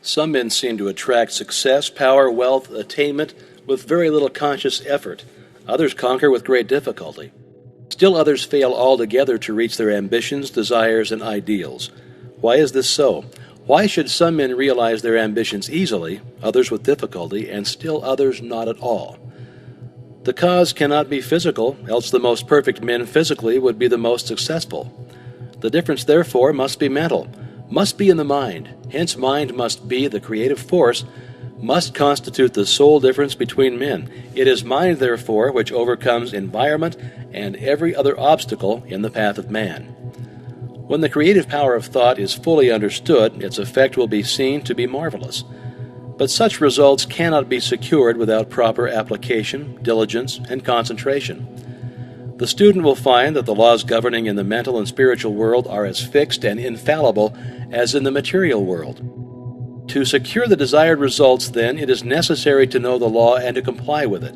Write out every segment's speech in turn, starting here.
Some men seem to attract success, power, wealth, attainment with very little conscious effort. Others conquer with great difficulty. Still others fail altogether to reach their ambitions, desires, and ideals. Why is this so? Why should some men realize their ambitions easily, others with difficulty, and still others not at all? The cause cannot be physical, else the most perfect men physically would be the most successful. The difference, therefore, must be mental, must be in the mind. Hence, mind must be the creative force, must constitute the sole difference between men. It is mind, therefore, which overcomes environment and every other obstacle in the path of man. When the creative power of thought is fully understood, its effect will be seen to be marvelous. But such results cannot be secured without proper application, diligence, and concentration. The student will find that the laws governing in the mental and spiritual world are as fixed and infallible as in the material world. To secure the desired results, then, it is necessary to know the law and to comply with it.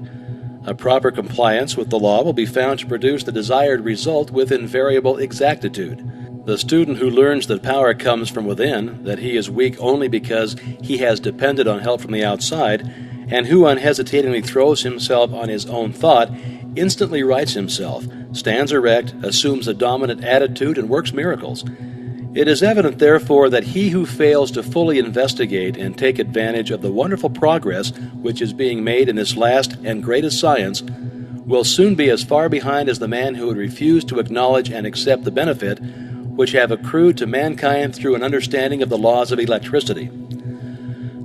A proper compliance with the law will be found to produce the desired result with invariable exactitude. The student who learns that power comes from within, that he is weak only because he has depended on help from the outside, and who unhesitatingly throws himself on his own thought, instantly rights himself, stands erect, assumes a dominant attitude, and works miracles. It is evident, therefore, that he who fails to fully investigate and take advantage of the wonderful progress which is being made in this last and greatest science will soon be as far behind as the man who would refuse to acknowledge and accept the benefit which have accrued to mankind through an understanding of the laws of electricity.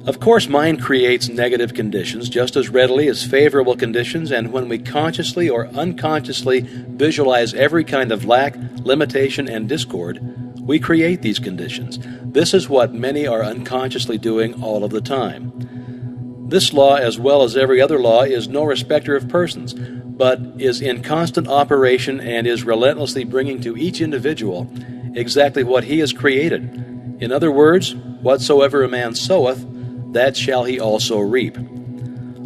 Of course, mind creates negative conditions just as readily as favorable conditions, and when we consciously or unconsciously visualize every kind of lack, limitation, and discord, we create these conditions. This is what many are unconsciously doing all of the time. This law, as well as every other law, is no respecter of persons, but is in constant operation and is relentlessly bringing to each individual exactly what he has created. In other words, whatsoever a man soweth, that shall he also reap.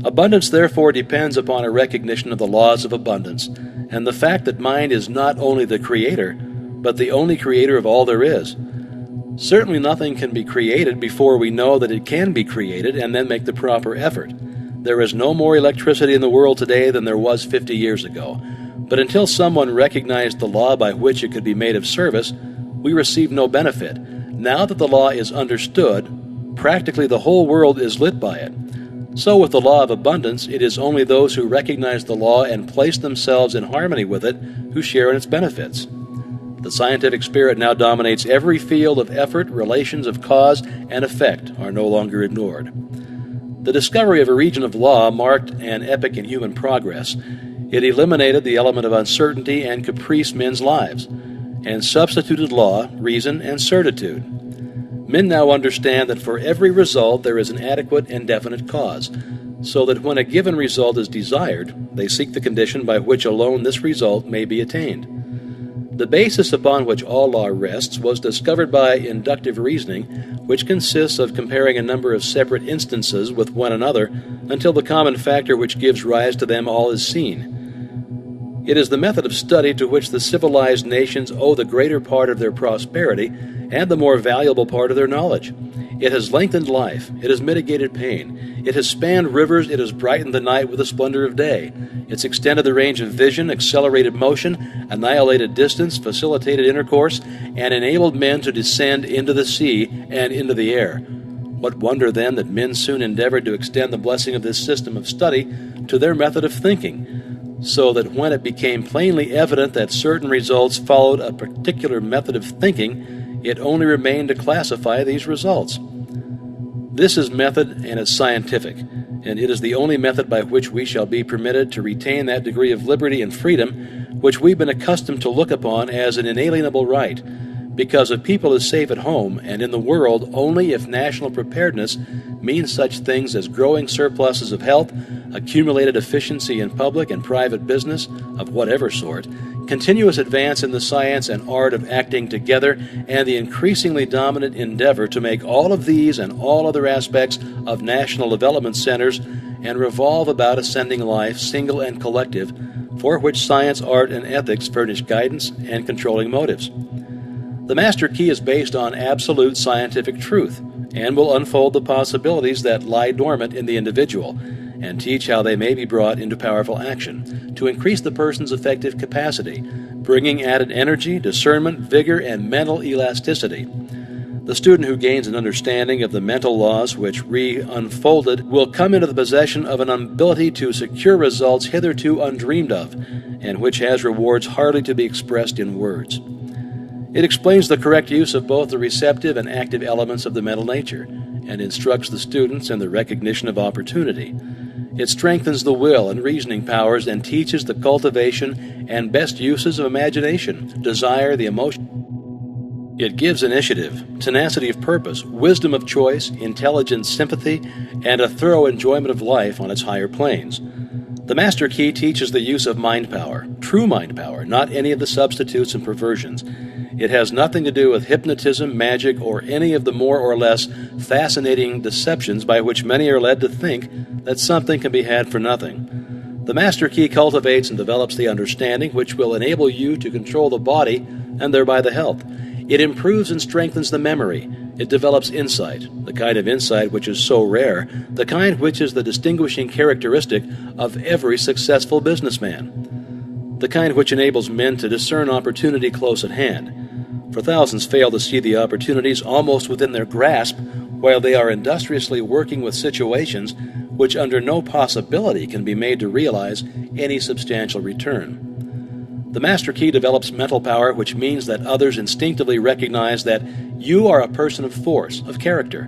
Abundance, therefore, depends upon a recognition of the laws of abundance, and the fact that mind is not only the creator, but the only creator of all there is. Certainly nothing can be created before we know that it can be created and then make the proper effort. There is no more electricity in the world today than there was 50 years ago. But until someone recognized the law by which it could be made of service, we receive no benefit. Now that the law is understood, practically the whole world is lit by it. So with the law of abundance, it is only those who recognize the law and place themselves in harmony with it who share in its benefits. The scientific spirit now dominates every field of effort. Relations of cause and effect are no longer ignored. The discovery of a region of law marked an epoch in human progress. It eliminated the element of uncertainty and caprice in men's lives, and substituted law, reason, and certitude. Men now understand that for every result there is an adequate and definite cause, so that when a given result is desired, they seek the condition by which alone this result may be attained. The basis upon which all law rests was discovered by inductive reasoning, which consists of comparing a number of separate instances with one another until the common factor which gives rise to them all is seen. It is the method of study to which the civilized nations owe the greater part of their prosperity and the more valuable part of their knowledge. It has lengthened life, it has mitigated pain, it has spanned rivers, it has brightened the night with the splendor of day. It's extended the range of vision, accelerated motion, annihilated distance, facilitated intercourse, and enabled men to descend into the sea and into the air. What wonder, then, that men soon endeavored to extend the blessing of this system of study to their method of thinking, so that when it became plainly evident that certain results followed a particular method of thinking, it only remained to classify these results. This is method, and it's scientific, and it is the only method by which we shall be permitted to retain that degree of liberty and freedom which we've been accustomed to look upon as an inalienable right, because a people is safe at home and in the world only if national preparedness means such things as growing surpluses of health, accumulated efficiency in public and private business of whatever sort, continuous advance in the science and art of acting together, and the increasingly dominant endeavor to make all of these and all other aspects of national development centers and revolve about ascending life, single and collective, for which science, art, and ethics furnish guidance and controlling motives. The master key is based on absolute scientific truth, and will unfold the possibilities that lie dormant in the individual and teach how they may be brought into powerful action to increase the person's effective capacity, bringing added energy, discernment, vigor, and mental elasticity. The student who gains an understanding of the mental laws which re-unfolded will come into the possession of an ability to secure results hitherto undreamed of, and which has rewards hardly to be expressed in words. It explains the correct use of both the receptive and active elements of the mental nature, and instructs the students in the recognition of opportunity. It strengthens the will and reasoning powers and teaches the cultivation and best uses of imagination, desire, the emotion. It gives initiative, tenacity of purpose, wisdom of choice, intelligent sympathy, and a thorough enjoyment of life on its higher planes. The Master Key teaches the use of mind power, true mind power, not any of the substitutes and perversions. It has nothing to do with hypnotism, magic, or any of the more or less fascinating deceptions by which many are led to think that something can be had for nothing. The Master Key cultivates and develops the understanding which will enable you to control the body and thereby the health. It improves and strengthens the memory. It develops insight, the kind of insight which is so rare, the kind which is the distinguishing characteristic of every successful businessman, the kind which enables men to discern opportunity close at hand. For thousands fail to see the opportunities almost within their grasp, while they are industriously working with situations which under no possibility can be made to realize any substantial return. The Master Key develops mental power, which means that others instinctively recognize that you are a person of force, of character,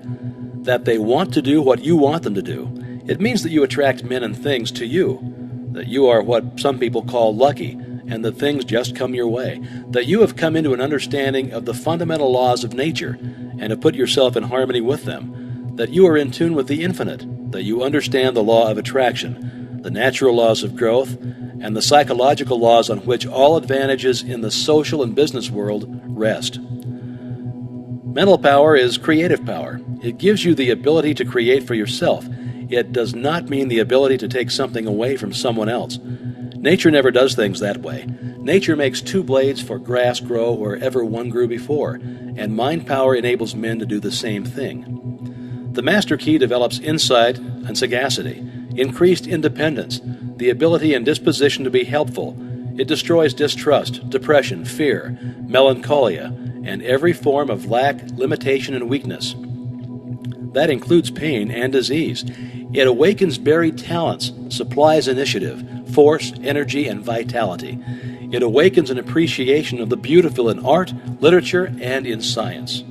that they want to do what you want them to do. It means that you attract men and things to you, that you are what some people call lucky, and that things just come your way, that you have come into an understanding of the fundamental laws of nature and have put yourself in harmony with them, that you are in tune with the infinite, that you understand the law of attraction, the natural laws of growth, and the psychological laws on which all advantages in the social and business world rest. Mental power is creative power. It gives you the ability to create for yourself. It does not mean the ability to take something away from someone else. Nature never does things that way. Nature makes two blades for grass grow wherever one grew before, and mind power enables men to do the same thing. The Master Key develops insight and sagacity, increased independence, the ability and disposition to be helpful. It destroys distrust, depression, fear, melancholia, and every form of lack, limitation, and weakness. That includes pain and disease. It awakens buried talents, supplies initiative, force, energy, and vitality. It awakens an appreciation of the beautiful in art, literature, and in science.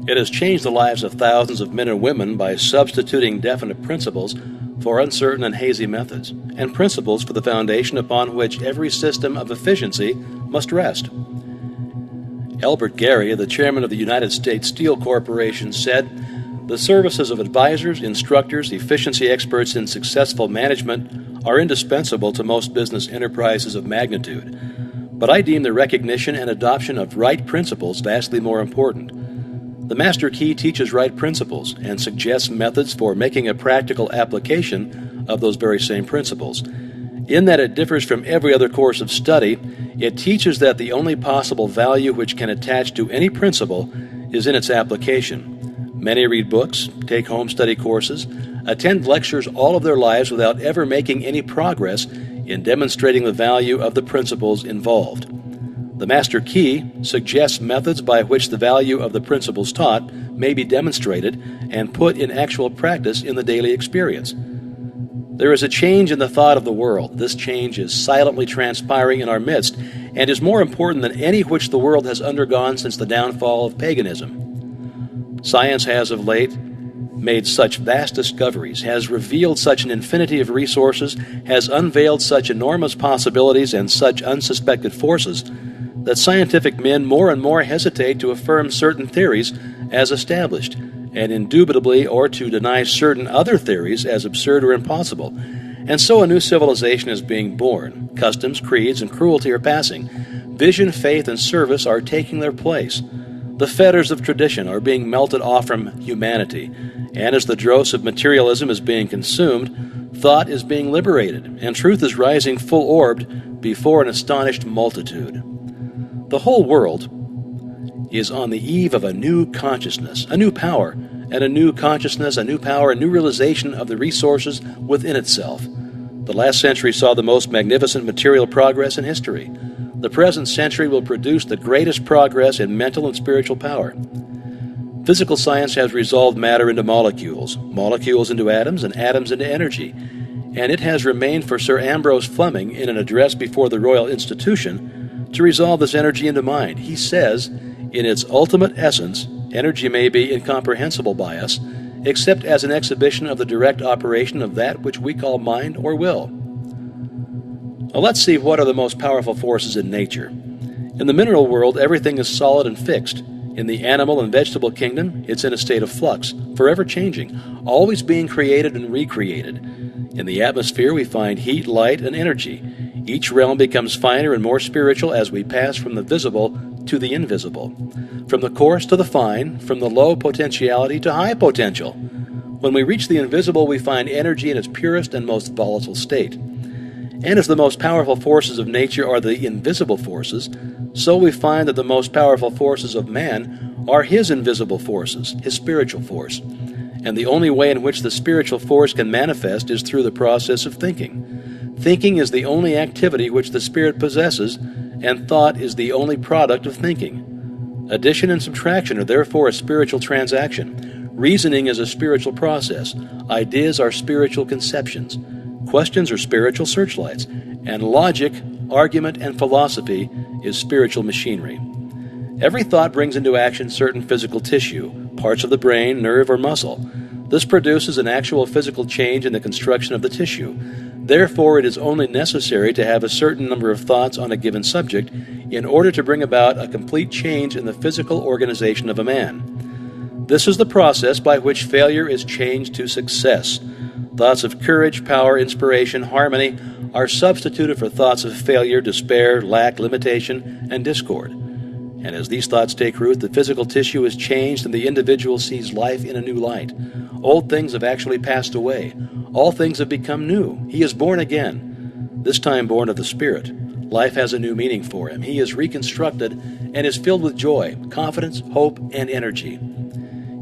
It has changed the lives of thousands of men and women by substituting definite principles for uncertain and hazy methods, and principles for the foundation upon which every system of efficiency must rest. Elbert Gary, the chairman of the United States Steel Corporation, said, "The services of advisors, instructors, efficiency experts in successful management are indispensable to most business enterprises of magnitude. But I deem the recognition and adoption of right principles vastly more important. The Master Key teaches right principles and suggests methods for making a practical application of those very same principles. In that it differs from every other course of study, it teaches that the only possible value which can attach to any principle is in its application. Many read books, take home study courses, attend lectures all of their lives without ever making any progress in demonstrating the value of the principles involved. The Master Key suggests methods by which the value of the principles taught may be demonstrated and put in actual practice in the daily experience. There is a change in the thought of the world. This change is silently transpiring in our midst and is more important than any which the world has undergone since the downfall of paganism. Science has of late made such vast discoveries, has revealed such an infinity of resources, has unveiled such enormous possibilities and such unsuspected forces, that scientific men more and more hesitate to affirm certain theories as established, and indubitably or to deny certain other theories as absurd or impossible. And so a new civilization is being born. Customs, creeds, and cruelty are passing. Vision, faith, and service are taking their place. The fetters of tradition are being melted off from humanity, and as the dross of materialism is being consumed, thought is being liberated, and truth is rising full-orbed before an astonished multitude. The whole world is on the eve of a new consciousness, a new power, and a new consciousness, a new power, a new realization of the resources within itself. The last century saw the most magnificent material progress in history. The present century will produce the greatest progress in mental and spiritual power. Physical science has resolved matter into molecules, molecules into atoms, and atoms into energy. And it has remained for Sir Ambrose Fleming, in an address before the Royal Institution, to resolve this energy into mind. He says, in its ultimate essence, energy may be incomprehensible by us, except as an exhibition of the direct operation of that which we call mind or will. Now let's see what are the most powerful forces in nature. In the mineral world, everything is solid and fixed. In the animal and vegetable kingdom, it's in a state of flux, forever changing, always being created and recreated. In the atmosphere, we find heat, light, and energy. Each realm becomes finer and more spiritual as we pass from the visible to the invisible, from the coarse to the fine, from the low potentiality to high potential. When we reach the invisible, we find energy in its purest and most volatile state. And as the most powerful forces of nature are the invisible forces, so we find that the most powerful forces of man are his invisible forces, his spiritual force. And the only way in which the spiritual force can manifest is through the process of thinking. Thinking is the only activity which the spirit possesses, and thought is the only product of thinking. Addition and subtraction are therefore a spiritual transaction. Reasoning is a spiritual process. Ideas are spiritual conceptions. Questions are spiritual searchlights, and logic, argument, and philosophy is spiritual machinery. Every thought brings into action certain physical tissue, parts of the brain, nerve, or muscle. This produces an actual physical change in the construction of the tissue. Therefore, it is only necessary to have a certain number of thoughts on a given subject in order to bring about a complete change in the physical organization of a man. This is the process by which failure is changed to success. Thoughts of courage, power, inspiration, harmony are substituted for thoughts of failure, despair, lack, limitation, and discord. And as these thoughts take root, the physical tissue is changed and the individual sees life in a new light. Old things have actually passed away. All things have become new. He is born again, this time born of the Spirit. Life has a new meaning for him. He is reconstructed and is filled with joy, confidence, hope, and energy.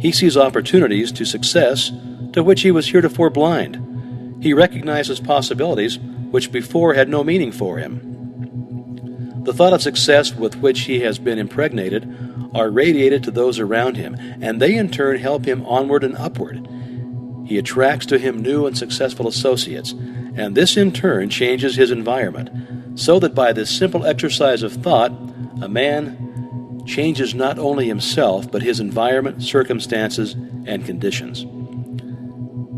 He sees opportunities to success to which he was heretofore blind. He recognizes possibilities which before had no meaning for him. The thought of success with which he has been impregnated are radiated to those around him, and they in turn help him onward and upward. He attracts to him new and successful associates, and this in turn changes his environment, so that by this simple exercise of thought, a man changes not only himself, but his environment, circumstances, and conditions.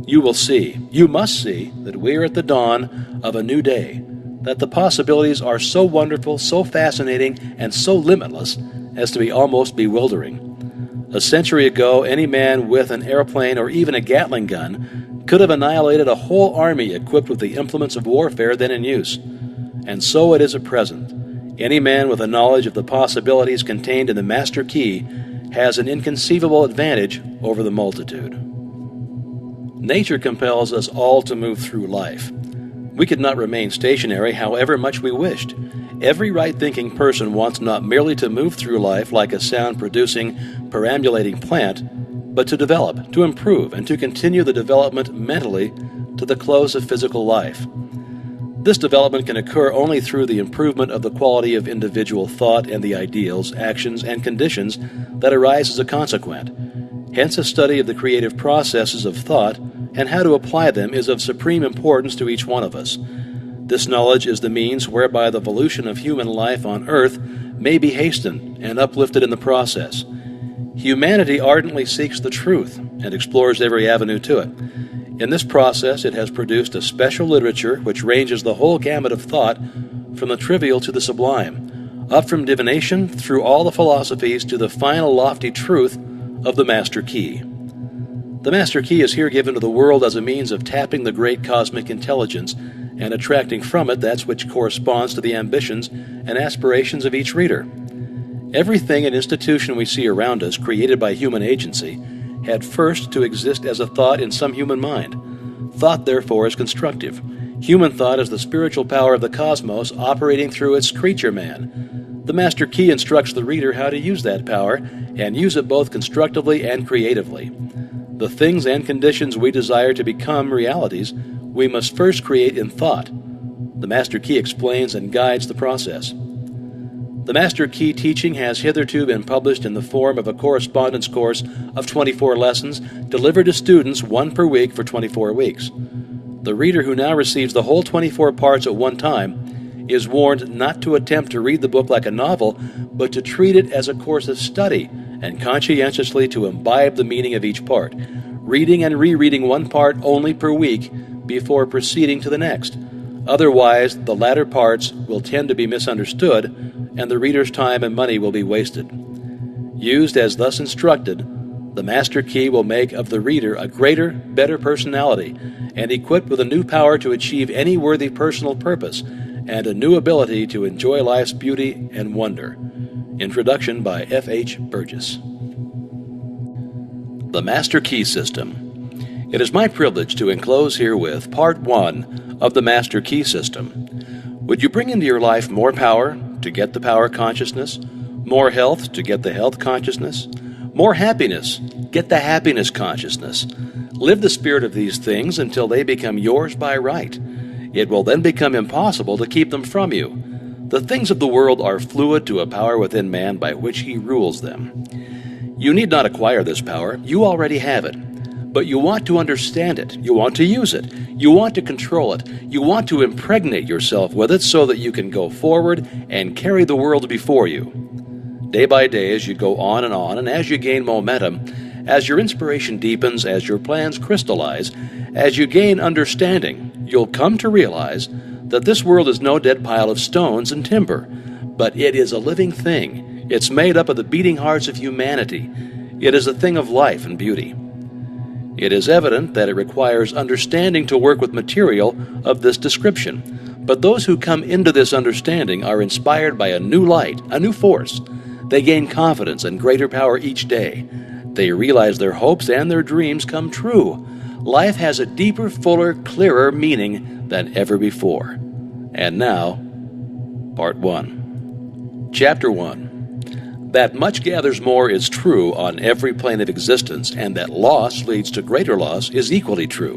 You will see, you must see, that we are at the dawn of a new day, that the possibilities are so wonderful, so fascinating, and so limitless as to be almost bewildering. A century ago, any man with an airplane or even a Gatling gun could have annihilated a whole army equipped with the implements of warfare then in use. And so it is at present. Any man with a knowledge of the possibilities contained in the Master Key has an inconceivable advantage over the multitude. Nature compels us all to move through life. We could not remain stationary however much we wished. Every right-thinking person wants not merely to move through life like a sound-producing, perambulating plant, but to develop, to improve, and to continue the development mentally to the close of physical life. This development can occur only through the improvement of the quality of individual thought and the ideals, actions, and conditions that arise as a consequent. Hence, a study of the creative processes of thought and how to apply them is of supreme importance to each one of us. This knowledge is the means whereby the evolution of human life on earth may be hastened and uplifted in the process. Humanity ardently seeks the truth and explores every avenue to it. In this process, it has produced a special literature which ranges the whole gamut of thought from the trivial to the sublime, up from divination through all the philosophies to the final lofty truth of the Master Key. The Master Key is here given to the world as a means of tapping the great cosmic intelligence and attracting from it that which corresponds to the ambitions and aspirations of each reader. Everything and institution we see around us, created by human agency, had first to exist as a thought in some human mind. Thought, therefore, is constructive. Human thought is the spiritual power of the cosmos operating through its creature man. The Master Key instructs the reader how to use that power, and use it both constructively and creatively. The things and conditions we desire to become realities, we must first create in thought. The Master Key explains and guides the process. The Master Key teaching has hitherto been published in the form of a correspondence course of 24 lessons delivered to students, one per week for 24 weeks. The reader who now receives the whole 24 parts at one time is warned not to attempt to read the book like a novel, but to treat it as a course of study and conscientiously to imbibe the meaning of each part, reading and rereading one part only per week before proceeding to the next. Otherwise, the latter parts will tend to be misunderstood, and the reader's time and money will be wasted. Used as thus instructed, the Master Key will make of the reader a greater, better personality, and equipped with a new power to achieve any worthy personal purpose, and a new ability to enjoy life's beauty and wonder. Introduction by F. H. Burgess. The Master Key System. It is my privilege to enclose herewith Part 1 of the Master Key System. Would you bring into your life more power to get the power consciousness, more health to get the health consciousness, more happiness, get the happiness consciousness? Live the spirit of these things until they become yours by right. It will then become impossible to keep them from you. The things of the world are fluid to a power within man by which he rules them. You need not acquire this power. You already have it. But you want to understand it. You want to use it. You want to control it. You want to impregnate yourself with it so that you can go forward and carry the world before you. Day by day, as you go on, and as you gain momentum, as your inspiration deepens, as your plans crystallize, as you gain understanding, you'll come to realize that this world is no dead pile of stones and timber, but it is a living thing. It's made up of the beating hearts of humanity. It is a thing of life and beauty. It is evident that it requires understanding to work with material of this description, but those who come into this understanding are inspired by a new light, a new force. They gain confidence and greater power each day. They realize their hopes and their dreams come true. Life has a deeper, fuller, clearer meaning than ever before. And now, Part 1. Chapter 1. That much gathers more is true on every plane of existence, and that loss leads to greater loss is equally true.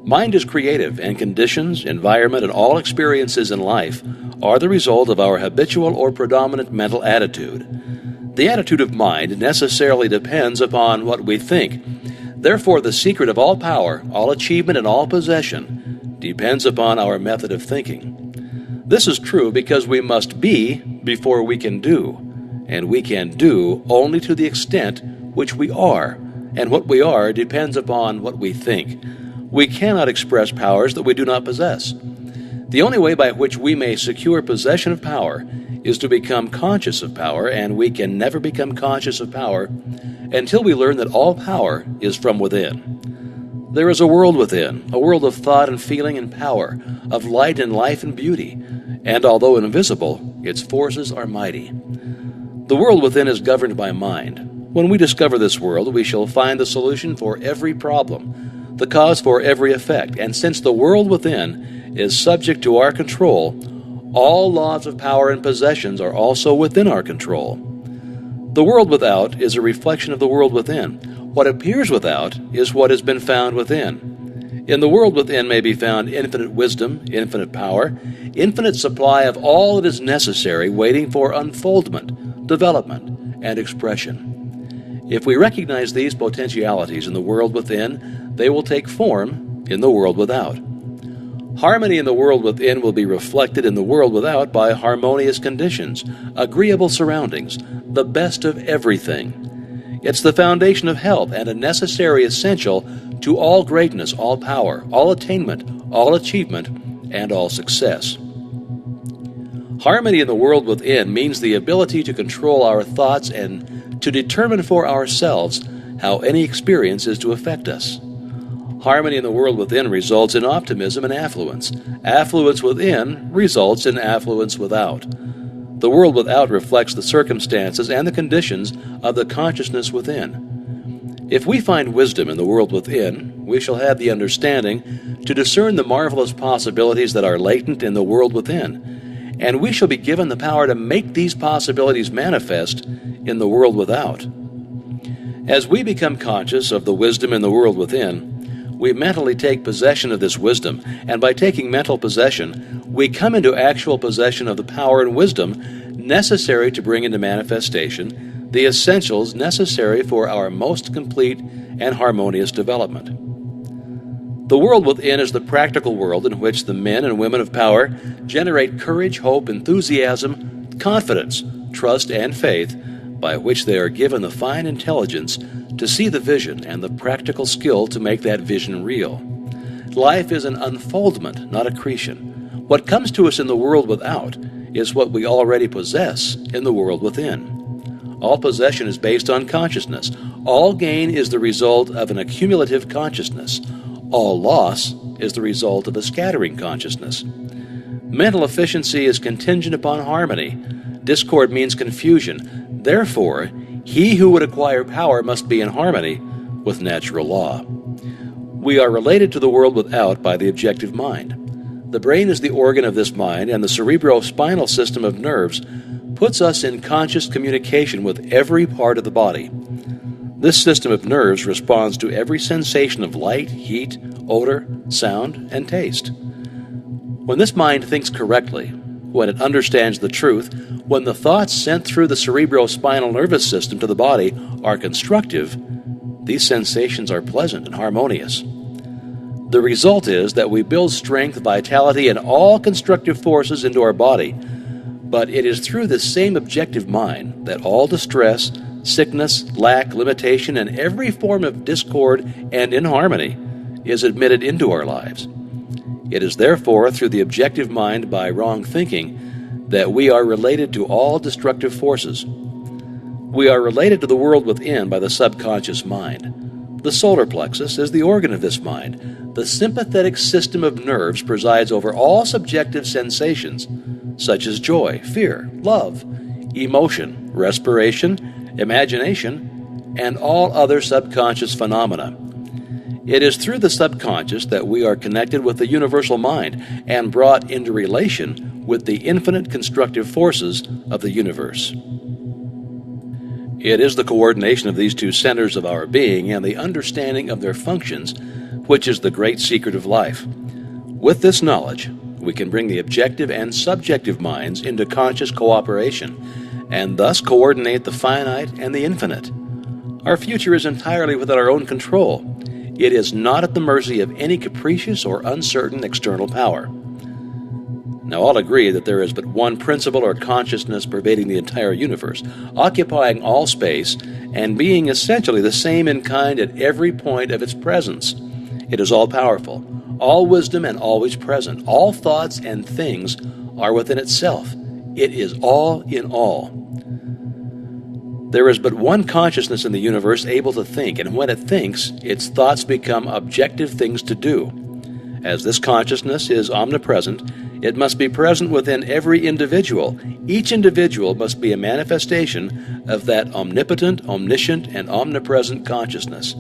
Mind is creative, and conditions, environment, and all experiences in life are the result of our habitual or predominant mental attitude. The attitude of mind necessarily depends upon what we think. Therefore, the secret of all power, all achievement, and all possession depends upon our method of thinking. This is true because we must be before we can do, and we can do only to the extent which we are, and what we are depends upon what we think. We cannot express powers that we do not possess. The only way by which we may secure possession of power is to become conscious of power, and we can never become conscious of power until we learn that all power is from within. There is a world within, a world of thought and feeling and power, of light and life and beauty, and although invisible, its forces are mighty. The world within is governed by mind. When we discover this world, we shall find the solution for every problem, the cause for every effect, and since the world within is subject to our control, all laws of power and possessions are also within our control. The world without is a reflection of the world within. What appears without is what has been found within. In the world within may be found infinite wisdom, infinite power, infinite supply of all that is necessary waiting for unfoldment, development, and expression. If we recognize these potentialities in the world within, they will take form in the world without. Harmony in the world within will be reflected in the world without by harmonious conditions, agreeable surroundings, the best of everything. It's the foundation of health and a necessary essential to all greatness, all power, all attainment, all achievement, and all success. Harmony in the world within means the ability to control our thoughts and to determine for ourselves how any experience is to affect us. Harmony in the world within results in optimism and affluence. Affluence within results in affluence without. The world without reflects the circumstances and the conditions of the consciousness within. If we find wisdom in the world within, we shall have the understanding to discern the marvelous possibilities that are latent in the world within, and we shall be given the power to make these possibilities manifest in the world without. As we become conscious of the wisdom in the world within, we mentally take possession of this wisdom, and by taking mental possession, we come into actual possession of the power and wisdom necessary to bring into manifestation the essentials necessary for our most complete and harmonious development. The world within is the practical world in which the men and women of power generate courage, hope, enthusiasm, confidence, trust, and faith, by which they are given the fine intelligence to see the vision and the practical skill to make that vision real. Life is an unfoldment, not accretion. What comes to us in the world without is what we already possess in the world within. All possession is based on consciousness. All gain is the result of an accumulative consciousness. All loss is the result of a scattering consciousness. Mental efficiency is contingent upon harmony. Discord means confusion. Therefore, he who would acquire power must be in harmony with natural law. We are related to the world without by the objective mind. The brain is the organ of this mind, and the cerebrospinal system of nerves puts us in conscious communication with every part of the body. This system of nerves responds to every sensation of light, heat, odor, sound, and taste. When this mind thinks correctly, when it understands the truth, when the thoughts sent through the cerebrospinal nervous system to the body are constructive, these sensations are pleasant and harmonious. The result is that we build strength, vitality, and all constructive forces into our body, but it is through this same objective mind that all distress, sickness, lack, limitation, and every form of discord and inharmony is admitted into our lives. It is therefore through the objective mind by wrong thinking that we are related to all destructive forces. We are related to the world within by the subconscious mind. The solar plexus is the organ of this mind. The sympathetic system of nerves presides over all subjective sensations, such as joy, fear, love, emotion, respiration, imagination, and all other subconscious phenomena. It is through the subconscious that we are connected with the universal mind and brought into relation with the infinite constructive forces of the universe. It is the coordination of these two centers of our being and the understanding of their functions which is the great secret of life. With this knowledge, we can bring the objective and subjective minds into conscious cooperation and thus coordinate the finite and the infinite. Our future is entirely within our own control. It is not at the mercy of any capricious or uncertain external power. Now, all agree that there is but one principle or consciousness pervading the entire universe, occupying all space, and being essentially the same in kind at every point of its presence. It is all-powerful, all wisdom and always present. All thoughts and things are within itself. It is all in all. There is but one consciousness in the universe able to think, and when it thinks, its thoughts become objective things to do. As this consciousness is omnipresent, it must be present within every individual. Each individual must be a manifestation of that omnipotent, omniscient, and omnipresent consciousness.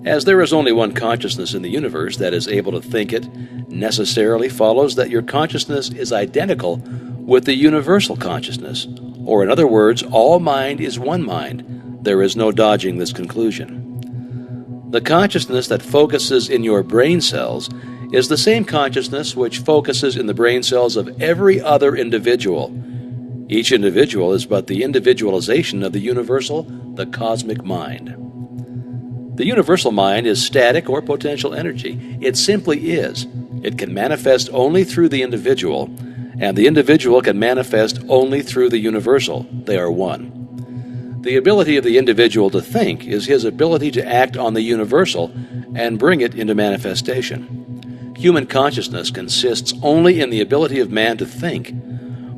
As there is only one consciousness in the universe that is able to think it, necessarily follows that your consciousness is identical with the universal consciousness. Or in other words, all mind is one mind. There is no dodging this conclusion. The consciousness that focuses in your brain cells is the same consciousness which focuses in the brain cells of every other individual. Each individual is but the individualization of the universal, the cosmic mind. The universal mind is static or potential energy. It simply is. It can manifest only through the individual, and the individual can manifest only through the universal. They are one. The ability of the individual to think is his ability to act on the universal and bring it into manifestation. Human consciousness consists only in the ability of man to think.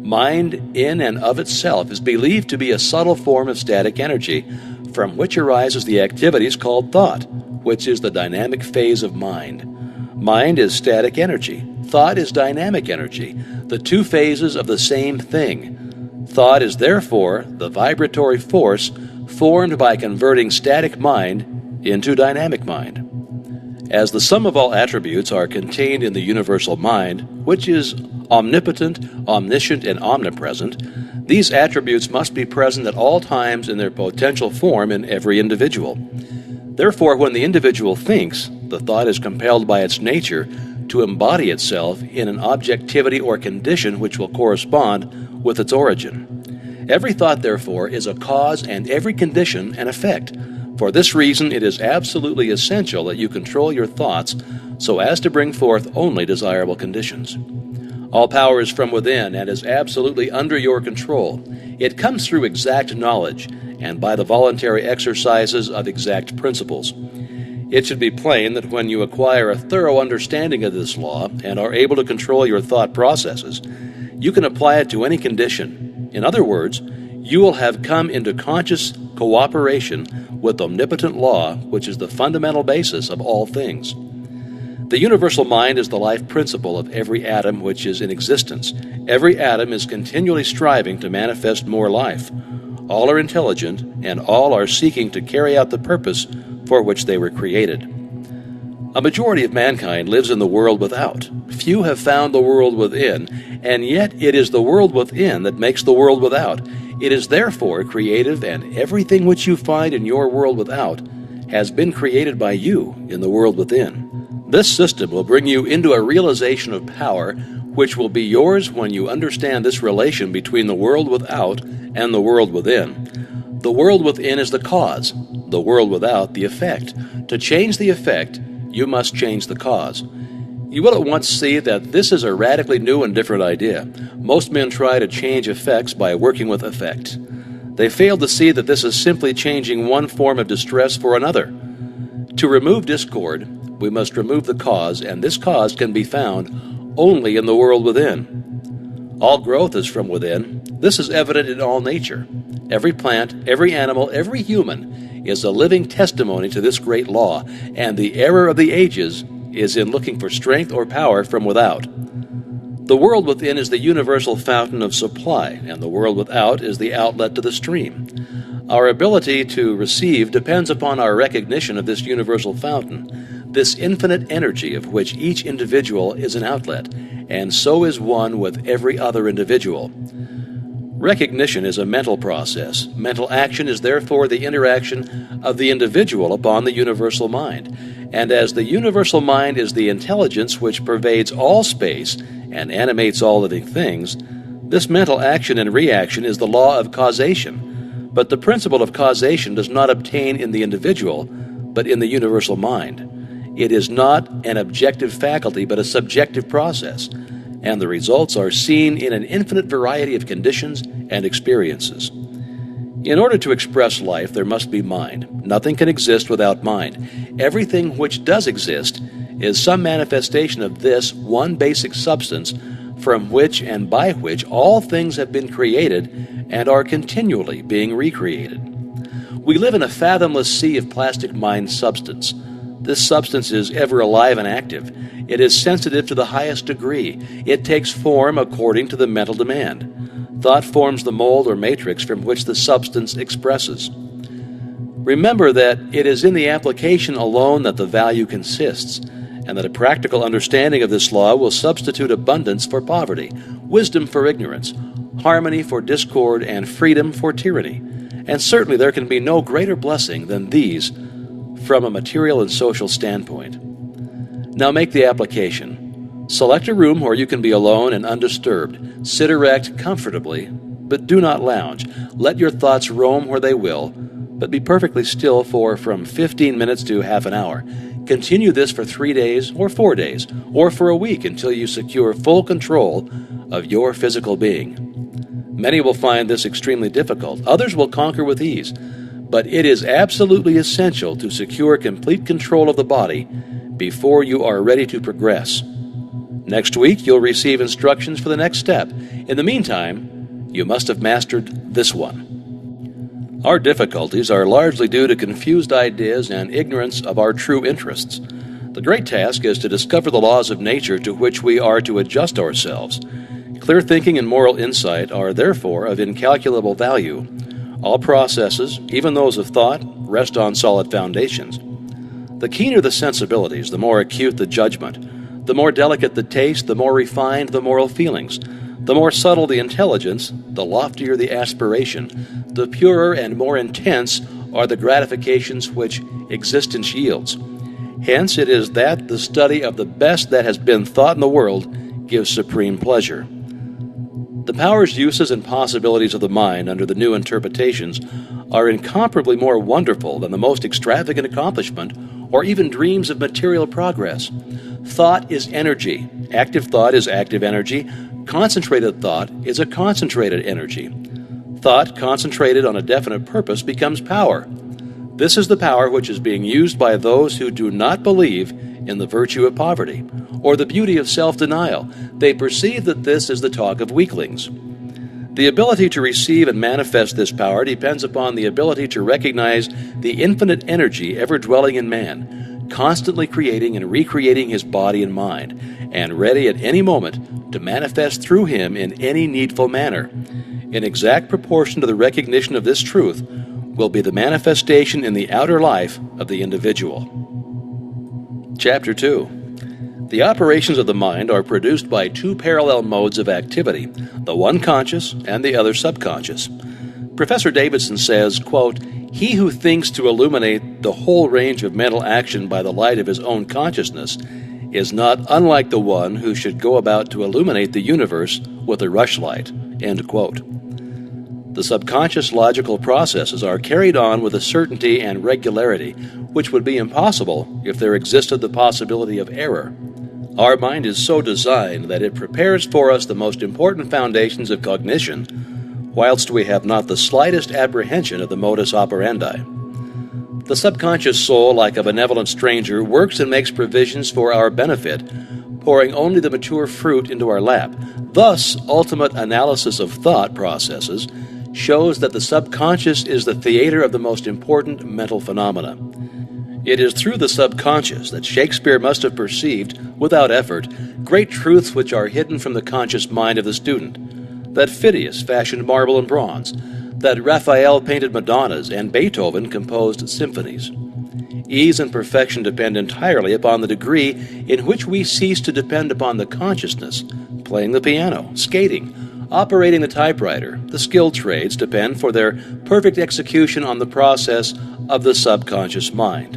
Mind in and of itself is believed to be a subtle form of static energy from which arises the activities called thought, which is the dynamic phase of mind. Mind is static energy. Thought is dynamic energy, the two phases of the same thing. Thought is therefore the vibratory force formed by converting static mind into dynamic mind. As the sum of all attributes are contained in the universal mind, which is omnipotent, omniscient, and omnipresent, these attributes must be present at all times in their potential form in every individual. Therefore, when the individual thinks, the thought is compelled by its nature to embody itself in an objectivity or condition which will correspond with its origin. Every thought, therefore, is a cause and every condition an effect. For this reason, it is absolutely essential that you control your thoughts so as to bring forth only desirable conditions. All power is from within and is absolutely under your control. It comes through exact knowledge and by the voluntary exercises of exact principles. It should be plain that when you acquire a thorough understanding of this law and are able to control your thought processes, you can apply it to any condition. In other words, you will have come into conscious cooperation with omnipotent law, which is the fundamental basis of all things. The universal mind is the life principle of every atom which is in existence. Every atom is continually striving to manifest more life. All are intelligent, and all are seeking to carry out the purpose for which they were created. A majority of mankind lives in the world without. Few have found the world within, and yet it is the world within that makes the world without. It is therefore creative, and everything which you find in your world without has been created by you in the world within. This system will bring you into a realization of power which will be yours when you understand this relation between the world without and the world within. The world within is the cause, the world without the effect. To change the effect, you must change the cause. You will at once see that this is a radically new and different idea. Most men try to change effects by working with effect. They fail to see that this is simply changing one form of distress for another. To remove discord, we must remove the cause, and this cause can be found only in the world within. All growth is from within. This is evident in all nature. Every plant, every animal, every human is a living testimony to this great law, and the error of the ages is in looking for strength or power from without. The world within is the universal fountain of supply, and the world without is the outlet to the stream. Our ability to receive depends upon our recognition of this universal fountain, this infinite energy of which each individual is an outlet, and so is one with every other individual. Recognition is a mental process. Mental action is therefore the interaction of the individual upon the universal mind. And as the universal mind is the intelligence which pervades all space and animates all living things, this mental action and reaction is the law of causation. But the principle of causation does not obtain in the individual, but in the universal mind. It is not an objective faculty, but a subjective process, and the results are seen in an infinite variety of conditions and experiences. In order to express life, there must be mind. Nothing can exist without mind. Everything which does exist is some manifestation of this one basic substance from which and by which all things have been created and are continually being recreated. We live in a fathomless sea of plastic mind substance. This substance is ever alive and active. It is sensitive to the highest degree. It takes form according to the mental demand. Thought forms the mold or matrix from which the substance expresses. Remember that it is in the application alone that the value consists, and that a practical understanding of this law will substitute abundance for poverty, wisdom for ignorance, harmony for discord, and freedom for tyranny. And certainly there can be no greater blessing than these from a material and social standpoint. Now make the application. Select a room where you can be alone and undisturbed. Sit erect comfortably, but do not lounge. Let your thoughts roam where they will, but be perfectly still for from 15 minutes to half an hour. Continue this for 3 days or 4 days, or for a week until you secure full control of your physical being. Many will find this extremely difficult. Others will conquer with ease. But it is absolutely essential to secure complete control of the body before you are ready to progress. Next week, you'll receive instructions for the next step. In the meantime, you must have mastered this one. Our difficulties are largely due to confused ideas and ignorance of our true interests. The great task is to discover the laws of nature to which we are to adjust ourselves. Clear thinking and moral insight are therefore of incalculable value. All processes, even those of thought, rest on solid foundations. The keener the sensibilities, the more acute the judgment. The more delicate the taste, the more refined the moral feelings. The more subtle the intelligence, the loftier the aspiration. The purer and more intense are the gratifications which existence yields. Hence it is that the study of the best that has been thought in the world gives supreme pleasure. The powers, uses, and possibilities of the mind under the new interpretations are incomparably more wonderful than the most extravagant accomplishment or even dreams of material progress. Thought is energy. Active thought is active energy. Concentrated thought is a concentrated energy. Thought concentrated on a definite purpose becomes power. This is the power which is being used by those who do not believe in the virtue of poverty or the beauty of self-denial. They perceive that this is the talk of weaklings. The ability to receive and manifest this power depends upon the ability to recognize the infinite energy ever dwelling in man, constantly creating and recreating his body and mind, and ready at any moment to manifest through him in any needful manner. In exact proportion to the recognition of this truth will be the manifestation in the outer life of the individual. Chapter 2. The operations of the mind are produced by two parallel modes of activity, the one conscious and the other subconscious. Professor Davidson says, quote, "He who thinks to illuminate the whole range of mental action by the light of his own consciousness is not unlike the one who should go about to illuminate the universe with a rushlight." End quote. The subconscious logical processes are carried on with a certainty and regularity which would be impossible if there existed the possibility of error. Our mind is so designed that it prepares for us the most important foundations of cognition, whilst we have not the slightest apprehension of the modus operandi. The subconscious soul, like a benevolent stranger, works and makes provisions for our benefit, pouring only the mature fruit into our lap. Thus, ultimate analysis of thought processes shows that the subconscious is the theater of the most important mental phenomena. It is through the subconscious that Shakespeare must have perceived, without effort, great truths which are hidden from the conscious mind of the student, that Phidias fashioned marble and bronze, that Raphael painted Madonnas and Beethoven composed symphonies. Ease and perfection depend entirely upon the degree in which we cease to depend upon the consciousness. Playing the piano, skating, operating the typewriter, the skilled trades depend for their perfect execution on the process of the subconscious mind.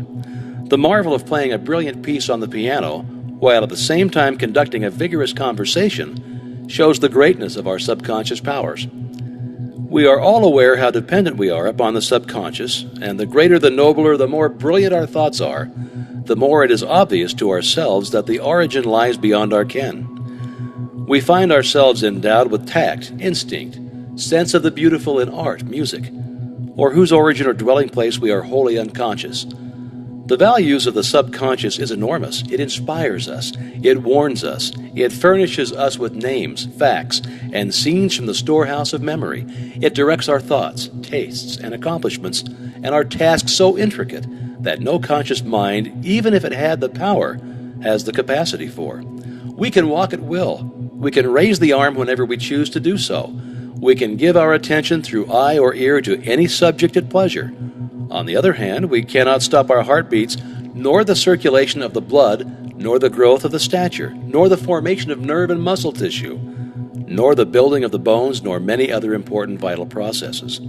The marvel of playing a brilliant piece on the piano, while at the same time conducting a vigorous conversation, shows the greatness of our subconscious powers. We are all aware how dependent we are upon the subconscious, and the greater, the nobler, the more brilliant our thoughts are, the more it is obvious to ourselves that the origin lies beyond our ken. We find ourselves endowed with tact, instinct, sense of the beautiful in art, music, or whose origin or dwelling place we are wholly unconscious. The values of the subconscious is enormous. It inspires us. It warns us. It furnishes us with names, facts, and scenes from the storehouse of memory. It directs our thoughts, tastes, and accomplishments, and our tasks so intricate that no conscious mind, even if it had the power, has the capacity for. We can walk at will. We can raise the arm whenever we choose to do so. We can give our attention through eye or ear to any subject at pleasure. On the other hand, we cannot stop our heartbeats, nor the circulation of the blood, nor the growth of the stature, nor the formation of nerve and muscle tissue, nor the building of the bones, nor many other important vital processes.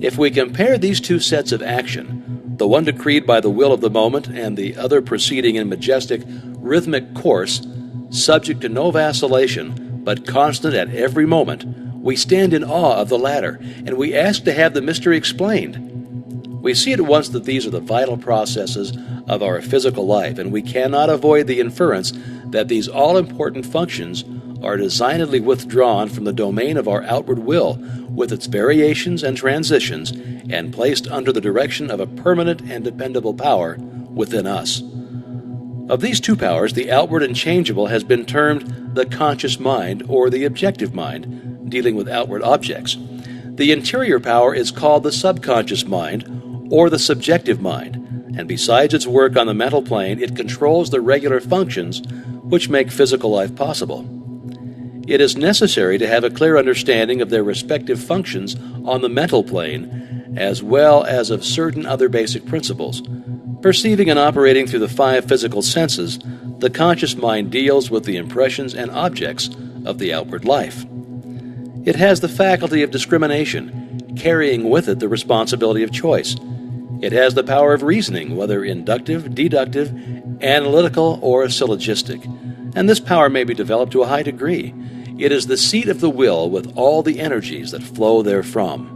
If we compare these two sets of action, the one decreed by the will of the moment and the other proceeding in majestic, rhythmic course, subject to no vacillation, but constant at every moment, we stand in awe of the latter, and we ask to have the mystery explained. We see at once that these are the vital processes of our physical life, and we cannot avoid the inference that these all-important functions are designedly withdrawn from the domain of our outward will, with its variations and transitions, and placed under the direction of a permanent and dependable power within us. Of these two powers, the outward and changeable has been termed the conscious mind or the objective mind, dealing with outward objects. The interior power is called the subconscious mind or the subjective mind, and besides its work on the mental plane, it controls the regular functions which make physical life possible. It is necessary to have a clear understanding of their respective functions on the mental plane, as well as of certain other basic principles. Perceiving and operating through the five physical senses, the conscious mind deals with the impressions and objects of the outward life. It has the faculty of discrimination, carrying with it the responsibility of choice. It has the power of reasoning, whether inductive, deductive, analytical, or syllogistic, and this power may be developed to a high degree. It is the seat of the will with all the energies that flow therefrom.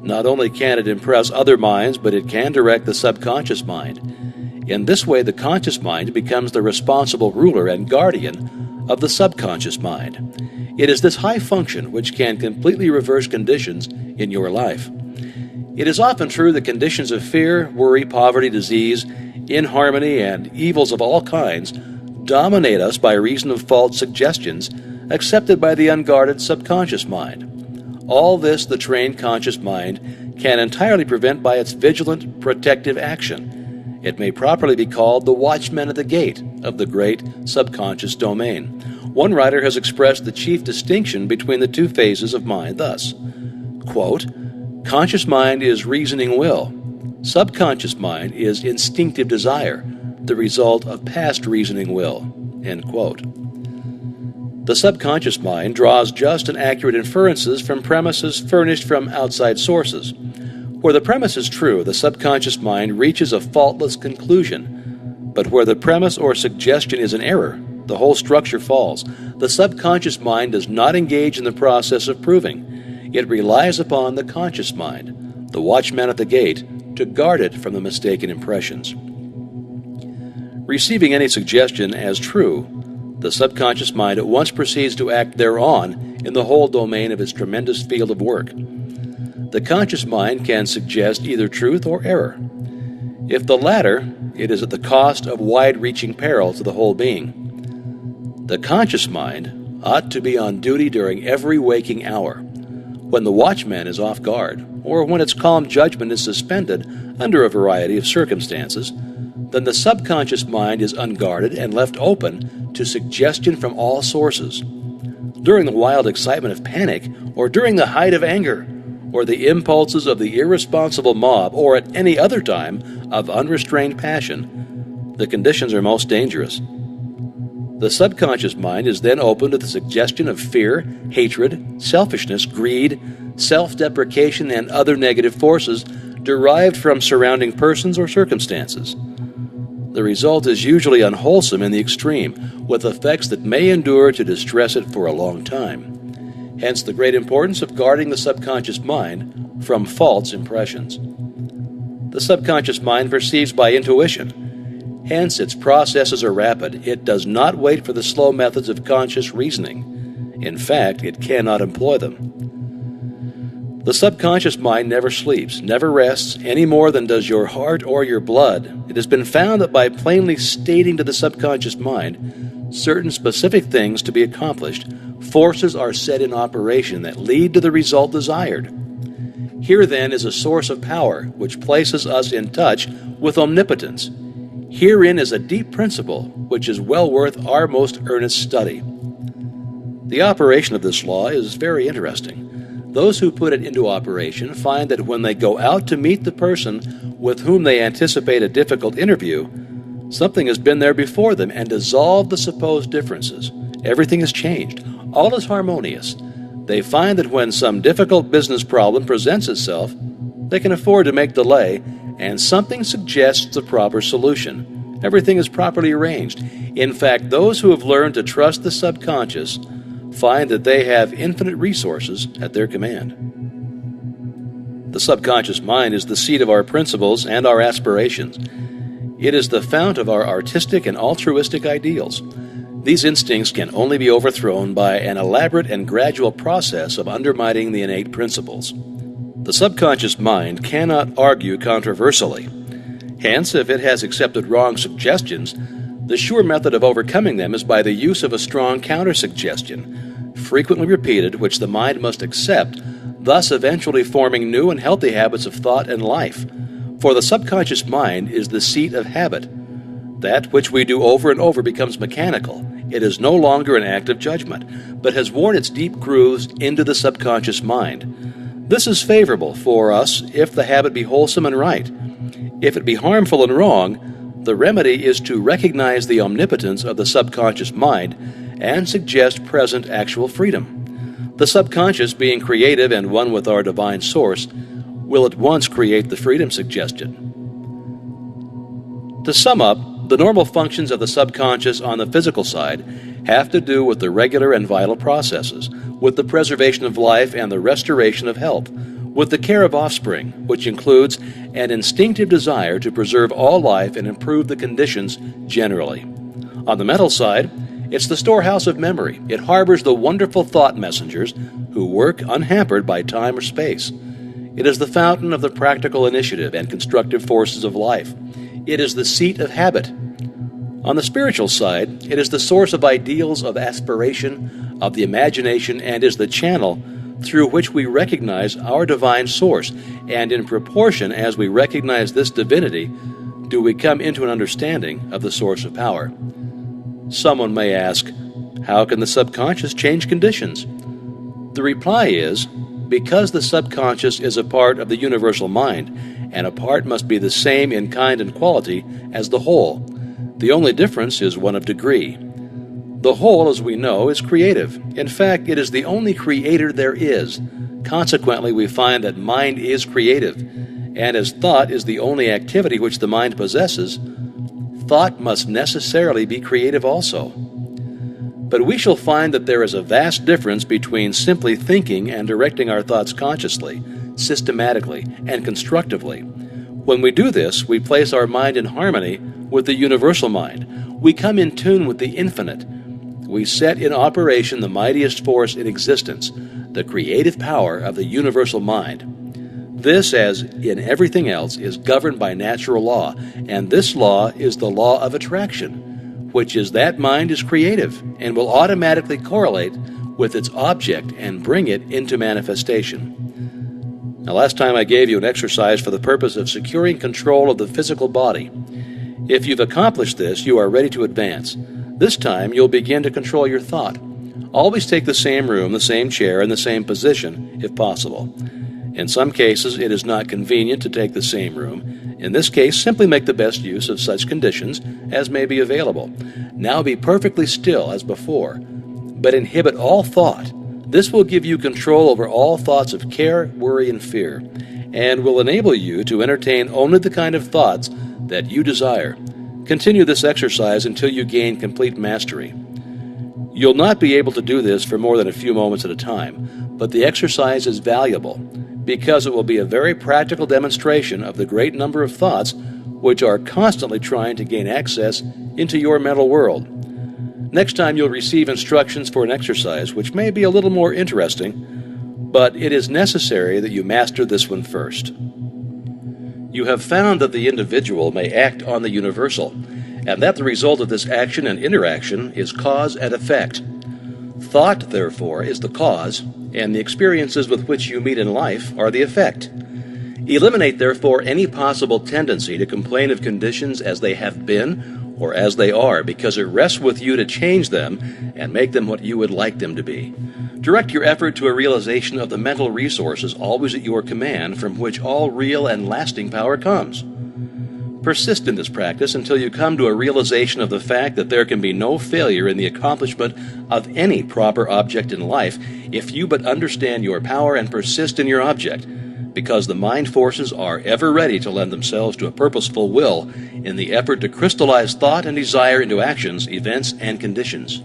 Not only can it impress other minds, but it can direct the subconscious mind. In this way, the conscious mind becomes the responsible ruler and guardian of the subconscious mind. It is this high function which can completely reverse conditions in your life. It is often true that conditions of fear, worry, poverty, disease, inharmony, and evils of all kinds dominate us by reason of false suggestions accepted by the unguarded subconscious mind. All this the trained conscious mind can entirely prevent by its vigilant, protective action. It may properly be called the watchman at the gate of the great subconscious domain. One writer has expressed the chief distinction between the two phases of mind thus, quote, "Conscious mind is reasoning will. Subconscious mind is instinctive desire, the result of past reasoning will." End quote. The subconscious mind draws just and accurate inferences from premises furnished from outside sources. Where the premise is true, the subconscious mind reaches a faultless conclusion. But where the premise or suggestion is an error, the whole structure falls. The subconscious mind does not engage in the process of proving. It relies upon the conscious mind, the watchman at the gate, to guard it from the mistaken impressions. Receiving any suggestion as true, the subconscious mind at once proceeds to act thereon in the whole domain of its tremendous field of work. The conscious mind can suggest either truth or error. If the latter, it is at the cost of wide-reaching peril to the whole being. The conscious mind ought to be on duty during every waking hour. When the watchman is off guard, or when its calm judgment is suspended under a variety of circumstances, then the subconscious mind is unguarded and left open to suggestion from all sources. During the wild excitement of panic, or during the height of anger, or the impulses of the irresponsible mob, or at any other time of unrestrained passion, the conditions are most dangerous. The subconscious mind is then open to the suggestion of fear, hatred, selfishness, greed, self-deprecation, and other negative forces derived from surrounding persons or circumstances. The result is usually unwholesome in the extreme, with effects that may endure to distress it for a long time. Hence the great importance of guarding the subconscious mind from false impressions. The subconscious mind perceives by intuition. Hence, its processes are rapid. It does not wait for the slow methods of conscious reasoning. In fact, it cannot employ them. The subconscious mind never sleeps, never rests, any more than does your heart or your blood. It has been found that by plainly stating to the subconscious mind certain specific things to be accomplished, forces are set in operation that lead to the result desired. Here, then, is a source of power which places us in touch with omnipotence. Herein is a deep principle which is well worth our most earnest study. The operation of this law is very interesting. Those who put it into operation find that when they go out to meet the person with whom they anticipate a difficult interview, something has been there before them and dissolved the supposed differences. Everything has changed. All is harmonious. They find that when some difficult business problem presents itself, they can afford to make delay, and something suggests the proper solution. Everything is properly arranged. In fact, those who have learned to trust the subconscious find that they have infinite resources at their command. The subconscious mind is the seat of our principles and our aspirations. It is the fount of our artistic and altruistic ideals. These instincts can only be overthrown by an elaborate and gradual process of undermining the innate principles. The subconscious mind cannot argue controversially. Hence, if it has accepted wrong suggestions, the sure method of overcoming them is by the use of a strong counter-suggestion, frequently repeated, which the mind must accept, thus eventually forming new and healthy habits of thought and life. For the subconscious mind is the seat of habit. That which we do over and over becomes mechanical. It is no longer an act of judgment, but has worn its deep grooves into the subconscious mind. This is favorable for us if the habit be wholesome and right. If it be harmful and wrong, the remedy is to recognize the omnipotence of the subconscious mind and suggest present actual freedom. The subconscious, being creative and one with our divine source, will at once create the freedom suggested. To sum up, the normal functions of the subconscious on the physical side have to do with the regular and vital processes, with the preservation of life and the restoration of health, with the care of offspring, which includes an instinctive desire to preserve all life and improve the conditions generally. On the mental side, it's the storehouse of memory. It harbors the wonderful thought messengers who work unhampered by time or space. It is the fountain of the practical initiative and constructive forces of life. It is the seat of habit. On the spiritual side, it is the source of ideals, of aspiration, of the imagination, and is the channel through which we recognize our divine source, and in proportion as we recognize this divinity, do we come into an understanding of the source of power. Someone may ask, how can the subconscious change conditions? The reply is, because the subconscious is a part of the universal mind, and a part must be the same in kind and quality as the whole. The only difference is one of degree. The whole, as we know, is creative. In fact, it is the only creator there is. Consequently, we find that mind is creative, and as thought is the only activity which the mind possesses, thought must necessarily be creative also. But we shall find that there is a vast difference between simply thinking and directing our thoughts consciously, systematically, and constructively. When we do this, we place our mind in harmony with the universal mind. We come in tune with the infinite. We set in operation the mightiest force in existence, the creative power of the universal mind. This, as in everything else, is governed by natural law, and this law is the law of attraction, which is that mind is creative and will automatically correlate with its object and bring it into manifestation. Now, last time I gave you an exercise for the purpose of securing control of the physical body. If you've accomplished this, you are ready to advance. This time, you'll begin to control your thought. Always take the same room, the same chair, and the same position, if possible. In some cases, it is not convenient to take the same room. In this case, simply make the best use of such conditions as may be available. Now be perfectly still as before, but inhibit all thought. This will give you control over all thoughts of care, worry, and fear, and will enable you to entertain only the kind of thoughts that you desire. Continue this exercise until you gain complete mastery. You'll not be able to do this for more than a few moments at a time, but the exercise is valuable because it will be a very practical demonstration of the great number of thoughts which are constantly trying to gain access into your mental world. Next time you'll receive instructions for an exercise which may be a little more interesting, but it is necessary that you master this one first. You have found that the individual may act on the universal, and that the result of this action and interaction is cause and effect. Thought, therefore, is the cause, and the experiences with which you meet in life are the effect. Eliminate, therefore, any possible tendency to complain of conditions as they have been or as they are, because it rests with you to change them and make them what you would like them to be. Direct your effort to a realization of the mental resources always at your command, from which all real and lasting power comes. Persist in this practice until you come to a realization of the fact that there can be no failure in the accomplishment of any proper object in life if you but understand your power and persist in your object, because the mind forces are ever ready to lend themselves to a purposeful will in the effort to crystallize thought and desire into actions, events, and conditions.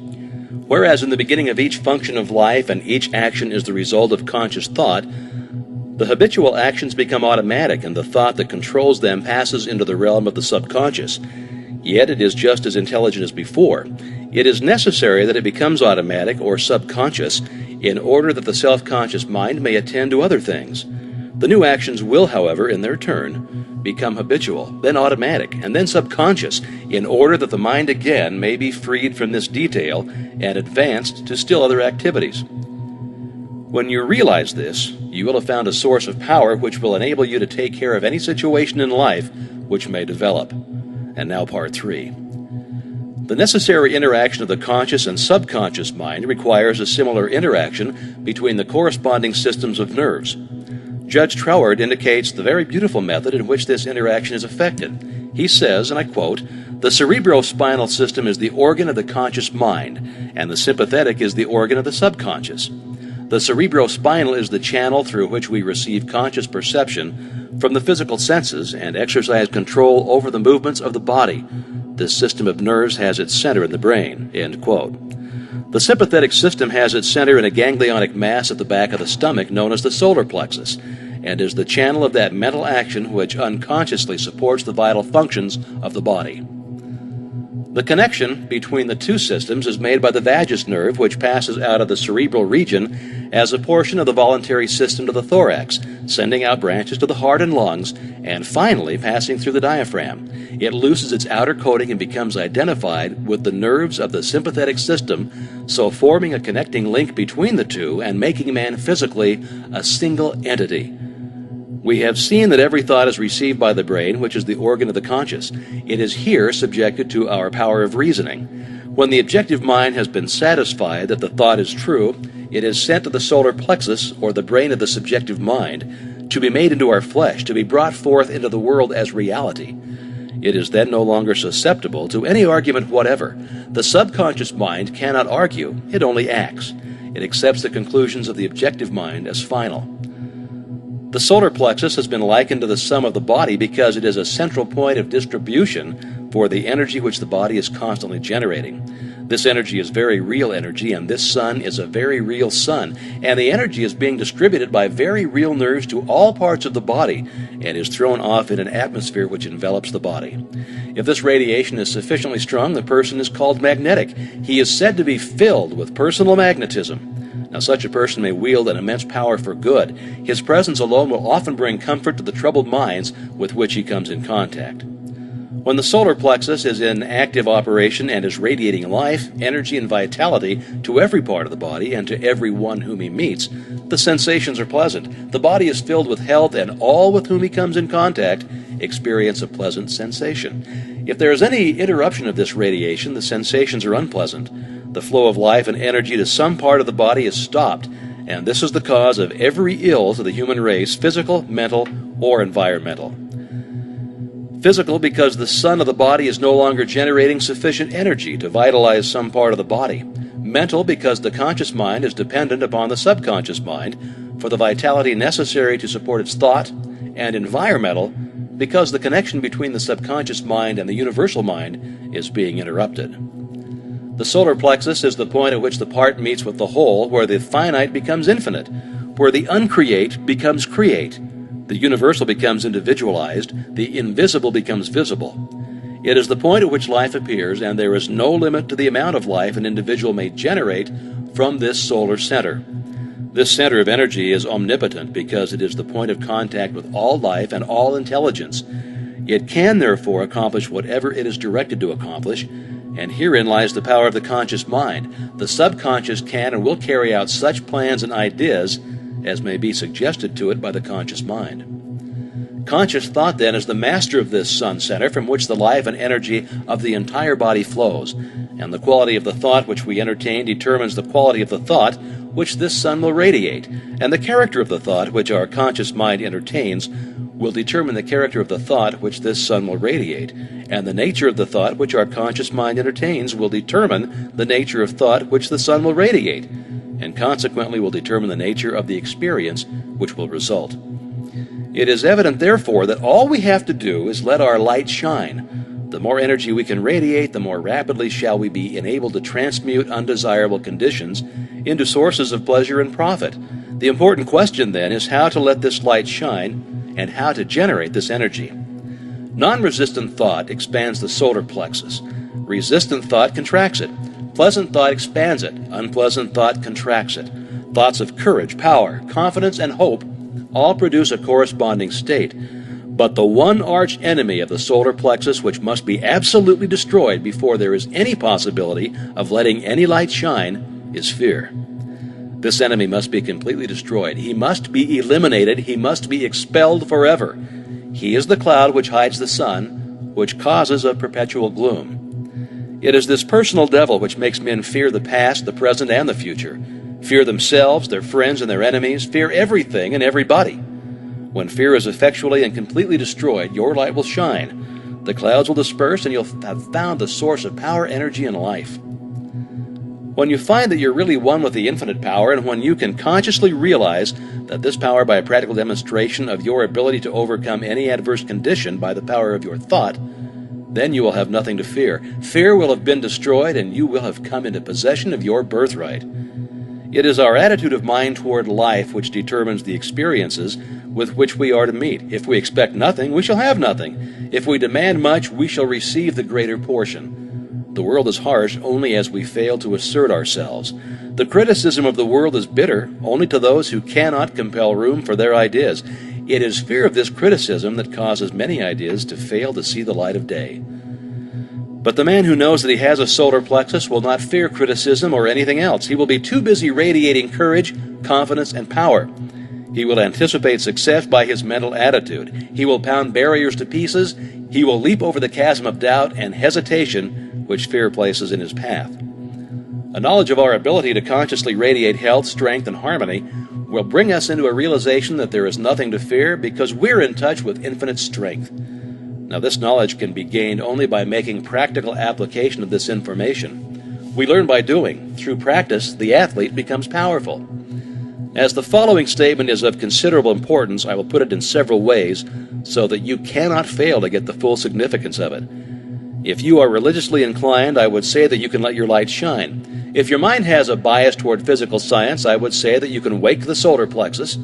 Whereas in the beginning of each function of life and each action is the result of conscious thought, the habitual actions become automatic and the thought that controls them passes into the realm of the subconscious. Yet it is just as intelligent as before. It is necessary that it becomes automatic or subconscious in order that the self-conscious mind may attend to other things. The new actions will, however, in their turn, become habitual, then automatic, and then subconscious, in order that the mind again may be freed from this detail and advanced to still other activities. When you realize this, you will have found a source of power which will enable you to take care of any situation in life which may develop. And now part 3. The necessary interaction of the conscious and subconscious mind requires a similar interaction between the corresponding systems of nerves. Judge Troward indicates the very beautiful method in which this interaction is effected. He says, and I quote, "The cerebrospinal system is the organ of the conscious mind, and the sympathetic is the organ of the subconscious. The cerebrospinal is the channel through which we receive conscious perception from the physical senses and exercise control over the movements of the body. This system of nerves has its center in the brain." End quote. The sympathetic system has its center in a ganglionic mass at the back of the stomach known as the solar plexus, and is the channel of that mental action which unconsciously supports the vital functions of the body. The connection between the two systems is made by the vagus nerve, which passes out of the cerebral region as a portion of the voluntary system to the thorax, sending out branches to the heart and lungs, and finally passing through the diaphragm. It loses its outer coating and becomes identified with the nerves of the sympathetic system, so forming a connecting link between the two and making man physically a single entity. We have seen that every thought is received by the brain, which is the organ of the conscious. It is here subjected to our power of reasoning. When the objective mind has been satisfied that the thought is true, it is sent to the solar plexus, or the brain of the subjective mind, to be made into our flesh, to be brought forth into the world as reality. It is then no longer susceptible to any argument whatever. The subconscious mind cannot argue, it only acts. It accepts the conclusions of the objective mind as final. The solar plexus has been likened to the sum of the body because it is a central point of distribution for the energy which the body is constantly generating. This energy is very real energy, and this sun is a very real sun, and the energy is being distributed by very real nerves to all parts of the body and is thrown off in an atmosphere which envelops the body. If this radiation is sufficiently strong, the person is called magnetic. He is said to be filled with personal magnetism. Now, such a person may wield an immense power for good. His presence alone will often bring comfort to the troubled minds with which he comes in contact. When the solar plexus is in active operation and is radiating life, energy, and vitality to every part of the body and to every one whom he meets, the sensations are pleasant. The body is filled with health, and all with whom he comes in contact experience a pleasant sensation. If there is any interruption of this radiation, the sensations are unpleasant. The flow of life and energy to some part of the body is stopped, and this is the cause of every ill to the human race, physical, mental, or environmental. Physical, because the sun of the body is no longer generating sufficient energy to vitalize some part of the body. Mental, because the conscious mind is dependent upon the subconscious mind for the vitality necessary to support its thought. And environmental, because the connection between the subconscious mind and the universal mind is being interrupted. The solar plexus is the point at which the part meets with the whole, where the finite becomes infinite, where the uncreate becomes create, the universal becomes individualized, the invisible becomes visible. It is the point at which life appears, and there is no limit to the amount of life an individual may generate from this solar center. This center of energy is omnipotent because it is the point of contact with all life and all intelligence. It can, therefore, accomplish whatever it is directed to accomplish, and herein lies the power of the conscious mind. The subconscious can and will carry out such plans and ideas as may be suggested to it by the conscious mind. Conscious thought, then, is the master of this sun center from which the life and energy of the entire body flows, and the quality of the thought which we entertain determines the quality of the thought which this sun will radiate, and the character of the thought which our conscious mind entertains will determine the character of the thought which this sun will radiate, and the nature of the thought which our conscious mind entertains will determine the nature of thought which the sun will radiate, and consequently will determine the nature of the experience which will result. It is evident, therefore, that all we have to do is let our light shine. The more energy we can radiate, the more rapidly shall we be enabled to transmute undesirable conditions into sources of pleasure and profit. The important question, then, is how to let this light shine and how to generate this energy. Non-resistant thought expands the solar plexus. Resistant thought contracts it. Pleasant thought expands it. Unpleasant thought contracts it. Thoughts of courage, power, confidence, and hope all produce a corresponding state. But the one arch enemy of the solar plexus which must be absolutely destroyed before there is any possibility of letting any light shine is fear. This enemy must be completely destroyed. He must be eliminated. He must be expelled forever. He is the cloud which hides the sun, which causes a perpetual gloom. It is this personal devil which makes men fear the past, the present, and the future. Fear themselves, their friends, and their enemies. Fear everything and everybody. When fear is effectually and completely destroyed, your light will shine. The clouds will disperse, and you'll have found the source of power, energy, and life. When you find that you're really one with the infinite power, and when you can consciously realize that this power, by a practical demonstration of your ability to overcome any adverse condition by the power of your thought, then you will have nothing to fear. Fear will have been destroyed, and you will have come into possession of your birthright. It is our attitude of mind toward life which determines the experiences with which we are to meet. If we expect nothing, we shall have nothing. If we demand much, we shall receive the greater portion. The world is harsh only as we fail to assert ourselves. The criticism of the world is bitter only to those who cannot compel room for their ideas. It is fear of this criticism that causes many ideas to fail to see the light of day. But the man who knows that he has a solar plexus will not fear criticism or anything else. He will be too busy radiating courage, confidence, and power. He will anticipate success by his mental attitude. He will pound barriers to pieces. He will leap over the chasm of doubt and hesitation which fear places in his path. A knowledge of our ability to consciously radiate health, strength, and harmony will bring us into a realization that there is nothing to fear because we're in touch with infinite strength. Now, this knowledge can be gained only by making practical application of this information. We learn by doing. Through practice, the athlete becomes powerful. As the following statement is of considerable importance, I will put it in several ways so that you cannot fail to get the full significance of it. If you are religiously inclined, I would say that you can let your light shine. If your mind has a bias toward physical science, I would say that you can wake the solar plexus.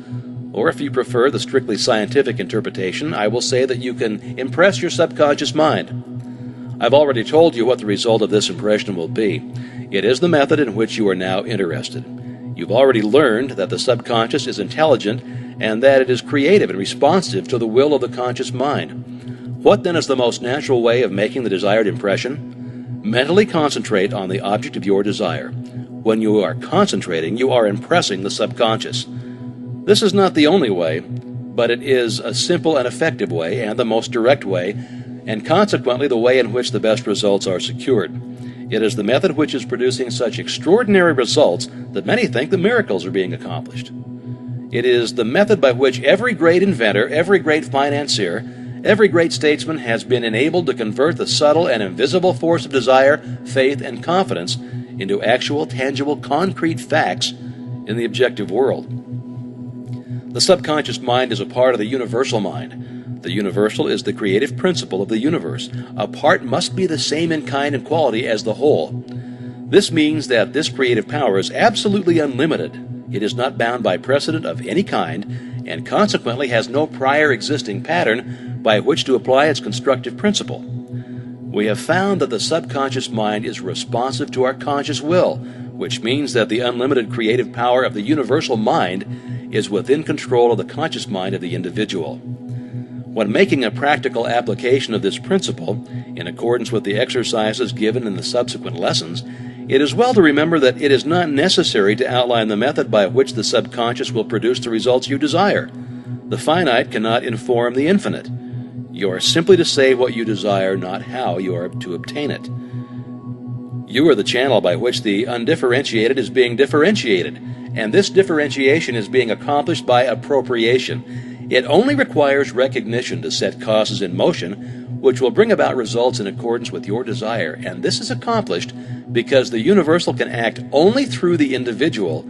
Or if you prefer the strictly scientific interpretation, I will say that you can impress your subconscious mind. I've already told you what the result of this impression will be. It is the method in which you are now interested. You've already learned that the subconscious is intelligent and that it is creative and responsive to the will of the conscious mind. What then is the most natural way of making the desired impression? Mentally concentrate on the object of your desire. When you are concentrating, you are impressing the subconscious. This is not the only way, but it is a simple and effective way, and the most direct way, and consequently the way in which the best results are secured. It is the method which is producing such extraordinary results that many think that miracles are being accomplished. It is the method by which every great inventor, every great financier, every great statesman has been enabled to convert the subtle and invisible force of desire, faith, and confidence into actual, tangible, concrete facts in the objective world. The subconscious mind is a part of the universal mind. The universal is the creative principle of the universe. A part must be the same in kind and quality as the whole. This means that this creative power is absolutely unlimited. It is not bound by precedent of any kind, and consequently has no prior existing pattern by which to apply its constructive principle. We have found that the subconscious mind is responsive to our conscious will, which means that the unlimited creative power of the universal mind is within control of the conscious mind of the individual. When making a practical application of this principle, in accordance with the exercises given in the subsequent lessons, it is well to remember that it is not necessary to outline the method by which the subconscious will produce the results you desire. The finite cannot inform the infinite. You are simply to say what you desire, not how you are to obtain it. You are the channel by which the undifferentiated is being differentiated, and this differentiation is being accomplished by appropriation. It only requires recognition to set causes in motion, which will bring about results in accordance with your desire, and this is accomplished because the universal can act only through the individual,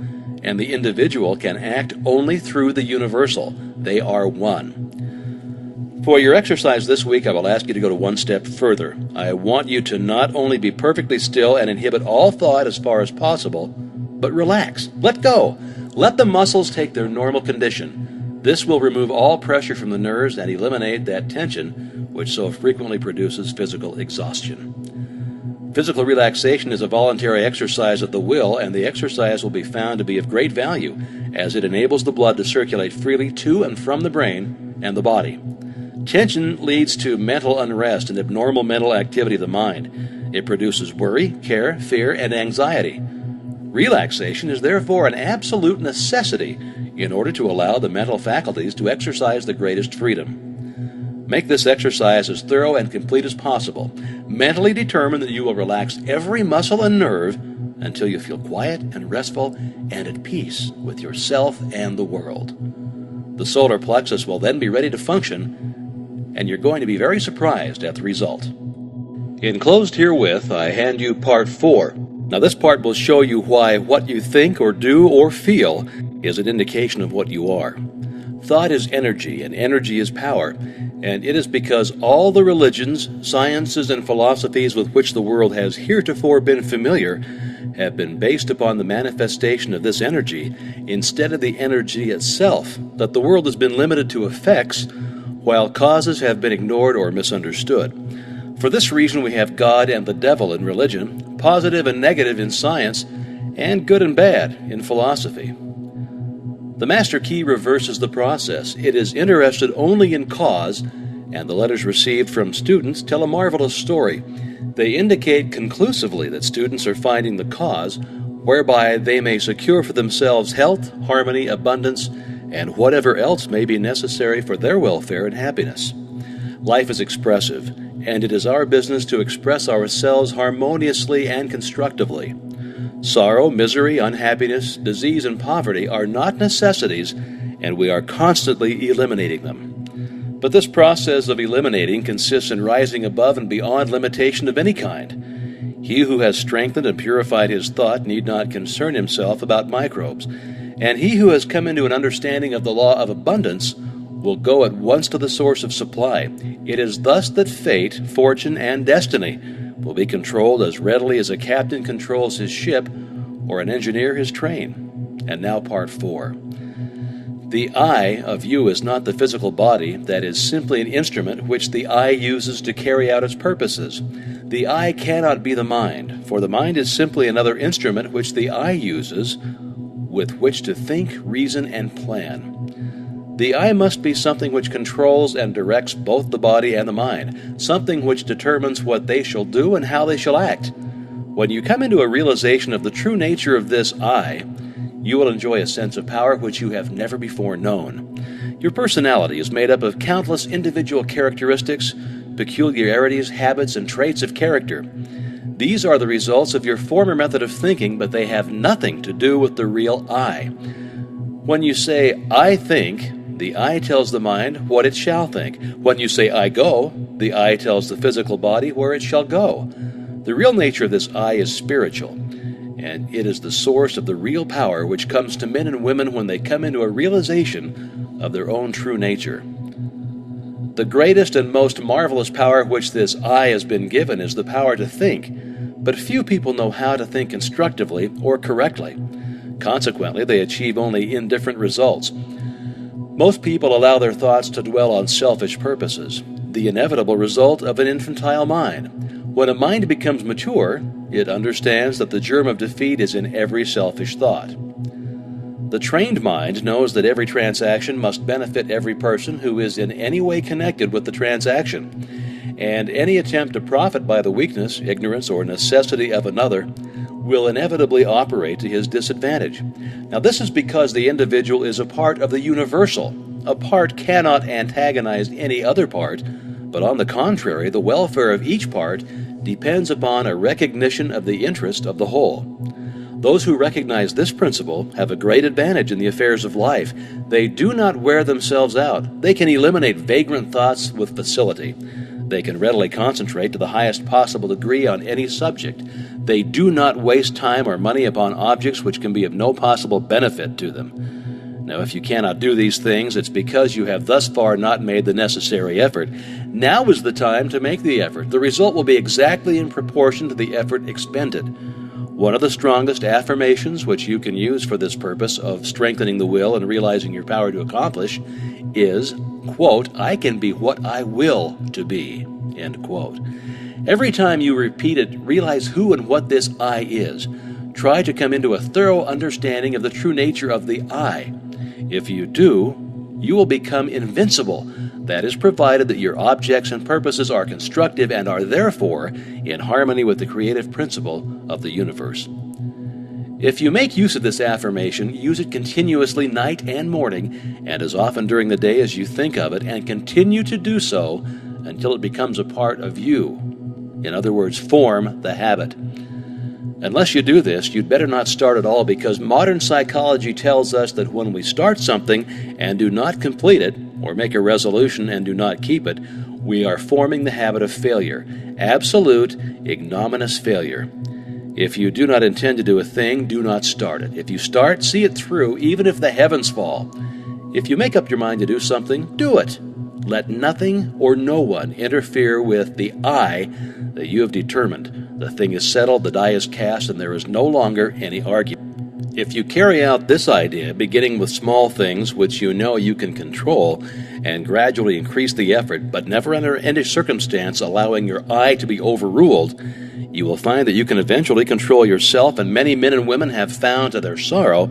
and the individual can act only through the universal. They are one. For your exercise this week, I will ask you to go to one step further. I want you to not only be perfectly still and inhibit all thought as far as possible, but relax. Let go. Let the muscles take their normal condition. This will remove all pressure from the nerves and eliminate that tension which so frequently produces physical exhaustion. Physical relaxation is a voluntary exercise of the will, and the exercise will be found to be of great value as it enables the blood to circulate freely to and from the brain and the body. Tension leads to mental unrest and abnormal mental activity of the mind. It produces worry, care, fear, and anxiety. Relaxation is therefore an absolute necessity in order to allow the mental faculties to exercise the greatest freedom. Make this exercise as thorough and complete as possible. Mentally determine that you will relax every muscle and nerve until you feel quiet and restful and at peace with yourself and the world. The solar plexus will then be ready to function, and you're going to be very surprised at the result. Enclosed herewith, I hand you part 4. Now this part will show you why what you think or do or feel is an indication of what you are. Thought is energy, and energy is power, and it is because all the religions, sciences, and philosophies with which the world has heretofore been familiar have been based upon the manifestation of this energy instead of the energy itself, that the world has been limited to effects, while causes have been ignored or misunderstood. For this reason we have God and the devil in religion, positive and negative in science, and good and bad in philosophy. The master key reverses the process. It is interested only in cause, and the letters received from students tell a marvelous story. They indicate conclusively that students are finding the cause, whereby they may secure for themselves health, harmony, abundance, and whatever else may be necessary for their welfare and happiness. Life is expressive, and it is our business to express ourselves harmoniously and constructively. Sorrow, misery, unhappiness, disease, and poverty are not necessities, and we are constantly eliminating them. But this process of eliminating consists in rising above and beyond limitation of any kind. He who has strengthened and purified his thought need not concern himself about microbes, and he who has come into an understanding of the law of abundance will go at once to the source of supply. It is thus that fate, fortune, and destiny will be controlled as readily as a captain controls his ship or an engineer his train. And now part 4. The I of you is not the physical body, that is simply an instrument which the I uses to carry out its purposes. The I cannot be the mind, for the mind is simply another instrument which the I uses with which to think, reason, and plan. The I must be something which controls and directs both the body and the mind, something which determines what they shall do and how they shall act. When you come into a realization of the true nature of this I, you will enjoy a sense of power which you have never before known. Your personality is made up of countless individual characteristics, peculiarities, habits, and traits of character. These are the results of your former method of thinking, but they have nothing to do with the real I. When you say, I think, the I tells the mind what it shall think. When you say, I go, the I tells the physical body where it shall go. The real nature of this I is spiritual, and it is the source of the real power which comes to men and women when they come into a realization of their own true nature. The greatest and most marvelous power which this I has been given is the power to think, but few people know how to think constructively or correctly. Consequently, they achieve only indifferent results. Most people allow their thoughts to dwell on selfish purposes, the inevitable result of an infantile mind. When a mind becomes mature, it understands that the germ of defeat is in every selfish thought. The trained mind knows that every transaction must benefit every person who is in any way connected with the transaction, and any attempt to profit by the weakness, ignorance, or necessity of another will inevitably operate to his disadvantage. Now, this is because the individual is a part of the universal. A part cannot antagonize any other part, but on the contrary, the welfare of each part depends upon a recognition of the interest of the whole. Those who recognize this principle have a great advantage in the affairs of life. They do not wear themselves out. They can eliminate vagrant thoughts with facility. They can readily concentrate to the highest possible degree on any subject. They do not waste time or money upon objects which can be of no possible benefit to them. Now, if you cannot do these things, it's because you have thus far not made the necessary effort. Now is the time to make the effort. The result will be exactly in proportion to the effort expended. One of the strongest affirmations which you can use for this purpose of strengthening the will and realizing your power to accomplish is, quote, I can be what I will to be, end quote. Every time you repeat it, realize who and what this I is. Try to come into a thorough understanding of the true nature of the I. If you do, you will become invincible. That is provided that your objects and purposes are constructive and are therefore in harmony with the creative principle of the universe. If you make use of this affirmation, use it continuously night and morning, and as often during the day as you think of it, and continue to do so until it becomes a part of you. In other words, form the habit. Unless you do this, you'd better not start at all, because modern psychology tells us that when we start something and do not complete it, or make a resolution and do not keep it, we are forming the habit of failure, absolute, ignominious failure. If you do not intend to do a thing, do not start it. If you start, see it through, even if the heavens fall. If you make up your mind to do something, do it. Let nothing or no one interfere with the I that you have determined. The thing is settled, the die is cast, and there is no longer any argument. If you carry out this idea, beginning with small things which you know you can control, and gradually increase the effort, but never under any circumstance allowing your I to be overruled, you will find that you can eventually control yourself, and many men and women have found to their sorrow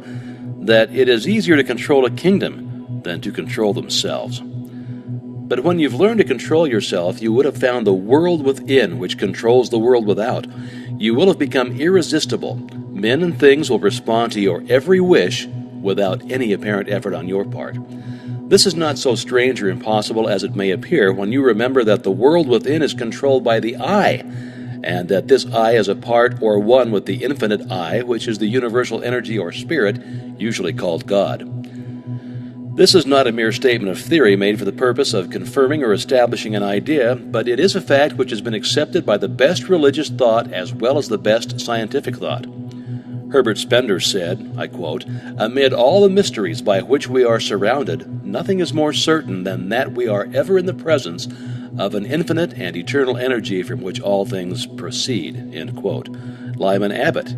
that it is easier to control a kingdom than to control themselves. But when you've learned to control yourself, you would have found the world within which controls the world without. You will have become irresistible. Men and things will respond to your every wish without any apparent effort on your part. This is not so strange or impossible as it may appear when you remember that the world within is controlled by the I, and that this I is a part or one with the infinite I, which is the universal energy or spirit, usually called God. This is not a mere statement of theory made for the purpose of confirming or establishing an idea, but it is a fact which has been accepted by the best religious thought as well as the best scientific thought. Herbert Spencer said, I quote, "Amid all the mysteries by which we are surrounded, nothing is more certain than that we are ever in the presence of an infinite and eternal energy from which all things proceed." End quote. Lyman Abbott,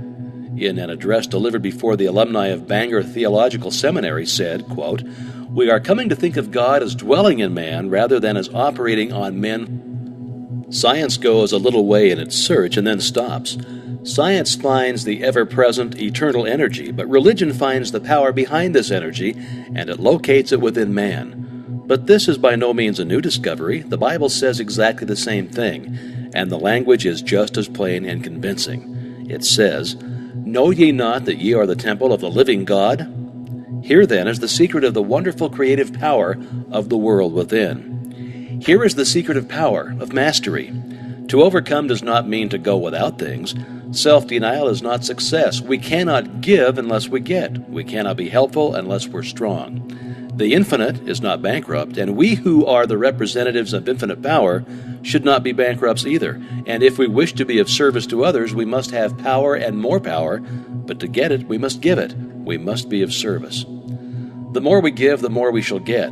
in an address delivered before the alumni of Bangor Theological Seminary, said, quote, "We are coming to think of God as dwelling in man rather than as operating on men." Science goes a little way in its search and then stops. Science finds the ever-present eternal energy, but religion finds the power behind this energy, and it locates it within man. But this is by no means a new discovery. The Bible says exactly the same thing, and the language is just as plain and convincing. It says, "Know ye not that ye are the temple of the living God?" Here then is the secret of the wonderful creative power of the world within. Here is the secret of power, of mastery. To overcome does not mean to go without things. Self-denial is not success. We cannot give unless we get. We cannot be helpful unless we're strong. The infinite is not bankrupt, and we who are the representatives of infinite power should not be bankrupts either. And if we wish to be of service to others, we must have power and more power, but to get it, we must give it. We must be of service. The more we give, the more we shall get.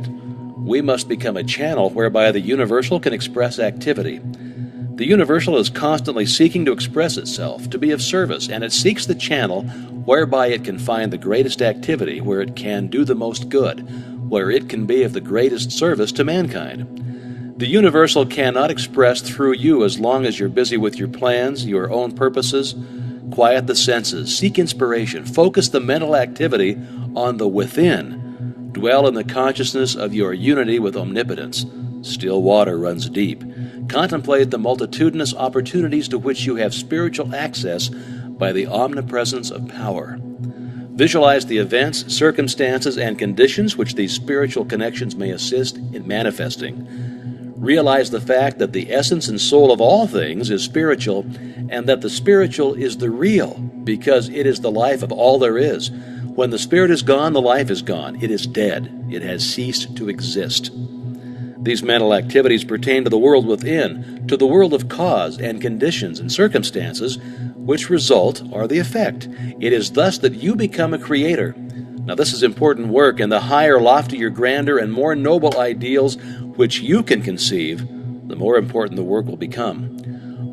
We must become a channel whereby the universal can express activity. The universal is constantly seeking to express itself, to be of service, and it seeks the channel whereby it can find the greatest activity, where it can do the most good, where it can be of the greatest service to mankind. The universal cannot express through you as long as you're busy with your plans, your own purposes. Quiet the senses, seek inspiration, focus the mental activity on the within. Dwell in the consciousness of your unity with omnipotence. Still water runs deep. Contemplate the multitudinous opportunities to which you have spiritual access by the omnipresence of power. Visualize the events, circumstances, and conditions which these spiritual connections may assist in manifesting. Realize the fact that the essence and soul of all things is spiritual, and that the spiritual is the real, because it is the life of all there is. When the spirit is gone, the life is gone. It is dead. It has ceased to exist. These mental activities pertain to the world within, to the world of cause and conditions and circumstances, which result are the effect. It is thus that you become a creator. Now this is important work, and the higher, loftier, grander, and more noble ideals which you can conceive, the more important the work will become.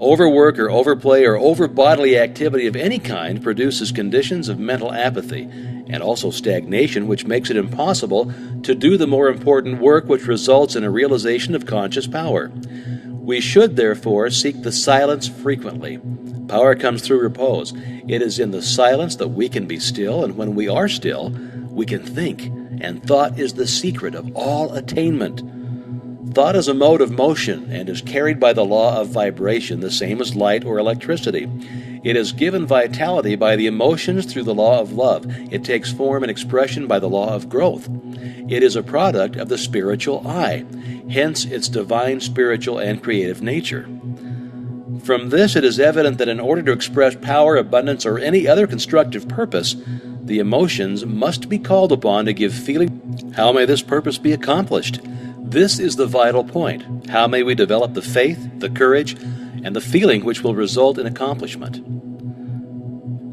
Overwork or overplay or over-bodily activity of any kind produces conditions of mental apathy, and also stagnation, which makes it impossible to do the more important work, which results in a realization of conscious power. We should, therefore, seek the silence frequently. Power comes through repose. It is in the silence that we can be still, and when we are still, we can think, and thought is the secret of all attainment. Thought is a mode of motion and is carried by the law of vibration, the same as light or electricity. It is given vitality by the emotions through the law of love. It takes form and expression by the law of growth. It is a product of the spiritual I, hence its divine, spiritual, and creative nature. From this, it is evident that in order to express power, abundance, or any other constructive purpose, the emotions must be called upon to give feeling. How may this purpose be accomplished? This is the vital point. How may we develop the faith, the courage, and the feeling which will result in accomplishment?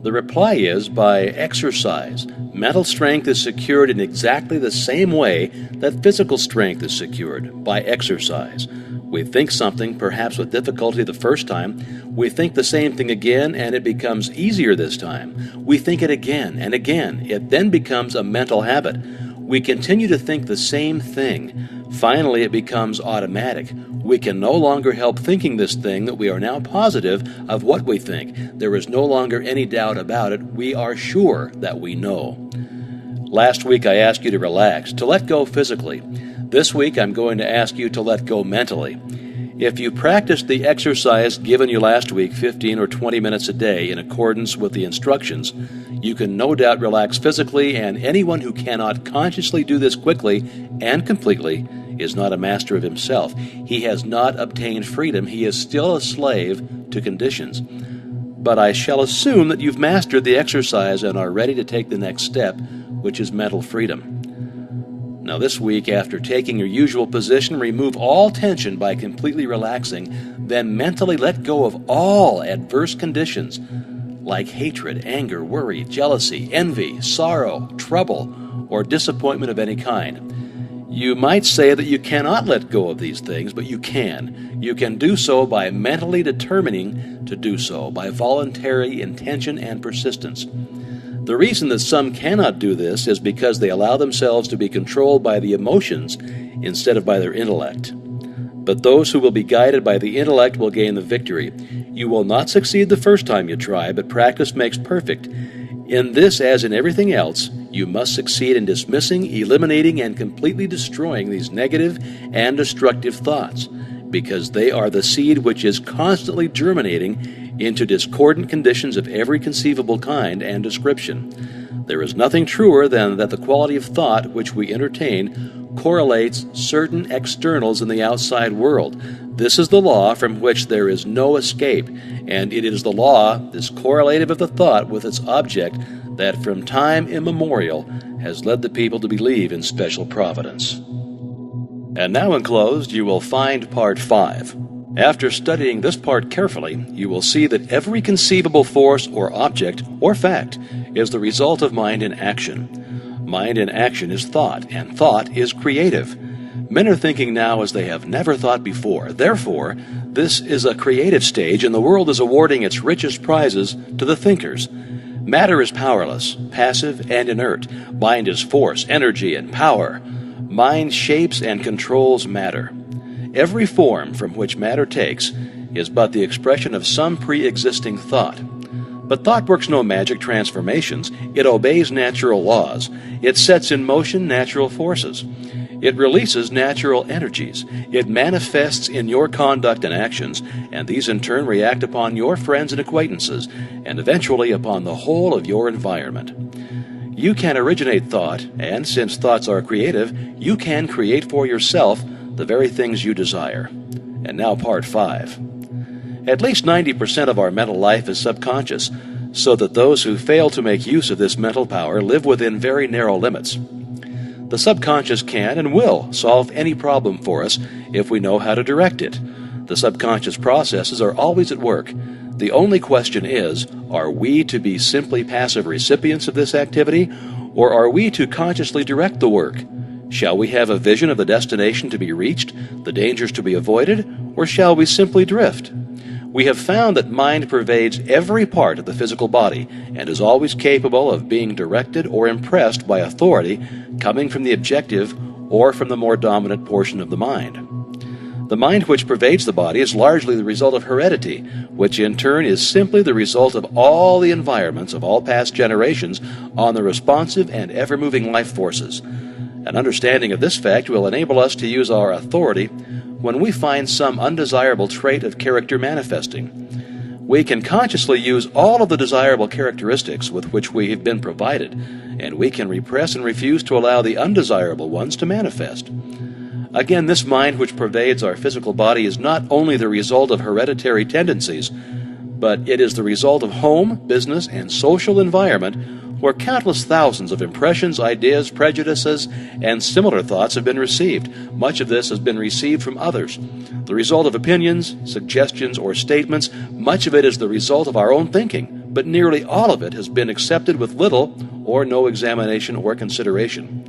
The reply is by exercise. Mental strength is secured in exactly the same way that physical strength is secured, by exercise. We think something, perhaps with difficulty the first time. We think the same thing again, and it becomes easier this time. We think it again and again. It then becomes a mental habit. We continue to think the same thing. Finally, it becomes automatic. We can no longer help thinking this thing that we are now positive of what we think. There is no longer any doubt about it. We are sure that we know. Last week I asked you to relax, to let go physically. This week I'm going to ask you to let go mentally. If you practice the exercise given you last week, 15 or 20 minutes a day, in accordance with the instructions, you can no doubt relax physically, and anyone who cannot consciously do this quickly and completely is not a master of himself. He has not obtained freedom. He is still a slave to conditions. But I shall assume that you've mastered the exercise and are ready to take the next step, which is mental freedom. Now this week, after taking your usual position, remove all tension by completely relaxing, then mentally let go of all adverse conditions like hatred, anger, worry, jealousy, envy, sorrow, trouble, or disappointment of any kind. You might say that you cannot let go of these things, but you can. You can do so by mentally determining to do so, by voluntary intention and persistence. The reason that some cannot do this is because they allow themselves to be controlled by the emotions instead of by their intellect. But those who will be guided by the intellect will gain the victory. You will not succeed the first time you try, but practice makes perfect. In this, as in everything else, you must succeed in dismissing, eliminating, and completely destroying these negative and destructive thoughts, because they are the seed which is constantly germinating into discordant conditions of every conceivable kind and description. There is nothing truer than that the quality of thought which we entertain correlates certain externals in the outside world. This is the law from which there is no escape, and it is the law, this correlative of the thought with its object, that from time immemorial has led the people to believe in special providence. And now enclosed you will find Part 5. After studying this part carefully, you will see that every conceivable force or object or fact is the result of mind in action. Mind in action is thought, and thought is creative. Men are thinking now as they have never thought before. Therefore, this is a creative stage, and the world is awarding its richest prizes to the thinkers. Matter is powerless, passive, and inert. Mind is force, energy, and power. Mind shapes and controls matter. Every form from which matter takes is but the expression of some pre-existing thought. But thought works no magic transformations. It obeys natural laws. It sets in motion natural forces. It releases natural energies. It manifests in your conduct and actions, and these in turn react upon your friends and acquaintances, and eventually upon the whole of your environment. You can originate thought, and since thoughts are creative, you can create for yourself the very things you desire. And now Part 5. At least 90% of our mental life is subconscious, so that those who fail to make use of this mental power live within very narrow limits. The subconscious can and will solve any problem for us if we know how to direct it. The subconscious processes are always at work. The only question is, are we to be simply passive recipients of this activity, or are we to consciously direct the work? Shall we have a vision of the destination to be reached, the dangers to be avoided, or shall we simply drift? We have found that mind pervades every part of the physical body and is always capable of being directed or impressed by authority coming from the objective or from the more dominant portion of the mind. The mind which pervades the body is largely the result of heredity, which in turn is simply the result of all the environments of all past generations on the responsive and ever-moving life forces. An understanding of this fact will enable us to use our authority when we find some undesirable trait of character manifesting. We can consciously use all of the desirable characteristics with which we have been provided, and we can repress and refuse to allow the undesirable ones to manifest. Again, this mind which pervades our physical body is not only the result of hereditary tendencies, but it is the result of home, business, and social environment where countless thousands of impressions, ideas, prejudices, and similar thoughts have been received. Much of this has been received from others. The result of opinions, suggestions, or statements, much of it is the result of our own thinking, but nearly all of it has been accepted with little or no examination or consideration.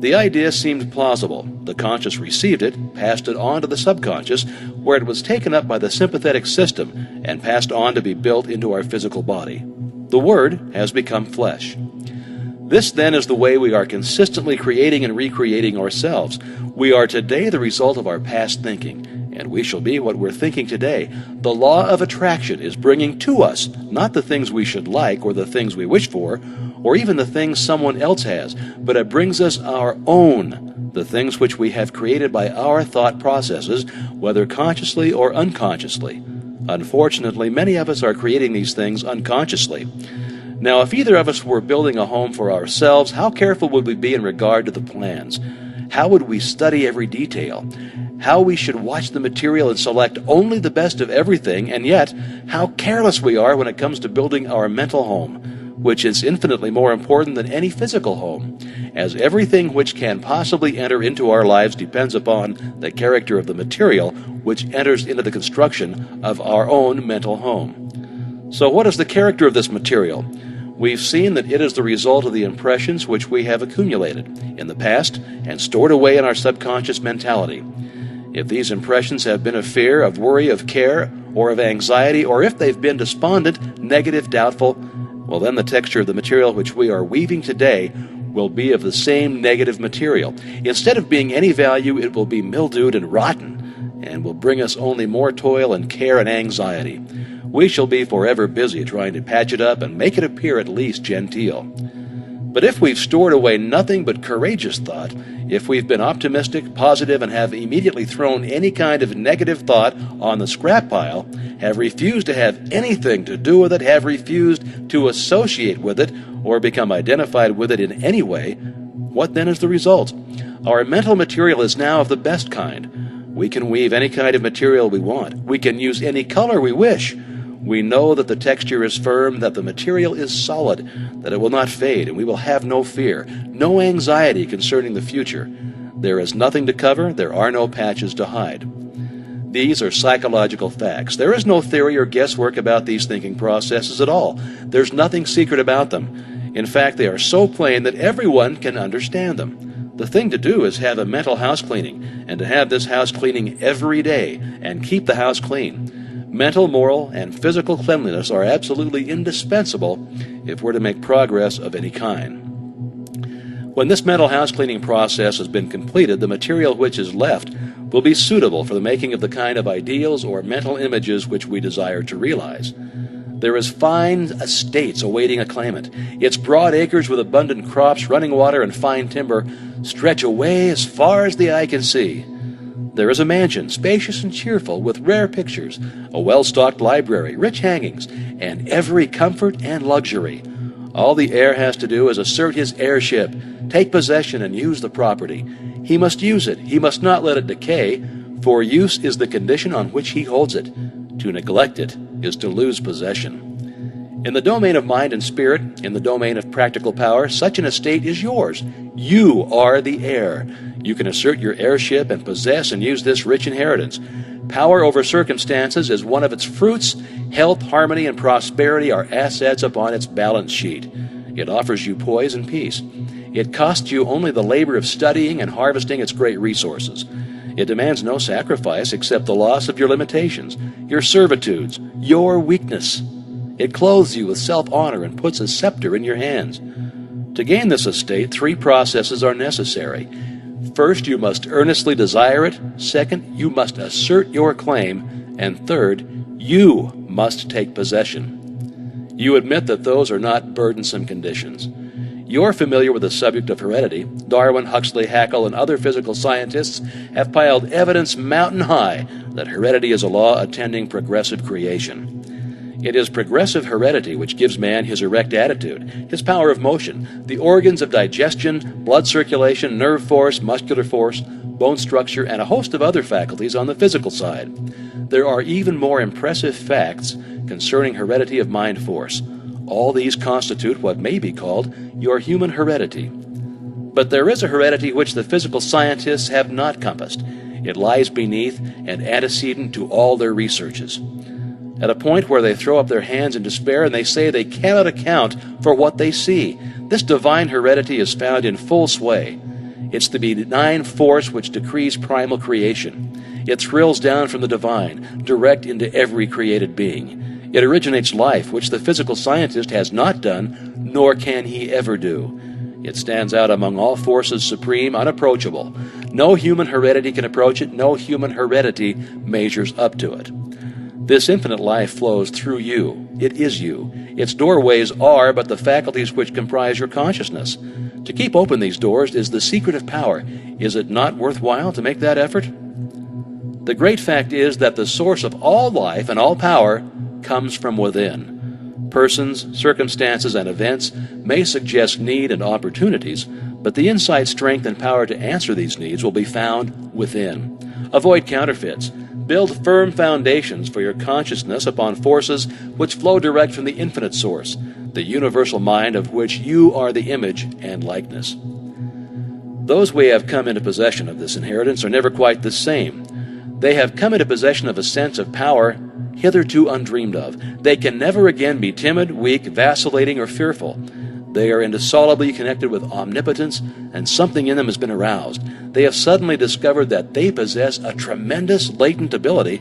The idea seemed plausible. The conscious received it, passed it on to the subconscious, where it was taken up by the sympathetic system and passed on to be built into our physical body. The Word has become flesh. This, then, is the way we are consistently creating and recreating ourselves. We are today the result of our past thinking, and we shall be what we're thinking today. The law of attraction is bringing to us not the things we should like or the things we wish for, or even the things someone else has, but it brings us our own, the things which we have created by our thought processes, whether consciously or unconsciously. Unfortunately, many of us are creating these things unconsciously. Now, if either of us were building a home for ourselves, how careful would we be in regard to the plans? How would we study every detail? How we should watch the material and select only the best of everything, and yet how careless we are when it comes to building our mental home, which is infinitely more important than any physical home, as everything which can possibly enter into our lives depends upon the character of the material which enters into the construction of our own mental home. So what is the character of this material? We've seen that it is the result of the impressions which we have accumulated in the past and stored away in our subconscious mentality. If these impressions have been of fear, of worry, of care, or of anxiety, or if they've been despondent, negative, doubtful, well, then the texture of the material which we are weaving today will be of the same negative material. Instead of being any value, it will be mildewed and rotten, and will bring us only more toil and care and anxiety. We shall be forever busy trying to patch it up and make it appear at least genteel. But if we've stored away nothing but courageous thought, if we've been optimistic, positive, and have immediately thrown any kind of negative thought on the scrap pile, have refused to have anything to do with it, have refused to associate with it, or become identified with it in any way, what then is the result? Our mental material is now of the best kind. We can weave any kind of material we want. We can use any color we wish. We know that the texture is firm, that the material is solid, that it will not fade, and we will have no fear, no anxiety concerning the future. There is nothing to cover, there are no patches to hide. These are psychological facts. There is no theory or guesswork about these thinking processes at all. There's nothing secret about them. In fact, they are so plain that everyone can understand them. The thing to do is have a mental house cleaning, and to have this house cleaning every day, and keep the house clean. Mental, moral, and physical cleanliness are absolutely indispensable if we're to make progress of any kind. When this mental house cleaning process has been completed, the material which is left will be suitable for the making of the kind of ideals or mental images which we desire to realize. There is fine estates awaiting a claimant. Its broad acres with abundant crops, running water, and fine timber stretch away as far as the eye can see. There is a mansion, spacious and cheerful, with rare pictures, a well-stocked library, rich hangings, and every comfort and luxury. All the heir has to do is assert his heirship, take possession, and use the property. He must use it. He must not let it decay, for use is the condition on which he holds it. To neglect it is to lose possession. In the domain of mind and spirit, in the domain of practical power, such an estate is yours. You are the heir. You can assert your heirship and possess and use this rich inheritance. Power over circumstances is one of its fruits. Health, harmony, and prosperity are assets upon its balance sheet. It offers you poise and peace. It costs you only the labor of studying and harvesting its great resources. It demands no sacrifice except the loss of your limitations, your servitudes, your weakness. It clothes you with self-honor and puts a scepter in your hands. To gain this estate, 3 processes are necessary. First, you must earnestly desire it. Second, you must assert your claim. And third, you must take possession. You admit that those are not burdensome conditions. You're familiar with the subject of heredity. Darwin, Huxley, Haeckel, and other physical scientists have piled evidence mountain high that heredity is a law attending progressive creation. It is progressive heredity which gives man his erect attitude, his power of motion, the organs of digestion, blood circulation, nerve force, muscular force, bone structure, and a host of other faculties on the physical side. There are even more impressive facts concerning heredity of mind force. All these constitute what may be called your human heredity. But there is a heredity which the physical scientists have not compassed. It lies beneath and antecedent to all their researches. At a point where they throw up their hands in despair and they say they cannot account for what they see, this divine heredity is found in full sway. It's the benign force which decrees primal creation. It thrills down from the divine, direct into every created being. It originates life, which the physical scientist has not done, nor can he ever do. It stands out among all forces supreme, unapproachable. No human heredity can approach it. No human heredity measures up to it. This infinite life flows through you. It is you. Its doorways are but the faculties which comprise your consciousness. To keep open these doors is the secret of power. Is it not worthwhile to make that effort? The great fact is that the source of all life and all power comes from within. Persons, circumstances, and events may suggest need and opportunities, but the inside strength and power to answer these needs will be found within. Avoid counterfeits. Build firm foundations for your consciousness upon forces which flow direct from the infinite source, the universal mind of which you are the image and likeness. Those who have come into possession of this inheritance are never quite the same. They have come into possession of a sense of power hitherto undreamed of. They can never again be timid, weak, vacillating, or fearful. They are indissolubly connected with omnipotence, and something in them has been aroused. They have suddenly discovered that they possess a tremendous latent ability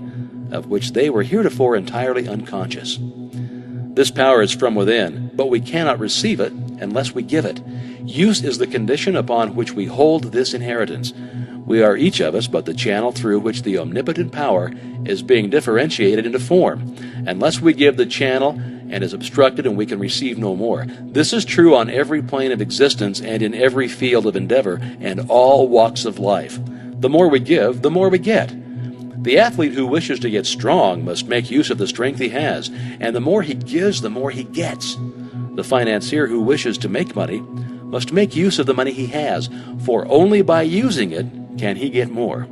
of which they were heretofore entirely unconscious. This power is from within, but we cannot receive it unless we give it. Use is the condition upon which we hold this inheritance. We are each of us but the channel through which the omnipotent power is being differentiated into form. Unless we give the channel and is obstructed and we can receive no more. This is true on every plane of existence and in every field of endeavor and all walks of life. The more we give, the more we get. The athlete who wishes to get strong must make use of the strength he has, and the more he gives, the more he gets. The financier who wishes to make money must make use of the money he has, for only by using it can he get more.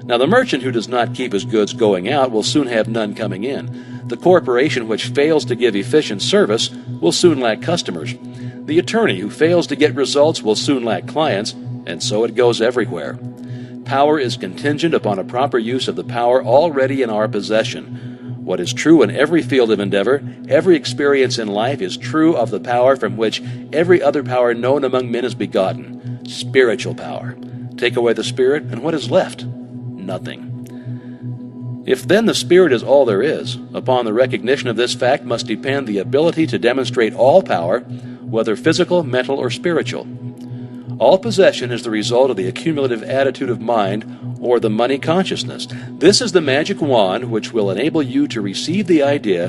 Now, the merchant who does not keep his goods going out will soon have none coming in. The corporation which fails to give efficient service will soon lack customers. The attorney who fails to get results will soon lack clients, and so it goes everywhere. Power is contingent upon a proper use of the power already in our possession. What is true in every field of endeavor, every experience in life, is true of the power from which every other power known among men is begotten. Spiritual power. Take away the spirit, and what is left? Nothing. If then the spirit is all there is, upon the recognition of this fact must depend the ability to demonstrate all power, whether physical, mental, or spiritual. All possession is the result of the accumulative attitude of mind or the money consciousness. This is the magic wand which will enable you to receive the idea,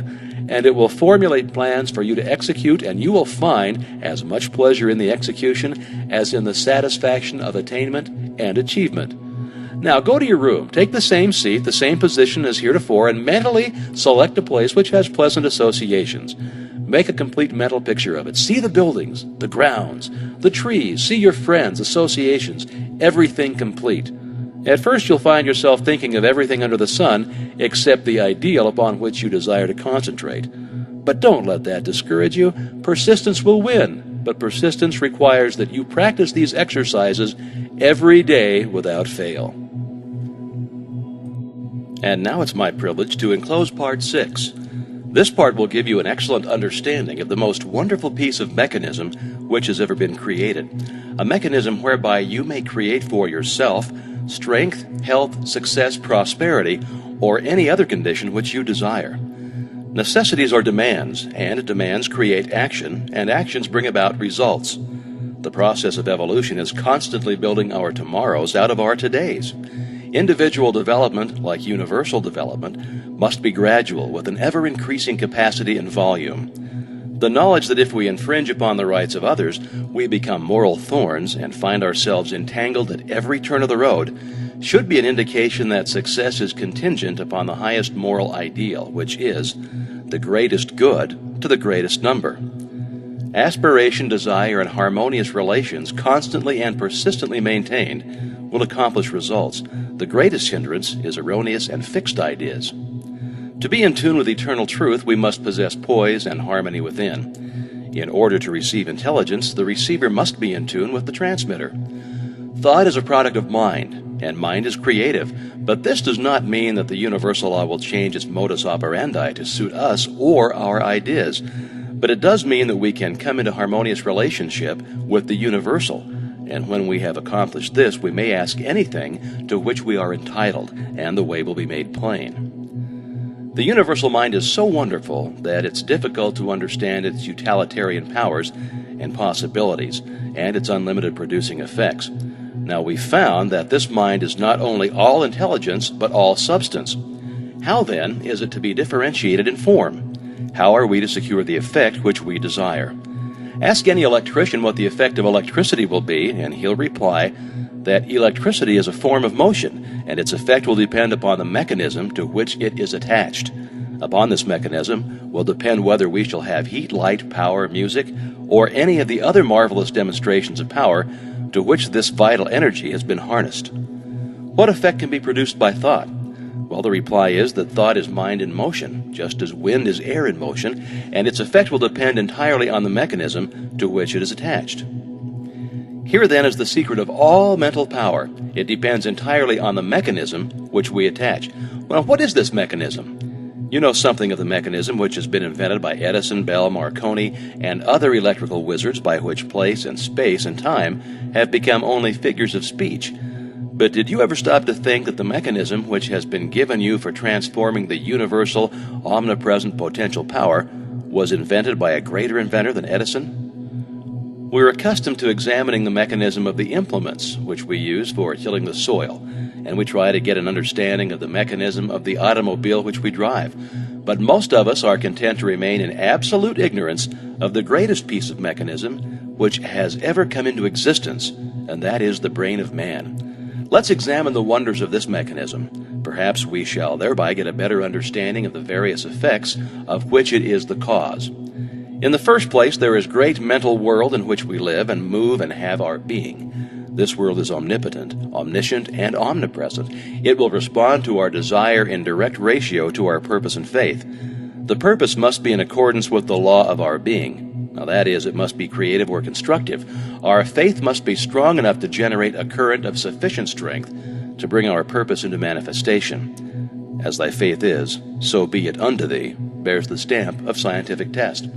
and it will formulate plans for you to execute, and you will find as much pleasure in the execution as in the satisfaction of attainment and achievement. Now go to your room, take the same seat, the same position as heretofore, and mentally select a place which has pleasant associations. Make a complete mental picture of it. See the buildings, the grounds, the trees, see your friends, associations, everything complete. At first you'll find yourself thinking of everything under the sun except the ideal upon which you desire to concentrate. But don't let that discourage you. Persistence will win, but persistence requires that you practice these exercises every day without fail. And now it's my privilege to enclose Part 6. This part will give you an excellent understanding of the most wonderful piece of mechanism which has ever been created. A mechanism whereby you may create for yourself strength, health, success, prosperity, or any other condition which you desire. Necessities are demands, and demands create action, and actions bring about results. The process of evolution is constantly building our tomorrows out of our todays. Individual development, like universal development, must be gradual with an ever-increasing capacity and volume. The knowledge that if we infringe upon the rights of others, we become moral thorns and find ourselves entangled at every turn of the road should be an indication that success is contingent upon the highest moral ideal, which is the greatest good to the greatest number. Aspiration, desire, and harmonious relations constantly and persistently maintained will accomplish results. The greatest hindrance is erroneous and fixed ideas. To be in tune with eternal truth, we must possess poise and harmony within. In order to receive intelligence, the receiver must be in tune with the transmitter. Thought is a product of mind, and mind is creative, but this does not mean that the universal law will change its modus operandi to suit us or our ideas, but it does mean that we can come into harmonious relationship with the universal, and when we have accomplished this, we may ask anything to which we are entitled, and the way will be made plain. The universal mind is so wonderful that it's difficult to understand its utilitarian powers and possibilities, and its unlimited producing effects. Now, we found that this mind is not only all intelligence, but all substance. How, then, is it to be differentiated in form? How are we to secure the effect which we desire? Ask any electrician what the effect of electricity will be, and he'll reply that electricity is a form of motion, and its effect will depend upon the mechanism to which it is attached. Upon this mechanism will depend whether we shall have heat, light, power, music, or any of the other marvelous demonstrations of power to which this vital energy has been harnessed. What effect can be produced by thought? Well, the reply is that thought is mind in motion, just as wind is air in motion, and its effect will depend entirely on the mechanism to which it is attached. Here, then, is the secret of all mental power. It depends entirely on the mechanism which we attach. Well, what is this mechanism? You know something of the mechanism which has been invented by Edison, Bell, Marconi, and other electrical wizards, by which place and space and time have become only figures of speech. But did you ever stop to think that the mechanism which has been given you for transforming the universal, omnipresent potential power was invented by a greater inventor than Edison? We're accustomed to examining the mechanism of the implements which we use for tilling the soil, and we try to get an understanding of the mechanism of the automobile which we drive. But most of us are content to remain in absolute ignorance of the greatest piece of mechanism which has ever come into existence, and that is the brain of man. Let's examine the wonders of this mechanism. Perhaps we shall thereby get a better understanding of the various effects of which it is the cause. In the first place, there is great mental world in which we live and move and have our being. This world is omnipotent, omniscient, and omnipresent. It will respond to our desire in direct ratio to our purpose and faith. The purpose must be in accordance with the law of our being. Now, that is, it must be creative or constructive. Our faith must be strong enough to generate a current of sufficient strength to bring our purpose into manifestation. As thy faith is, so be it unto thee, bears the stamp of scientific test.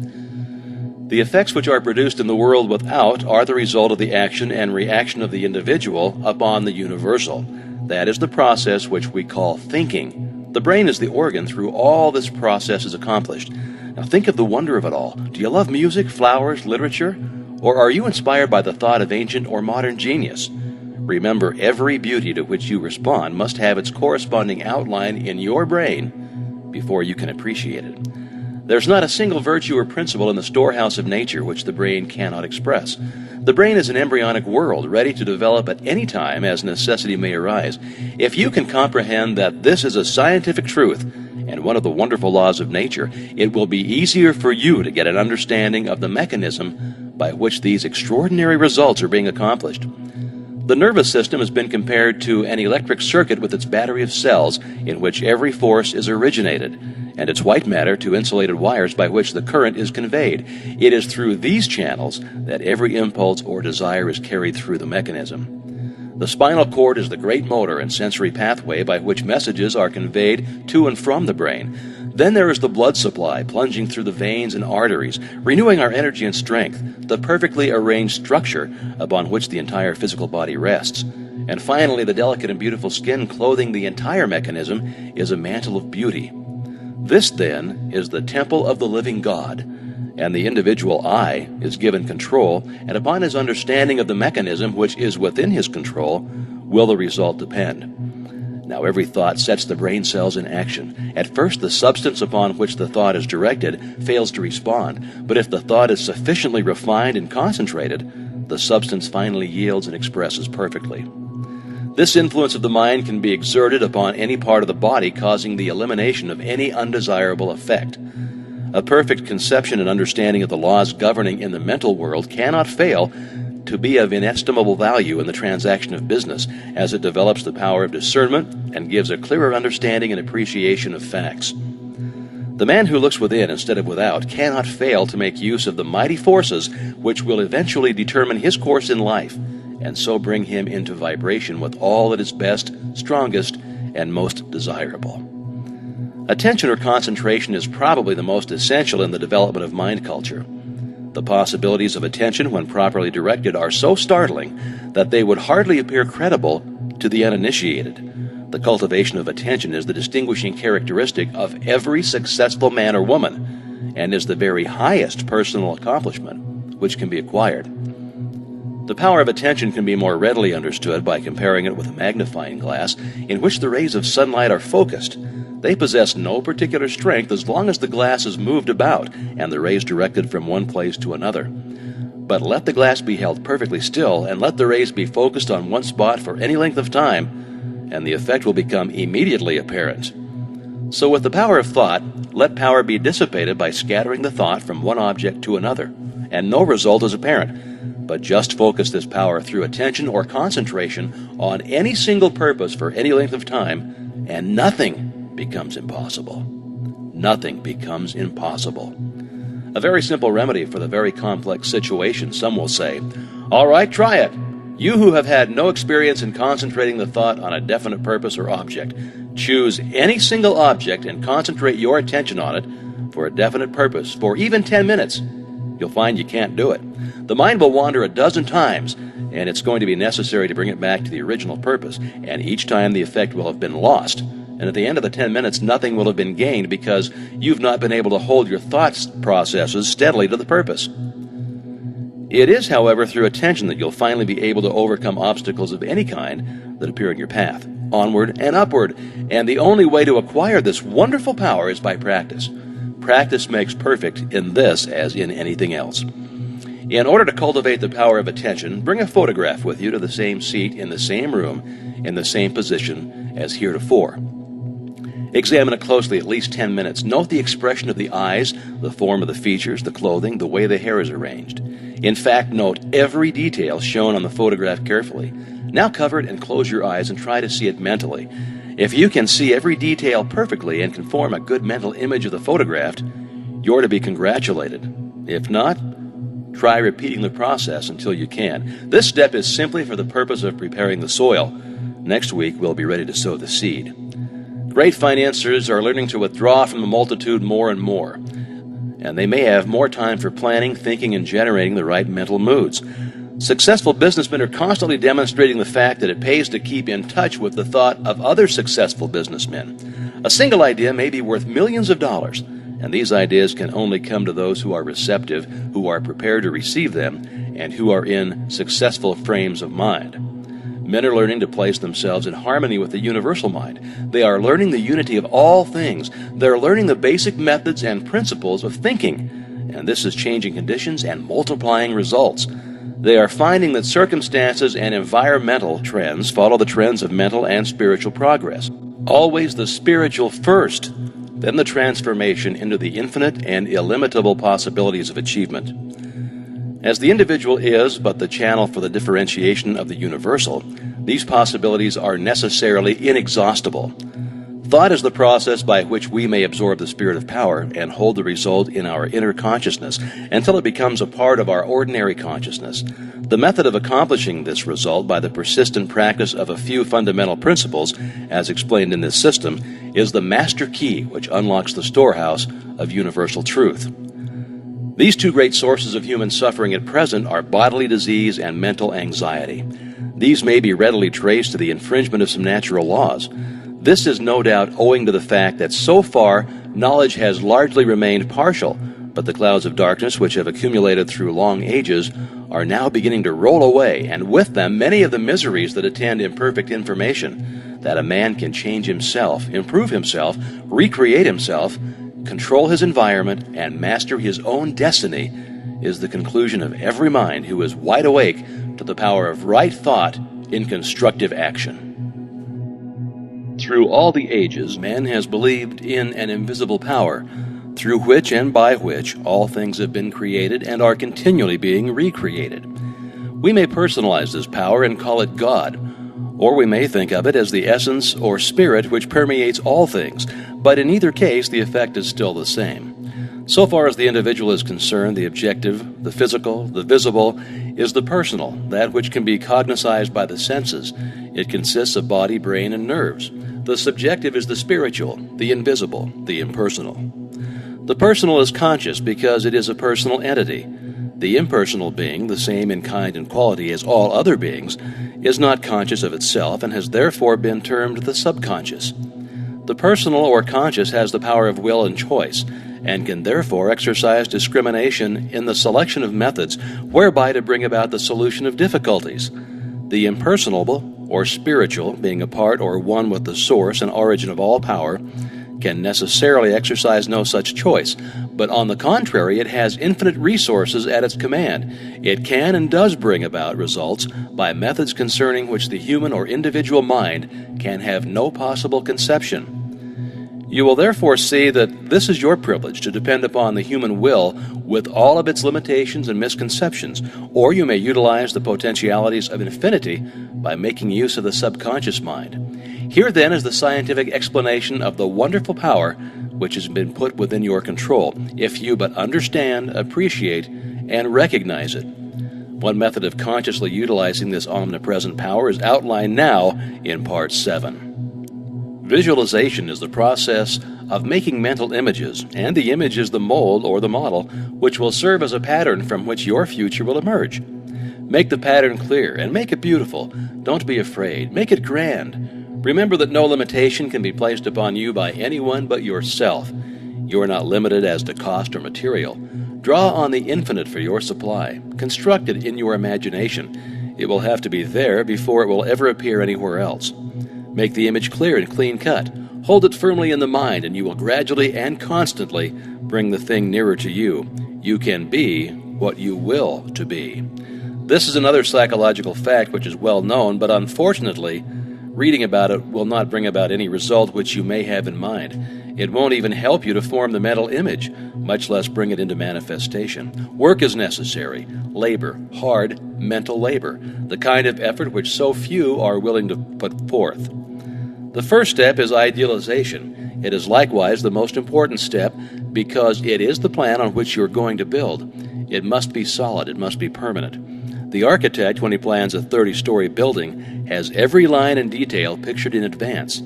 The effects which are produced in the world without are the result of the action and reaction of the individual upon the universal. That is the process which we call thinking. The brain is the organ through all this process is accomplished. Now think of the wonder of it all. Do you love music, flowers, literature? Or are you inspired by the thought of ancient or modern genius? Remember, every beauty to which you respond must have its corresponding outline in your brain before you can appreciate it. There's not a single virtue or principle in the storehouse of nature which the brain cannot express. The brain is an embryonic world, ready to develop at any time as necessity may arise. If you can comprehend that this is a scientific truth and one of the wonderful laws of nature, it will be easier for you to get an understanding of the mechanism by which these extraordinary results are being accomplished. The nervous system has been compared to an electric circuit with its battery of cells in which every force is originated, and its white matter to insulated wires by which the current is conveyed. It is through these channels that every impulse or desire is carried through the mechanism. The spinal cord is the great motor and sensory pathway by which messages are conveyed to and from the brain. Then there is the blood supply plunging through the veins and arteries, renewing our energy and strength, the perfectly arranged structure upon which the entire physical body rests. And finally, the delicate and beautiful skin clothing the entire mechanism is a mantle of beauty. This, then, is the temple of the living God, and the individual I is given control, and upon his understanding of the mechanism which is within his control will the result depend. Now, every thought sets the brain cells in action. At first, the substance upon which the thought is directed fails to respond, but if the thought is sufficiently refined and concentrated, the substance finally yields and expresses perfectly. This influence of the mind can be exerted upon any part of the body, causing the elimination of any undesirable effect. A perfect conception and understanding of the laws governing in the mental world cannot fail to be of inestimable value in the transaction of business, as it develops the power of discernment and gives a clearer understanding and appreciation of facts. The man who looks within instead of without cannot fail to make use of the mighty forces which will eventually determine his course in life, and so bring him into vibration with all that is best, strongest, and most desirable. Attention or concentration is probably the most essential in the development of mind culture. The possibilities of attention, when properly directed, are so startling that they would hardly appear credible to the uninitiated. The cultivation of attention is the distinguishing characteristic of every successful man or woman, and is the very highest personal accomplishment which can be acquired. The power of attention can be more readily understood by comparing it with a magnifying glass in which the rays of sunlight are focused. They possess no particular strength as long as the glass is moved about and the rays directed from one place to another. But let the glass be held perfectly still, and let the rays be focused on one spot for any length of time, and the effect will become immediately apparent. So with the power of thought, let power be dissipated by scattering the thought from one object to another, and no result is apparent. But just focus this power through attention or concentration on any single purpose for any length of time, and nothing becomes impossible. Nothing becomes impossible. A very simple remedy for the very complex situation, some will say. All right, try it. You who have had no experience in concentrating the thought on a definite purpose or object, choose any single object and concentrate your attention on it for a definite purpose for even 10 minutes. You'll find you can't do it. The mind will wander a dozen times, and it's going to be necessary to bring it back to the original purpose, and each time the effect will have been lost. And at the end of the 10 minutes, nothing will have been gained because you've not been able to hold your thought processes steadily to the purpose. It is, however, through attention that you'll finally be able to overcome obstacles of any kind that appear in your path, onward and upward. And the only way to acquire this wonderful power is by practice. Practice makes perfect in this as in anything else. In order to cultivate the power of attention, bring a photograph with you to the same seat in the same room, in the same position as heretofore. Examine it closely at least 10 minutes. Note the expression of the eyes, the form of the features, the clothing, the way the hair is arranged. In fact, note every detail shown on the photograph carefully. Now cover it and close your eyes and try to see it mentally. If you can see every detail perfectly and can form a good mental image of the photograph, you're to be congratulated. If not, try repeating the process until you can. This step is simply for the purpose of preparing the soil. Next week, we'll be ready to sow the seed. Great financiers are learning to withdraw from the multitude more and more, and they may have more time for planning, thinking, and generating the right mental moods. Successful businessmen are constantly demonstrating the fact that it pays to keep in touch with the thought of other successful businessmen. A single idea may be worth millions of dollars, and these ideas can only come to those who are receptive, who are prepared to receive them, and who are in successful frames of mind. Men are learning to place themselves in harmony with the universal mind. They are learning the unity of all things. They're learning the basic methods and principles of thinking, and this is changing conditions and multiplying results. They are finding that circumstances and environmental trends follow the trends of mental and spiritual progress. Always the spiritual first, then the transformation into the infinite and illimitable possibilities of achievement. As the individual is but the channel for the differentiation of the universal, these possibilities are necessarily inexhaustible. Thought is the process by which we may absorb the spirit of power and hold the result in our inner consciousness until it becomes a part of our ordinary consciousness. The method of accomplishing this result by the persistent practice of a few fundamental principles, as explained in this system, is the master key which unlocks the storehouse of universal truth. These two great sources of human suffering at present are bodily disease and mental anxiety. These may be readily traced to the infringement of some natural laws. This is no doubt owing to the fact that so far knowledge has largely remained partial, but the clouds of darkness which have accumulated through long ages are now beginning to roll away, and with them many of the miseries that attend imperfect information. That a man can change himself, improve himself, recreate himself, control his environment, and master his own destiny is the conclusion of every mind who is wide awake to the power of right thought in constructive action. Through all the ages, man has believed in an invisible power, through which and by which all things have been created and are continually being recreated. We may personalize this power and call it God, or we may think of it as the essence or spirit which permeates all things, but in either case the effect is still the same. So far as the individual is concerned, the objective, the physical, the visible, is the personal, that which can be cognized by the senses. It consists of body, brain, and nerves. The subjective is the spiritual, the invisible, the impersonal. The personal is conscious because it is a personal entity. The impersonal being, the same in kind and quality as all other beings, is not conscious of itself and has therefore been termed the subconscious. The personal or conscious has the power of will and choice, and can therefore exercise discrimination in the selection of methods whereby to bring about the solution of difficulties. The impersonal, or spiritual, being a part or one with the source and origin of all power, can necessarily exercise no such choice, but on the contrary, it has infinite resources at its command. It can and does bring about results by methods concerning which the human or individual mind can have no possible conception. You will therefore see that this is your privilege to depend upon the human will with all of its limitations and misconceptions, or you may utilize the potentialities of infinity by making use of the subconscious mind. Here then is the scientific explanation of the wonderful power which has been put within your control, if you but understand, appreciate, and recognize it. One method of consciously utilizing this omnipresent power is outlined now in Part 7. Visualization is the process of making mental images, and the image is the mold or the model which will serve as a pattern from which your future will emerge. Make the pattern clear and make it beautiful. Don't be afraid. Make it grand. Remember that no limitation can be placed upon you by anyone but yourself. You are not limited as to cost or material. Draw on the infinite for your supply. Construct it in your imagination. It will have to be there before it will ever appear anywhere else. Make the image clear and clean-cut. Hold it firmly in the mind, and you will gradually and constantly bring the thing nearer to you. You can be what you will to be. This is another psychological fact which is well known, but unfortunately, reading about it will not bring about any result which you may have in mind. It won't even help you to form the mental image, much less bring it into manifestation. Work is necessary. Labor, hard mental labor, the kind of effort which so few are willing to put forth. The first step is idealization. It is likewise the most important step because it is the plan on which you are going to build. It must be solid. It must be permanent. The architect, when he plans a 30-story building, has every line and detail pictured in advance.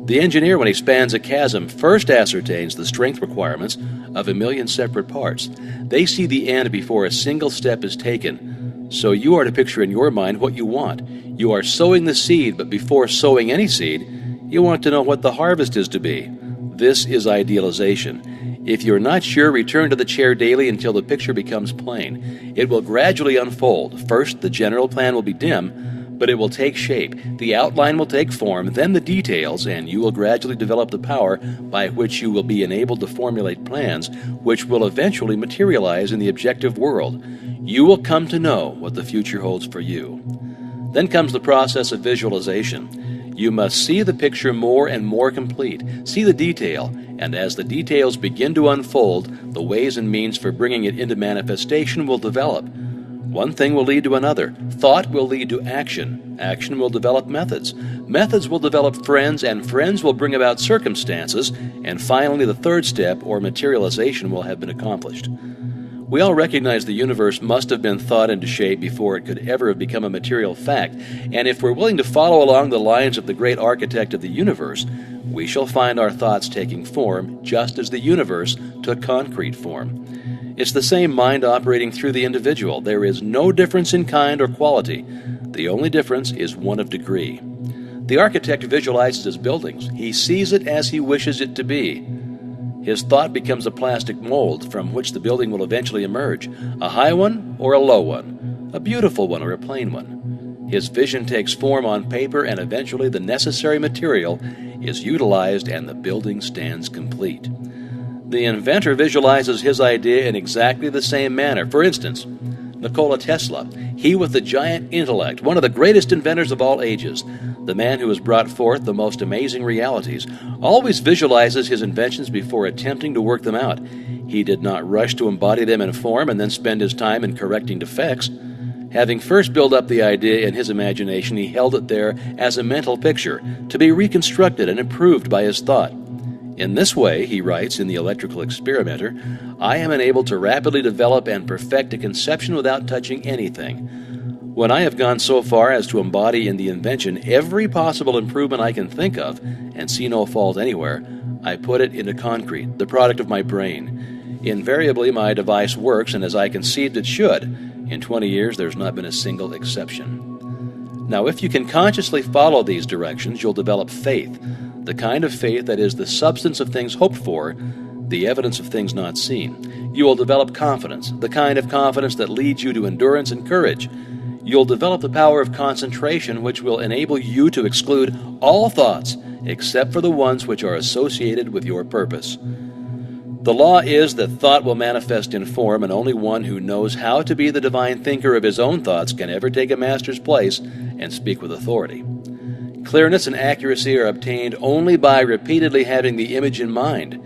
The engineer, when he spans a chasm, first ascertains the strength requirements of 1,000,000 separate parts. They see the end before a single step is taken. So you are to picture in your mind what you want. You are sowing the seed, but before sowing any seed, you want to know what the harvest is to be. This is idealization. If you're not sure, return to the chair daily until the picture becomes plain. It will gradually unfold. First, the general plan will be dim, but it will take shape. The outline will take form, then the details, and you will gradually develop the power by which you will be enabled to formulate plans which will eventually materialize in the objective world. You will come to know what the future holds for you. Then comes the process of visualization. You must see the picture more and more complete, see the detail, and as the details begin to unfold, the ways and means for bringing it into manifestation will develop. One thing will lead to another. Thought will lead to action. Action will develop methods. Methods will develop friends, and friends will bring about circumstances, and finally the third step, or materialization, will have been accomplished. We all recognize the universe must have been thought into shape before it could ever have become a material fact, and if we're willing to follow along the lines of the great architect of the universe, we shall find our thoughts taking form just as the universe took concrete form. It's the same mind operating through the individual. There is no difference in kind or quality. The only difference is one of degree. The architect visualizes his buildings. He sees it as he wishes it to be. His thought becomes a plastic mold from which the building will eventually emerge, a high one or a low one, a beautiful one or a plain one. His vision takes form on paper, and eventually the necessary material is utilized and the building stands complete. The inventor visualizes his idea in exactly the same manner. For instance, Nikola Tesla, he with the giant intellect, one of the greatest inventors of all ages, the man who has brought forth the most amazing realities, always visualizes his inventions before attempting to work them out. He did not rush to embody them in form and then spend his time in correcting defects. Having first built up the idea in his imagination, he held it there as a mental picture, to be reconstructed and improved by his thought. In this way, he writes in The Electrical Experimenter, I am enabled to rapidly develop and perfect a conception without touching anything. When I have gone so far as to embody in the invention every possible improvement I can think of, and see no fault anywhere, I put it into concrete, the product of my brain. Invariably, my device works, and as I conceived it should. In 20 years, there's not been a single exception. Now, if you can consciously follow these directions, you'll develop faith, the kind of faith that is the substance of things hoped for, the evidence of things not seen. You will develop confidence, the kind of confidence that leads you to endurance and courage. You'll develop the power of concentration, which will enable you to exclude all thoughts except for the ones which are associated with your purpose. The law is that thought will manifest in form, and only one who knows how to be the divine thinker of his own thoughts can ever take a master's place and speak with authority. Clearness and accuracy are obtained only by repeatedly having the image in mind.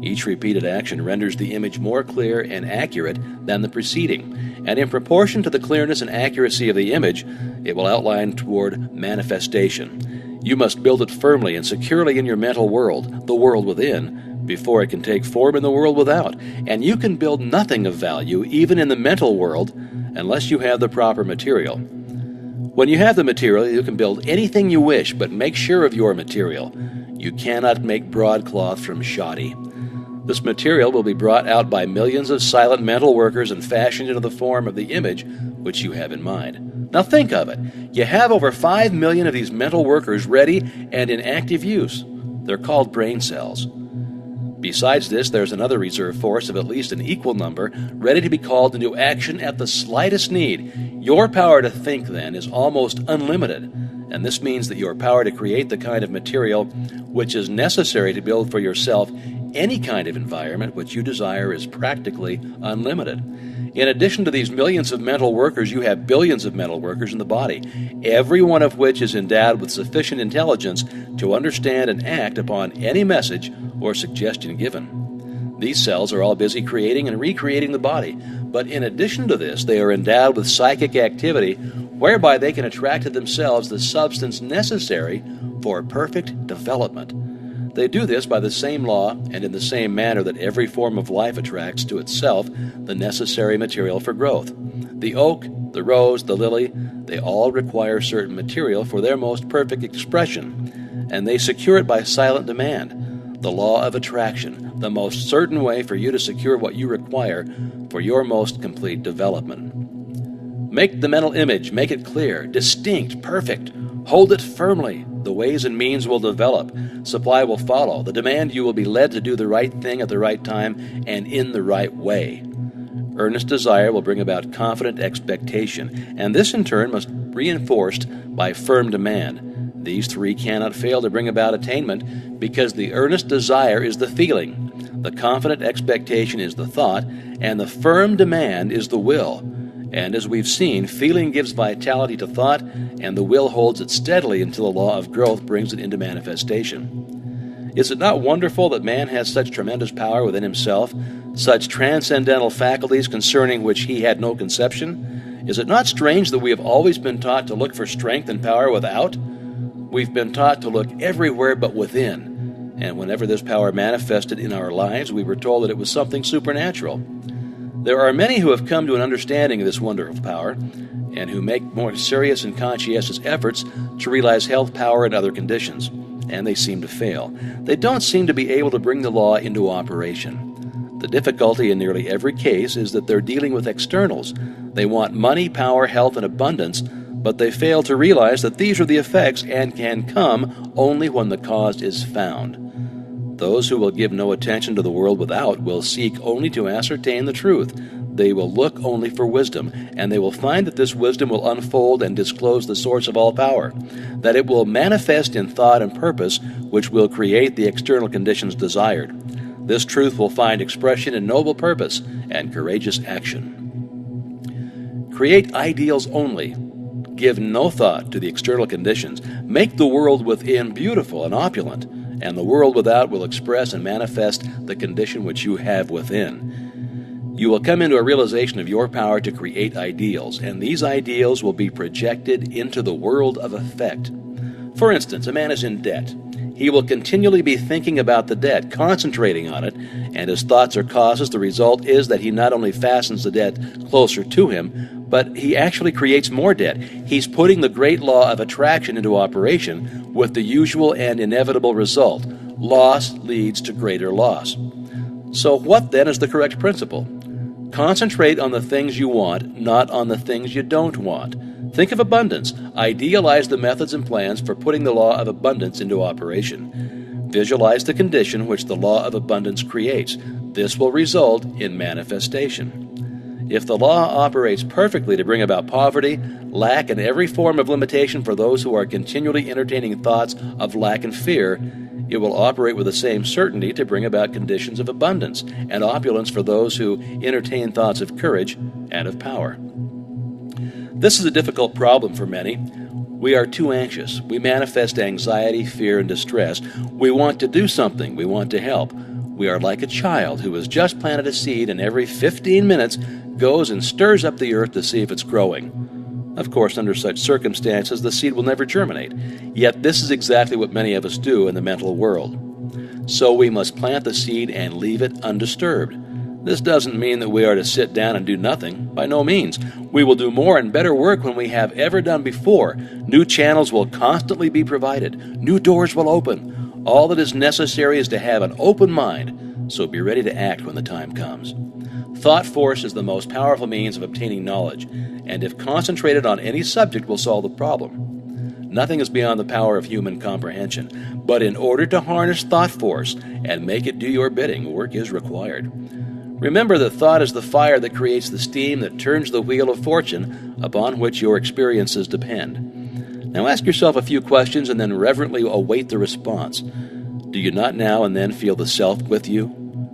Each repeated action renders the image more clear and accurate than the preceding, and in proportion to the clearness and accuracy of the image, it will outline toward manifestation. You must build it firmly and securely in your mental world, the world within, before it can take form in the world without, and you can build nothing of value, even in the mental world, unless you have the proper material. When you have the material, you can build anything you wish, but make sure of your material. You cannot make broadcloth from shoddy. This material will be brought out by millions of silent mental workers and fashioned into the form of the image which you have in mind. Now think of it. You have over 5 million of these mental workers ready and in active use. They're called brain cells. Besides this, there's another reserve force of at least an equal number, ready to be called into action at the slightest need. Your power to think, then, is almost unlimited, and this means that your power to create the kind of material which is necessary to build for yourself any kind of environment which you desire is practically unlimited. In addition to these millions of mental workers, you have billions of mental workers in the body, every one of which is endowed with sufficient intelligence to understand and act upon any message or suggestion given. These cells are all busy creating and recreating the body, but in addition to this, they are endowed with psychic activity whereby they can attract to themselves the substance necessary for perfect development. They do this by the same law and in the same manner that every form of life attracts to itself the necessary material for growth. The oak, the rose, the lily, they all require certain material for their most perfect expression, and they secure it by silent demand. The law of attraction, the most certain way for you to secure what you require for your most complete development. Make the mental image, make it clear, distinct, perfect. Hold it firmly. The ways and means will develop. Supply will follow. The demand you will be led to do the right thing at the right time and in the right way. Earnest desire will bring about confident expectation, and this in turn must be reinforced by firm demand. These three cannot fail to bring about attainment because the earnest desire is the feeling, the confident expectation is the thought, and the firm demand is the will. And as we've seen, feeling gives vitality to thought, and the will holds it steadily until the law of growth brings it into manifestation. Is it not wonderful that man has such tremendous power within himself, such transcendental faculties concerning which he had no conception? Is it not strange that we have always been taught to look for strength and power without? We've been taught to look everywhere but within, and whenever this power manifested in our lives, we were told that it was something supernatural. There are many who have come to an understanding of this wonderful power, and who make more serious and conscientious efforts to realize health, power, and other conditions, and they seem to fail. They don't seem to be able to bring the law into operation. The difficulty in nearly every case is that they're dealing with externals. They want money, power, health, and abundance, but they fail to realize that these are the effects and can come only when the cause is found. Those who will give no attention to the world without will seek only to ascertain the truth. They will look only for wisdom, and they will find that this wisdom will unfold and disclose the source of all power, that it will manifest in thought and purpose, which will create the external conditions desired. This truth will find expression in noble purpose and courageous action. Create ideals only. Give no thought to the external conditions. Make the world within beautiful and opulent, and the world without will express and manifest the condition which you have within. You will come into a realization of your power to create ideals, and these ideals will be projected into the world of effect. For instance, a man is in debt. He will continually be thinking about the debt, concentrating on it, and his thoughts are causes. The result is that he not only fastens the debt closer to him, but he actually creates more debt. He's putting the great law of attraction into operation with the usual and inevitable result. Loss leads to greater loss. So what then is the correct principle? Concentrate on the things you want, not on the things you don't want. Think of abundance. Idealize the methods and plans for putting the law of abundance into operation. Visualize the condition which the law of abundance creates. This will result in manifestation. If the law operates perfectly to bring about poverty, lack, and every form of limitation for those who are continually entertaining thoughts of lack and fear, it will operate with the same certainty to bring about conditions of abundance and opulence for those who entertain thoughts of courage and of power. This is a difficult problem for many. We are too anxious. We manifest anxiety, fear, and distress. We want to do something. We want to help. We are like a child who has just planted a seed and every 15 minutes goes and stirs up the earth to see if it's growing. Of course, under such circumstances, the seed will never germinate. Yet this is exactly what many of us do in the mental world. So we must plant the seed and leave it undisturbed. This doesn't mean that we are to sit down and do nothing. By no means. We will do more and better work than we have ever done before. New channels will constantly be provided. New doors will open. All that is necessary is to have an open mind, so be ready to act when the time comes. Thought force is the most powerful means of obtaining knowledge, and if concentrated on any subject will solve the problem. Nothing is beyond the power of human comprehension, but in order to harness thought force and make it do your bidding, work is required. Remember that thought is the fire that creates the steam that turns the wheel of fortune upon which your experiences depend. Now ask yourself a few questions and then reverently await the response. Do you not now and then feel the self with you?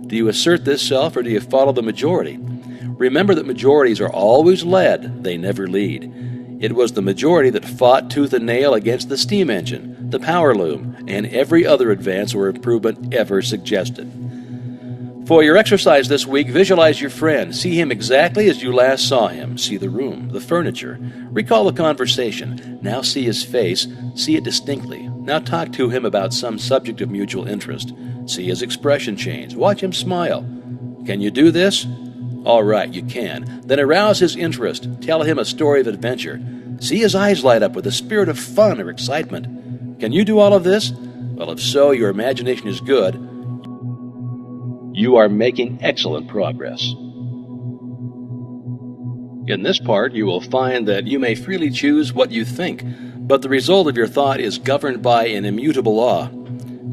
Do you assert this self, or do you follow the majority? Remember that majorities are always led, they never lead. It was the majority that fought tooth and nail against the steam engine, the power loom, and every other advance or improvement ever suggested. For your exercise this week, visualize your friend. See him exactly as you last saw him. See the room, the furniture. Recall the conversation. Now see his face. See it distinctly. Now talk to him about some subject of mutual interest. See his expression change. Watch him smile. Can you do this? All right, you can. Then arouse his interest. Tell him a story of adventure. See his eyes light up with a spirit of fun or excitement. Can you do all of this? Well, if so, your imagination is good. You are making excellent progress. In this part, you will find that you may freely choose what you think, but the result of your thought is governed by an immutable law.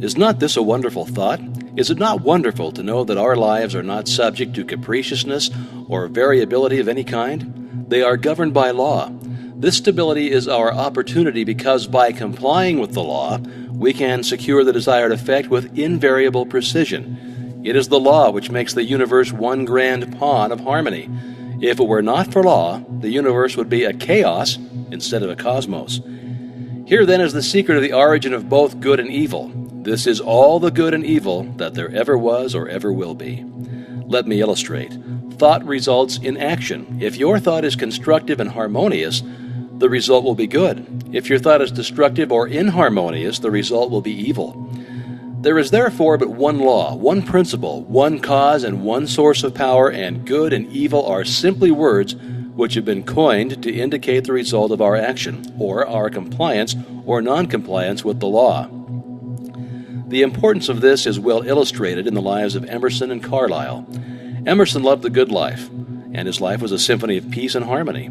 Is not this a wonderful thought? Is it not wonderful to know that our lives are not subject to capriciousness or variability of any kind? They are governed by law. This stability is our opportunity because by complying with the law, we can secure the desired effect with invariable precision. It is the law which makes the universe one grand pawn of harmony. If it were not for law, the universe would be a chaos instead of a cosmos. Here then is the secret of the origin of both good and evil. This is all the good and evil that there ever was or ever will be. Let me illustrate. Thought results in action. If your thought is constructive and harmonious, the result will be good. If your thought is destructive or inharmonious, the result will be evil. There is therefore but one law, one principle, one cause, and one source of power, and good and evil are simply words which have been coined to indicate the result of our action, or our compliance or non-compliance with the law. The importance of this is well illustrated in the lives of Emerson and Carlyle. Emerson loved the good life, and his life was a symphony of peace and harmony.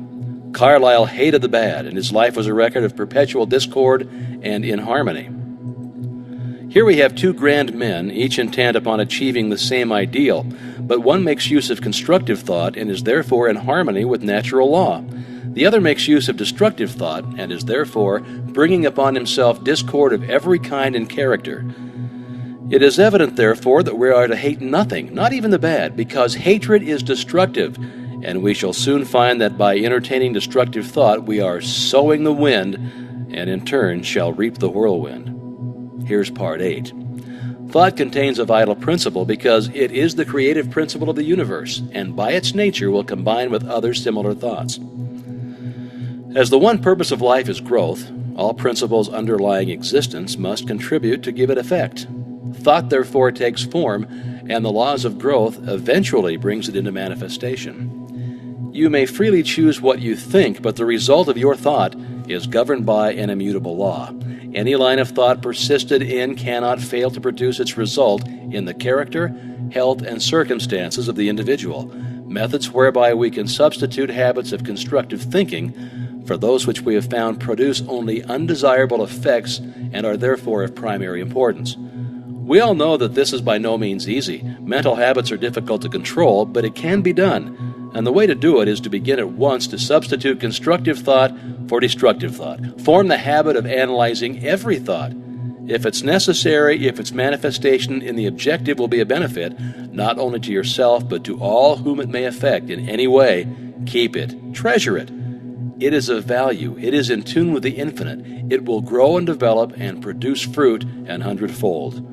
Carlyle hated the bad, and his life was a record of perpetual discord and inharmony. Here we have two grand men, each intent upon achieving the same ideal, but one makes use of constructive thought and is therefore in harmony with natural law. The other makes use of destructive thought and is therefore bringing upon himself discord of every kind and character. It is evident, therefore, that we are to hate nothing, not even the bad, because hatred is destructive, and we shall soon find that by entertaining destructive thought we are sowing the wind, and in turn shall reap the whirlwind. Here's part 8. Thought contains a vital principle because it is the creative principle of the universe, and by its nature will combine with other similar thoughts. As the one purpose of life is growth, all principles underlying existence must contribute to give it effect. Thought therefore takes form, and the laws of growth eventually brings it into manifestation. You may freely choose what you think, but the result of your thought is governed by an immutable law. Any line of thought persisted in cannot fail to produce its result in the character, health, and circumstances of the individual. Methods whereby we can substitute habits of constructive thinking for those which we have found produce only undesirable effects and are therefore of primary importance. We all know that this is by no means easy. Mental habits are difficult to control, but it can be done. And the way to do it is to begin at once to substitute constructive thought for destructive thought. Form the habit of analyzing every thought. If it's necessary, if its manifestation in the objective will be a benefit, not only to yourself, but to all whom it may affect in any way, keep it, treasure it. It is of value. It is in tune with the infinite. It will grow and develop and produce fruit an hundredfold.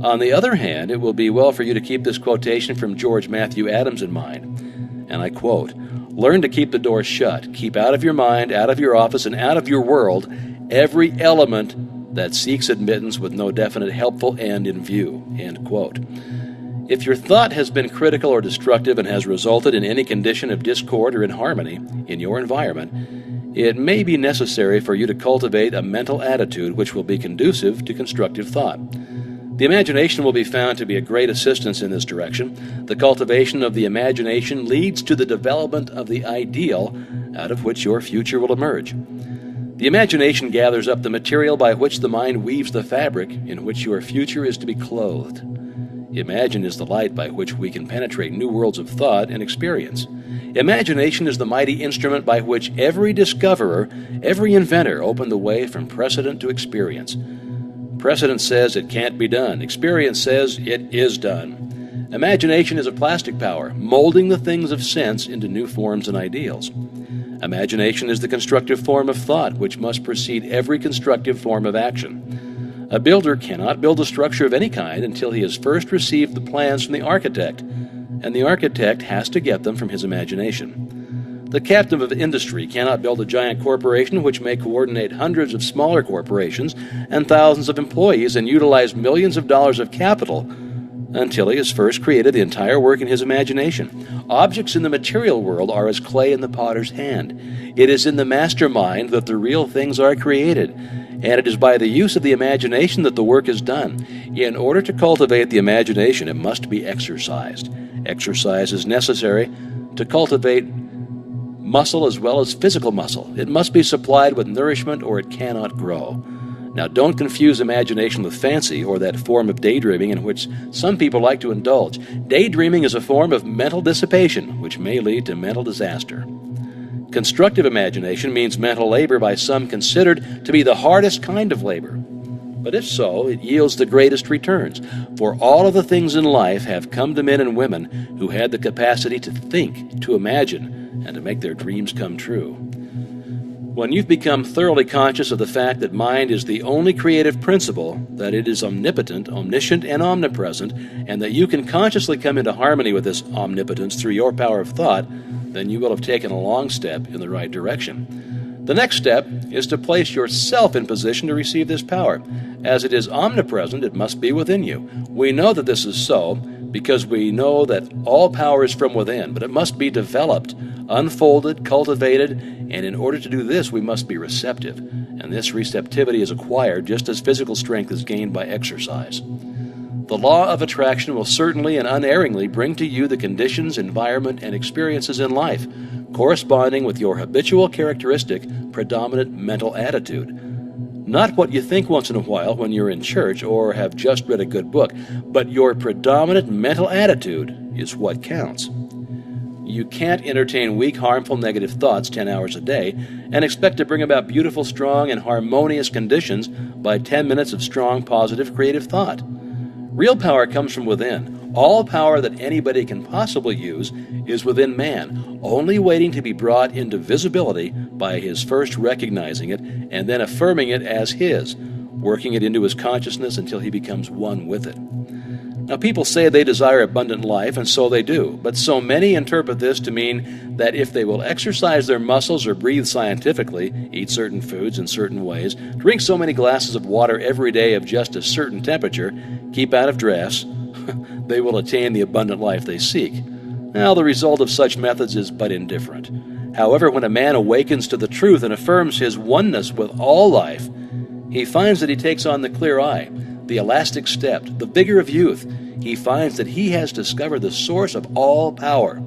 On the other hand, it will be well for you to keep this quotation from George Matthew Adams in mind. And I quote, "Learn to keep the door shut. Keep out of your mind, out of your office, and out of your world every element that seeks admittance with no definite helpful end in view." End quote. If your thought has been critical or destructive and has resulted in any condition of discord or inharmony in your environment, it may be necessary for you to cultivate a mental attitude which will be conducive to constructive thought. The imagination will be found to be a great assistance in this direction. The cultivation of the imagination leads to the development of the ideal out of which your future will emerge. The imagination gathers up the material by which the mind weaves the fabric in which your future is to be clothed. Imagine is the light by which we can penetrate new worlds of thought and experience. Imagination is the mighty instrument by which every discoverer, every inventor opened the way from precedent to experience. Precedent says it can't be done. Experience says it is done. Imagination is a plastic power, molding the things of sense into new forms and ideals. Imagination is the constructive form of thought, which must precede every constructive form of action. A builder cannot build a structure of any kind until he has first received the plans from the architect, and the architect has to get them from his imagination. The captain of industry cannot build a giant corporation which may coordinate hundreds of smaller corporations and thousands of employees and utilize millions of dollars of capital until he has first created the entire work in his imagination. Objects in the material world are as clay in the potter's hand. It is in the mastermind that the real things are created, and it is by the use of the imagination that the work is done. In order to cultivate the imagination, it must be exercised. Exercise is necessary to cultivate muscle as well as physical muscle. It must be supplied with nourishment or it cannot grow. Now, don't confuse imagination with fancy or that form of daydreaming in which some people like to indulge. Daydreaming is a form of mental dissipation, which may lead to mental disaster. Constructive imagination means mental labor by some considered to be the hardest kind of labor. But if so, it yields the greatest returns, for all of the things in life have come to men and women who had the capacity to think, to imagine, and to make their dreams come true. When you've become thoroughly conscious of the fact that mind is the only creative principle, that it is omnipotent, omniscient, and omnipresent, and that you can consciously come into harmony with this omnipotence through your power of thought, then you will have taken a long step in the right direction. The next step is to place yourself in position to receive this power. As it is omnipresent, it must be within you. We know that this is so because we know that all power is from within, but it must be developed, unfolded, cultivated, and in order to do this, we must be receptive. And this receptivity is acquired just as physical strength is gained by exercise. The law of attraction will certainly and unerringly bring to you the conditions, environment, and experiences in life corresponding with your habitual characteristic, predominant mental attitude. Not what you think once in a while when you're in church or have just read a good book, but your predominant mental attitude is what counts. You can't entertain weak, harmful, negative thoughts 10 hours a day and expect to bring about beautiful, strong, and harmonious conditions by 10 minutes of strong, positive, creative thought. Real power comes from within. All power that anybody can possibly use is within man, only waiting to be brought into visibility by his first recognizing it and then affirming it as his. working it into his consciousness until he becomes one with it. Now, people say they desire abundant life, and so they do, but so many interpret this to mean that if they will exercise their muscles or breathe scientifically, eat certain foods in certain ways, drink so many glasses of water every day of just a certain temperature, keep out of drafts, they will attain the abundant life they seek. Now, the result of such methods is but indifferent. However, when a man awakens to the truth and affirms his oneness with all life, he finds that he takes on the clear eye, the elastic step, the vigor of youth. He finds that he has discovered the source of all power.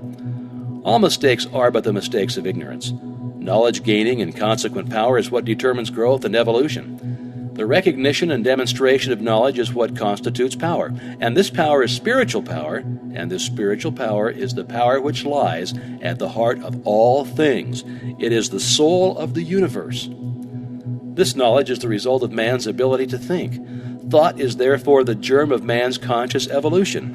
All mistakes are but the mistakes of ignorance. Knowledge gaining and consequent power is what determines growth and evolution. The recognition and demonstration of knowledge is what constitutes power, and this power is spiritual power, and this spiritual power is the power which lies at the heart of all things. It is the soul of the universe. This knowledge is the result of man's ability to think. Thought is therefore the germ of man's conscious evolution.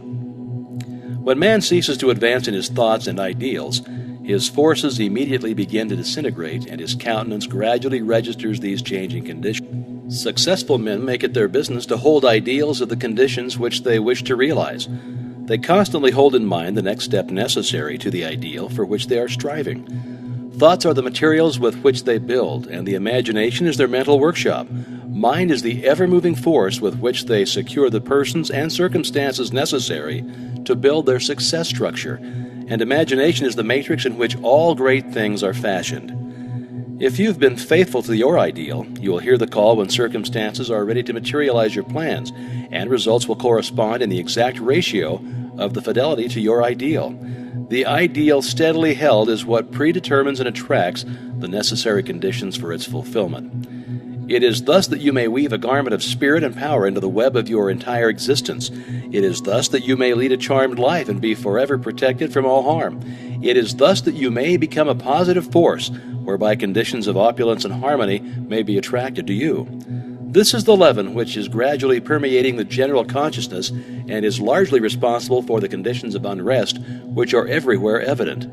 When man ceases to advance in his thoughts and ideals, his forces immediately begin to disintegrate, and his countenance gradually registers these changing conditions. Successful men make it their business to hold ideals of the conditions which they wish to realize. They constantly hold in mind the next step necessary to the ideal for which they are striving. Thoughts are the materials with which they build, and the imagination is their mental workshop. Mind is the ever-moving force with which they secure the persons and circumstances necessary to build their success structure, and imagination is the matrix in which all great things are fashioned. If you've been faithful to your ideal, you will hear the call when circumstances are ready to materialize your plans, and results will correspond in the exact ratio of the fidelity to your ideal. The ideal steadily held is what predetermines and attracts the necessary conditions for its fulfillment. It is thus that you may weave a garment of spirit and power into the web of your entire existence. It is thus that you may lead a charmed life and be forever protected from all harm. It is thus that you may become a positive force, whereby conditions of opulence and harmony may be attracted to you. This is the leaven which is gradually permeating the general consciousness and is largely responsible for the conditions of unrest which are everywhere evident.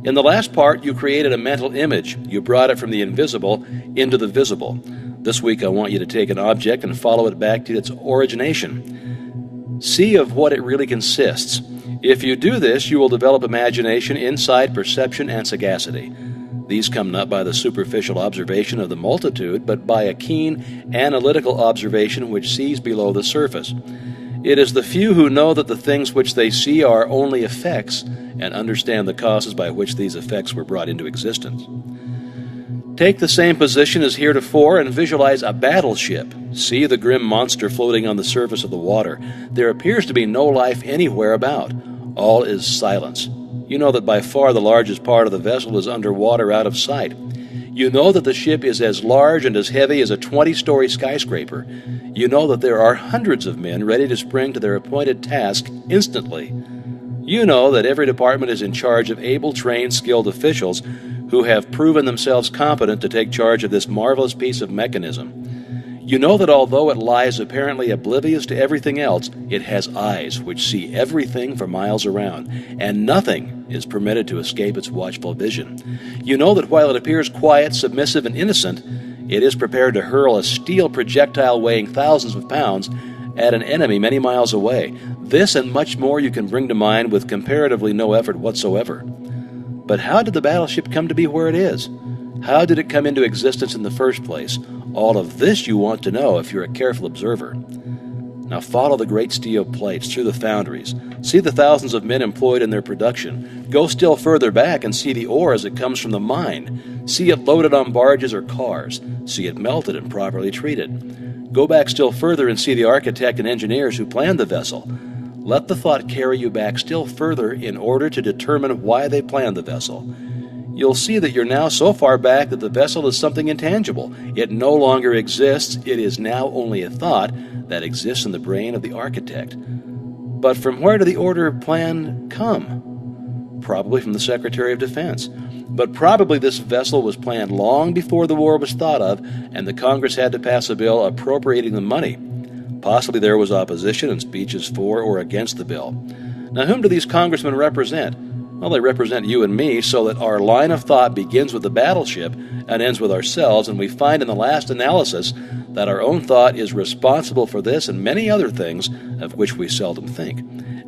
In the last part, you created a mental image. You brought it from the invisible into the visible. This week, I want you to take an object and follow it back to its origination. See of what it really consists. If you do this, you will develop imagination, insight, perception, and sagacity. These come not by the superficial observation of the multitude, but by a keen, analytical observation which sees below the surface. It is the few who know that the things which they see are only effects, and understand the causes by which these effects were brought into existence. Take the same position as heretofore and visualize a battleship. See the grim monster floating on the surface of the water. There appears to be no life anywhere about. All is silence. You know that by far the largest part of the vessel is underwater out of sight. You know that the ship is as large and as heavy as a 20-story skyscraper. You know that there are hundreds of men ready to spring to their appointed task instantly. You know that every department is in charge of able, trained, skilled officials who have proven themselves competent to take charge of this marvelous piece of mechanism. You know that although it lies apparently oblivious to everything else, it has eyes which see everything for miles around, and nothing is permitted to escape its watchful vision. You know that while it appears quiet, submissive, and innocent, it is prepared to hurl a steel projectile weighing thousands of pounds at an enemy many miles away. This and much more you can bring to mind with comparatively no effort whatsoever. But how did the battleship come to be where it is? How did it come into existence in the first place? All of this you want to know if you're a careful observer. Now follow the great steel plates through the foundries. See the thousands of men employed in their production. Go still further back and see the ore as it comes from the mine. See it loaded on barges or cars. See it melted and properly treated. Go back still further and see the architect and engineers who planned the vessel. Let the thought carry you back still further in order to determine why they planned the vessel. You'll see that you're now so far back that the vessel is something intangible. It no longer exists. It is now only a thought that exists in the brain of the architect. But from where did the order plan come? Probably from the Secretary of Defense. But probably this vessel was planned long before the war was thought of, and the Congress had to pass a bill appropriating the money. Possibly there was opposition and speeches for or against the bill. Now, whom do these congressmen represent? Well, they represent you and me, so that our line of thought begins with the battleship and ends with ourselves, and we find in the last analysis that our own thought is responsible for this and many other things of which we seldom think.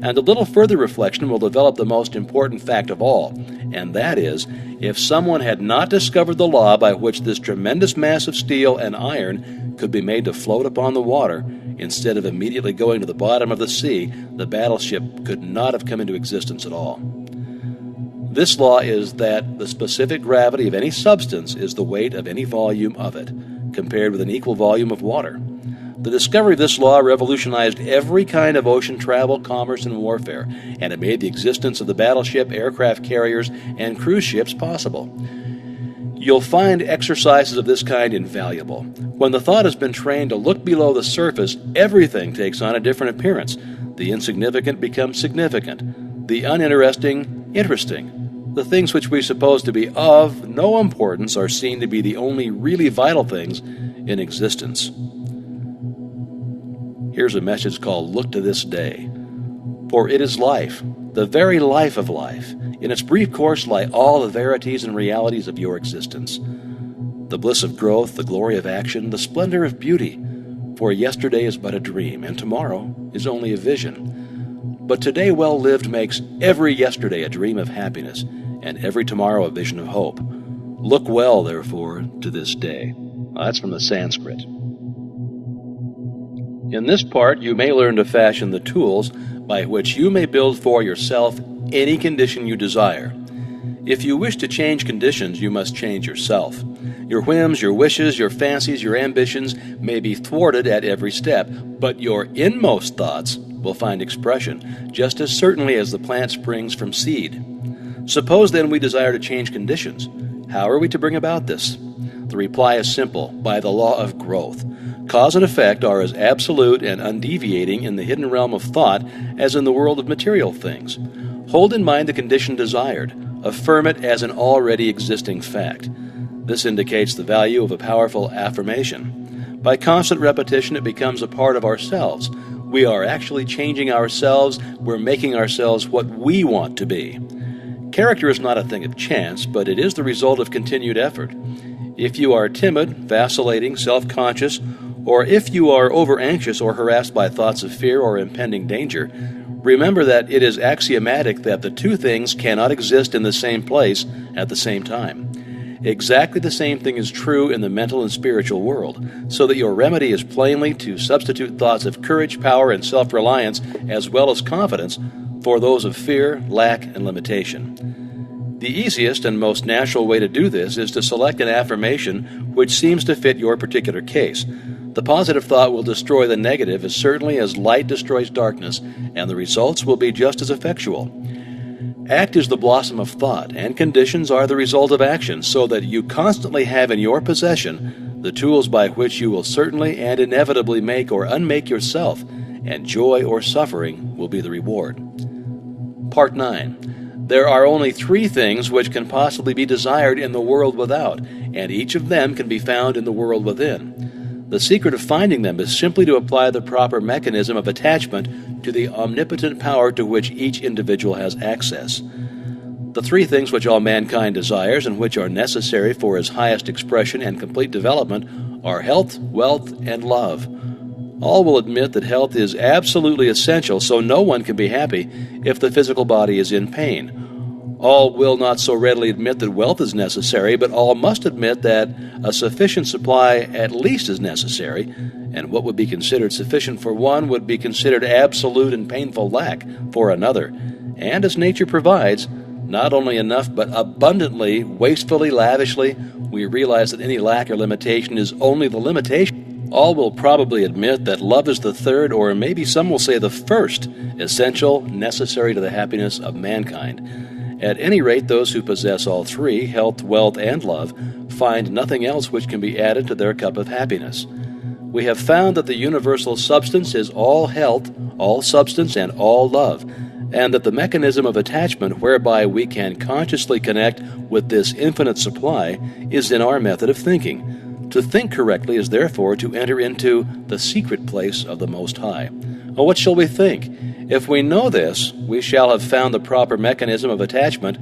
And a little further reflection will develop the most important fact of all, and that is, if someone had not discovered the law by which this tremendous mass of steel and iron could be made to float upon the water, instead of immediately going to the bottom of the sea, the battleship could not have come into existence at all. This law is that the specific gravity of any substance is the weight of any volume of it, compared with an equal volume of water. The discovery of this law revolutionized every kind of ocean travel, commerce, and warfare, and it made the existence of the battleship, aircraft carriers, and cruise ships possible. You'll find exercises of this kind invaluable. When the thought has been trained to look below the surface, everything takes on a different appearance. The insignificant becomes significant, the uninteresting, interesting. The things which we suppose to be of no importance are seen to be the only really vital things in existence. Here's a message called Look to This Day. For it is life, the very life of life. In its brief course lie all the verities and realities of your existence. The bliss of growth, the glory of action, the splendor of beauty. For yesterday is but a dream, and tomorrow is only a vision. But today well lived makes every yesterday a dream of happiness, and every tomorrow a vision of hope. Look well, therefore, to this day. That's from the Sanskrit. In this part, you may learn to fashion the tools by which you may build for yourself any condition you desire. If you wish to change conditions, you must change yourself. Your whims, your wishes, your fancies, your ambitions may be thwarted at every step, but your inmost thoughts will find expression, just as certainly as the plant springs from seed. Suppose then we desire to change conditions. How are we to bring about this? The reply is simple: by the law of growth. Cause and effect are as absolute and undeviating in the hidden realm of thought as in the world of material things. Hold in mind the condition desired. Affirm it as an already existing fact. This indicates the value of a powerful affirmation. By constant repetition, it becomes a part of ourselves. We are actually changing ourselves. We're making ourselves what we want to be. Character is not a thing of chance, but it is the result of continued effort. If you are timid, vacillating, self-conscious, or if you are over-anxious or harassed by thoughts of fear or impending danger, remember that it is axiomatic that the two things cannot exist in the same place at the same time. Exactly the same thing is true in the mental and spiritual world, so that your remedy is plainly to substitute thoughts of courage, power, and self-reliance, as well as confidence, for those of fear, lack, and limitation. The easiest and most natural way to do this is to select an affirmation which seems to fit your particular case. The positive thought will destroy the negative as certainly as light destroys darkness, and the results will be just as effectual. Act is the blossom of thought, and conditions are the result of action, so that you constantly have in your possession the tools by which you will certainly and inevitably make or unmake yourself, and joy or suffering will be the reward. Part 9. There are only 3 things which can possibly be desired in the world without, and each of them can be found in the world within. The secret of finding them is simply to apply the proper mechanism of attachment to the omnipotent power to which each individual has access. The 3 things which all mankind desires and which are necessary for his highest expression and complete development are health, wealth, and love. All will admit that health is absolutely essential, so no one can be happy if the physical body is in pain. All will not so readily admit that wealth is necessary, but all must admit that a sufficient supply at least is necessary, and what would be considered sufficient for one would be considered absolute and painful lack for another. And as nature provides, not only enough but abundantly, wastefully, lavishly, we realize that any lack or limitation is only the limitation. All will probably admit that love is the third, or maybe some will say the first, essential, necessary to the happiness of mankind. At any rate, those who possess all 3, health, wealth, and love, find nothing else which can be added to their cup of happiness. We have found that the universal substance is all health, all substance, and all love, and that the mechanism of attachment whereby we can consciously connect with this infinite supply is in our method of thinking. To think correctly is therefore to enter into the secret place of the Most High. Well, what shall we think? If we know this, we shall have found the proper mechanism of attachment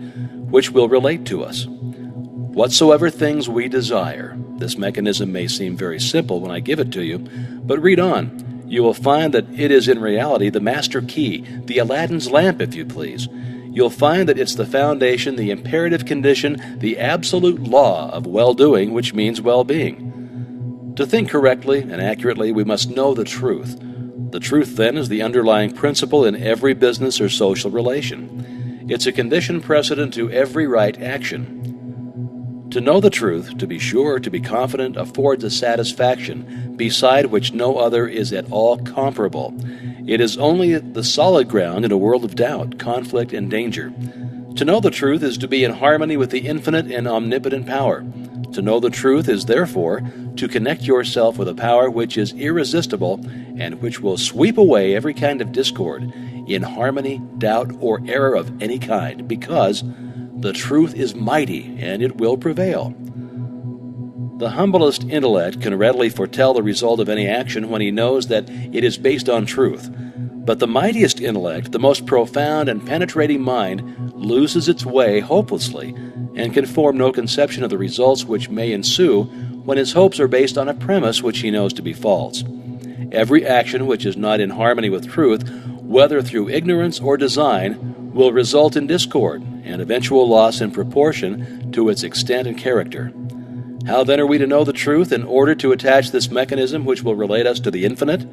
which will relate to us. Whatsoever things we desire. This mechanism may seem very simple when I give it to you, but read on. You will find that it is in reality the master key, the Aladdin's lamp, if you please. You'll find that it's the foundation, the imperative condition, the absolute law of well-doing, which means well-being. To think correctly and accurately, we must know the truth. The truth, then, is the underlying principle in every business or social relation. It's a condition precedent to every right action. To know the truth, to be sure, to be confident, affords a satisfaction beside which no other is at all comparable. It is only the solid ground in a world of doubt, conflict, and danger. To know the truth is to be in harmony with the infinite and omnipotent power. To know the truth is, therefore, to connect yourself with a power which is irresistible and which will sweep away every kind of discord, inharmony, doubt, or error of any kind, because the truth is mighty and it will prevail. The humblest intellect can readily foretell the result of any action when he knows that it is based on truth. But the mightiest intellect, the most profound and penetrating mind, loses its way hopelessly and can form no conception of the results which may ensue when his hopes are based on a premise which he knows to be false. Every action which is not in harmony with truth, whether through ignorance or design, will result in discord and eventual loss in proportion to its extent and character. How then are we to know the truth in order to attach this mechanism which will relate us to the infinite?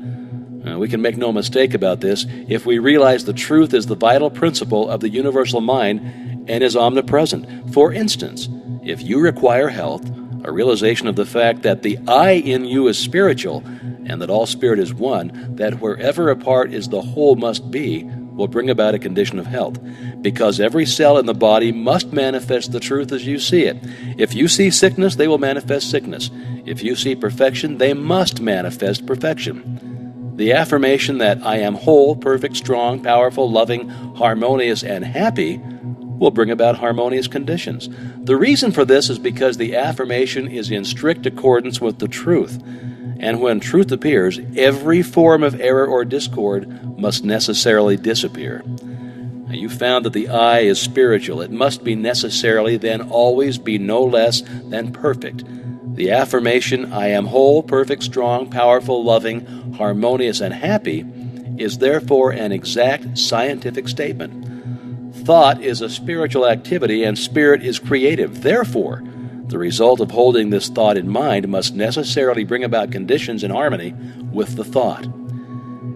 We can make no mistake about this if we realize the truth is the vital principle of the universal mind and is omnipresent. For instance, if you require health, a realization of the fact that the I in you is spiritual and that all spirit is one, that wherever a part is the whole must be, will bring about a condition of health, because every cell in the body must manifest the truth as you see it. If you see sickness, they will manifest sickness. If you see perfection, they must manifest perfection. The affirmation that I am whole, perfect, strong, powerful, loving, harmonious, and happy will bring about harmonious conditions. The reason for this is because the affirmation is in strict accordance with the truth. And when truth appears, every form of error or discord must necessarily disappear. Now, you found that the I is spiritual. It must be necessarily, then always be no less than perfect. The affirmation, I am whole, perfect, strong, powerful, loving, harmonious, and happy, is therefore an exact scientific statement. Thought is a spiritual activity, and spirit is creative. Therefore, the result of holding this thought in mind must necessarily bring about conditions in harmony with the thought.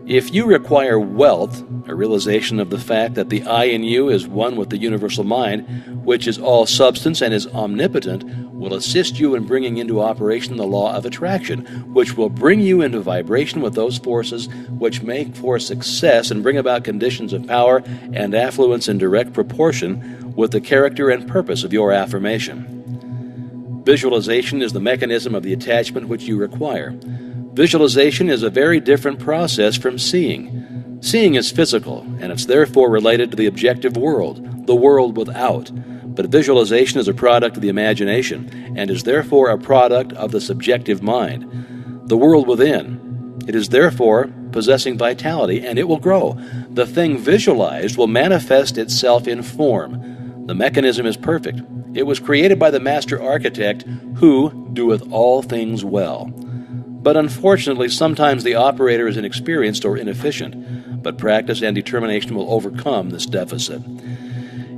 If you require wealth, a realization of the fact that the I in you is one with the universal mind, which is all substance and is omnipotent, will assist you in bringing into operation the law of attraction, which will bring you into vibration with those forces which make for success and bring about conditions of power and affluence in direct proportion with the character and purpose of your affirmation. Visualization is the mechanism of the attachment which you require. Visualization is a very different process from seeing. Seeing is physical, and it's therefore related to the objective world, the world without. But visualization is a product of the imagination, and is therefore a product of the subjective mind, the world within. It is therefore possessing vitality, and it will grow. The thing visualized will manifest itself in form. The mechanism is perfect. It was created by the master architect, who doeth all things well. But unfortunately, sometimes the operator is inexperienced or inefficient, but practice and determination will overcome this deficit.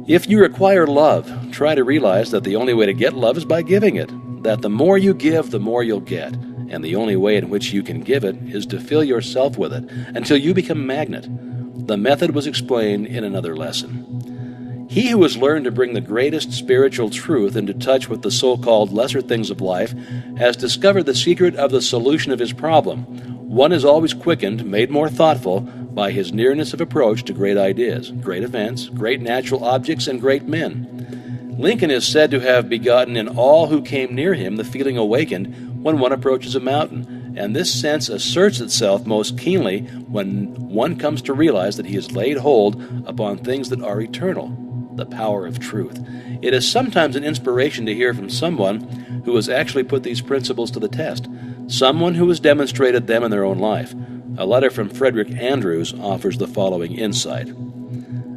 If you require love, try to realize that the only way to get love is by giving it, that the more you give, the more you'll get, and the only way in which you can give it is to fill yourself with it until you become a magnet. The method was explained in another lesson. He who has learned to bring the greatest spiritual truth into touch with the so-called lesser things of life has discovered the secret of the solution of his problem. One is always quickened, made more thoughtful, by his nearness of approach to great ideas, great events, great natural objects, and great men. Lincoln is said to have begotten in all who came near him the feeling awakened when one approaches a mountain, and this sense asserts itself most keenly when one comes to realize that he has laid hold upon things that are eternal. The power of truth. It is sometimes an inspiration to hear from someone who has actually put these principles to the test, someone who has demonstrated them in their own life. A letter from Frederick Andrews offers the following insight.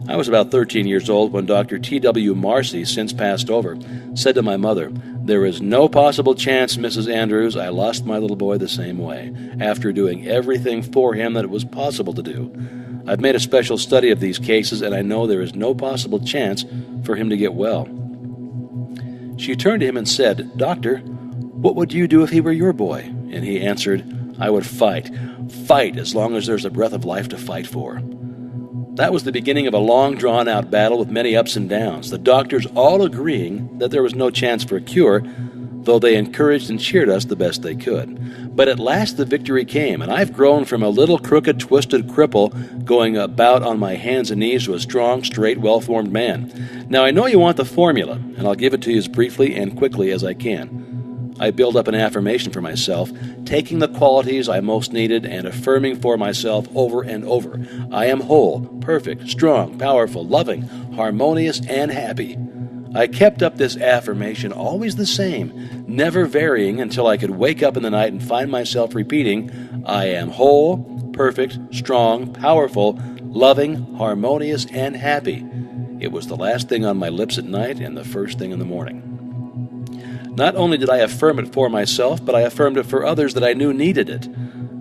I was about 13 years old when Dr. T.W. Marcy, since passed over, said to my mother, "There is no possible chance, Mrs. Andrews, I lost my little boy the same way, after doing everything for him that it was possible to do. I've made a special study of these cases, and I know there is no possible chance for him to get well." She turned to him and said, "Doctor, what would you do if he were your boy?" And he answered, "I would fight as long as there's a breath of life to fight for." That was the beginning of a long, drawn-out battle with many ups and downs, the doctors all agreeing that there was no chance for a cure, though they encouraged and cheered us the best they could. But at last the victory came, and I've grown from a little crooked, twisted cripple going about on my hands and knees to a strong, straight, well-formed man. Now I know you want the formula, and I'll give it to you as briefly and quickly as I can. I build up an affirmation for myself, taking the qualities I most needed and affirming for myself over and over. I am whole, perfect, strong, powerful, loving, harmonious, and happy. I kept up this affirmation always the same, never varying until I could wake up in the night and find myself repeating, I am whole, perfect, strong, powerful, loving, harmonious, and happy. It was the last thing on my lips at night and the first thing in the morning. Not only did I affirm it for myself, but I affirmed it for others that I knew needed it.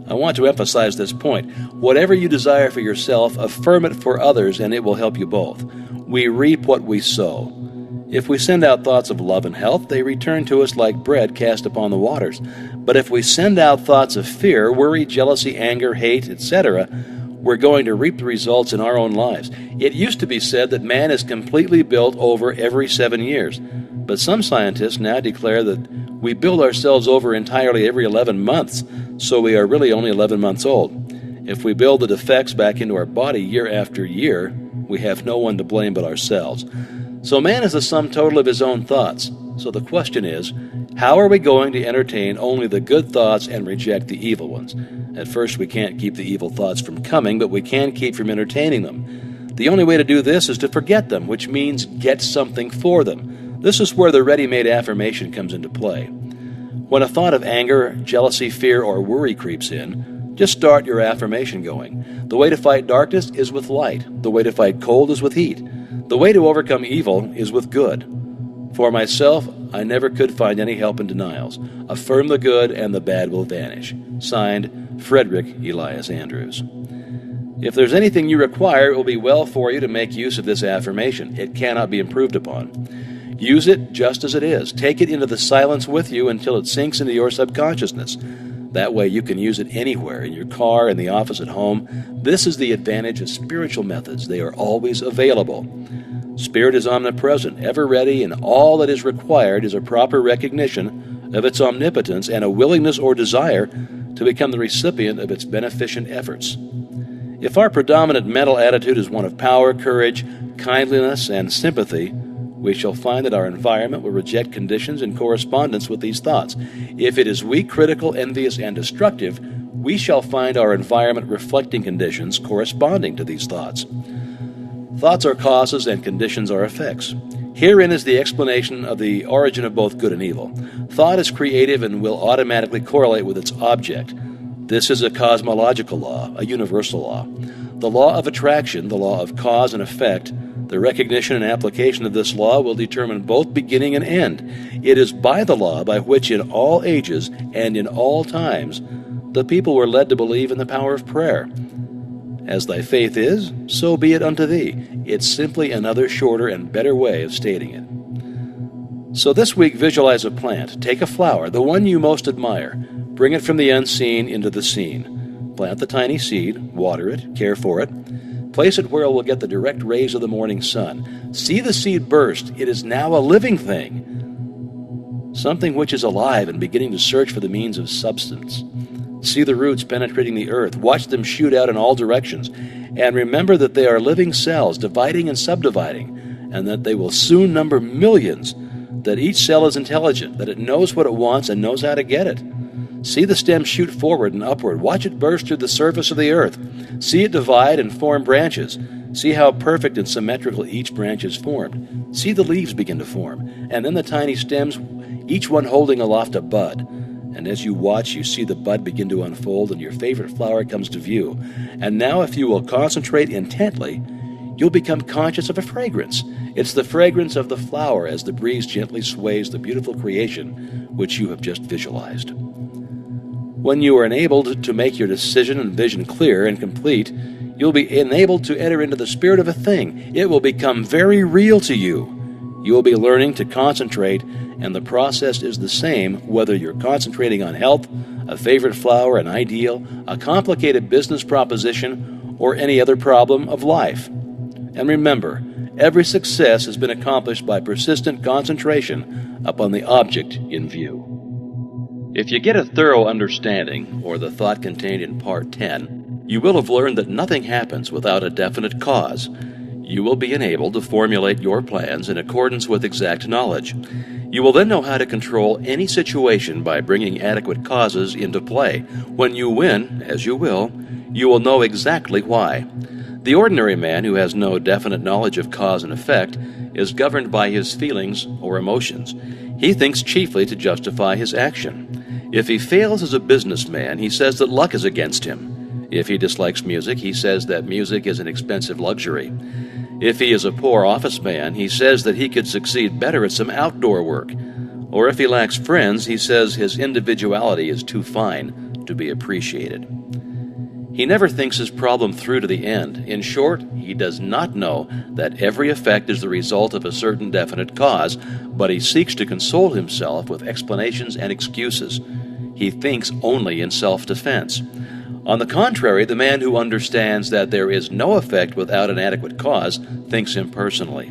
I want to emphasize this point. Whatever you desire for yourself, affirm it for others, and it will help you both. We reap what we sow. If we send out thoughts of love and health, they return to us like bread cast upon the waters. But if we send out thoughts of fear, worry, jealousy, anger, hate, etc., we're going to reap the results in our own lives. It used to be said that man is completely built over every 7 years. But some scientists now declare that we build ourselves over entirely every 11 months, so we are really only 11 months old. If we build the defects back into our body year after year, we have no one to blame but ourselves. So man is the sum total of his own thoughts. So the question is, how are we going to entertain only the good thoughts and reject the evil ones? At first, we can't keep the evil thoughts from coming, but we can keep from entertaining them. The only way to do this is to forget them, which means get something for them. This is where the ready-made affirmation comes into play. When a thought of anger, jealousy, fear, or worry creeps in, just start your affirmation going. The way to fight darkness is with light. The way to fight cold is with heat. The way to overcome evil is with good. For myself, I never could find any help in denials. Affirm the good and the bad will vanish. Signed, Frederick Elias Andrews. If there's anything you require, it will be well for you to make use of this affirmation. It cannot be improved upon. Use it just as it is. Take it into the silence with you until it sinks into your subconsciousness. That way you can use it anywhere, in your car, in the office, at home. This is the advantage of spiritual methods. They are always available. Spirit is omnipresent, ever ready, and all that is required is a proper recognition of its omnipotence and a willingness or desire to become the recipient of its beneficent efforts. If our predominant mental attitude is one of power, courage, kindliness, and sympathy, we shall find that our environment will reject conditions in correspondence with these thoughts. If it is weak, critical, envious, and destructive, we shall find our environment reflecting conditions corresponding to these thoughts. Thoughts are causes and conditions are effects. Herein is the explanation of the origin of both good and evil. Thought is creative and will automatically correlate with its object. This is a cosmological law, a universal law. The law of attraction, the law of cause and effect, the recognition and application of this law will determine both beginning and end. It is by the law by which in all ages and in all times the people were led to believe in the power of prayer. As thy faith is, so be it unto thee. It's simply another shorter and better way of stating it. So this week, visualize a plant. Take a flower, the one you most admire. Bring it from the unseen into the seen. Plant the tiny seed, water it, care for it. Place it where it will get the direct rays of the morning sun. See the seed burst. It is now a living thing, something which is alive and beginning to search for the means of substance. See the roots penetrating the earth. Watch them shoot out in all directions. And remember that they are living cells, dividing and subdividing, and that they will soon number millions, that each cell is intelligent, that it knows what it wants and knows how to get it. See the stem shoot forward and upward. Watch it burst through the surface of the earth. See it divide and form branches. See how perfect and symmetrical each branch is formed. See the leaves begin to form. And then the tiny stems, each one holding aloft a bud. And as you watch, you see the bud begin to unfold and your favorite flower comes to view. And now, if you will concentrate intently, you'll become conscious of a fragrance. It's the fragrance of the flower as the breeze gently sways the beautiful creation which you have just visualized. When you are enabled to make your decision and vision clear and complete, you'll be enabled to enter into the spirit of a thing. It will become very real to you. You will be learning to concentrate, and the process is the same whether you're concentrating on health, a favorite flower, an ideal, a complicated business proposition, or any other problem of life. And remember, every success has been accomplished by persistent concentration upon the object in view. If you get a thorough understanding, or the thought contained in Part 10, you will have learned that nothing happens without a definite cause. You will be enabled to formulate your plans in accordance with exact knowledge. You will then know how to control any situation by bringing adequate causes into play. When you win, as you will know exactly why. The ordinary man who has no definite knowledge of cause and effect is governed by his feelings or emotions. He thinks chiefly to justify his action. If he fails as a businessman, he says that luck is against him. If he dislikes music, he says that music is an expensive luxury. If he is a poor office man, he says that he could succeed better at some outdoor work. Or if he lacks friends, he says his individuality is too fine to be appreciated. He never thinks his problem through to the end. In short, he does not know that every effect is the result of a certain definite cause, but he seeks to console himself with explanations and excuses. He thinks only in self-defense. On the contrary, the man who understands that there is no effect without an adequate cause thinks impersonally.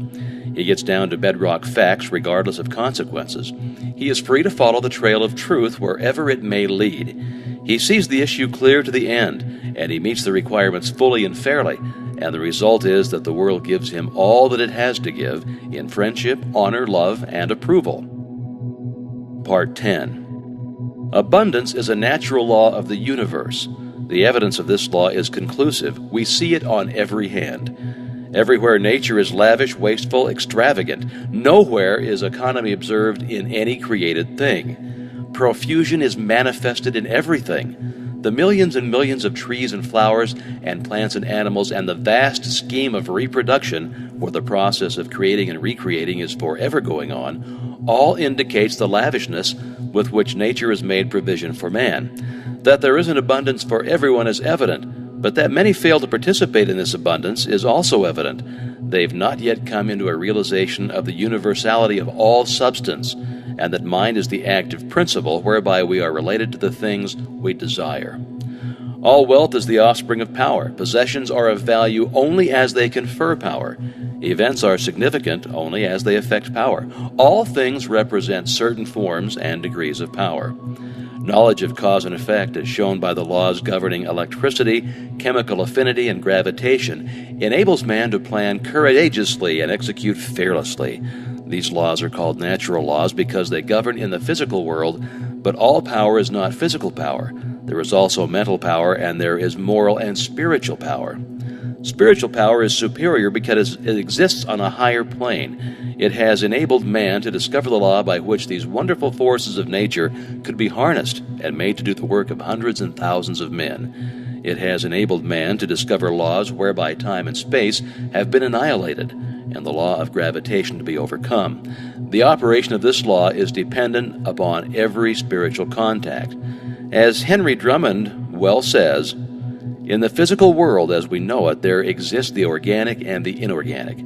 He gets down to bedrock facts regardless of consequences. He is free to follow the trail of truth wherever it may lead. He sees the issue clear to the end, and he meets the requirements fully and fairly, and the result is that the world gives him all that it has to give in friendship, honor, love, and approval. Part 10. Abundance is a natural law of the universe. The evidence of this law is conclusive. We see it on every hand. Everywhere nature is lavish, wasteful, extravagant. Nowhere is economy observed in any created thing. Profusion is manifested in everything. The millions and millions of trees and flowers and plants and animals and the vast scheme of reproduction, where the process of creating and recreating is forever going on, all indicates the lavishness with which nature has made provision for man. That there is an abundance for everyone is evident, but that many fail to participate in this abundance is also evident. They've not yet come into a realization of the universality of all substance, and that mind is the active principle whereby we are related to the things we desire. All wealth is the offspring of power. Possessions are of value only as they confer power. Events are significant only as they affect power. All things represent certain forms and degrees of power. Knowledge of cause and effect, as shown by the laws governing electricity, chemical affinity, and gravitation, enables man to plan courageously and execute fearlessly. These laws are called natural laws because they govern in the physical world, but all power is not physical power. There is also mental power, and there is moral and spiritual power. Spiritual power is superior because it exists on a higher plane. It has enabled man to discover the law by which these wonderful forces of nature could be harnessed and made to do the work of hundreds and thousands of men. It has enabled man to discover laws whereby time and space have been annihilated, and the law of gravitation to be overcome. The operation of this law is dependent upon every spiritual contact. As Henry Drummond well says, in the physical world as we know it, there exists the organic and the inorganic.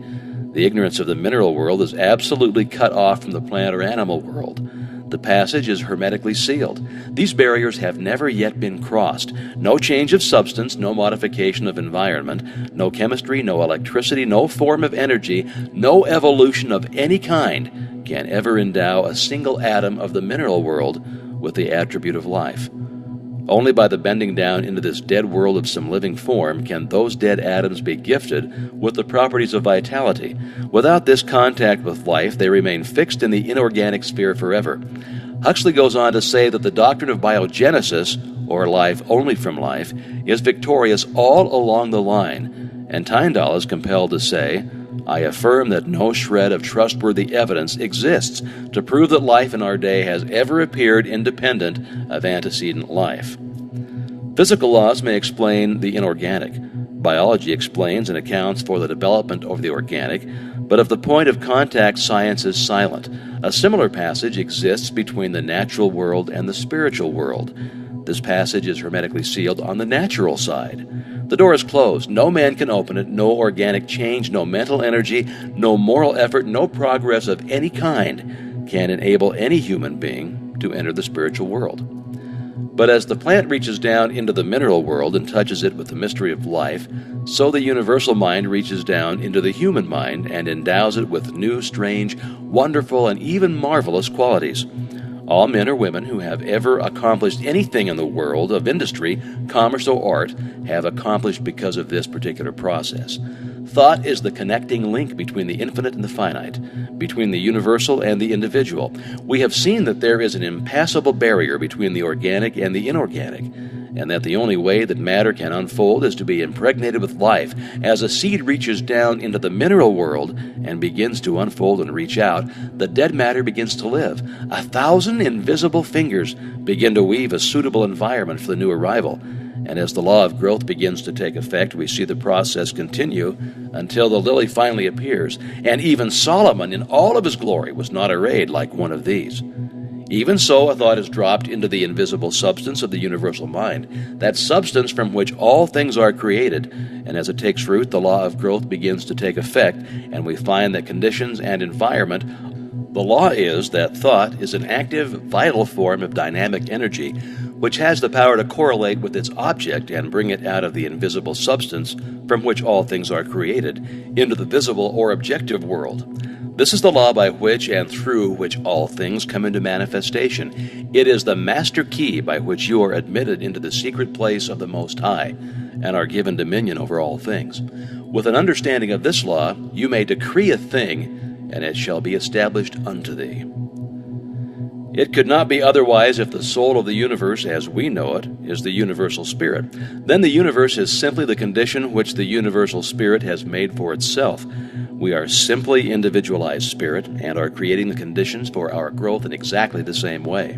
The ignorance of the mineral world is absolutely cut off from the plant or animal world. The passage is hermetically sealed. These barriers have never yet been crossed. No change of substance, no modification of environment, no chemistry, no electricity, no form of energy, no evolution of any kind can ever endow a single atom of the mineral world with the attribute of life. Only by the bending down into this dead world of some living form can those dead atoms be gifted with the properties of vitality. Without this contact with life, they remain fixed in the inorganic sphere forever. Huxley goes on to say that the doctrine of biogenesis, or life only from life, is victorious all along the line, and Tyndall is compelled to say, I affirm that no shred of trustworthy evidence exists to prove that life in our day has ever appeared independent of antecedent life. Physical laws may explain the inorganic. Biology explains and accounts for the development of the organic, but of the point of contact, science is silent. A similar passage exists between the natural world and the spiritual world. This passage is hermetically sealed on the natural side. The door is closed. No man can open it. No organic change, no mental energy, no moral effort, no progress of any kind can enable any human being to enter the spiritual world. But as the plant reaches down into the mineral world and touches it with the mystery of life, so the universal mind reaches down into the human mind and endows it with new, strange, wonderful, and even marvelous qualities. All men or women who have ever accomplished anything in the world of industry, commerce, or art have accomplished because of this particular process. Thought is the connecting link between the infinite and the finite, between the universal and the individual. We have seen that there is an impassable barrier between the organic and the inorganic, and that the only way that matter can unfold is to be impregnated with life. As a seed reaches down into the mineral world and begins to unfold and reach out, the dead matter begins to live. 1,000 invisible fingers begin to weave a suitable environment for the new arrival. And as the law of growth begins to take effect, we see the process continue until the lily finally appears. And even Solomon, in all of his glory, was not arrayed like one of these. Even so, a thought is dropped into the invisible substance of the universal mind, that substance from which all things are created, and as it takes root, the law of growth begins to take effect, and we find that conditions and environment. The law is that thought is an active, vital form of dynamic energy, which has the power to correlate with its object and bring it out of the invisible substance from which all things are created into the visible or objective world. This is the law by which and through which all things come into manifestation. It is the master key by which you are admitted into the secret place of the Most High and are given dominion over all things. With an understanding of this law, you may decree a thing, and it shall be established unto thee. It could not be otherwise if the soul of the universe, as we know it, is the universal spirit. Then the universe is simply the condition which the universal spirit has made for itself. We are simply individualized spirit and are creating the conditions for our growth in exactly the same way.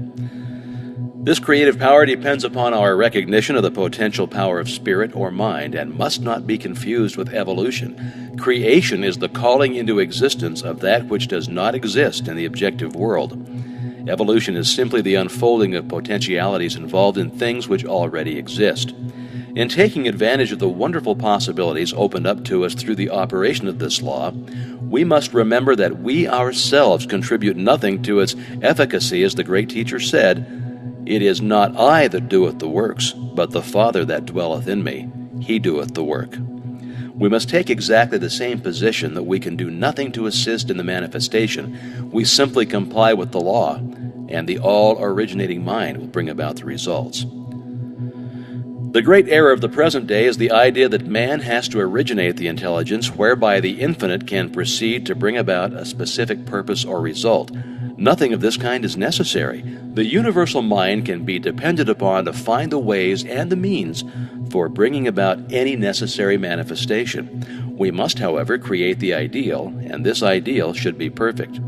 This creative power depends upon our recognition of the potential power of spirit or mind and must not be confused with evolution. Creation is the calling into existence of that which does not exist in the objective world. Evolution is simply the unfolding of potentialities involved in things which already exist. In taking advantage of the wonderful possibilities opened up to us through the operation of this law, we must remember that we ourselves contribute nothing to its efficacy, as the great teacher said, "It is not I that doeth the works, but the Father that dwelleth in me. He doeth the work." We must take exactly the same position that we can do nothing to assist in the manifestation. We simply comply with the law, and the all-originating mind will bring about the results. The great error of the present day is the idea that man has to originate the intelligence whereby the infinite can proceed to bring about a specific purpose or result. Nothing of this kind is necessary. The universal mind can be depended upon to find the ways and the means for bringing about any necessary manifestation. We must, however, create the ideal, and this ideal should be perfect.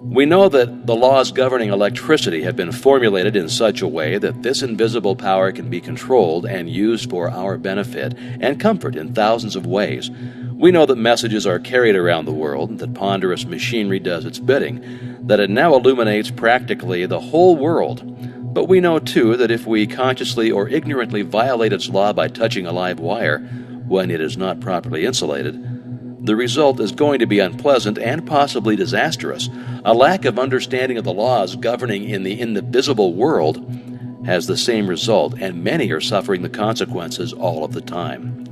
We know that the laws governing electricity have been formulated in such a way that this invisible power can be controlled and used for our benefit and comfort in thousands of ways. We know that messages are carried around the world, that ponderous machinery does its bidding, that it now illuminates practically the whole world. But we know, too, that if we consciously or ignorantly violate its law by touching a live wire when it is not properly insulated, the result is going to be unpleasant and possibly disastrous. A lack of understanding of the laws governing in the invisible world has the same result, and many are suffering the consequences all of the time.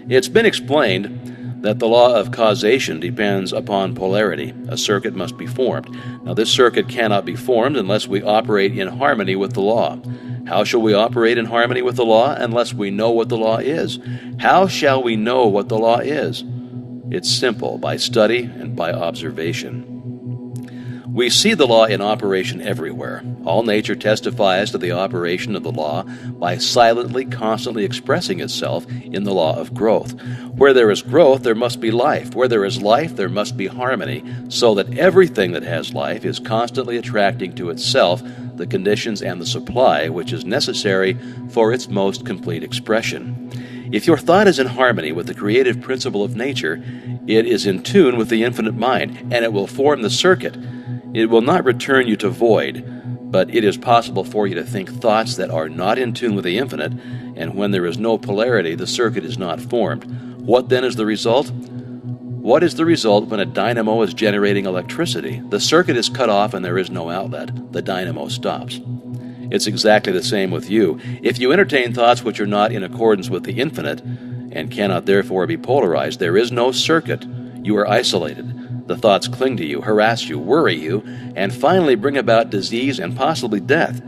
It's been explained that the law of causation depends upon polarity. A circuit must be formed. Now, this circuit cannot be formed unless we operate in harmony with the law. How shall we operate in harmony with the law unless we know what the law is? How shall we know what the law is? It's simple, by study and by observation. We see the law in operation everywhere. All nature testifies to the operation of the law by silently, constantly expressing itself in the law of growth. Where there is growth, there must be life. Where there is life, there must be harmony, so that everything that has life is constantly attracting to itself the conditions and the supply which is necessary for its most complete expression. If your thought is in harmony with the creative principle of nature, it is in tune with the infinite mind, and it will form the circuit. It will not return you to void, but it is possible for you to think thoughts that are not in tune with the infinite, and when there is no polarity, the circuit is not formed. What then is the result? What is the result when a dynamo is generating electricity? The circuit is cut off and there is no outlet. The dynamo stops. It's exactly the same with you. If you entertain thoughts which are not in accordance with the infinite, and cannot therefore be polarized, there is no circuit. You are isolated. The thoughts cling to you, harass you, worry you, and finally bring about disease and possibly death.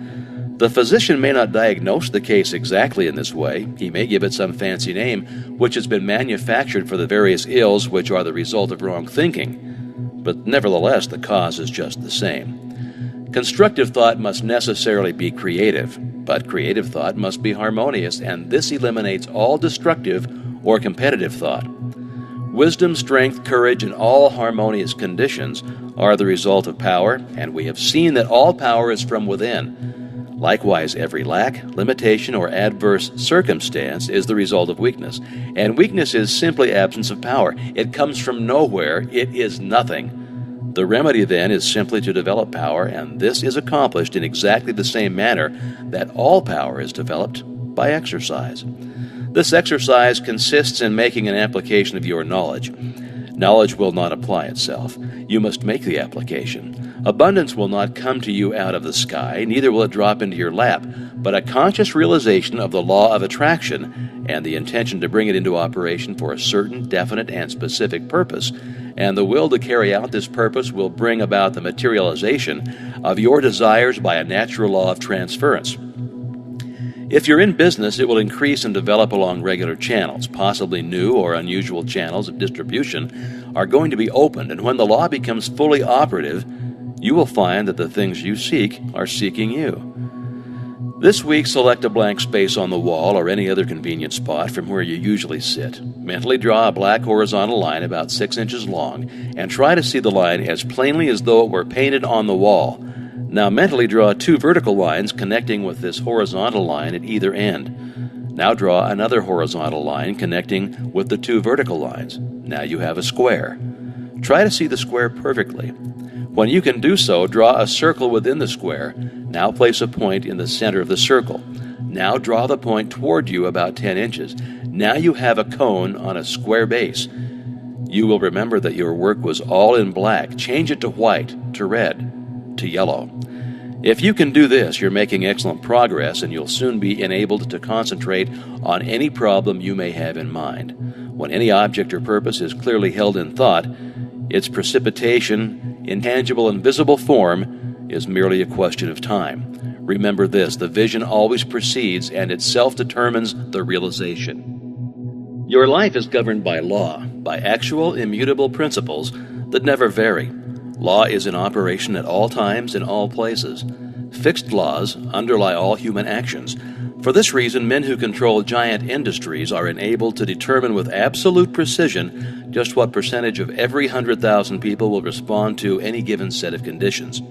The physician may not diagnose the case exactly in this way. He may give it some fancy name which has been manufactured for the various ills which are the result of wrong thinking. But nevertheless, the cause is just the same. Constructive thought must necessarily be creative, but creative thought must be harmonious, and this eliminates all destructive or competitive thought. Wisdom, strength, courage, and all harmonious conditions are the result of power, and we have seen that all power is from within. Likewise, every lack, limitation, or adverse circumstance is the result of weakness, and weakness is simply absence of power. It comes from nowhere. It is nothing. The remedy, then, is simply to develop power, and this is accomplished in exactly the same manner that all power is developed, by exercise. This exercise consists in making an application of your knowledge. Knowledge will not apply itself. You must make the application. Abundance will not come to you out of the sky, neither will it drop into your lap, but a conscious realization of the law of attraction and the intention to bring it into operation for a certain, definite, and specific purpose, and the will to carry out this purpose will bring about the materialization of your desires by a natural law of transference. If you're in business, it will increase and develop along regular channels. Possibly new or unusual channels of distribution are going to be opened, and when the law becomes fully operative, you will find that the things you seek are seeking you. This week, select a blank space on the wall or any other convenient spot from where you usually sit. Mentally draw a black horizontal line about 6 inches long and try to see the line as plainly as though it were painted on the wall. Now mentally draw 2 vertical lines connecting with this horizontal line at either end. Now draw another horizontal line connecting with the 2 vertical lines. Now you have a square. Try to see the square perfectly. When you can do so, draw a circle within the square. Now place a point in the center of the circle. Now draw the point toward you about 10 inches. Now you have a cone on a square base. You will remember that your work was all in black. Change it to white, to red, to yellow. If you can do this, you're making excellent progress, and you'll soon be enabled to concentrate on any problem you may have in mind. When any object or purpose is clearly held in thought, its precipitation, intangible and visible form, is merely a question of time. Remember this, the vision always precedes and itself determines the realization. Your life is governed by law, by actual, immutable principles that never vary. Law is in operation at all times, in all places. Fixed laws underlie all human actions. For this reason, men who control giant industries are enabled to determine with absolute precision just what percentage of every 100,000 people will respond to any given set of conditions.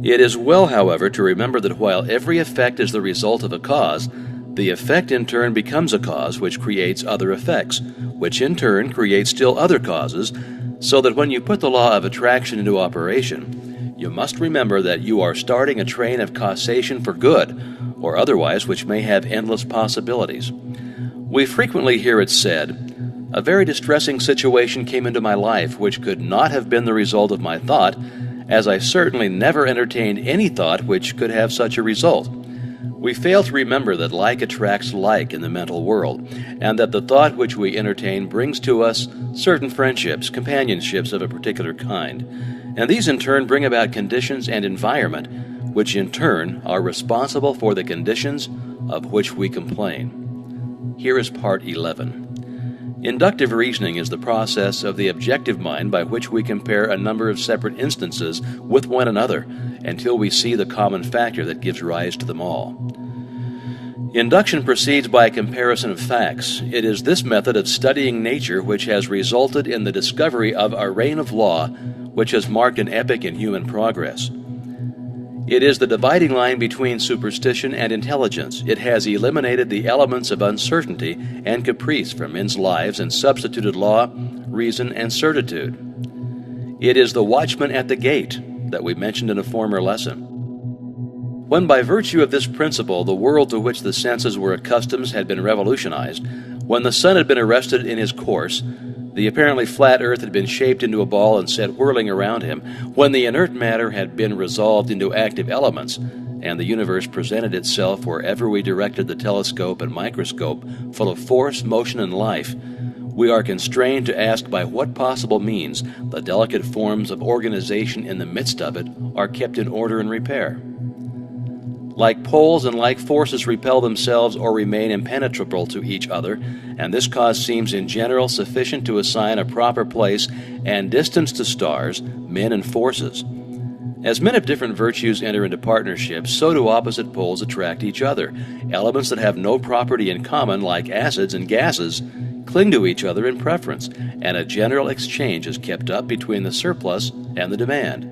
It is well, however, to remember that while every effect is the result of a cause, the effect in turn becomes a cause which creates other effects, which in turn create still other causes, so that when you put the law of attraction into operation, you must remember that you are starting a train of causation for good, or otherwise which may have endless possibilities. We frequently hear it said, "A very distressing situation came into my life which could not have been the result of my thought, as I certainly never entertained any thought which could have such a result." We fail to remember that like attracts like in the mental world, and that the thought which we entertain brings to us certain friendships, companionships of a particular kind, and these in turn bring about conditions and environment, which in turn are responsible for the conditions of which we complain. Here is part 11. Inductive reasoning is the process of the objective mind by which we compare a number of separate instances with one another until we see the common factor that gives rise to them all. Induction proceeds by a comparison of facts. It is this method of studying nature which has resulted in the discovery of a reign of law which has marked an epoch in human progress. It is the dividing line between superstition and intelligence. It has eliminated the elements of uncertainty and caprice from men's lives and substituted law, reason, and certitude. It is the watchman at the gate that we mentioned in a former lesson. When by virtue of this principle the world to which the senses were accustomed had been revolutionized, when the sun had been arrested in his course, the apparently flat earth had been shaped into a ball and set whirling around him, when the inert matter had been resolved into active elements, and the universe presented itself wherever we directed the telescope and microscope, full of force, motion, and life, we are constrained to ask by what possible means the delicate forms of organization in the midst of it are kept in order and repair. Like poles and like forces repel themselves or remain impenetrable to each other, and this cause seems in general sufficient to assign a proper place and distance to stars, men, and forces. As men of different virtues enter into partnerships, so do opposite poles attract each other. Elements that have no property in common, like acids and gases, cling to each other in preference, and a general exchange is kept up between the surplus and the demand.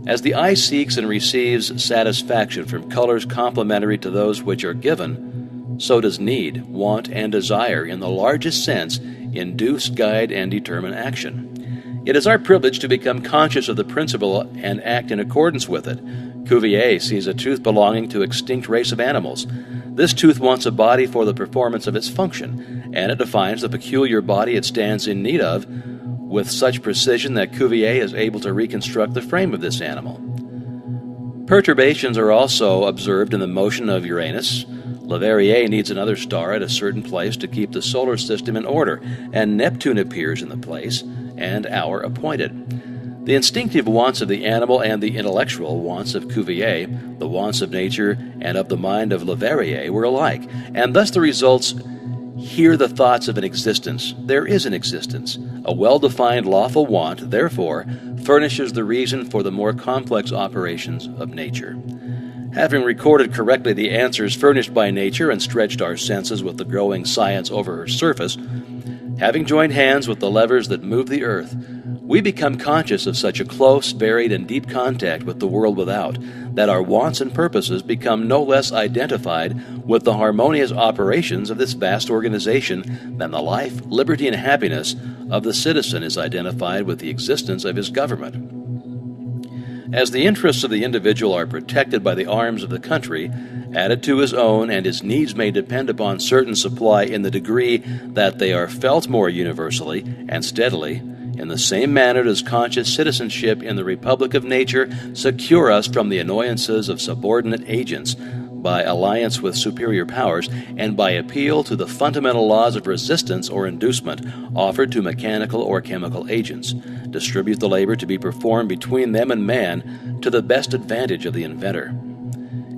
As the eye seeks and receives satisfaction from colors complementary to those which are given, so does need, want, and desire in the largest sense induce, guide, and determine action. It is our privilege to become conscious of the principle and act in accordance with it. Cuvier sees a tooth belonging to an extinct race of animals. This tooth wants a body for the performance of its function, and it defines the peculiar body it stands in need of with such precision that Cuvier is able to reconstruct the frame of this animal. Perturbations are also observed in the motion of Uranus. Leverrier needs another star at a certain place to keep the solar system in order, and Neptune appears in the place and hour appointed. The instinctive wants of the animal and the intellectual wants of Cuvier, the wants of nature and of the mind of Leverrier, were alike, and thus the results hear the thoughts of an existence. There is an existence. A well-defined lawful want, therefore, furnishes the reason for the more complex operations of nature. Having recorded correctly the answers furnished by nature and stretched our senses with the growing science over her surface, having joined hands with the levers that move the earth, we become conscious of such a close, varied, and deep contact with the world without, that our wants and purposes become no less identified with the harmonious operations of this vast organization than the life, liberty, and happiness of the citizen is identified with the existence of his government. As the interests of the individual are protected by the arms of the country, added to his own, and his needs may depend upon certain supply in the degree that they are felt more universally and steadily, in the same manner does conscious citizenship in the Republic of Nature secure us from the annoyances of subordinate agents by alliance with superior powers and by appeal to the fundamental laws of resistance or inducement offered to mechanical or chemical agents, distribute the labor to be performed between them and man to the best advantage of the inventor.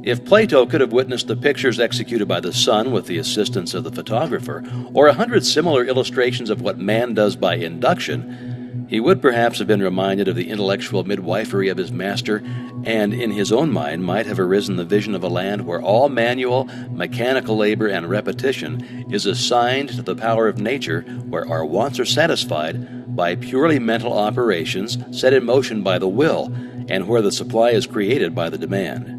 If Plato could have witnessed the pictures executed by the sun with the assistance of the photographer, or 100 similar illustrations of what man does by induction, he would perhaps have been reminded of the intellectual midwifery of his master, and in his own mind might have arisen the vision of a land where all manual, mechanical labor and repetition is assigned to the power of nature, where our wants are satisfied by purely mental operations set in motion by the will, and where the supply is created by the demand.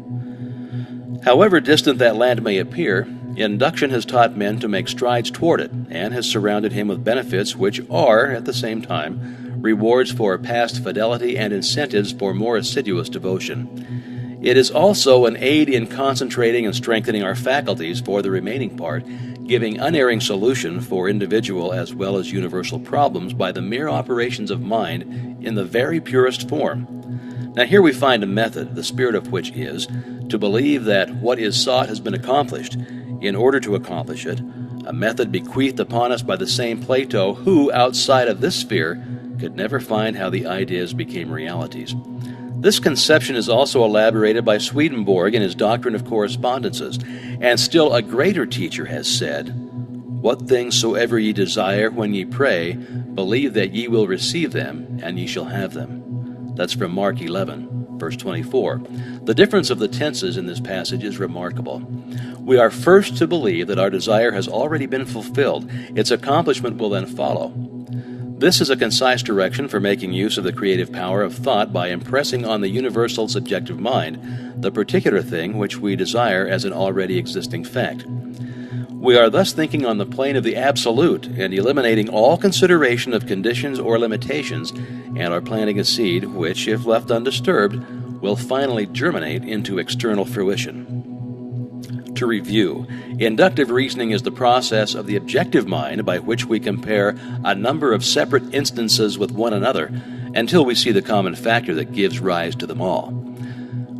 However distant that land may appear, induction has taught men to make strides toward it, and has surrounded him with benefits which are, at the same time, rewards for past fidelity and incentives for more assiduous devotion. It is also an aid in concentrating and strengthening our faculties for the remaining part, giving unerring solution for individual as well as universal problems by the mere operations of mind in the very purest form. Now here we find a method, the spirit of which is to believe that what is sought has been accomplished, in order to accomplish it, a method bequeathed upon us by the same Plato who, outside of this sphere, could never find how the ideas became realities. This conception is also elaborated by Swedenborg in his Doctrine of Correspondences, and still a greater teacher has said, What things soever ye desire when ye pray, believe that ye will receive them, and ye shall have them. That's from Mark 11, verse 24. The difference of the tenses in this passage is remarkable. We are first to believe that our desire has already been fulfilled. Its accomplishment will then follow. This is a concise direction for making use of the creative power of thought by impressing on the universal subjective mind the particular thing which we desire as an already existing fact. We are thus thinking on the plane of the absolute and eliminating all consideration of conditions or limitations, and are planting a seed which, if left undisturbed, will finally germinate into external fruition. To review, inductive reasoning is the process of the objective mind by which we compare a number of separate instances with one another until we see the common factor that gives rise to them all.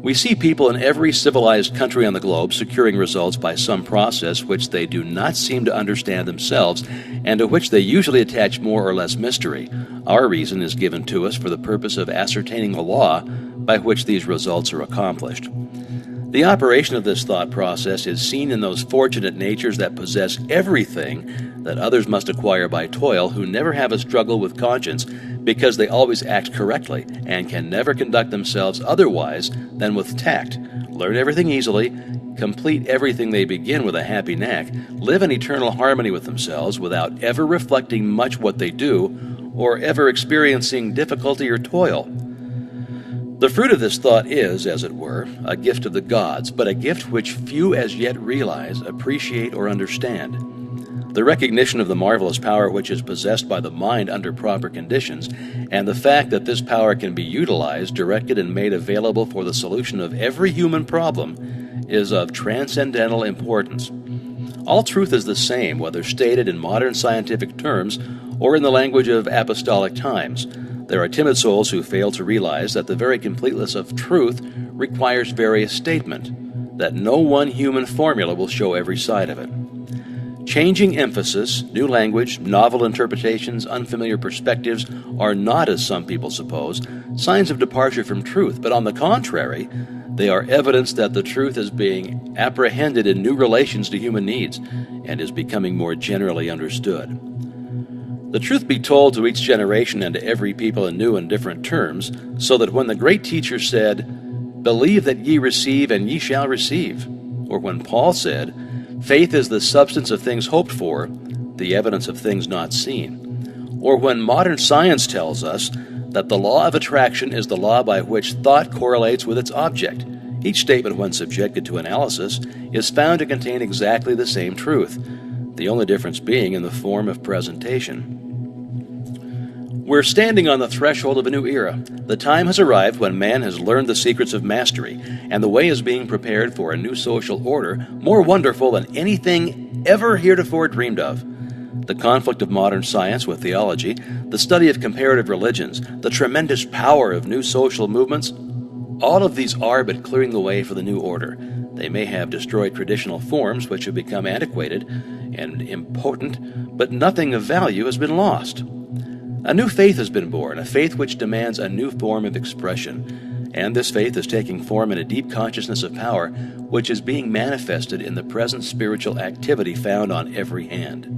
We see people in every civilized country on the globe securing results by some process which they do not seem to understand themselves and to which they usually attach more or less mystery. Our reason is given to us for the purpose of ascertaining the law by which these results are accomplished. The operation of this thought process is seen in those fortunate natures that possess everything that others must acquire by toil, who never have a struggle with conscience because they always act correctly and can never conduct themselves otherwise than with tact, learn everything easily, complete everything they begin with a happy knack, live in eternal harmony with themselves without ever reflecting much what they do or ever experiencing difficulty or toil. The fruit of this thought is, as it were, a gift of the gods, but a gift which few as yet realize, appreciate, or understand. The recognition of the marvelous power which is possessed by the mind under proper conditions, and the fact that this power can be utilized, directed, and made available for the solution of every human problem, is of transcendental importance. All truth is the same, whether stated in modern scientific terms or in the language of apostolic times. There are timid souls who fail to realize that the very completeness of truth requires various statement, that no one human formula will show every side of it. Changing emphasis, new language, novel interpretations, unfamiliar perspectives are not, as some people suppose, signs of departure from truth, but on the contrary, they are evidence that the truth is being apprehended in new relations to human needs and is becoming more generally understood. The truth be told to each generation and to every people in new and different terms, so that when the great teacher said, "Believe that ye receive, and ye shall receive," or when Paul said, "Faith is the substance of things hoped for, the evidence of things not seen," or when modern science tells us that the law of attraction is the law by which thought correlates with its object, each statement, when subjected to analysis, is found to contain exactly the same truth, the only difference being in the form of presentation. We're standing on the threshold of a new era. The time has arrived when man has learned the secrets of mastery, and the way is being prepared for a new social order more wonderful than anything ever heretofore dreamed of. The conflict of modern science with theology, the study of comparative religions, the tremendous power of new social movements, all of these are but clearing the way for the new order. They may have destroyed traditional forms which have become antiquated and impotent, but nothing of value has been lost. A new faith has been born, a faith which demands a new form of expression, and this faith is taking form in a deep consciousness of power which is being manifested in the present spiritual activity found on every hand.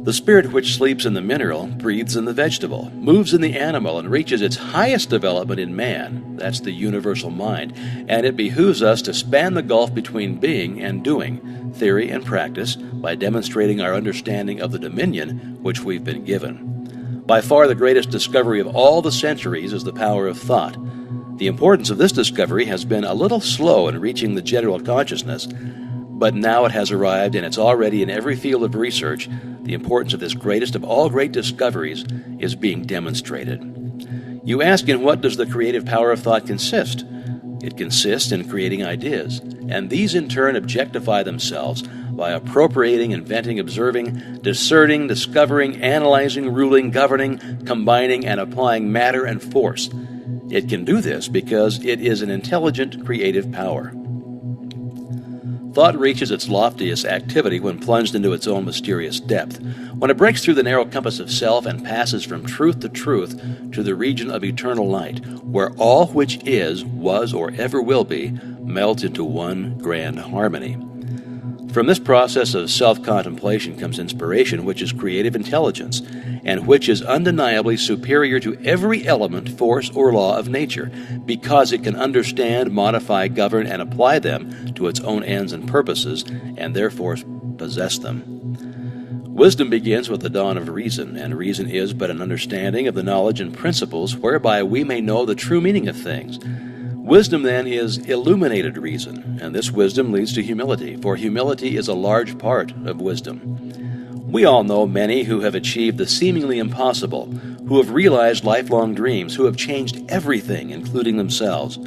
The spirit which sleeps in the mineral breathes in the vegetable, moves in the animal, and reaches its highest development in man. That's the universal mind, and it behooves us to span the gulf between being and doing, theory and practice, by demonstrating our understanding of the dominion which we've been given. By far the greatest discovery of all the centuries is the power of thought. The importance of this discovery has been a little slow in reaching the general consciousness, but now it has arrived, and it's already in every field of research. The importance of this greatest of all great discoveries is being demonstrated. You ask, in what does the creative power of thought consist? It consists in creating ideas, and these in turn objectify themselves by appropriating, inventing, observing, discerning, discovering, analyzing, ruling, governing, combining, and applying matter and force. It can do this because it is an intelligent, creative power. Thought reaches its loftiest activity when plunged into its own mysterious depth, when it breaks through the narrow compass of self and passes from truth to the region of eternal light, where all which is, was, or ever will be, melt into one grand harmony. From this process of self-contemplation comes inspiration, which is creative intelligence, and which is undeniably superior to every element, force, or law of nature, because it can understand, modify, govern, and apply them to its own ends and purposes, and therefore possess them. Wisdom begins with the dawn of reason, and reason is but an understanding of the knowledge and principles whereby we may know the true meaning of things. Wisdom, then, is illuminated reason, and this wisdom leads to humility, for humility is a large part of wisdom. We all know many who have achieved the seemingly impossible, who have realized lifelong dreams, who have changed everything, including themselves.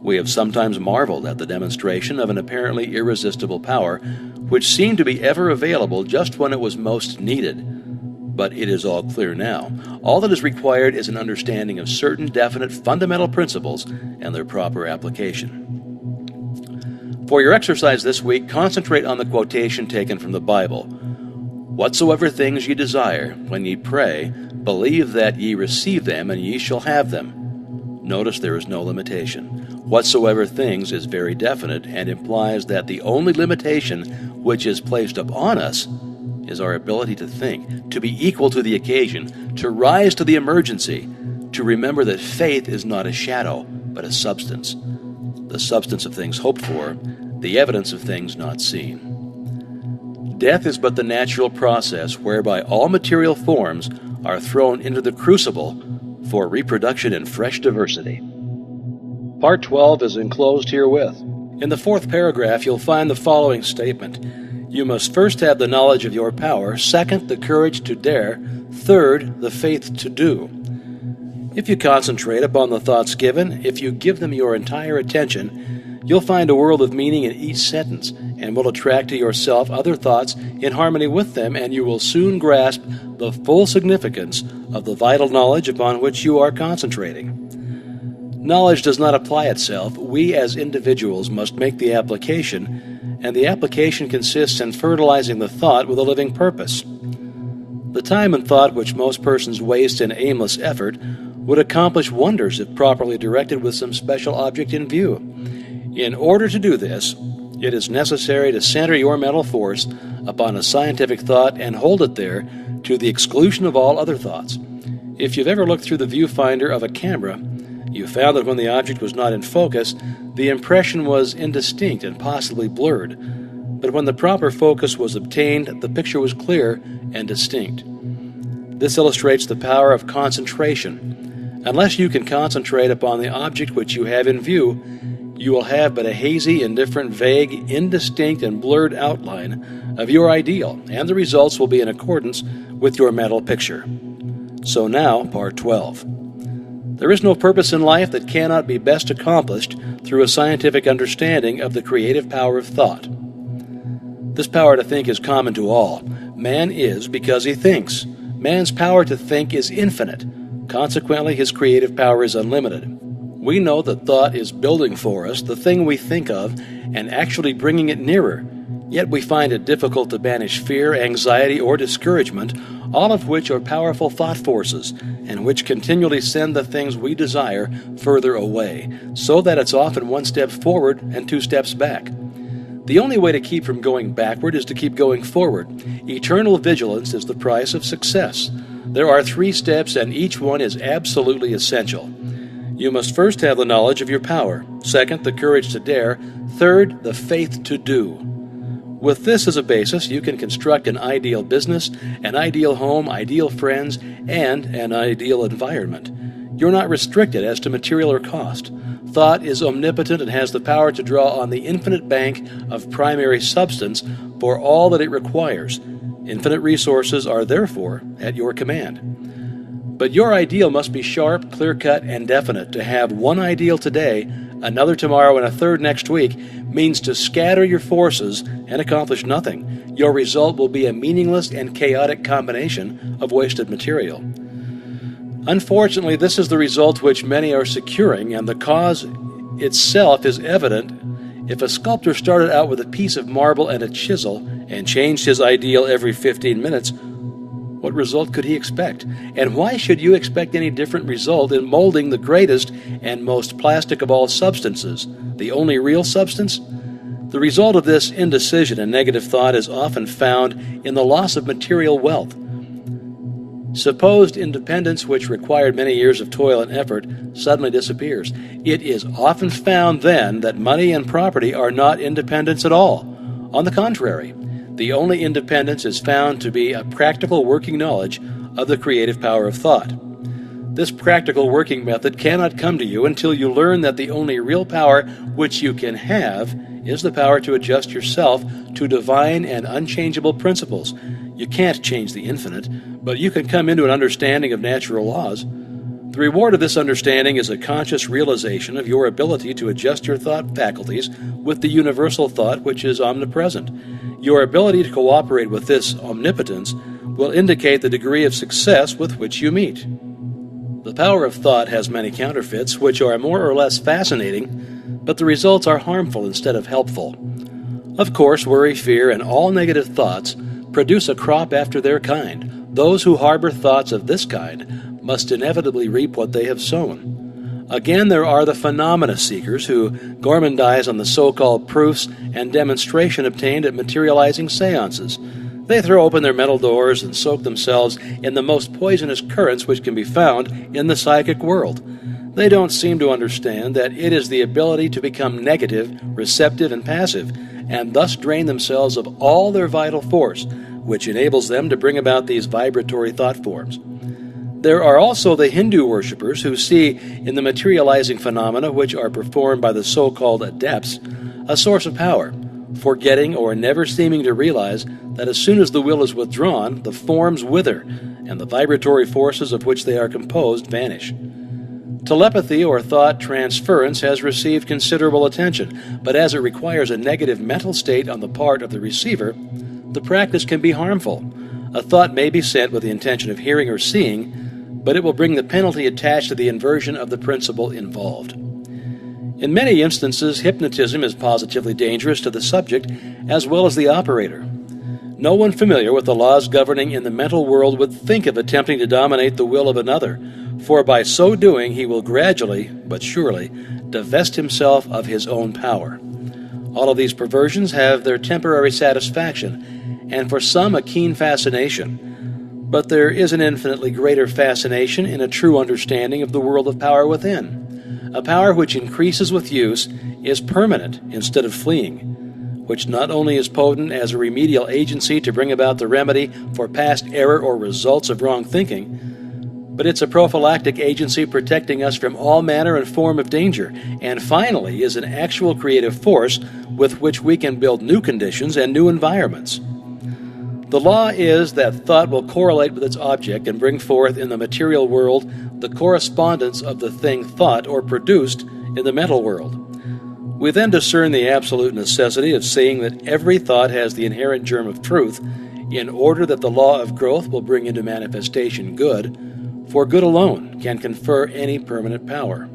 We have sometimes marveled at the demonstration of an apparently irresistible power, which seemed to be ever available just when it was most needed. But it is all clear now. All that is required is an understanding of certain definite fundamental principles and their proper application. For your exercise this week, concentrate on the quotation taken from the Bible. "Whatsoever things ye desire, when ye pray, believe that ye receive them, and ye shall have them." Notice there is no limitation. "Whatsoever things" is very definite and implies that the only limitation which is placed upon us is our ability to think, to be equal to the occasion, to rise to the emergency, to remember that faith is not a shadow, but a substance, the substance of things hoped for, the evidence of things not seen. Death is but the natural process whereby all material forms are thrown into the crucible for reproduction in fresh diversity. Part 12 is enclosed herewith. In the 4th paragraph, you'll find the following statement. You must first have the knowledge of your power, second, the courage to dare, third, the faith to do. If you concentrate upon the thoughts given, if you give them your entire attention, you'll find a world of meaning in each sentence, and will attract to yourself other thoughts in harmony with them, and you will soon grasp the full significance of the vital knowledge upon which you are concentrating. Knowledge does not apply itself. We as individuals must make the application, and the application consists in fertilizing the thought with a living purpose. The time and thought which most persons waste in aimless effort would accomplish wonders if properly directed with some special object in view. In order to do this, it is necessary to center your mental force upon a scientific thought and hold it there to the exclusion of all other thoughts. If you've ever looked through the viewfinder of a camera, you found that when the object was not in focus, the impression was indistinct and possibly blurred. But when the proper focus was obtained, the picture was clear and distinct. This illustrates the power of concentration. Unless you can concentrate upon the object which you have in view, you will have but a hazy, indifferent, vague, indistinct, and blurred outline of your ideal, and the results will be in accordance with your mental picture. So now, Part 12. There is no purpose in life that cannot be best accomplished through a scientific understanding of the creative power of thought. This power to think is common to all. Man is because he thinks. Man's power to think is infinite. Consequently, his creative power is unlimited. We know that thought is building for us the thing we think of and actually bringing it nearer. Yet we find it difficult to banish fear, anxiety, or discouragement, all of which are powerful thought forces, and which continually send the things we desire further away, so that it's often one step forward and 2 steps back. The only way to keep from going backward is to keep going forward. Eternal vigilance is the price of success. There are 3 steps, and each one is absolutely essential. You must first have the knowledge of your power, second, the courage to dare, third, the faith to do. With this as a basis, you can construct an ideal business, an ideal home, ideal friends, and an ideal environment. You're not restricted as to material or cost. Thought is omnipotent and has the power to draw on the infinite bank of primary substance for all that it requires. Infinite resources are therefore at your command. But your ideal must be sharp, clear-cut, and definite. To have one ideal today, another tomorrow, and a third next week means to scatter your forces and accomplish nothing. Your result will be a meaningless and chaotic combination of wasted material. Unfortunately, this is the result which many are securing, and the cause itself is evident. If a sculptor started out with a piece of marble and a chisel and changed his ideal every 15 minutes, what result could he expect? And why should you expect any different result in molding the greatest and most plastic of all substances, the only real substance? The result of this indecision and negative thought is often found in the loss of material wealth. Supposed independence, which required many years of toil and effort, suddenly disappears. It is often found then that money and property are not independence at all. On the contrary, the only independence is found to be a practical working knowledge of the creative power of thought. This practical working method cannot come to you until you learn that the only real power which you can have is the power to adjust yourself to divine and unchangeable principles. You can't change the infinite, but you can come into an understanding of natural laws. The reward of this understanding is a conscious realization of your ability to adjust your thought faculties with the universal thought which is omnipresent. Your ability to cooperate with this omnipotence will indicate the degree of success with which you meet. The power of thought has many counterfeits, which are more or less fascinating, but the results are harmful instead of helpful. Of course, worry, fear, and all negative thoughts produce a crop after their kind. Those who harbor thoughts of this kind must inevitably reap what they have sown. Again, there are the phenomena seekers who gormandize on the so-called proofs and demonstration obtained at materializing seances. They throw open their mental doors and soak themselves in the most poisonous currents which can be found in the psychic world. They don't seem to understand that it is the ability to become negative, receptive, and passive, and thus drain themselves of all their vital force, which enables them to bring about these vibratory thought forms. There are also the Hindu worshippers who see in the materializing phenomena which are performed by the so-called adepts a source of power, forgetting or never seeming to realize that as soon as the will is withdrawn, the forms wither, and the vibratory forces of which they are composed vanish. Telepathy or thought transference has received considerable attention, but as it requires a negative mental state on the part of the receiver, the practice can be harmful. A thought may be sent with the intention of hearing or seeing, but it will bring the penalty attached to the inversion of the principle involved. In many instances, hypnotism is positively dangerous to the subject as well as the operator. No one familiar with the laws governing in the mental world would think of attempting to dominate the will of another, for by so doing he will gradually, but surely, divest himself of his own power. All of these perversions have their temporary satisfaction, and for some a keen fascination. But there is an infinitely greater fascination in a true understanding of the world of power within. A power which increases with use, is permanent instead of fleeing, which not only is potent as a remedial agency to bring about the remedy for past error or results of wrong thinking, but it's a prophylactic agency protecting us from all manner and form of danger, and finally is an actual creative force with which we can build new conditions and new environments. The law is that thought will correlate with its object and bring forth in the material world the correspondence of the thing thought or produced in the mental world. We then discern the absolute necessity of seeing that every thought has the inherent germ of truth, in order that the law of growth will bring into manifestation good, for good alone can confer any permanent power.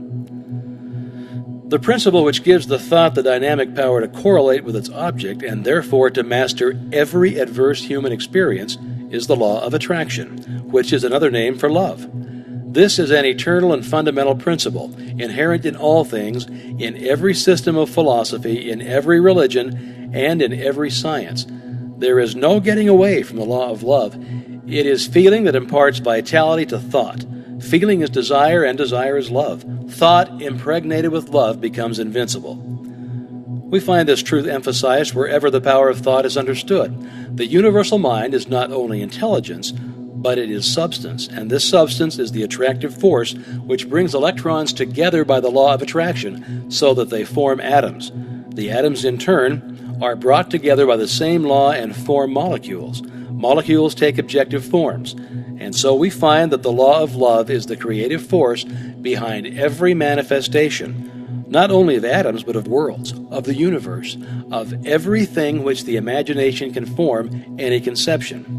The principle which gives the thought the dynamic power to correlate with its object and therefore to master every adverse human experience is the law of attraction, which is another name for love. This is an eternal and fundamental principle, inherent in all things, in every system of philosophy, in every religion, and in every science. There is no getting away from the law of love. It is feeling that imparts vitality to thought. Feeling is desire, and desire is love. Thought impregnated with love becomes invincible. We find this truth emphasized wherever the power of thought is understood. The universal mind is not only intelligence, but it is substance, and this substance is the attractive force which brings electrons together by the law of attraction so that they form atoms. The atoms, in turn, are brought together by the same law and form molecules. Molecules take objective forms, and so we find that the law of love is the creative force behind every manifestation, not only of atoms, but of worlds, of the universe, of everything which the imagination can form any conception.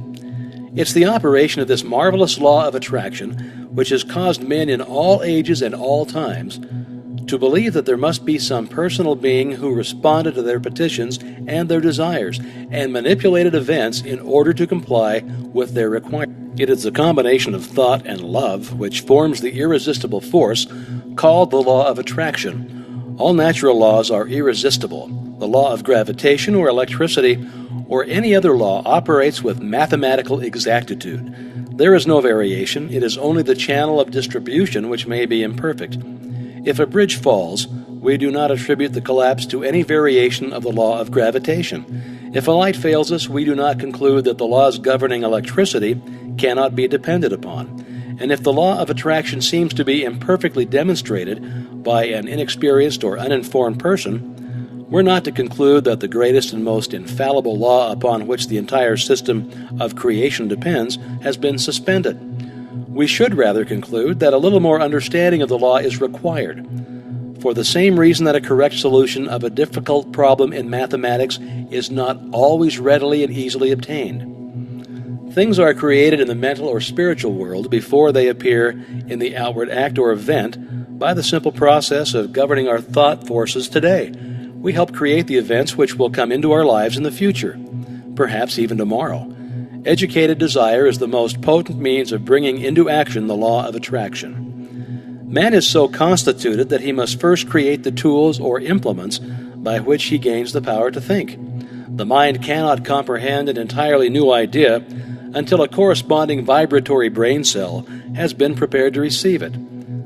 It's the operation of this marvelous law of attraction which has caused men in all ages and all times to believe that there must be some personal being who responded to their petitions and their desires and manipulated events in order to comply with their requirements. It is the combination of thought and love which forms the irresistible force called the law of attraction. All natural laws are irresistible, the law of gravitation or electricity, or any other law operates with mathematical exactitude. There is no variation, it is only the channel of distribution which may be imperfect. If a bridge falls, we do not attribute the collapse to any variation of the law of gravitation. If a light fails us, we do not conclude that the laws governing electricity cannot be depended upon. And if the law of attraction seems to be imperfectly demonstrated by an inexperienced or uninformed person, we're not to conclude that the greatest and most infallible law upon which the entire system of creation depends has been suspended. We should rather conclude that a little more understanding of the law is required, for the same reason that a correct solution of a difficult problem in mathematics is not always readily and easily obtained. Things are created in the mental or spiritual world before they appear in the outward act or event by the simple process of governing our thought forces today. We help create the events which will come into our lives in the future, perhaps even tomorrow. Educated desire is the most potent means of bringing into action the law of attraction. Man is so constituted that he must first create the tools or implements by which he gains the power to think. The mind cannot comprehend an entirely new idea until a corresponding vibratory brain cell has been prepared to receive it.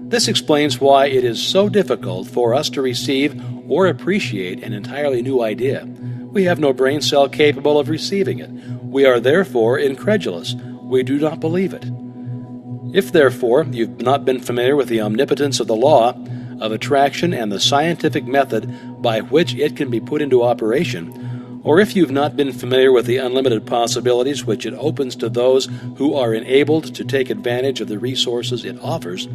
This explains why it is so difficult for us to receive or appreciate an entirely new idea. We have no brain cell capable of receiving it. We are therefore incredulous. We do not believe it. If, therefore, you've not been familiar with the omnipotence of the law of attraction and the scientific method by which it can be put into operation, or if you've not been familiar with the unlimited possibilities which it opens to those who are enabled to take advantage of the resources it offers,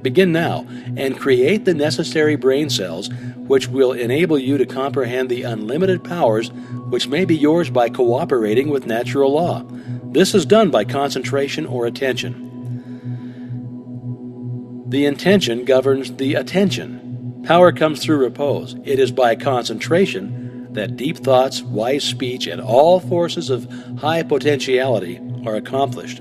begin now and create the necessary brain cells which will enable you to comprehend the unlimited powers which may be yours by cooperating with natural law. This is done by concentration or attention. The intention governs the attention. Power comes through repose. It is by concentration that deep thoughts, wise speech, and all forces of high potentiality are accomplished.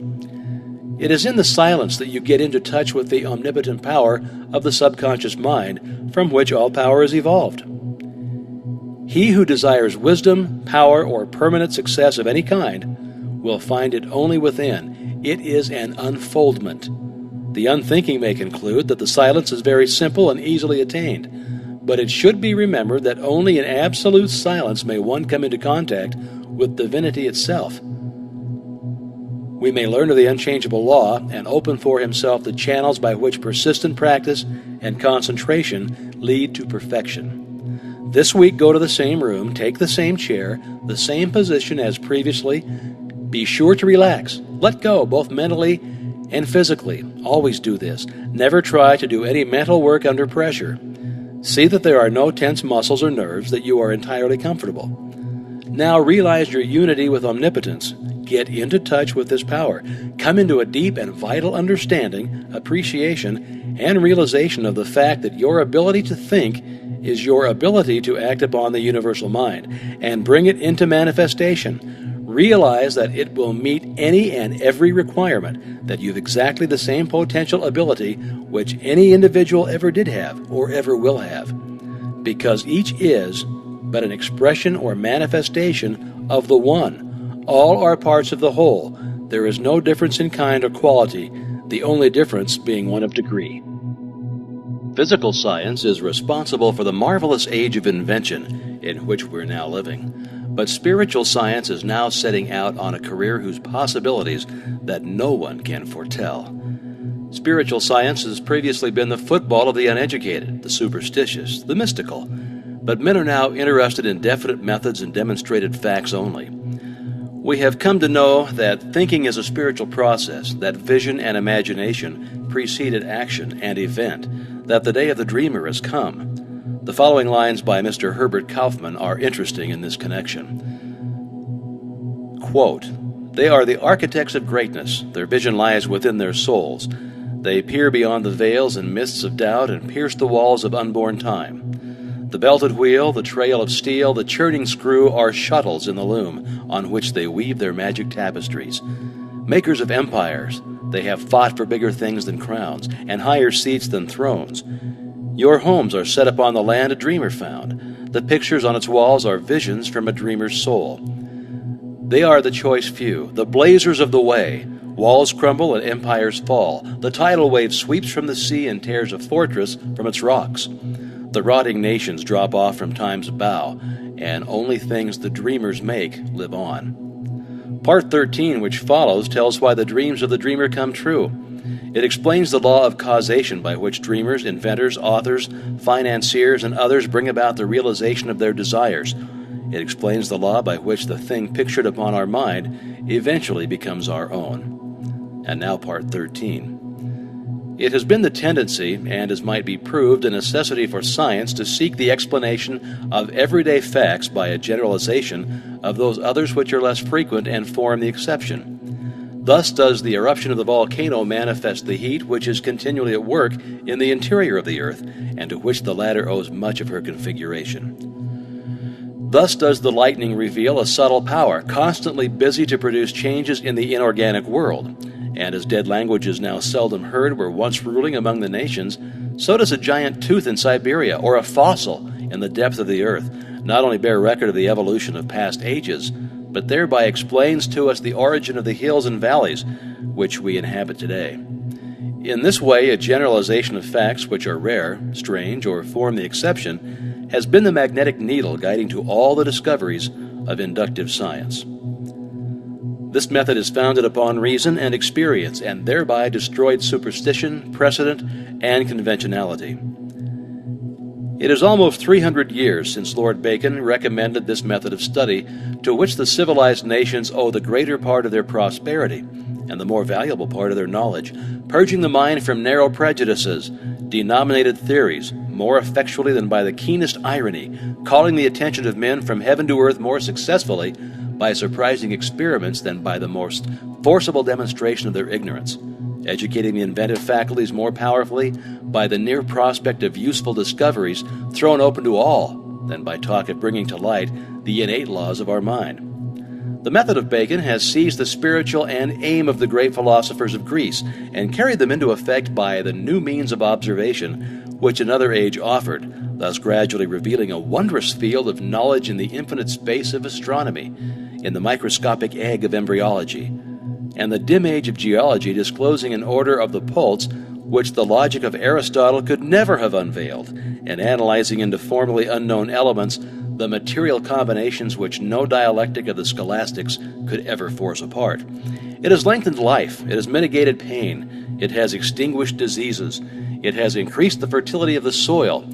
It is in the silence that you get into touch with the omnipotent power of the subconscious mind from which all power is evolved. He who desires wisdom, power, or permanent success of any kind will find it only within. It is an unfoldment. The unthinking may conclude that the silence is very simple and easily attained, but it should be remembered that only in absolute silence may one come into contact with divinity itself. We may learn of the unchangeable law and open for himself the channels by which persistent practice and concentration lead to perfection. This week, go to the same room, take the same chair, the same position as previously. Be sure to relax. Let go, both mentally and physically. Always do this. Never try to do any mental work under pressure. See that there are no tense muscles or nerves, that you are entirely comfortable. Now realize your unity with omnipotence. Get into touch with this power. Come into a deep and vital understanding, appreciation, and realization of the fact that your ability to think is your ability to act upon the universal mind and bring it into manifestation. Realize that it will meet any and every requirement, that you've exactly the same potential ability which any individual ever did have or ever will have, because each is but an expression or manifestation of the one. All are parts of the whole. There is no difference in kind or quality, the only difference being one of degree. Physical science is responsible for the marvelous age of invention in which we're now living. But spiritual science is now setting out on a career whose possibilities that no one can foretell. Spiritual science has previously been the football of the uneducated, the superstitious, the mystical. But men are now interested in definite methods and demonstrated facts only. We have come to know that thinking is a spiritual process, that vision and imagination preceded action and event, that the day of the dreamer has come. The following lines by Mr. Herbert Kaufman are interesting in this connection. Quote, "They are the architects of greatness. Their vision lies within their souls. They peer beyond the veils and mists of doubt and pierce the walls of unborn time. The belted wheel, the trail of steel, the churning screw are shuttles in the loom on which they weave their magic tapestries. Makers of empires, they have fought for bigger things than crowns and higher seats than thrones. Your homes are set upon the land a dreamer found. The pictures on its walls are visions from a dreamer's soul. They are the choice few, the blazers of the way. Walls crumble and empires fall. The tidal wave sweeps from the sea and tears a fortress from its rocks. The rotting nations drop off from time's bow, and only things the dreamers make live on. Part 13, which follows, tells why the dreams of the dreamer come true. It explains the law of causation by which dreamers, inventors, authors, financiers, and others bring about the realization of their desires. It explains the law by which the thing pictured upon our mind eventually becomes our own. And now Part 13. It has been the tendency, and as might be proved, a necessity for science to seek the explanation of everyday facts by a generalization of those others which are less frequent and form the exception. Thus does the eruption of the volcano manifest the heat which is continually at work in the interior of the earth, and to which the latter owes much of her configuration. Thus does the lightning reveal a subtle power, constantly busy to produce changes in the inorganic world. And as dead languages now seldom heard were once ruling among the nations, so does a giant tooth in Siberia or a fossil in the depth of the earth not only bear record of the evolution of past ages, but thereby explains to us the origin of the hills and valleys which we inhabit today. In this way, a generalization of facts which are rare, strange, or form the exception has been the magnetic needle guiding to all the discoveries of inductive science. This method is founded upon reason and experience, and thereby destroyed superstition, precedent, and conventionality. It is almost 300 years since Lord Bacon recommended this method of study, to which the civilized nations owe the greater part of their prosperity and the more valuable part of their knowledge, purging the mind from narrow prejudices, denominated theories, more effectually than by the keenest irony, calling the attention of men from heaven to earth more successfully by surprising experiments than by the most forcible demonstration of their ignorance, educating the inventive faculties more powerfully by the near prospect of useful discoveries thrown open to all than by talk of bringing to light the innate laws of our mind. The method of Bacon has seized the spiritual and aim of the great philosophers of Greece and carried them into effect by the new means of observation which another age offered, thus gradually revealing a wondrous field of knowledge in the infinite space of astronomy, in the microscopic egg of embryology, and the dim age of geology disclosing an order of the pulse which the logic of Aristotle could never have unveiled, and analyzing into formerly unknown elements the material combinations which no dialectic of the scholastics could ever force apart. It has lengthened life, it has mitigated pain, it has extinguished diseases, it has increased the fertility of the soil,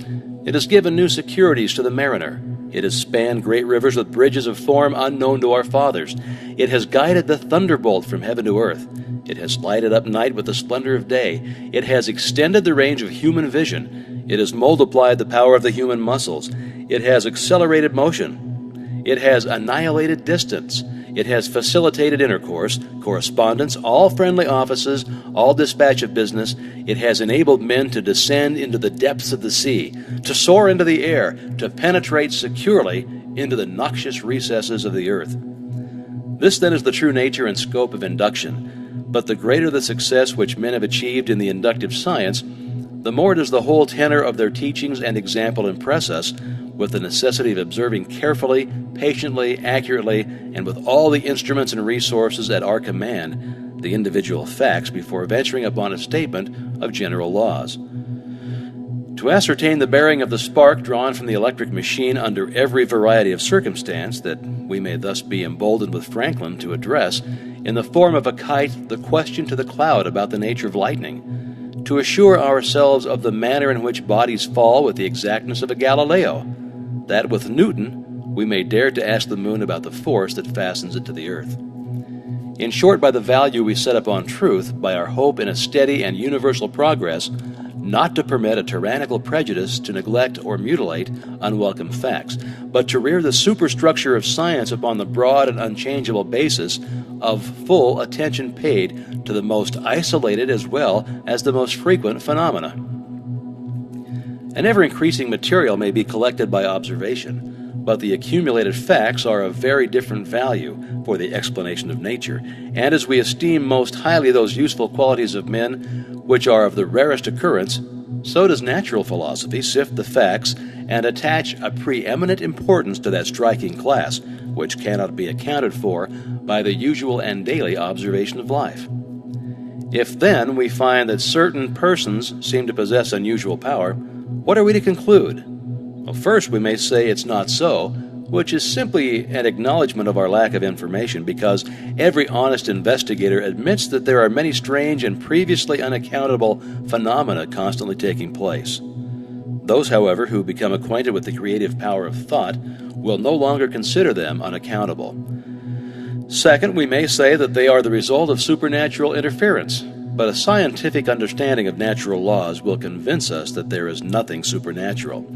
it has given new securities to the mariner, it has spanned great rivers with bridges of form unknown to our fathers, it has guided the thunderbolt from heaven to earth, it has lighted up night with the splendor of day, it has extended the range of human vision, it has multiplied the power of the human muscles, it has accelerated motion, it has annihilated distance, it has facilitated intercourse, correspondence, all friendly offices, all dispatch of business. It has enabled men to descend into the depths of the sea, to soar into the air, to penetrate securely into the noxious recesses of the earth. This, then, is the true nature and scope of induction. But the greater the success which men have achieved in the inductive science, the more does the whole tenor of their teachings and example impress us with the necessity of observing carefully, patiently, accurately, and with all the instruments and resources at our command, the individual facts before venturing upon a statement of general laws. To ascertain the bearing of the spark drawn from the electric machine under every variety of circumstance, that we may thus be emboldened with Franklin to address, in the form of a kite, the question to the cloud about the nature of lightning, to assure ourselves of the manner in which bodies fall with the exactness of a Galileo, that with Newton we may dare to ask the moon about the force that fastens it to the earth. In short, by the value we set upon truth, by our hope in a steady and universal progress, not to permit a tyrannical prejudice to neglect or mutilate unwelcome facts, but to rear the superstructure of science upon the broad and unchangeable basis of full attention paid to the most isolated as well as the most frequent phenomena. An ever-increasing material may be collected by observation, but the accumulated facts are of very different value for the explanation of nature, and as we esteem most highly those useful qualities of men which are of the rarest occurrence, So does natural philosophy sift the facts and attach a preeminent importance to that striking class, which cannot be accounted for by the usual and daily observation of life. If then we find that certain persons seem to possess unusual power, what are we to conclude? Well, first we may say it's not so, which is simply an acknowledgement of our lack of information, because every honest investigator admits that there are many strange and previously unaccountable phenomena constantly taking place. Those, however, who become acquainted with the creative power of thought will no longer consider them unaccountable. Second, we may say that they are the result of supernatural interference, but a scientific understanding of natural laws will convince us that there is nothing supernatural.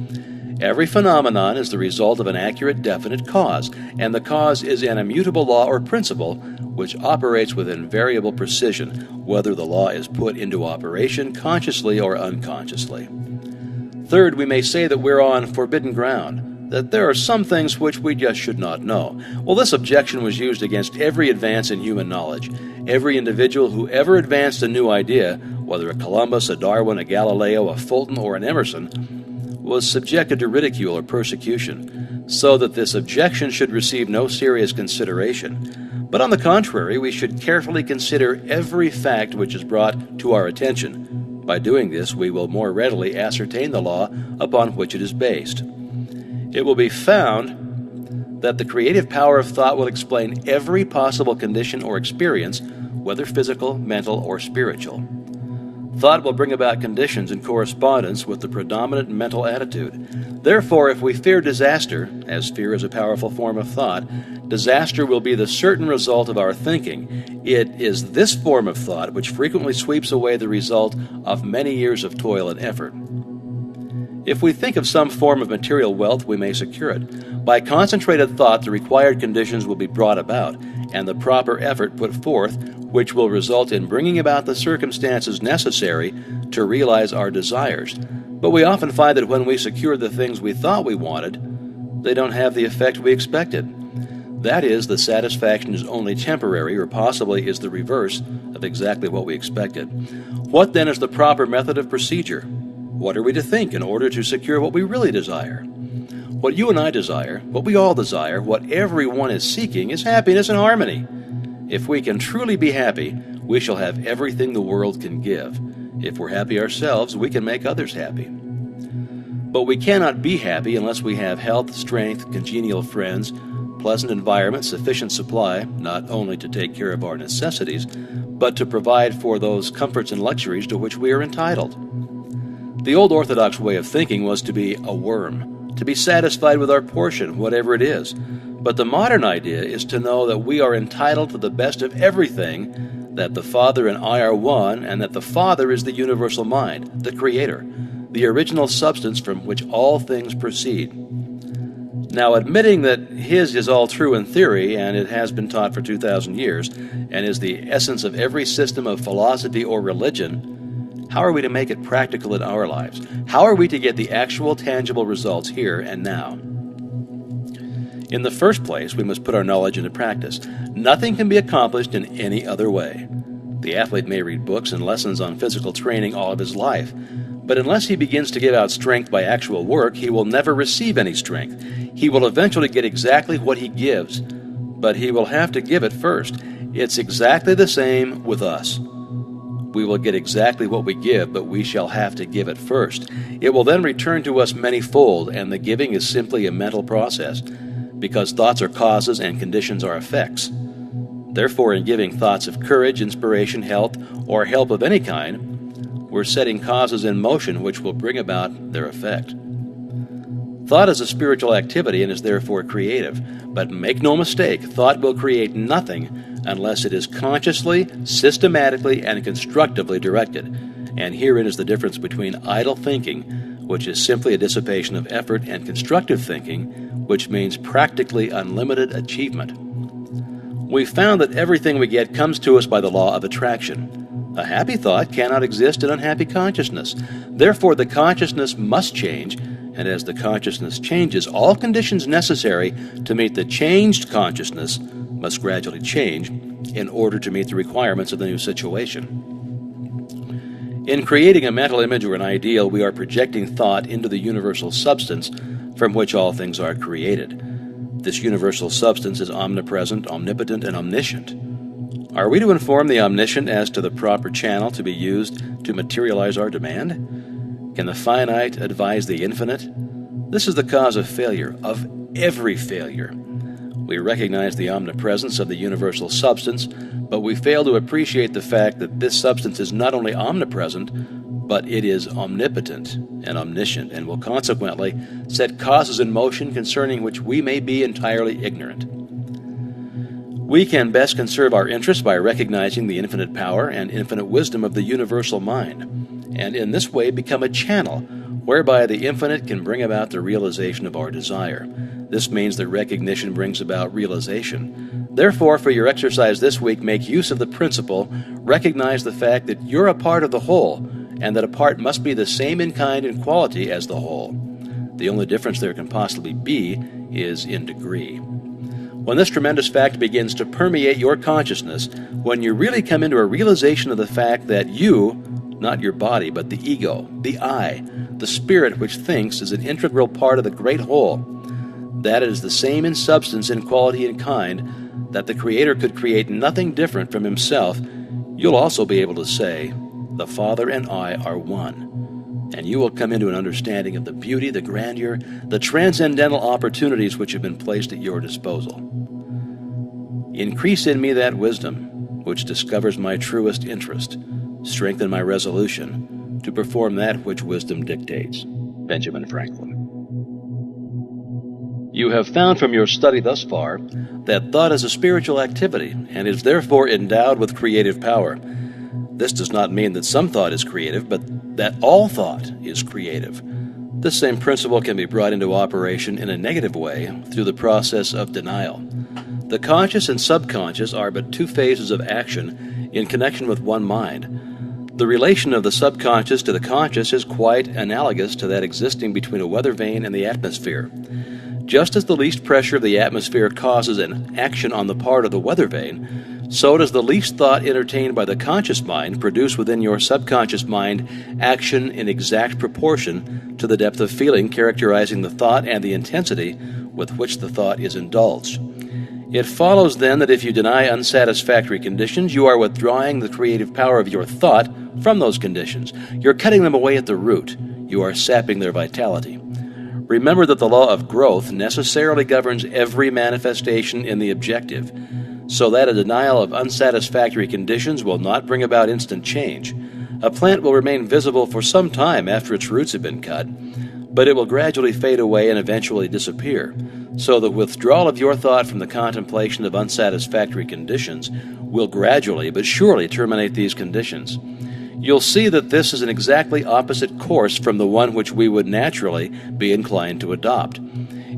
Every phenomenon is the result of an accurate, definite cause, and the cause is an immutable law or principle which operates with invariable precision, whether the law is put into operation consciously or unconsciously. Third, we may say that we're on forbidden ground, that there are some things which we just should not know. Well, this objection was used against every advance in human knowledge. Every individual who ever advanced a new idea, whether a Columbus, a Darwin, a Galileo, a Fulton, or an Emerson, was subjected to ridicule or persecution, so that this objection should receive no serious consideration. But on the contrary, we should carefully consider every fact which is brought to our attention. By doing this, we will more readily ascertain the law upon which it is based. It will be found that the creative power of thought will explain every possible condition or experience, whether physical, mental, or spiritual. Thought will bring about conditions in correspondence with the predominant mental attitude. Therefore, if we fear disaster, as fear is a powerful form of thought, disaster will be the certain result of our thinking. It is this form of thought which frequently sweeps away the result of many years of toil and effort. If we think of some form of material wealth, we may secure it. By concentrated thought, the required conditions will be brought about, and the proper effort put forth, which will result in bringing about the circumstances necessary to realize our desires. But we often find that when we secure the things we thought we wanted, they don't have the effect we expected. That is, the satisfaction is only temporary, or possibly is the reverse of exactly what we expected. What then is the proper method of procedure? What are we to think in order to secure what we really desire? What you and I desire, what we all desire, what everyone is seeking, is happiness and harmony. If we can truly be happy, we shall have everything the world can give. If we're happy ourselves, we can make others happy. But we cannot be happy unless we have health, strength, congenial friends, pleasant environment, sufficient supply, not only to take care of our necessities, but to provide for those comforts and luxuries to which we are entitled. The old orthodox way of thinking was to be a worm, to be satisfied with our portion, whatever it is. But the modern idea is to know that we are entitled to the best of everything, that the Father and I are one, and that the Father is the universal mind, the Creator, the original substance from which all things proceed. Now, admitting that His is all true in theory, and it has been taught for 2,000 years, and is the essence of every system of philosophy or religion, how are we to make it practical in our lives? How are we to get the actual tangible results here and now? In the first place, we must put our knowledge into practice. Nothing can be accomplished in any other way. The athlete may read books and lessons on physical training all of his life, but unless he begins to give out strength by actual work, he will never receive any strength. He will eventually get exactly what he gives, but he will have to give it first. It's exactly the same with us. We will get exactly what we give, but we shall have to give it first. It will then return to us many-fold, and the giving is simply a mental process, because thoughts are causes and conditions are effects. Therefore, in giving thoughts of courage, inspiration, health, or help of any kind, we're setting causes in motion which will bring about their effect. Thought is a spiritual activity and is therefore creative. But make no mistake, thought will create nothing unless it is consciously, systematically, and constructively directed. And herein is the difference between idle thinking, which is simply a dissipation of effort, and constructive thinking, which means practically unlimited achievement. We found that everything we get comes to us by the law of attraction. A happy thought cannot exist in unhappy consciousness. Therefore, the consciousness must change, and as the consciousness changes, all conditions necessary to meet the changed consciousness must gradually change in order to meet the requirements of the new situation. In creating a mental image or an ideal, we are projecting thought into the universal substance from which all things are created. This universal substance is omnipresent, omnipotent, and omniscient. Are we to inform the omniscient as to the proper channel to be used to materialize our demand? Can the finite advise the infinite? This is the cause of failure, of every failure. We recognize the omnipresence of the universal substance, but we fail to appreciate the fact that this substance is not only omnipresent, but it is omnipotent and omniscient, and will consequently set causes in motion concerning which we may be entirely ignorant. We can best conserve our interests by recognizing the infinite power and infinite wisdom of the universal mind, and in this way become a channel whereby the infinite can bring about the realization of our desire. This means that recognition brings about realization. Therefore, for your exercise this week, make use of the principle, recognize the fact that you're a part of the whole, and that a part must be the same in kind and quality as the whole. The only difference there can possibly be is in degree. When this tremendous fact begins to permeate your consciousness, when you really come into a realization of the fact that you, not your body, but the ego, the I, the spirit which thinks, is an integral part of the great whole, that it is the same in substance, in quality, and kind, that the Creator could create nothing different from Himself, you'll also be able to say, the Father and I are one. And you will come into an understanding of the beauty, the grandeur, the transcendental opportunities which have been placed at your disposal. Increase in me that wisdom which discovers my truest interest. Strengthen my resolution to perform that which wisdom dictates. Benjamin Franklin. You have found from your study thus far that thought is a spiritual activity and is therefore endowed with creative power. This does not mean that some thought is creative, but that all thought is creative. This same principle can be brought into operation in a negative way through the process of denial. The conscious and subconscious are but two phases of action in connection with one mind. The relation of the subconscious to the conscious is quite analogous to that existing between a weather vane and the atmosphere. Just as the least pressure of the atmosphere causes an action on the part of the weather vane, so does the least thought entertained by the conscious mind produce within your subconscious mind action in exact proportion to the depth of feeling characterizing the thought and the intensity with which the thought is indulged. It follows then that if you deny unsatisfactory conditions, you are withdrawing the creative power of your thought from those conditions. You're cutting them away at the root. You are sapping their vitality. Remember that the law of growth necessarily governs every manifestation in the objective, so that a denial of unsatisfactory conditions will not bring about instant change. A plant will remain visible for some time after its roots have been cut, but it will gradually fade away and eventually disappear. So the withdrawal of your thought from the contemplation of unsatisfactory conditions will gradually but surely terminate these conditions. You'll see that this is an exactly opposite course from the one which we would naturally be inclined to adopt.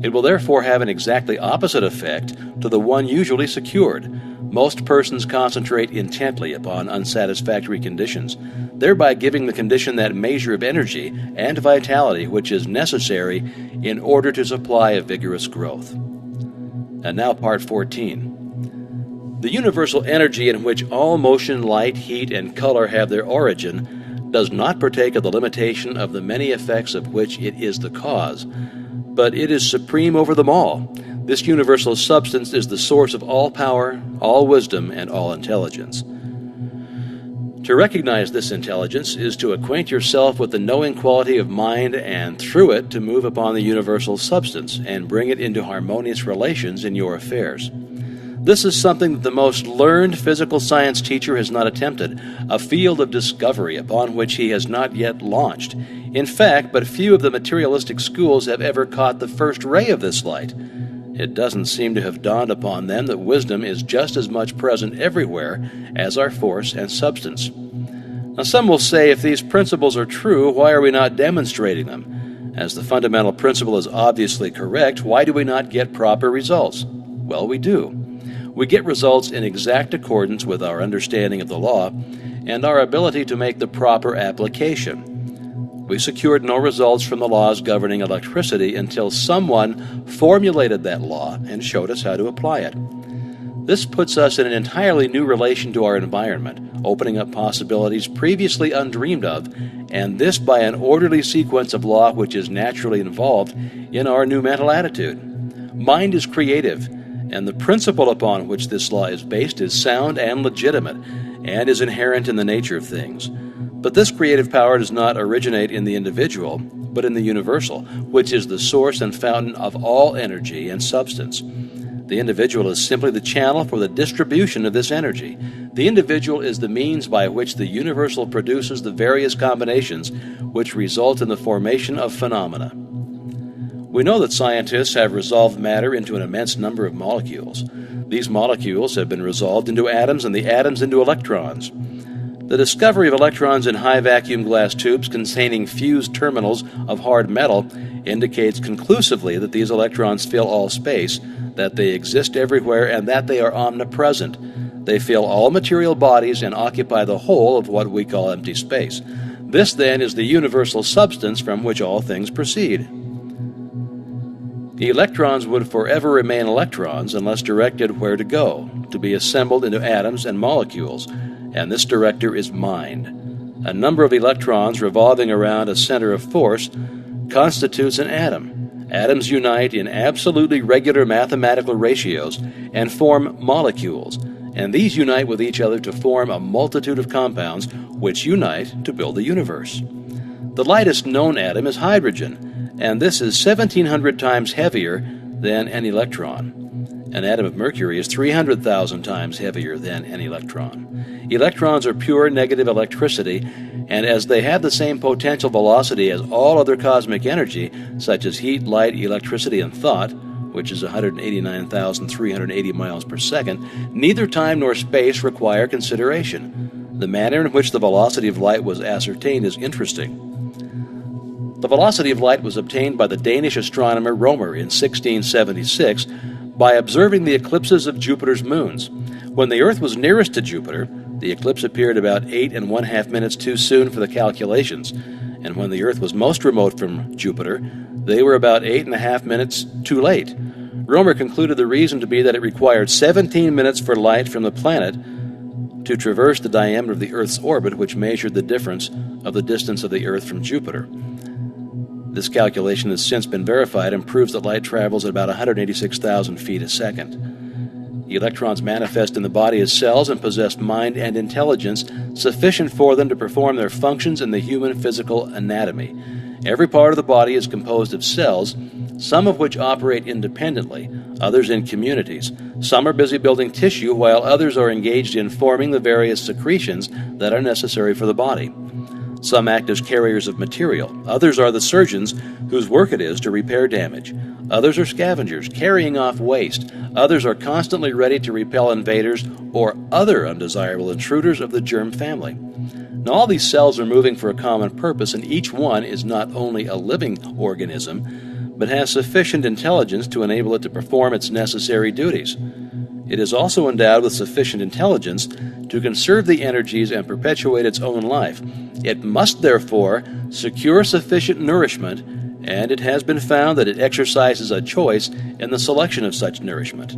It will therefore have an exactly opposite effect to the one usually secured. Most persons concentrate intently upon unsatisfactory conditions, thereby giving the condition that measure of energy and vitality which is necessary in order to supply a vigorous growth. And now part 14. The universal energy in which all motion, light, heat, and color have their origin does not partake of the limitation of the many effects of which it is the cause, but it is supreme over them all. This universal substance is the source of all power, all wisdom, and all intelligence. To recognize this intelligence is to acquaint yourself with the knowing quality of mind and through it to move upon the universal substance and bring it into harmonious relations in your affairs. This is something that the most learned physical science teacher has not attempted, a field of discovery upon which he has not yet launched. In fact, but few of the materialistic schools have ever caught the first ray of this light. It doesn't seem to have dawned upon them that wisdom is just as much present everywhere as our force and substance. Now, some will say, if these principles are true, why are we not demonstrating them? As the fundamental principle is obviously correct, why do we not get proper results? Well, we do. We get results in exact accordance with our understanding of the law and our ability to make the proper application. We secured no results from the laws governing electricity until someone formulated that law and showed us how to apply it. This puts us in an entirely new relation to our environment, opening up possibilities previously undreamed of, and this by an orderly sequence of law which is naturally involved in our new mental attitude. Mind is creative, and the principle upon which this law is based is sound and legitimate, and is inherent in the nature of things. But this creative power does not originate in the individual, but in the universal, which is the source and fountain of all energy and substance. The individual is simply the channel for the distribution of this energy. The individual is the means by which the universal produces the various combinations which result in the formation of phenomena. We know that scientists have resolved matter into an immense number of molecules. These molecules have been resolved into atoms and the atoms into electrons. The discovery of electrons in high-vacuum glass tubes containing fused terminals of hard metal indicates conclusively that these electrons fill all space, that they exist everywhere, and that they are omnipresent. They fill all material bodies and occupy the whole of what we call empty space. This, then, is the universal substance from which all things proceed. The electrons would forever remain electrons unless directed where to go, to be assembled into atoms and molecules, and this director is mind. A number of electrons revolving around a center of force constitutes an atom. Atoms unite in absolutely regular mathematical ratios and form molecules, and these unite with each other to form a multitude of compounds which unite to build the universe. The lightest known atom is hydrogen, and this is 1,700 times heavier than an electron. An atom of mercury is 300,000 times heavier than an electron. Electrons are pure negative electricity, and as they have the same potential velocity as all other cosmic energy, such as heat, light, electricity, and thought, which is 189,380 miles per second, neither time nor space require consideration. The manner in which the velocity of light was ascertained is interesting. The velocity of light was obtained by the Danish astronomer Romer in 1676 by observing the eclipses of Jupiter's moons. When the Earth was nearest to Jupiter, the eclipse appeared about 8½ minutes too soon for the calculations, and when the Earth was most remote from Jupiter, they were about 8½ minutes too late. Romer concluded the reason to be that it required 17 minutes for light from the planet to traverse the diameter of the Earth's orbit, which measured the difference of the distance of the Earth from Jupiter. This calculation has since been verified and proves that light travels at about 186,000 feet a second. Electrons manifest in the body as cells and possess mind and intelligence sufficient for them to perform their functions in the human physical anatomy. Every part of the body is composed of cells, some of which operate independently, others in communities. Some are busy building tissue, while others are engaged in forming the various secretions that are necessary for the body. Some act as carriers of material. Others are the surgeons whose work it is to repair damage. Others are scavengers, carrying off waste. Others are constantly ready to repel invaders or other undesirable intruders of the germ family. Now, all these cells are moving for a common purpose, and each one is not only a living organism, but has sufficient intelligence to enable it to perform its necessary duties. It is also endowed with sufficient intelligence to conserve the energies and perpetuate its own life. It must, therefore, secure sufficient nourishment, and it has been found that it exercises a choice in the selection of such nourishment.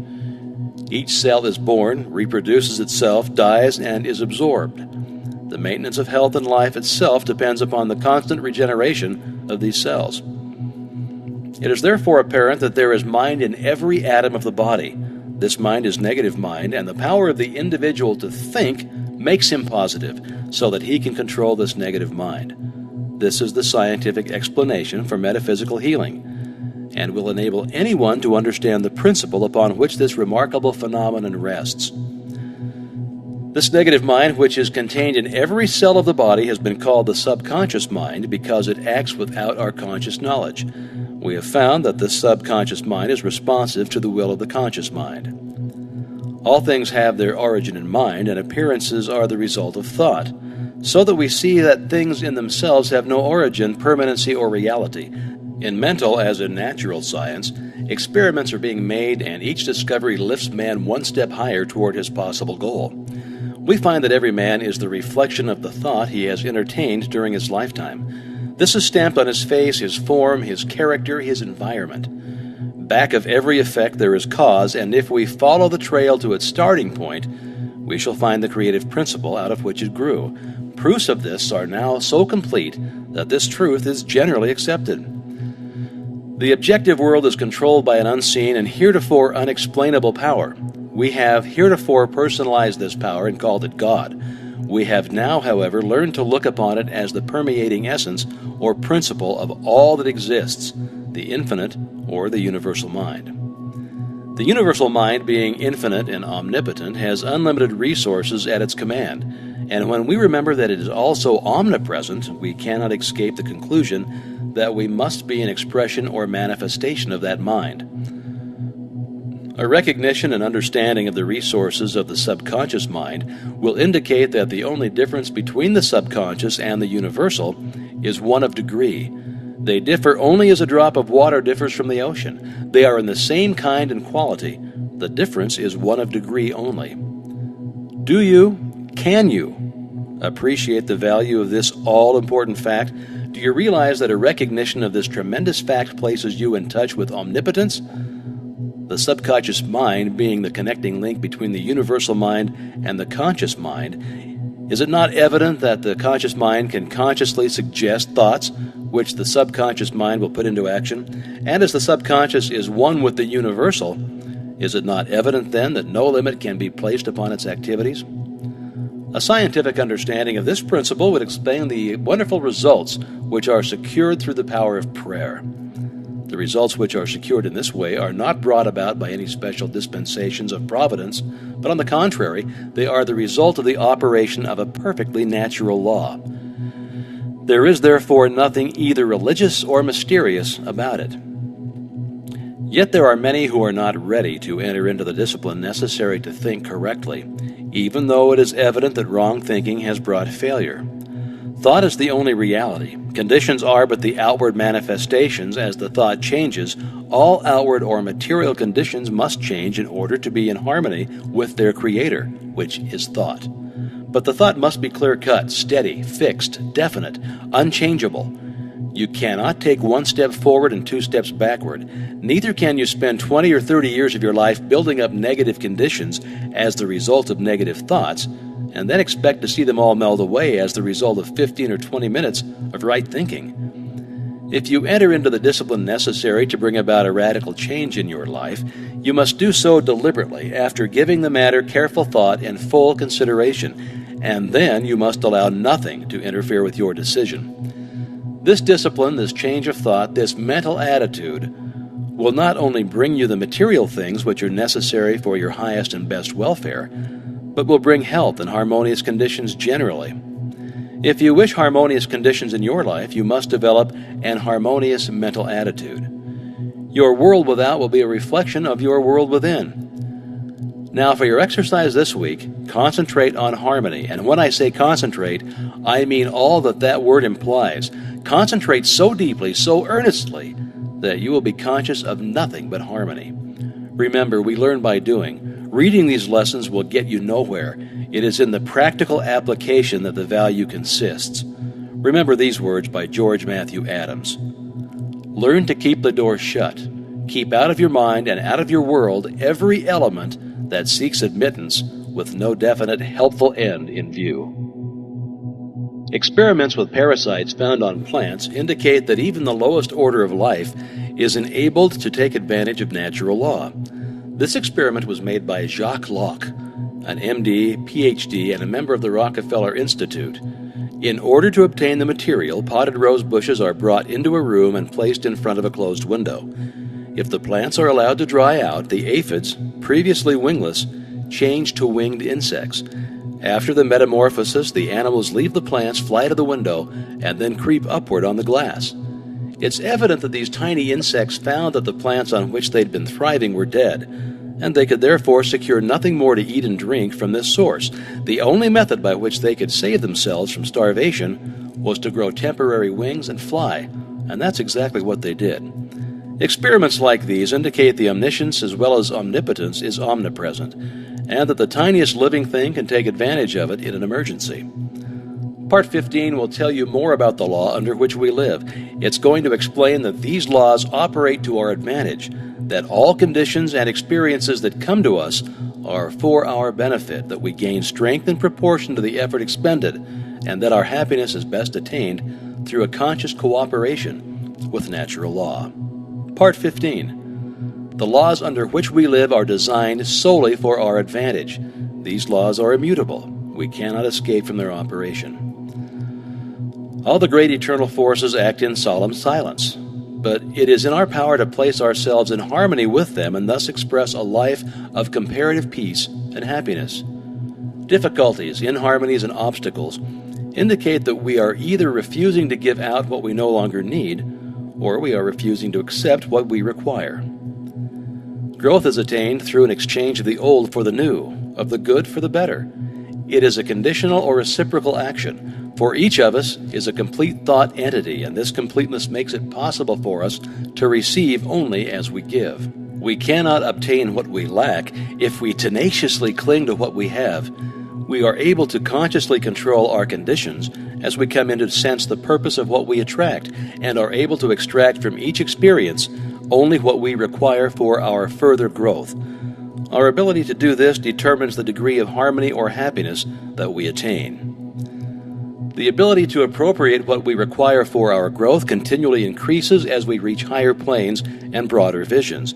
Each cell is born, reproduces itself, dies, and is absorbed. The maintenance of health and life itself depends upon the constant regeneration of these cells. It is therefore apparent that there is mind in every atom of the body. This mind is negative mind, and the power of the individual to think makes him positive, so that he can control this negative mind. This is the scientific explanation for metaphysical healing, and will enable anyone to understand the principle upon which this remarkable phenomenon rests. This negative mind, which is contained in every cell of the body, has been called the subconscious mind because it acts without our conscious knowledge. We have found that this subconscious mind is responsive to the will of the conscious mind. All things have their origin in mind, and appearances are the result of thought, so that we see that things in themselves have no origin, permanency, or reality. In mental, as in natural science, experiments are being made, and each discovery lifts man one step higher toward his possible goal. We find that every man is the reflection of the thought he has entertained during his lifetime. This is stamped on his face, his form, his character, his environment. Back of every effect there is cause, and if we follow the trail to its starting point, we shall find the creative principle out of which it grew. Proofs of this are now so complete that this truth is generally accepted. The objective world is controlled by an unseen and heretofore unexplainable power. We have heretofore personalized this power and called it God. We have now, however, learned to look upon it as the permeating essence or principle of all that exists, the infinite or the universal mind. The universal mind, being infinite and omnipotent, has unlimited resources at its command, and when we remember that it is also omnipresent, we cannot escape the conclusion that we must be an expression or manifestation of that mind. A recognition and understanding of the resources of the subconscious mind will indicate that the only difference between the subconscious and the universal is one of degree. They differ only as a drop of water differs from the ocean. They are in the same kind and quality. The difference is one of degree only. Can you appreciate the value of this all-important fact? Do you realize that a recognition of this tremendous fact places you in touch with omnipotence? The subconscious mind being the connecting link between the universal mind and the conscious mind, is it not evident that the conscious mind can consciously suggest thoughts which the subconscious mind will put into action? And as the subconscious is one with the universal, is it not evident then that no limit can be placed upon its activities? A scientific understanding of this principle would explain the wonderful results which are secured through the power of prayer. The results which are secured in this way are not brought about by any special dispensations of providence, but on the contrary, they are the result of the operation of a perfectly natural law. There is therefore nothing either religious or mysterious about it. Yet there are many who are not ready to enter into the discipline necessary to think correctly, even though it is evident that wrong thinking has brought failure. Thought is the only reality. Conditions are but the outward manifestations. As the thought changes, all outward or material conditions must change in order to be in harmony with their creator, which is thought. But the thought must be clear-cut, steady, fixed, definite, unchangeable. You cannot take one step forward and two steps backward. Neither can you spend 20 or 30 years of your life building up negative conditions as the result of negative thoughts, and then expect to see them all melt away as the result of 15 or 20 minutes of right thinking. If you enter into the discipline necessary to bring about a radical change in your life, you must do so deliberately, after giving the matter careful thought and full consideration, and then you must allow nothing to interfere with your decision. This discipline, this change of thought, this mental attitude will not only bring you the material things which are necessary for your highest and best welfare, but will bring health and harmonious conditions generally. If you wish harmonious conditions in your life, you must develop an harmonious mental attitude. Your world without will be a reflection of your world within. Now, for your exercise this week, concentrate on harmony. And when I say concentrate, I mean all that word implies. Concentrate so deeply, so earnestly, that you will be conscious of nothing but harmony. Remember, we learn by doing. Reading these lessons will get you nowhere. It is in the practical application that the value consists. Remember these words by George Matthew Adams. Learn to keep the door shut. Keep out of your mind and out of your world every element that seeks admittance with no definite helpful end in view. Experiments with parasites found on plants indicate that even the lowest order of life is enabled to take advantage of natural law. This experiment was made by Jacques Locke, an MD, PhD, and a member of the Rockefeller Institute. In order to obtain the material, potted rose bushes are brought into a room and placed in front of a closed window. If the plants are allowed to dry out, the aphids, previously wingless, change to winged insects. After the metamorphosis, the animals leave the plants, fly to the window, and then creep upward on the glass. It's evident that these tiny insects found that the plants on which they'd been thriving were dead, and they could therefore secure nothing more to eat and drink from this source. The only method by which they could save themselves from starvation was to grow temporary wings and fly, and that's exactly what they did. Experiments like these indicate the omniscience as well as omnipotence is omnipresent, and that the tiniest living thing can take advantage of it in an emergency. Part 15 will tell you more about the law under which we live. It's going to explain that these laws operate to our advantage, that all conditions and experiences that come to us are for our benefit, that we gain strength in proportion to the effort expended, and that our happiness is best attained through a conscious cooperation with natural law. Part 15. The laws under which we live are designed solely for our advantage. These laws are immutable. We cannot escape from their operation. All the great eternal forces act in solemn silence, but it is in our power to place ourselves in harmony with them and thus express a life of comparative peace and happiness. Difficulties, inharmonies, and obstacles indicate that we are either refusing to give out what we no longer need, or we are refusing to accept what we require. Growth is attained through an exchange of the old for the new, of the good for the better. It is a conditional or reciprocal action, for each of us is a complete thought entity, and this completeness makes it possible for us to receive only as we give. We cannot obtain what we lack if we tenaciously cling to what we have. We are able to consciously control our conditions as we come into sense the purpose of what we attract, and are able to extract from each experience only what we require for our further growth. Our ability to do this determines the degree of harmony or happiness that we attain. The ability to appropriate what we require for our growth continually increases as we reach higher planes and broader visions,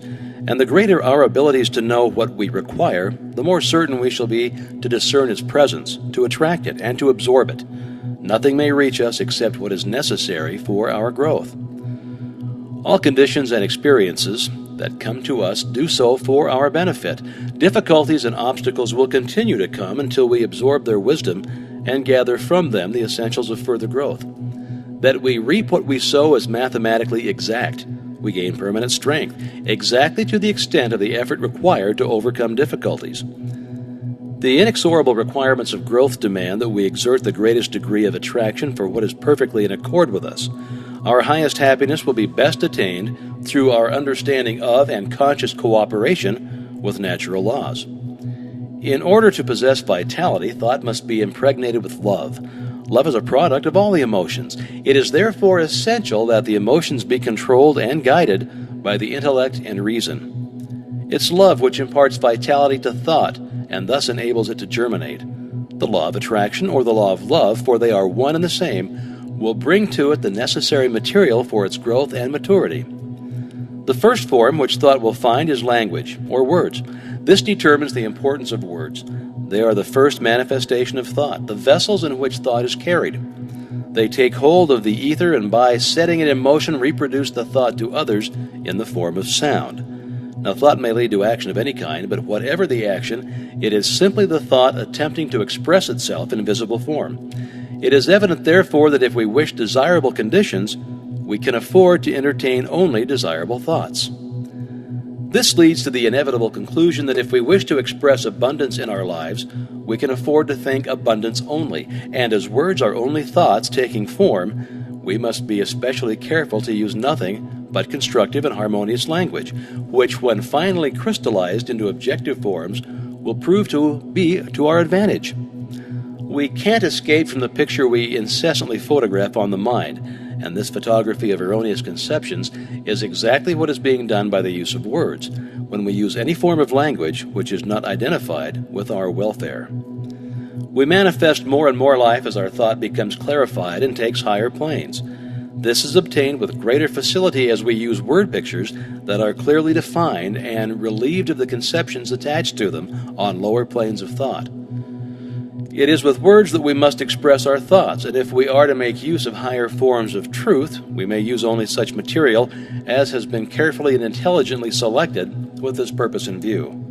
and the greater our abilities to know what we require, the more certain we shall be to discern its presence, to attract it, and to absorb it. Nothing may reach us except what is necessary for our growth. All conditions and experiences that come to us do so for our benefit. Difficulties and obstacles will continue to come until we absorb their wisdom and gather from them the essentials of further growth. That we reap what we sow is mathematically exact. We gain permanent strength, exactly to the extent of the effort required to overcome difficulties. The inexorable requirements of growth demand that we exert the greatest degree of attraction for what is perfectly in accord with us. Our highest happiness will be best attained through our understanding of and conscious cooperation with natural laws. In order to possess vitality, thought must be impregnated with love. Love is a product of all the emotions. It is therefore essential that the emotions be controlled and guided by the intellect and reason. It's love which imparts vitality to thought and thus enables it to germinate. The law of attraction, or the law of love, for they are one and the same, will bring to it the necessary material for its growth and maturity. The first form which thought will find is language, or words. This determines the importance of words. They are the first manifestation of thought, the vessels in which thought is carried. They take hold of the ether and by setting it in motion reproduce the thought to others in the form of sound. Now, thought may lead to action of any kind, but whatever the action, it is simply the thought attempting to express itself in visible form. It is evident, therefore, that if we wish desirable conditions, we can afford to entertain only desirable thoughts. This leads to the inevitable conclusion that if we wish to express abundance in our lives, we can afford to think abundance only, and as words are only thoughts taking form, we must be especially careful to use nothing but constructive and harmonious language, which, when finally crystallized into objective forms, will prove to be to our advantage. We can't escape from the picture we incessantly photograph on the mind, and this photography of erroneous conceptions is exactly what is being done by the use of words, when we use any form of language which is not identified with our welfare. We manifest more and more life as our thought becomes clarified and takes higher planes. This is obtained with greater facility as we use word pictures that are clearly defined and relieved of the conceptions attached to them on lower planes of thought. It is with words that we must express our thoughts, and if we are to make use of higher forms of truth, we may use only such material as has been carefully and intelligently selected with this purpose in view.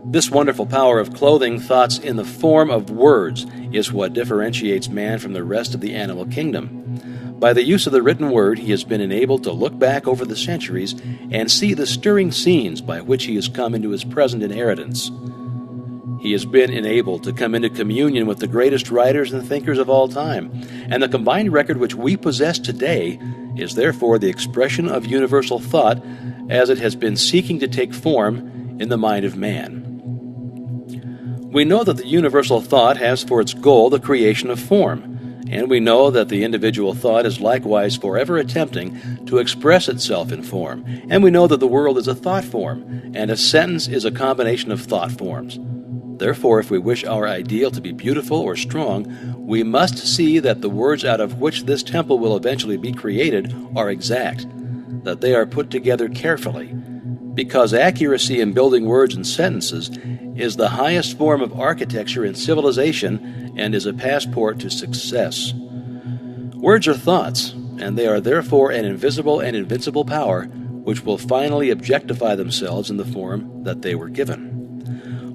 This wonderful power of clothing thoughts in the form of words is what differentiates man from the rest of the animal kingdom. By the use of the written word, he has been enabled to look back over the centuries and see the stirring scenes by which he has come into his present inheritance. He has been enabled to come into communion with the greatest writers and thinkers of all time, and the combined record which we possess today is therefore the expression of universal thought as it has been seeking to take form in the mind of man. We know that the universal thought has for its goal the creation of form, and we know that the individual thought is likewise forever attempting to express itself in form, and we know that the world is a thought form, and a sentence is a combination of thought forms. Therefore, if we wish our ideal to be beautiful or strong, we must see that the words out of which this temple will eventually be created are exact, that they are put together carefully, because accuracy in building words and sentences is the highest form of architecture in civilization and is a passport to success. Words are thoughts, and they are therefore an invisible and invincible power which will finally objectify themselves in the form that they were given.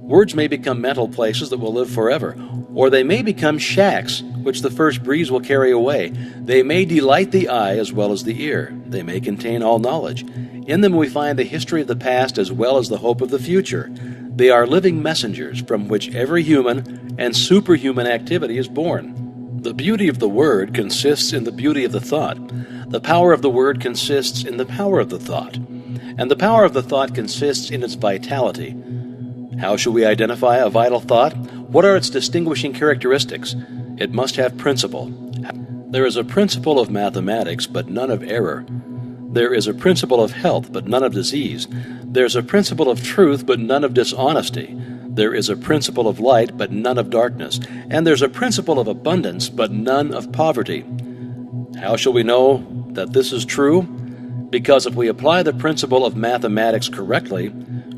Words may become mental places that will live forever, or they may become shacks which the first breeze will carry away. They may delight the eye as well as the ear. They may contain all knowledge. In them we find the history of the past as well as the hope of the future. They are living messengers from which every human and superhuman activity is born. The beauty of the word consists in the beauty of the thought. The power of the word consists in the power of the thought. And the power of the thought consists in its vitality. How shall we identify a vital thought? What are its distinguishing characteristics? It must have principle. There is a principle of mathematics, but none of error. There is a principle of health, but none of disease. There is a principle of truth, but none of dishonesty. There is a principle of light, but none of darkness. And there's a principle of abundance, but none of poverty. How shall we know that this is true? Because if we apply the principle of mathematics correctly,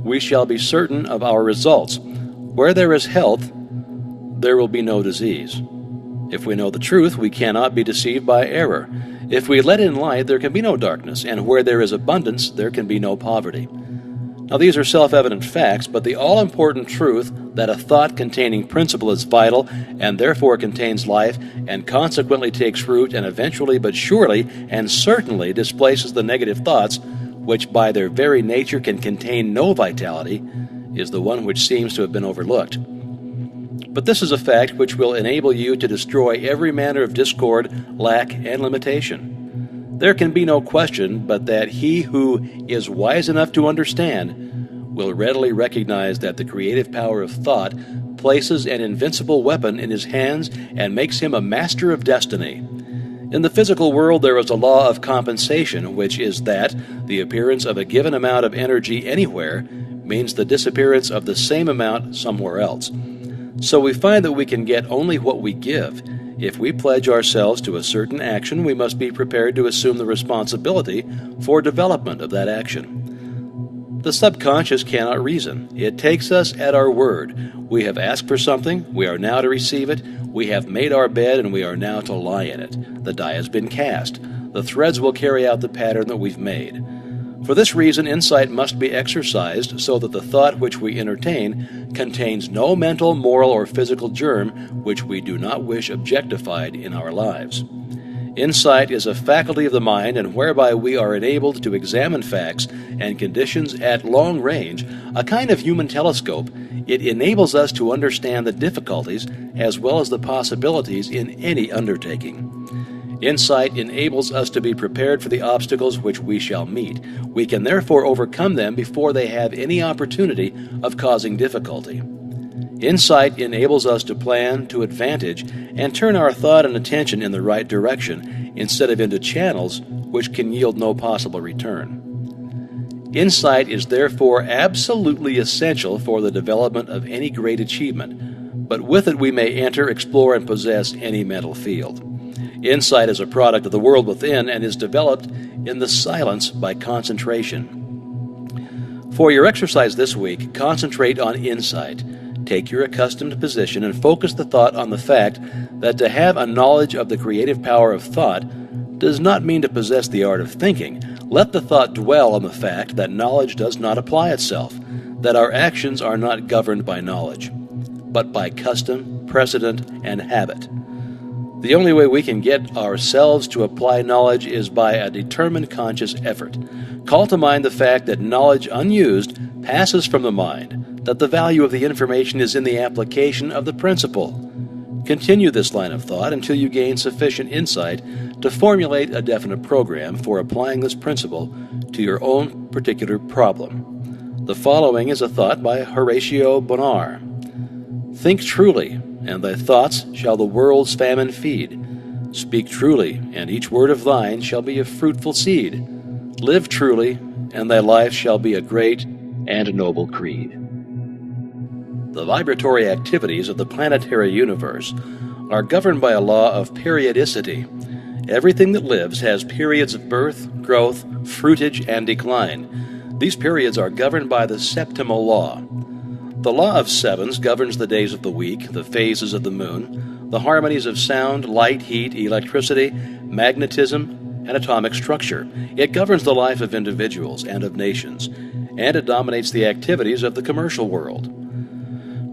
we shall be certain of our results. Where there is health, there will be no disease. If we know the truth, we cannot be deceived by error. If we let in light, there can be no darkness, and where there is abundance, there can be no poverty. Now these are self-evident facts, but the all-important truth that a thought containing principle is vital and therefore contains life and consequently takes root and eventually but surely and certainly displaces the negative thoughts, which by their very nature can contain no vitality, is the one which seems to have been overlooked. But this is a fact which will enable you to destroy every manner of discord, lack, and limitation. There can be no question but that he who is wise enough to understand will readily recognize that the creative power of thought places an invincible weapon in his hands and makes him a master of destiny. In the physical world, there is a law of compensation, which is that the appearance of a given amount of energy anywhere means the disappearance of the same amount somewhere else. So we find that we can get only what we give. If we pledge ourselves to a certain action, we must be prepared to assume the responsibility for development of that action. The subconscious cannot reason. It takes us at our word. We have asked for something, we are now to receive it. We have made our bed, and we are now to lie in it. The die has been cast. The threads will carry out the pattern that we've made. For this reason, insight must be exercised so that the thought which we entertain contains no mental, moral, or physical germ which we do not wish objectified in our lives. Insight is a faculty of the mind, and whereby we are enabled to examine facts and conditions at long range, a kind of human telescope. It enables us to understand the difficulties as well as the possibilities in any undertaking. Insight enables us to be prepared for the obstacles which we shall meet. We can therefore overcome them before they have any opportunity of causing difficulty. Insight enables us to plan to advantage and turn our thought and attention in the right direction instead of into channels which can yield no possible return. Insight is therefore absolutely essential for the development of any great achievement, but with it we may enter, explore, and possess any mental field. Insight is a product of the world within and is developed in the silence by concentration. For your exercise this week, concentrate on insight. Take your accustomed position and focus the thought on the fact that to have a knowledge of the creative power of thought does not mean to possess the art of thinking. Let the thought dwell on the fact that knowledge does not apply itself, that our actions are not governed by knowledge, but by custom, precedent, and habit. The only way we can get ourselves to apply knowledge is by a determined conscious effort. Call to mind the fact that knowledge unused passes from the mind, that the value of the information is in the application of the principle. Continue this line of thought until you gain sufficient insight to formulate a definite program for applying this principle to your own particular problem. The following is a thought by Horatio Bonar. Think truly, and thy thoughts shall the world's famine feed. Speak truly, and each word of thine shall be a fruitful seed. Live truly, and thy life shall be a great and noble creed. The vibratory activities of the planetary universe are governed by a law of periodicity. Everything that lives has periods of birth, growth, fruitage, and decline. These periods are governed by the septimal law. The law of sevens governs the days of the week, the phases of the moon, the harmonies of sound, light, heat, electricity, magnetism, and atomic structure. It governs the life of individuals and of nations, and it dominates the activities of the commercial world.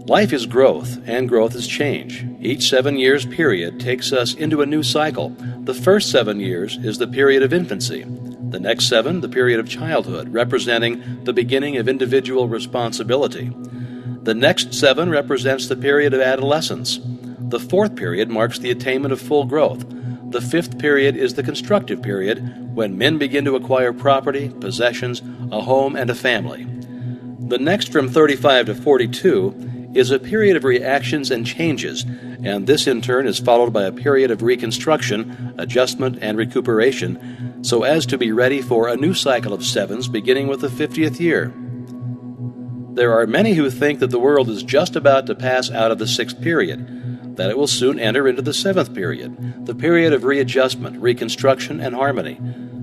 Life is growth, and growth is change. Each 7 years period takes us into a new cycle. The first 7 years is the period of infancy. The next 7, the period of childhood, representing the beginning of individual responsibility. The next 7 represents the period of adolescence. The 4th period marks the attainment of full growth. The 5th period is the constructive period, when men begin to acquire property, possessions, a home, and a family. The next, from 35 to 42, is a period of reactions and changes, and this in turn is followed by a period of reconstruction, adjustment, and recuperation, so as to be ready for a new cycle of sevens beginning with the 50th year. There are many who think that the world is just about to pass out of the 6th period, that it will soon enter into the 7th period, the period of readjustment, reconstruction, and harmony,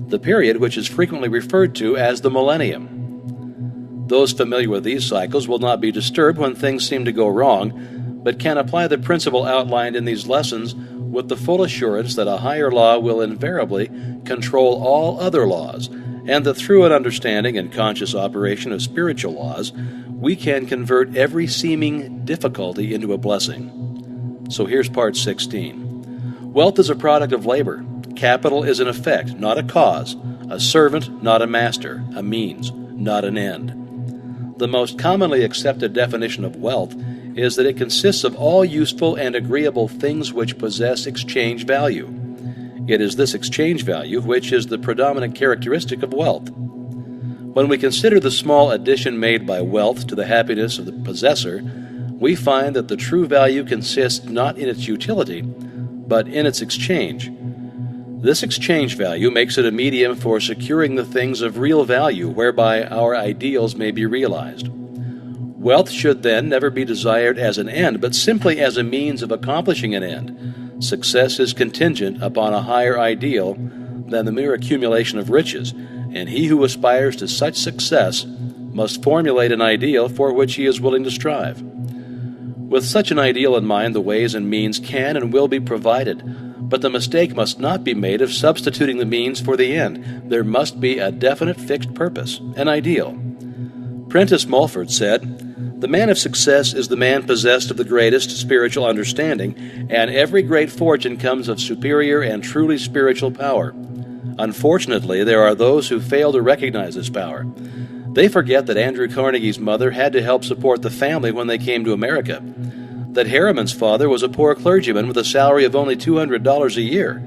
the period which is frequently referred to as the millennium. Those familiar with these cycles will not be disturbed when things seem to go wrong, but can apply the principle outlined in these lessons with the full assurance that a higher law will invariably control all other laws, and that through an understanding and conscious operation of spiritual laws, we can convert every seeming difficulty into a blessing. So here's part 16. Wealth is a product of labor. Capital is an effect, not a cause, a servant, not a master, a means, not an end. The most commonly accepted definition of wealth is that it consists of all useful and agreeable things which possess exchange value. It is this exchange value which is the predominant characteristic of wealth. When we consider the small addition made by wealth to the happiness of the possessor, we find that the true value consists not in its utility, but in its exchange. This exchange value makes it a medium for securing the things of real value whereby our ideals may be realized. Wealth should then never be desired as an end, but simply as a means of accomplishing an end. Success is contingent upon a higher ideal than the mere accumulation of riches, and he who aspires to such success must formulate an ideal for which he is willing to strive. With such an ideal in mind, the ways and means can and will be provided, but the mistake must not be made of substituting the means for the end. There must be a definite fixed purpose, an ideal. Prentice Mulford said, "The man of success is the man possessed of the greatest spiritual understanding, and every great fortune comes of superior and truly spiritual power. Unfortunately, there are those who fail to recognize this power. They forget that Andrew Carnegie's mother had to help support the family when they came to America, that Harriman's father was a poor clergyman with a salary of only $200 a year,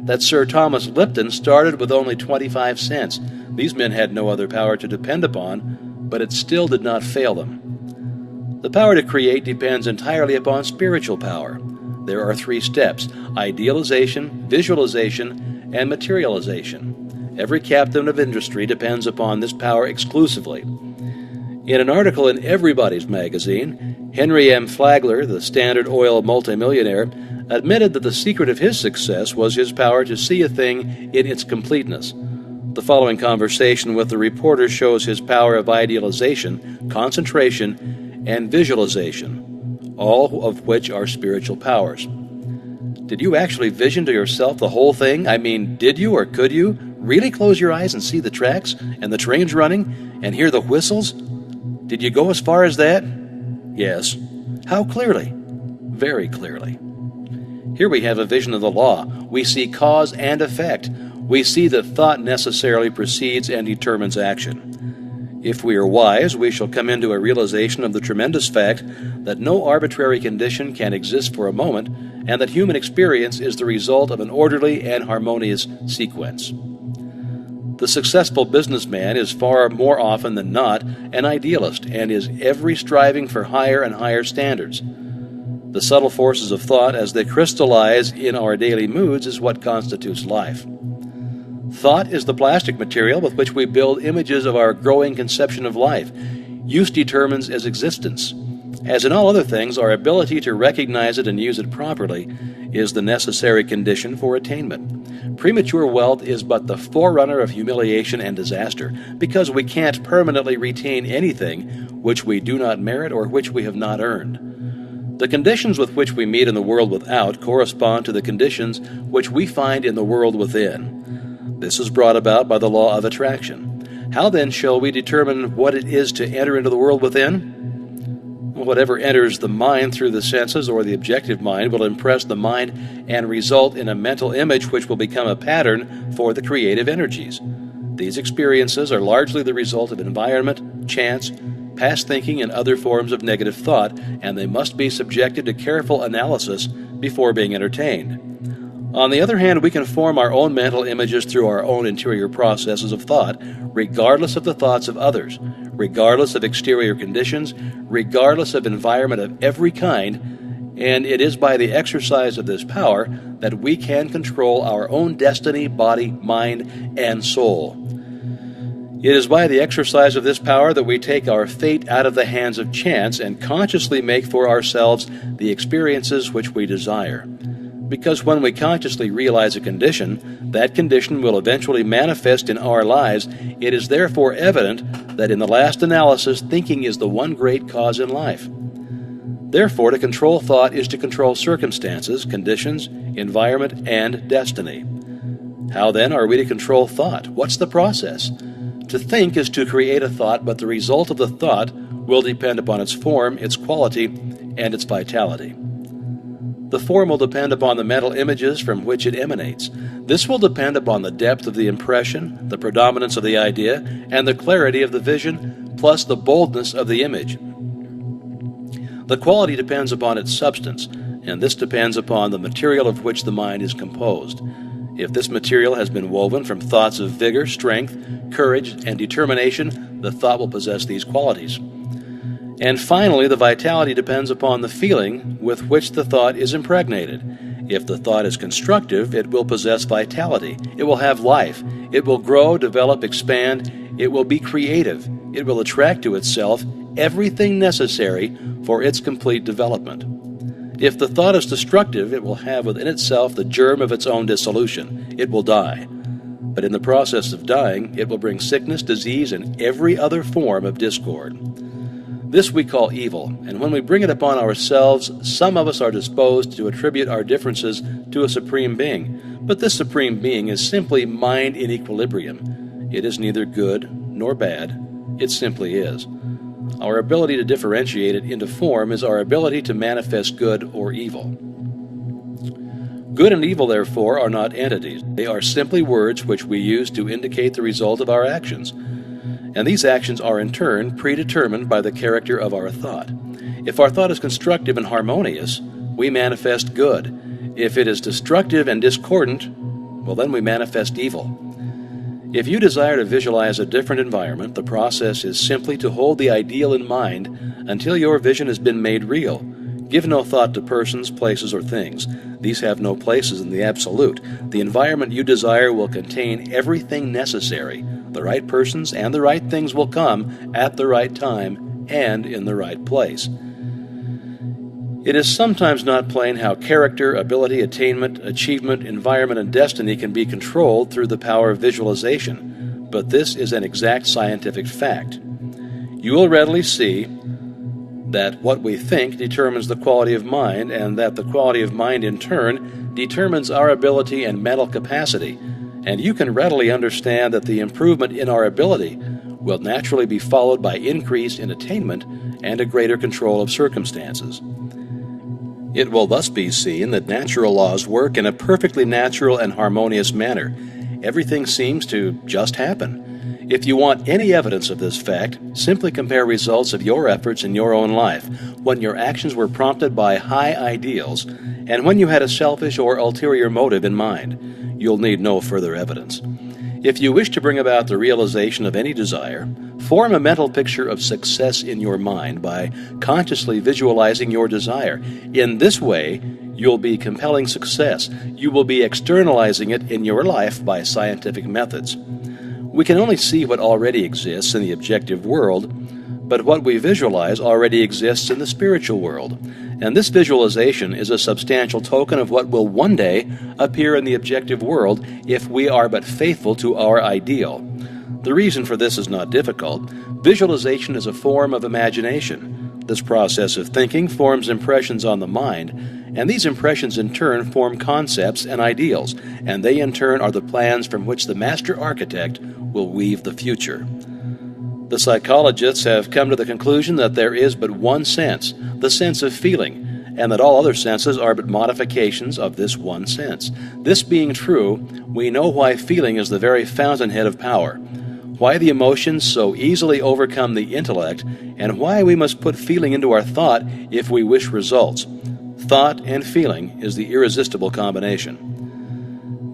that Sir Thomas Lipton started with only 25 cents. These men had no other power to depend upon, but it still did not fail them. The power to create depends entirely upon spiritual power. There are 3 steps: idealization, visualization, and materialization. Every captain of industry depends upon this power exclusively. In an article in Everybody's Magazine, Henry M. Flagler, the Standard Oil multimillionaire, admitted that the secret of his success was his power to see a thing in its completeness. The following conversation with the reporter shows his power of idealization, concentration, and visualization, all of which are spiritual powers. Did you actually vision to yourself the whole thing? I mean, did you or could you really close your eyes and see the tracks and the trains running and hear the whistles? Did you go as far as that? Yes. How clearly? Very clearly. Here we have a vision of the law. We see cause and effect. We see that thought necessarily precedes and determines action. If we are wise, we shall come into a realization of the tremendous fact that no arbitrary condition can exist for a moment, and that human experience is the result of an orderly and harmonious sequence. The successful businessman is far more often than not an idealist, and is ever striving for higher and higher standards. The subtle forces of thought, as they crystallize in our daily moods, is what constitutes life. Thought is the plastic material with which we build images of our growing conception of life. Use determines its existence. As in all other things, our ability to recognize it and use it properly is the necessary condition for attainment. Premature wealth is but the forerunner of humiliation and disaster, because we can't permanently retain anything which we do not merit or which we have not earned. The conditions with which we meet in the world without correspond to the conditions which we find in the world within. This is brought about by the law of attraction. How then shall we determine what it is to enter into the world within? Whatever enters the mind through the senses or the objective mind will impress the mind and result in a mental image which will become a pattern for the creative energies. These experiences are largely the result of environment, chance, past thinking, and other forms of negative thought, and they must be subjected to careful analysis before being entertained. On the other hand, we can form our own mental images through our own interior processes of thought, regardless of the thoughts of others, regardless of exterior conditions, regardless of environment of every kind, and it is by the exercise of this power that we can control our own destiny, body, mind, and soul. It is by the exercise of this power that we take our fate out of the hands of chance and consciously make for ourselves the experiences which we desire. Because when we consciously realize a condition, that condition will eventually manifest in our lives. It is therefore evident that in the last analysis, thinking is the one great cause in life. Therefore, to control thought is to control circumstances, conditions, environment, and destiny. How then are we to control thought? What's the process? To think is to create a thought, but the result of the thought will depend upon its form, its quality, and its vitality. The form will depend upon the mental images from which it emanates. This will depend upon the depth of the impression, the predominance of the idea, and the clarity of the vision, plus the boldness of the image. The quality depends upon its substance, and this depends upon the material of which the mind is composed. If this material has been woven from thoughts of vigor, strength, courage, and determination, the thought will possess these qualities. And finally, the vitality depends upon the feeling with which the thought is impregnated. If the thought is constructive, it will possess vitality. It will have life. It will grow, develop, expand. It will be creative. It will attract to itself everything necessary for its complete development. If the thought is destructive, it will have within itself the germ of its own dissolution. It will die. But in the process of dying, it will bring sickness, disease, and every other form of discord. This we call evil, and when we bring it upon ourselves, some of us are disposed to attribute our differences to a supreme being. But this supreme being is simply mind in equilibrium. It is neither good nor bad. It simply is. Our ability to differentiate it into form is our ability to manifest good or evil. Good and evil, therefore, are not entities. They are simply words which we use to indicate the result of our actions. And these actions are in turn predetermined by the character of our thought. If our thought is constructive and harmonious, we manifest good. If it is destructive and discordant, well, then we manifest evil. If you desire to visualize a different environment, the process is simply to hold the ideal in mind until your vision has been made real. Give no thought to persons, places, or things. These have no places in the absolute. The environment you desire will contain everything necessary. The right persons and the right things will come at the right time and in the right place. It is sometimes not plain how character, ability, attainment, achievement, environment, and destiny can be controlled through the power of visualization, but this is an exact scientific fact. You will readily see that what we think determines the quality of mind, and that the quality of mind in turn determines our ability and mental capacity, and you can readily understand that the improvement in our ability will naturally be followed by increase in attainment and a greater control of circumstances. It will thus be seen that natural laws work in a perfectly natural and harmonious manner. Everything seems to just happen. If you want any evidence of this fact, simply compare results of your efforts in your own life, when your actions were prompted by high ideals, and when you had a selfish or ulterior motive in mind. You'll need no further evidence. If you wish to bring about the realization of any desire, form a mental picture of success in your mind by consciously visualizing your desire. In this way, you'll be compelling success. You will be externalizing it in your life by scientific methods. We can only see what already exists in the objective world, but what we visualize already exists in the spiritual world. And this visualization is a substantial token of what will one day appear in the objective world if we are but faithful to our ideal. The reason for this is not difficult. Visualization is a form of imagination. This process of thinking forms impressions on the mind, and these impressions in turn form concepts and ideals, and they in turn are the plans from which the master architect will weave the future. The psychologists have come to the conclusion that there is but one sense, the sense of feeling, and that all other senses are but modifications of this one sense. This being true, we know why feeling is the very fountainhead of power, why the emotions so easily overcome the intellect, and why we must put feeling into our thought if we wish results. Thought and feeling is the irresistible combination.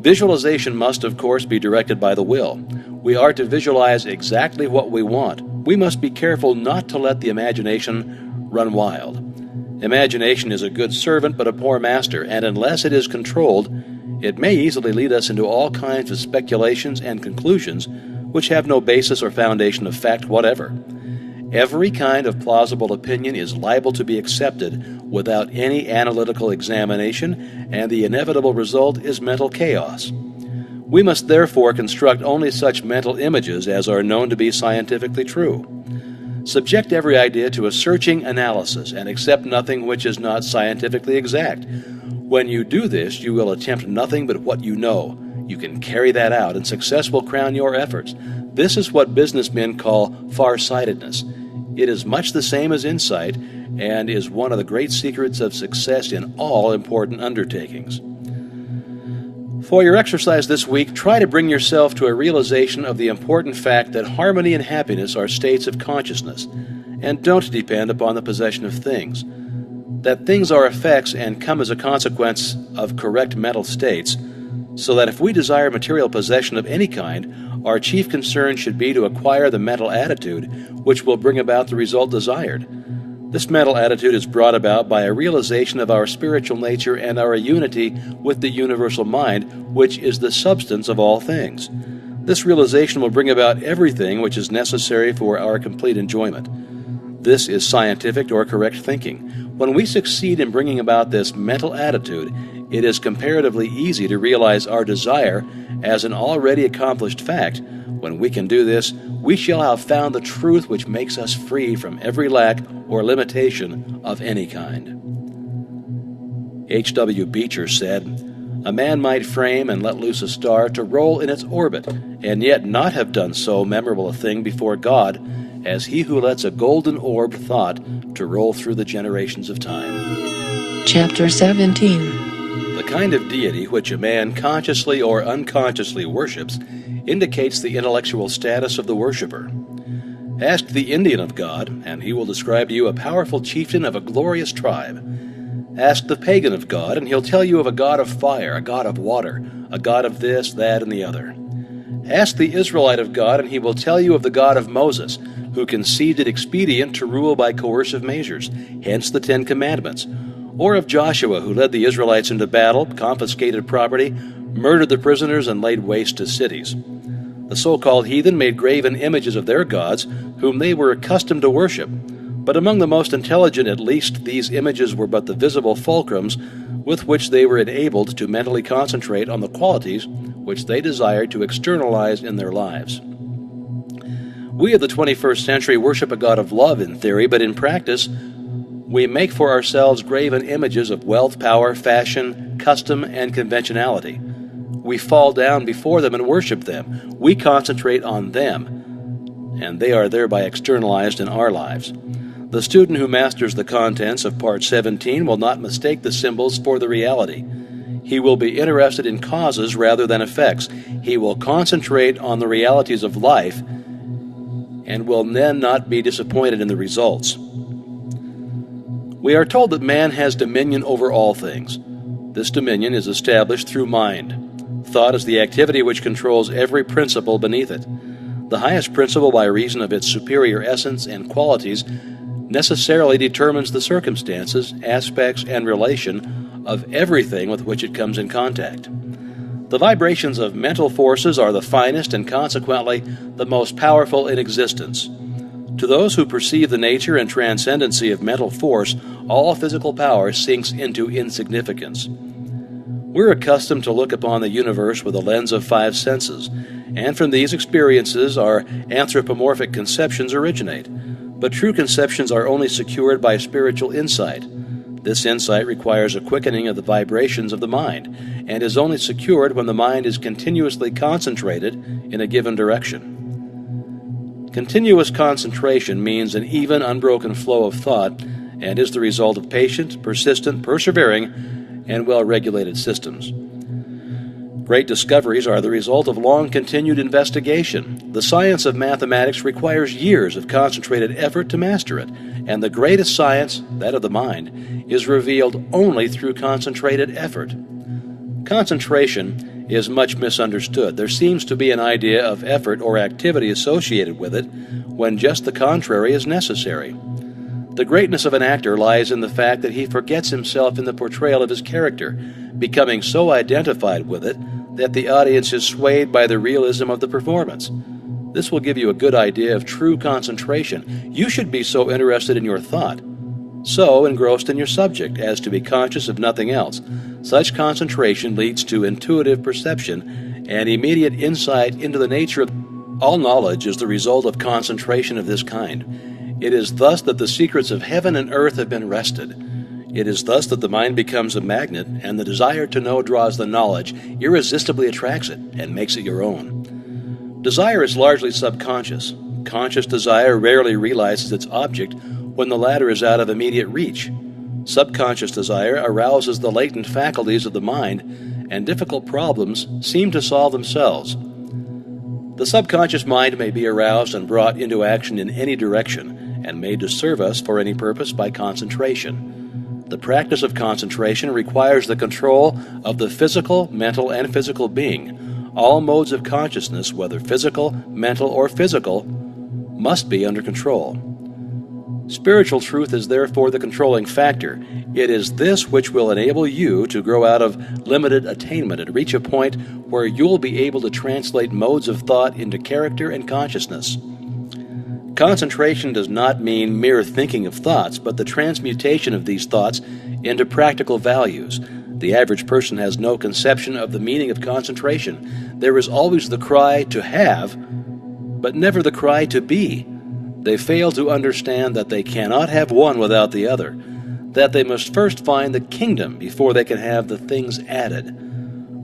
Visualization must, of course, be directed by the will. We are to visualize exactly what we want. We must be careful not to let the imagination run wild. Imagination is a good servant but a poor master, and unless it is controlled, it may easily lead us into all kinds of speculations and conclusions which have no basis or foundation of fact whatever. Every kind of plausible opinion is liable to be accepted without any analytical examination, and the inevitable result is mental chaos. We must therefore construct only such mental images as are known to be scientifically true. Subject every idea to a searching analysis and accept nothing which is not scientifically exact. When you do this, you will attempt nothing but what you know. You can carry that out, and success will crown your efforts. This is what businessmen call far-sightedness. It is much the same as insight, and is one of the great secrets of success in all important undertakings. For your exercise this week, try to bring yourself to a realization of the important fact that harmony and happiness are states of consciousness, and don't depend upon the possession of things. That things are effects and come as a consequence of correct mental states, so that if we desire material possession of any kind, our chief concern should be to acquire the mental attitude which will bring about the result desired. This mental attitude is brought about by a realization of our spiritual nature and our unity with the universal mind, which is the substance of all things. This realization will bring about everything which is necessary for our complete enjoyment. This is scientific or correct thinking. When we succeed in bringing about this mental attitude, it is comparatively easy to realize our desire as an already accomplished fact. When we can do this, we shall have found the truth which makes us free from every lack or limitation of any kind. H.W. Beecher said, "A man might frame and let loose a star to roll in its orbit, and yet not have done so memorable a thing before God as he who lets a golden orbed thought to roll through the generations of time." Chapter 17. The kind of deity which a man consciously or unconsciously worships indicates the intellectual status of the worshipper. Ask the Indian of God, and he will describe to you a powerful chieftain of a glorious tribe. Ask the pagan of God, and he'll tell you of a god of fire, a god of water, a god of this, that, and the other. Ask the Israelite of God, and he will tell you of the God of Moses, who conceived it expedient to rule by coercive measures, hence the 10 Commandments. Or of Joshua, who led the Israelites into battle, confiscated property, murdered the prisoners, and laid waste to cities. The so-called heathen made graven images of their gods, whom they were accustomed to worship. But among the most intelligent, at least, these images were but the visible fulcrums with which they were enabled to mentally concentrate on the qualities which they desired to externalize in their lives. We of the 21st century worship a God of love in theory, but in practice, we make for ourselves graven images of wealth, power, fashion, custom, and conventionality. We fall down before them and worship them. We concentrate on them, and they are thereby externalized in our lives. The student who masters the contents of Part 17 will not mistake the symbols for the reality. He will be interested in causes rather than effects. He will concentrate on the realities of life and will then not be disappointed in the results. We are told that man has dominion over all things. This dominion is established through mind. Thought is the activity which controls every principle beneath it. The highest principle, by reason of its superior essence and qualities, necessarily determines the circumstances, aspects, and relation of everything with which it comes in contact. The vibrations of mental forces are the finest and consequently the most powerful in existence. To those who perceive the nature and transcendency of mental force, all physical power sinks into insignificance. We're accustomed to look upon the universe with a lens of five senses, and from these experiences our anthropomorphic conceptions originate. But true conceptions are only secured by spiritual insight. This insight requires a quickening of the vibrations of the mind, and is only secured when the mind is continuously concentrated in a given direction. Continuous concentration means an even, unbroken flow of thought, and is the result of patient, persistent, persevering, and well-regulated systems. Great discoveries are the result of long-continued investigation. The science of mathematics requires years of concentrated effort to master it, and the greatest science, that of the mind, is revealed only through concentrated effort. Concentration is much misunderstood. There seems to be an idea of effort or activity associated with it, when just the contrary is necessary. The greatness of an actor lies in the fact that he forgets himself in the portrayal of his character, becoming so identified with it that the audience is swayed by the realism of the performance. This will give you a good idea of true concentration. You should be so interested in your thought, so engrossed in your subject, as to be conscious of nothing else. Such concentration leads to intuitive perception and immediate insight into the nature of all knowledge is the result of concentration of this kind. It is thus that the secrets of heaven and earth have been wrested. It is thus that the mind becomes a magnet, and the desire to know draws the knowledge, irresistibly attracts it, and makes it your own. Desire is largely subconscious. Conscious desire rarely realizes its object when the latter is out of immediate reach. Subconscious desire arouses the latent faculties of the mind, and difficult problems seem to solve themselves. The subconscious mind may be aroused and brought into action in any direction, and made to serve us for any purpose by concentration. The practice of concentration requires the control of the physical, mental, and physical being. All modes of consciousness, whether physical, mental, or physical, must be under control. Spiritual truth is therefore the controlling factor. It is this which will enable you to grow out of limited attainment and reach a point where you'll be able to translate modes of thought into character and consciousness. Concentration does not mean mere thinking of thoughts, but the transmutation of these thoughts into practical values. The average person has no conception of the meaning of concentration. There is always the cry to have, but never the cry to be. They fail to understand that they cannot have one without the other, that they must first find the kingdom before they can have the things added.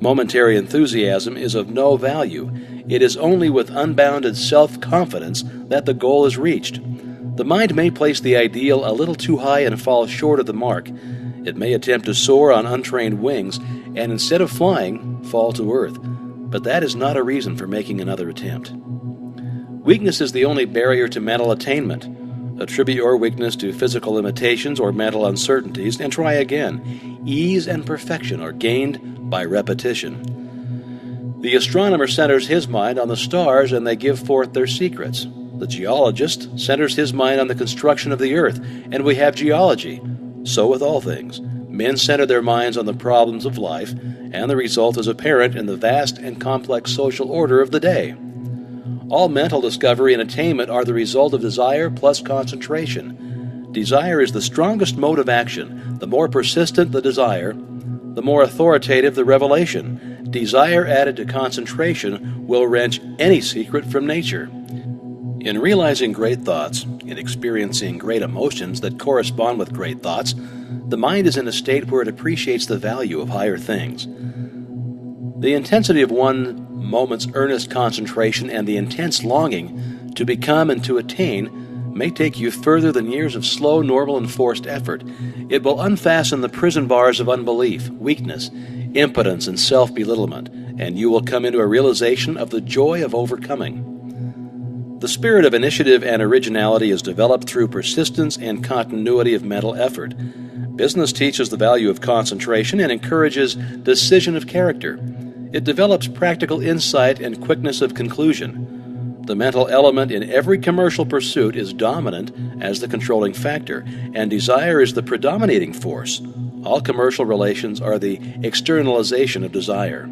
Momentary enthusiasm is of no value. It is only with unbounded self-confidence that the goal is reached. The mind may place the ideal a little too high and fall short of the mark. It may attempt to soar on untrained wings, and instead of flying, fall to earth. But that is not a reason for making another attempt. Weakness is the only barrier to mental attainment. Attribute your weakness to physical limitations or mental uncertainties, and try again. Ease and perfection are gained by repetition. The astronomer centers his mind on the stars, and they give forth their secrets. The geologist centers his mind on the construction of the earth, and we have geology. So with all things. Men center their minds on the problems of life, and the result is apparent in the vast and complex social order of the day. All mental discovery and attainment are the result of desire plus concentration. Desire is the strongest mode of action. The more persistent the desire, the more authoritative the revelation. Desire added to concentration will wrench any secret from nature. In realizing great thoughts, in experiencing great emotions that correspond with great thoughts, the mind is in a state where it appreciates the value of higher things. The intensity of one moment's earnest concentration and the intense longing to become and to attain may take you further than years of slow, normal, and forced effort. It will unfasten the prison bars of unbelief, weakness, impotence, and self-belittlement, and you will come into a realization of the joy of overcoming. The spirit of initiative and originality is developed through persistence and continuity of mental effort. Business teaches the value of concentration and encourages decision of character. It develops practical insight and quickness of conclusion. The mental element in every commercial pursuit is dominant as the controlling factor, and desire is the predominating force. All commercial relations are the externalization of desire.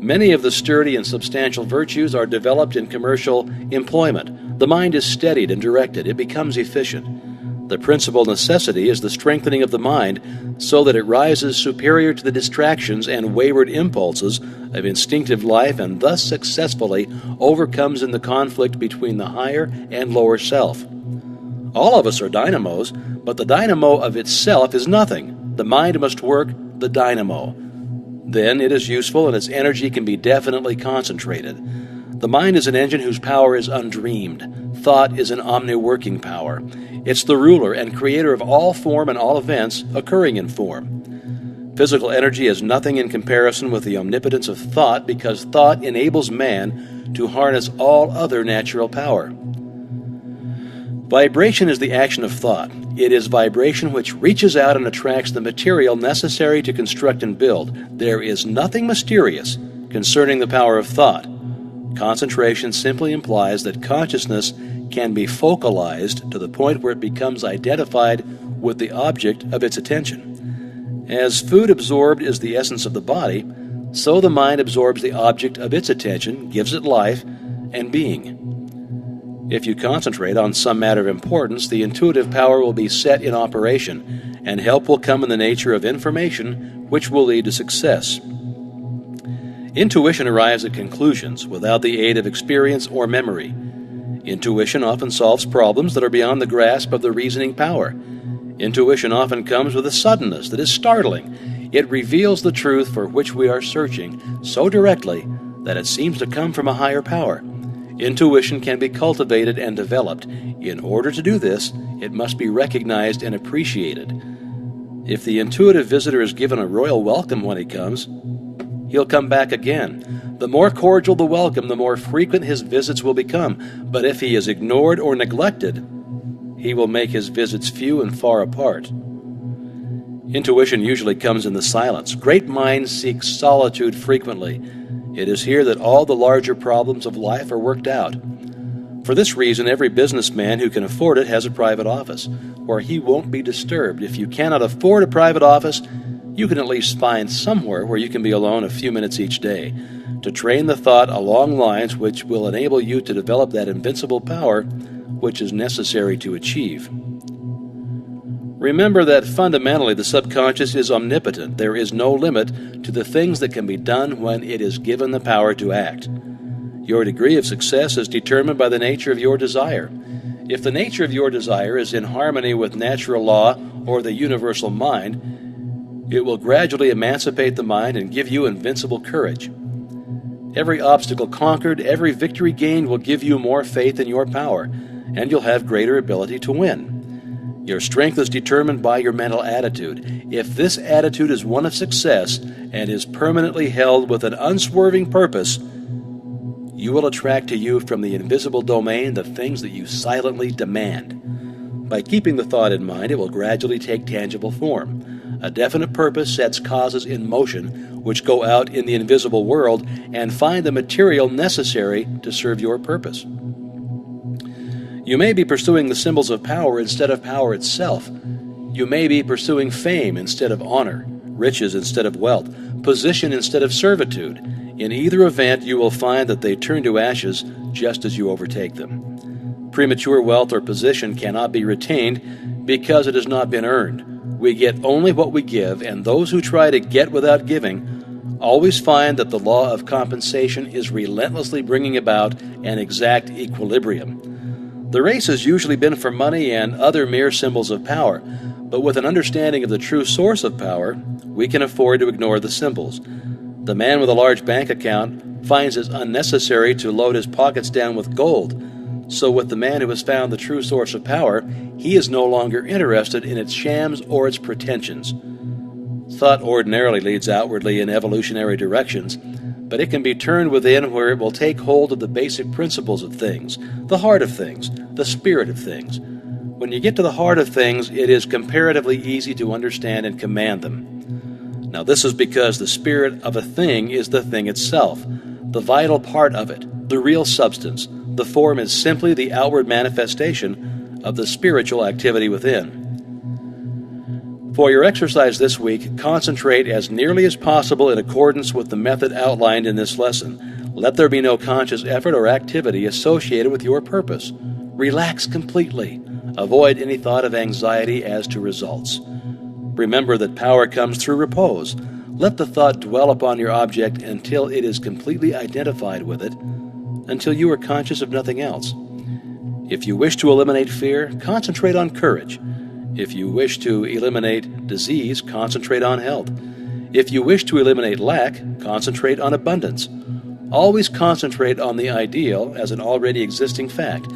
Many of the sturdy and substantial virtues are developed in commercial employment. The mind is steadied and directed. It becomes efficient. The principal necessity is the strengthening of the mind so that it rises superior to the distractions and wayward impulses of instinctive life and thus successfully overcomes in the conflict between the higher and lower self. All of us are dynamos, but the dynamo of itself is nothing. The mind must work the dynamo. Then it is useful and its energy can be definitely concentrated. The mind is an engine whose power is undreamed. Thought is an omni-working power. It's the ruler and creator of all form and all events occurring in form. Physical energy is nothing in comparison with the omnipotence of thought because thought enables man to harness all other natural power. Vibration is the action of thought. It is vibration which reaches out and attracts the material necessary to construct and build. There is nothing mysterious concerning the power of thought. Concentration simply implies that consciousness can be focalized to the point where it becomes identified with the object of its attention. As food absorbed is the essence of the body, so the mind absorbs the object of its attention, gives it life and being. If you concentrate on some matter of importance, the intuitive power will be set in operation, and help will come in the nature of information which will lead to success. Intuition arrives at conclusions without the aid of experience or memory. Intuition often solves problems that are beyond the grasp of the reasoning power. Intuition often comes with a suddenness that is startling. It reveals the truth for which we are searching so directly that it seems to come from a higher power. Intuition can be cultivated and developed. In order to do this, it must be recognized and appreciated. If the intuitive visitor is given a royal welcome when he comes, he'll come back again. The more cordial the welcome, the more frequent his visits will become. But if he is ignored or neglected, he will make his visits few and far apart. Intuition usually comes in the silence. Great minds seek solitude frequently. It is here that all the larger problems of life are worked out. For this reason, every businessman who can afford it has a private office, where he won't be disturbed. If you cannot afford a private office, you can at least find somewhere where you can be alone a few minutes each day, to train the thought along lines which will enable you to develop that invincible power which is necessary to achieve. Remember that fundamentally the subconscious is omnipotent. There is no limit to the things that can be done when it is given the power to act. Your degree of success is determined by the nature of your desire. If the nature of your desire is in harmony with natural law or the universal mind, it will gradually emancipate the mind and give you invincible courage. Every obstacle conquered, every victory gained will give you more faith in your power, and you'll have greater ability to win. Your strength is determined by your mental attitude. If this attitude is one of success and is permanently held with an unswerving purpose, you will attract to you from the invisible domain the things that you silently demand. By keeping the thought in mind, it will gradually take tangible form. A definite purpose sets causes in motion which go out in the invisible world and find the material necessary to serve your purpose. You may be pursuing the symbols of power instead of power itself. You may be pursuing fame instead of honor, riches instead of wealth, position instead of servitude. In either event, you will find that they turn to ashes just as you overtake them. Premature wealth or position cannot be retained because it has not been earned. We get only what we give, and those who try to get without giving always find that the law of compensation is relentlessly bringing about an exact equilibrium. The race has usually been for money and other mere symbols of power, but with an understanding of the true source of power, we can afford to ignore the symbols. The man with a large bank account finds it unnecessary to load his pockets down with gold. So with the man who has found the true source of power, he is no longer interested in its shams or its pretensions. Thought ordinarily leads outwardly in evolutionary directions, but it can be turned within where it will take hold of the basic principles of things, the heart of things, the spirit of things. When you get to the heart of things, it is comparatively easy to understand and command them. Now, this is because the spirit of a thing is the thing itself, the vital part of it, the real substance. The form is simply the outward manifestation of the spiritual activity within. For your exercise this week, concentrate as nearly as possible in accordance with the method outlined in this lesson. Let there be no conscious effort or activity associated with your purpose. Relax completely. Avoid any thought of anxiety as to results. Remember that power comes through repose. Let the thought dwell upon your object until it is completely identified with it, until you are conscious of nothing else. If you wish to eliminate fear, concentrate on courage. If you wish to eliminate disease, concentrate on health. If you wish to eliminate lack, concentrate on abundance. Always concentrate on the ideal as an already existing fact.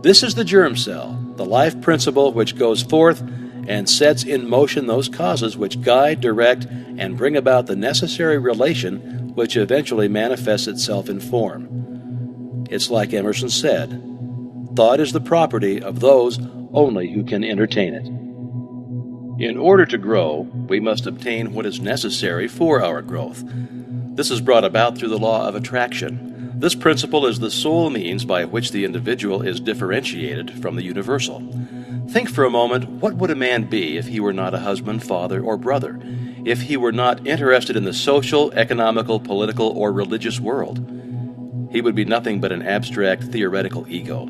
This is the germ cell, the life principle which goes forth and sets in motion those causes which guide, direct, and bring about the necessary relation which eventually manifests itself in form. It's like Emerson said, thought is the property of those only who can entertain it. In order to grow, we must obtain what is necessary for our growth. This is brought about through the law of attraction. This principle is the sole means by which the individual is differentiated from the universal. Think for a moment, what would a man be if he were not a husband, father, or brother? If he were not interested in the social, economical, political, or religious world? He would be nothing but an abstract, theoretical ego.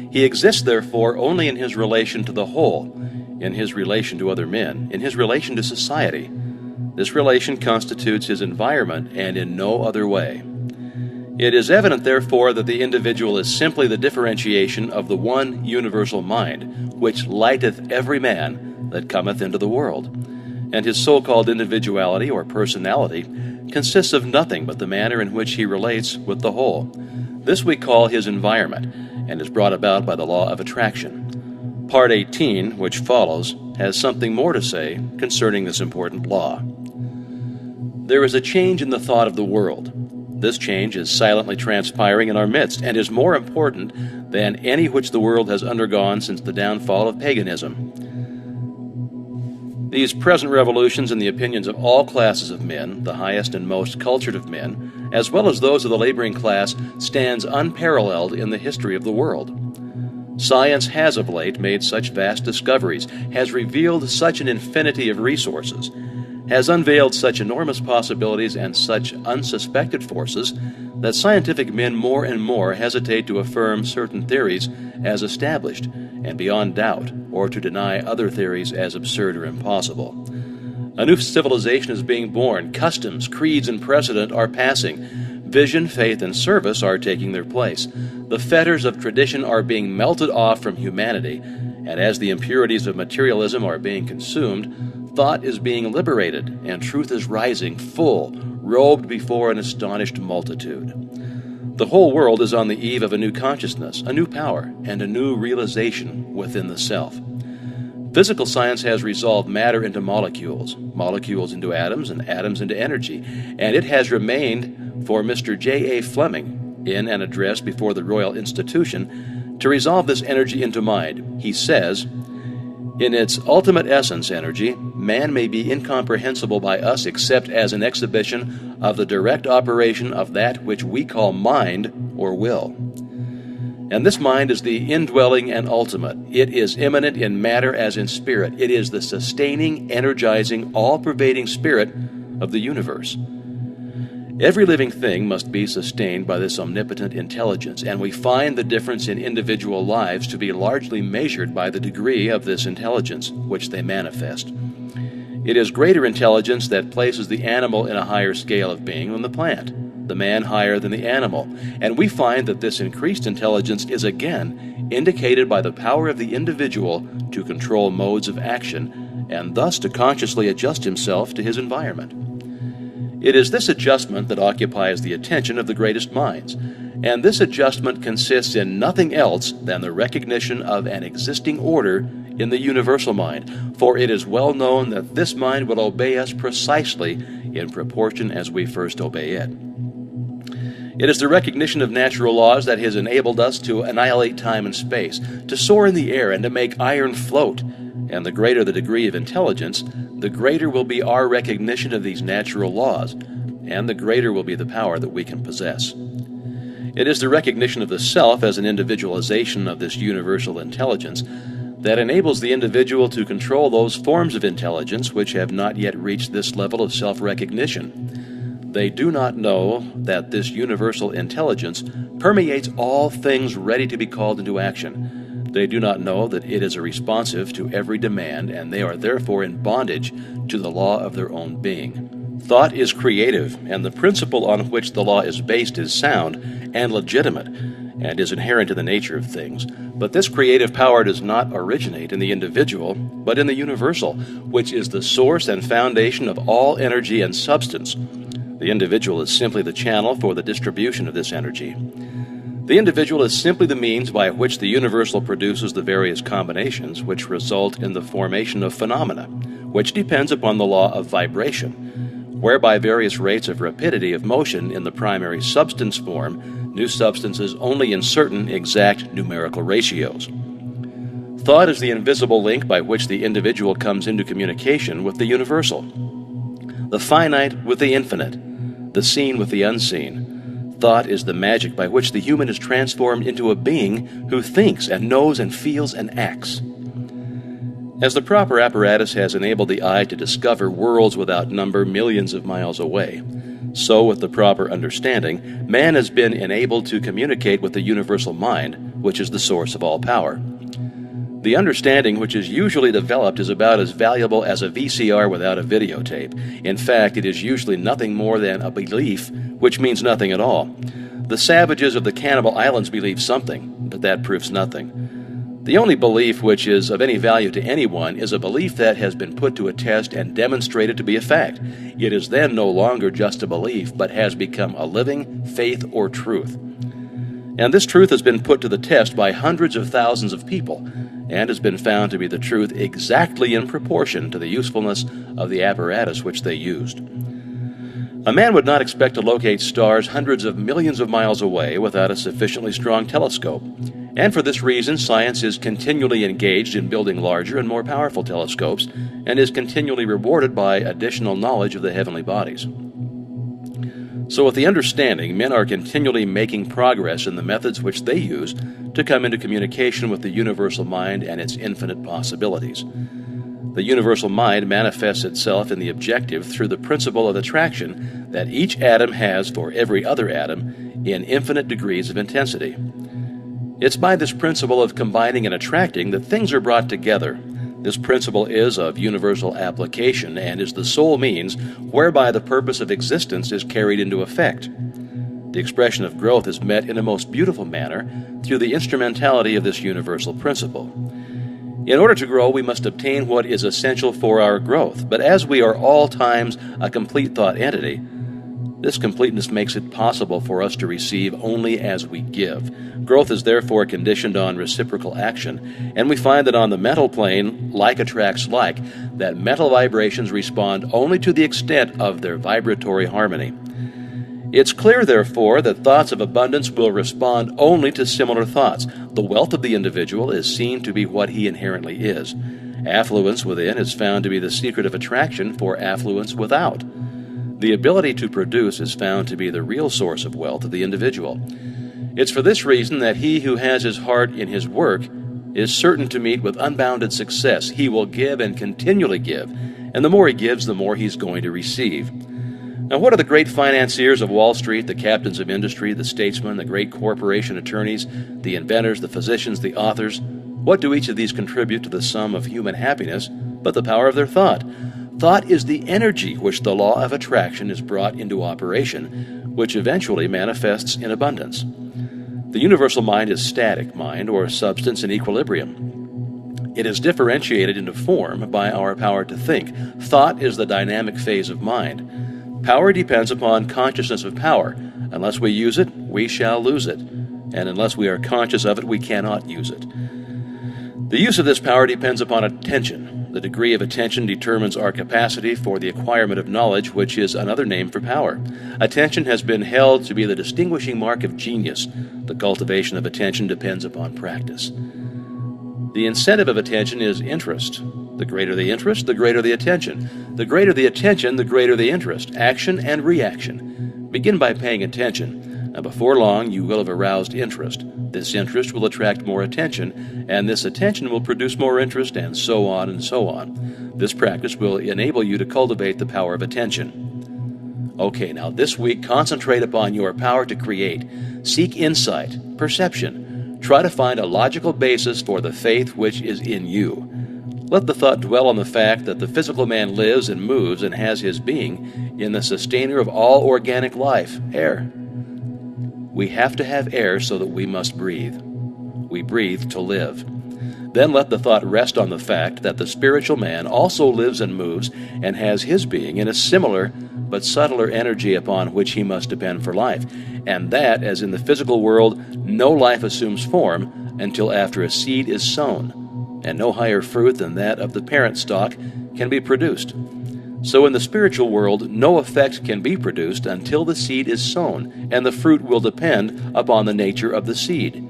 He exists, therefore, only in his relation to the whole, in his relation to other men, in his relation to society. This relation constitutes his environment, and in no other way. It is evident, therefore, that the individual is simply the differentiation of the one universal mind, which lighteth every man that cometh into the world. And his so-called individuality or personality consists of nothing but the manner in which he relates with the whole. This we call his environment, and is brought about by the law of attraction. Part 18, which follows, has something more to say concerning this important law. There is a change in the thought of the world. This change is silently transpiring in our midst and is more important than any which the world has undergone since the downfall of paganism. These present revolutions in the opinions of all classes of men, the highest and most cultured of men, as well as those of the laboring class, stands unparalleled in the history of the world. Science has of late made such vast discoveries, has revealed such an infinity of resources, has unveiled such enormous possibilities and such unsuspected forces that scientific men more and more hesitate to affirm certain theories as established and beyond doubt, or to deny other theories as absurd or impossible. A new civilization is being born. Customs, creeds, and precedent are passing. Vision, faith, and service are taking their place. The fetters of tradition are being melted off from humanity, and as the impurities of materialism are being consumed, thought is being liberated, and truth is rising full, robed before an astonished multitude. The whole world is on the eve of a new consciousness, a new power, and a new realization within the self. Physical science has resolved matter into molecules, molecules into atoms, and atoms into energy, and it has remained for Mr. J.A. Fleming, in an address before the Royal Institution, to resolve this energy into mind. He says, "In its ultimate essence, energy, man may be incomprehensible by us except as an exhibition of the direct operation of that which we call mind or will. And this mind is the indwelling and ultimate. It is immanent in matter as in spirit. It is the sustaining, energizing, all-pervading spirit of the universe. Every living thing must be sustained by this omnipotent intelligence, and we find the difference in individual lives to be largely measured by the degree of this intelligence which they manifest. It is greater intelligence that places the animal in a higher scale of being than the plant, the man higher than the animal, and we find that this increased intelligence is again indicated by the power of the individual to control modes of action and thus to consciously adjust himself to his environment. It is this adjustment that occupies the attention of the greatest minds, and this adjustment consists in nothing else than the recognition of an existing order in the universal mind, for it is well known that this mind will obey us precisely in proportion as we first obey it. It is the recognition of natural laws that has enabled us to annihilate time and space, to soar in the air and to make iron float, And the greater the degree of intelligence, the greater will be our recognition of these natural laws, and the greater will be the power that we can possess. It is the recognition of the self as an individualization of this universal intelligence that enables the individual to control those forms of intelligence which have not yet reached this level of self-recognition. They do not know that this universal intelligence permeates all things ready to be called into action. They do not know that it is responsive to every demand, and they are therefore in bondage to the law of their own being. Thought is creative, and the principle on which the law is based is sound and legitimate, and is inherent in the nature of things. But this creative power does not originate in the individual, but in the universal, which is the source and foundation of all energy and substance. The individual is simply the channel for the distribution of this energy. The individual is simply the means by which the universal produces the various combinations which result in the formation of phenomena, which depends upon the law of vibration, whereby various rates of rapidity of motion in the primary substance form new substances only in certain exact numerical ratios. Thought is the invisible link by which the individual comes into communication with the universal, the finite with the infinite, the seen with the unseen. Thought is the magic by which the human is transformed into a being who thinks and knows and feels and acts. As the proper apparatus has enabled the eye to discover worlds without number millions of miles away, so with the proper understanding, man has been enabled to communicate with the universal mind, which is the source of all power. The understanding which is usually developed is about as valuable as a VCR without a videotape. In fact, it is usually nothing more than a belief, which means nothing at all. The savages of the Cannibal Islands believe something, but that proves nothing. The only belief which is of any value to anyone is a belief that has been put to a test and demonstrated to be a fact. It is then no longer just a belief, but has become a living faith or truth. And this truth has been put to the test by hundreds of thousands of people, and has been found to be the truth exactly in proportion to the usefulness of the apparatus which they used. A man would not expect to locate stars hundreds of millions of miles away without a sufficiently strong telescope. And for this reason, science is continually engaged in building larger and more powerful telescopes, and is continually rewarded by additional knowledge of the heavenly bodies. So with the understanding, men are continually making progress in the methods which they use to come into communication with the universal mind and its infinite possibilities. The universal mind manifests itself in the objective through the principle of attraction that each atom has for every other atom in infinite degrees of intensity. It's by this principle of combining and attracting that things are brought together. This principle is of universal application and is the sole means whereby the purpose of existence is carried into effect. The expression of growth is met in a most beautiful manner through the instrumentality of this universal principle. In order to grow, we must obtain what is essential for our growth, but as we are all times a complete thought entity, this completeness makes it possible for us to receive only as we give. Growth is therefore conditioned on reciprocal action, and we find that on the mental plane, like attracts like, that mental vibrations respond only to the extent of their vibratory harmony. It's clear, therefore, that thoughts of abundance will respond only to similar thoughts. The wealth of the individual is seen to be what he inherently is. Affluence within is found to be the secret of attraction for affluence without. The ability to produce is found to be the real source of wealth of the individual. It's for this reason that he who has his heart in his work is certain to meet with unbounded success. He will give and continually give, and the more he gives, the more he's going to receive. Now, what are the great financiers of Wall Street, the captains of industry, the statesmen, the great corporation attorneys, the inventors, the physicians, the authors? What do each of these contribute to the sum of human happiness but the power of their thought? Thought is the energy which the law of attraction is brought into operation, which eventually manifests in abundance. The universal mind is static mind, or substance in equilibrium. It is differentiated into form by our power to think. Thought is the dynamic phase of mind. Power depends upon consciousness of power. Unless we use it, we shall lose it. And unless we are conscious of it, we cannot use it. The use of this power depends upon attention. The degree of attention determines our capacity for the acquirement of knowledge, which is another name for power. Attention has been held to be the distinguishing mark of genius. The cultivation of attention depends upon practice. The incentive of attention is interest. The greater the interest, the greater the attention. The greater the attention, the greater the interest. Action and reaction. Begin by paying attention, and before long you will have aroused interest. This interest will attract more attention, and this attention will produce more interest, and so on and so on. This practice will enable you to cultivate the power of attention. Okay, now this week, concentrate upon your power to create. Seek insight, perception. Try to find a logical basis for the faith which is in you. Let the thought dwell on the fact that the physical man lives and moves and has his being in the sustainer of all organic life, air. We have to have air so that we must breathe. We breathe to live. Then let the thought rest on the fact that the spiritual man also lives and moves and has his being in a similar but subtler energy upon which he must depend for life, and that, as in the physical world, no life assumes form until after a seed is sown, and no higher fruit than that of the parent stock can be produced. So in the spiritual world, no effect can be produced until the seed is sown, and the fruit will depend upon the nature of the seed,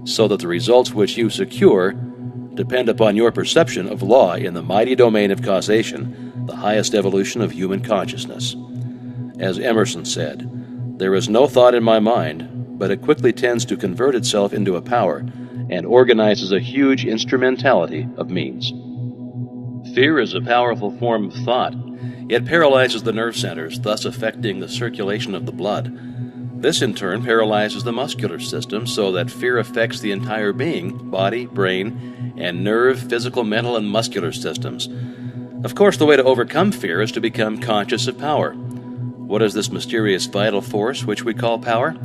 so that the results which you secure depend upon your perception of law in the mighty domain of causation, the highest evolution of human consciousness. As Emerson said, "There is no thought in my mind, but it quickly tends to convert itself into a power and organizes a huge instrumentality of means." Fear is a powerful form of thought. It paralyzes the nerve centers, thus affecting the circulation of the blood. This in turn paralyzes the muscular system so that fear affects the entire being, body, brain, and nerve, physical, mental, and muscular systems. Of course, the way to overcome fear is to become conscious of power. What is this mysterious vital force which we call power?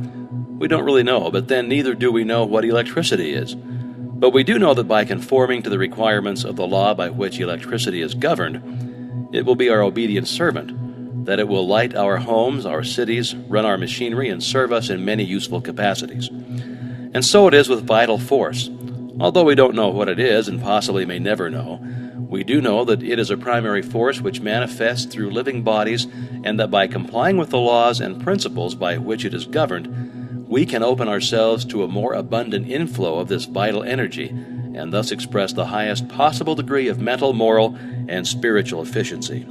We don't really know, but then neither do we know what electricity is. But we do know that by conforming to the requirements of the law by which electricity is governed, it will be our obedient servant, that it will light our homes, our cities, run our machinery, and serve us in many useful capacities. And so it is with vital force. Although we don't know what it is and possibly may never know, we do know that it is a primary force which manifests through living bodies, and that by complying with the laws and principles by which it is governed, we can open ourselves to a more abundant inflow of this vital energy, and thus express the highest possible degree of mental, moral, and spiritual efficiency.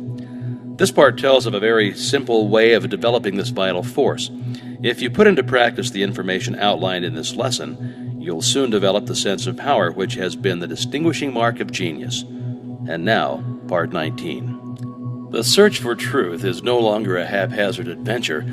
This part tells of a very simple way of developing this vital force. If you put into practice the information outlined in this lesson, you'll soon develop the sense of power which has been the distinguishing mark of genius. And now, Part 19. The search for truth is no longer a haphazard adventure,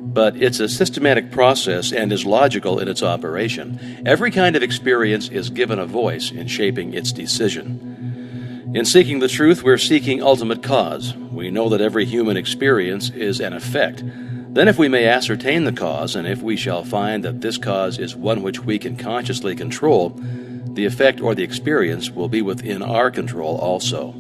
but it's a systematic process and is logical in its operation. Every kind of experience is given a voice in shaping its decision. In seeking the truth, we're seeking ultimate cause. We know that every human experience is an effect. Then if we may ascertain the cause, and if we shall find that this cause is one which we can consciously control, the effect or the experience will be within our control also.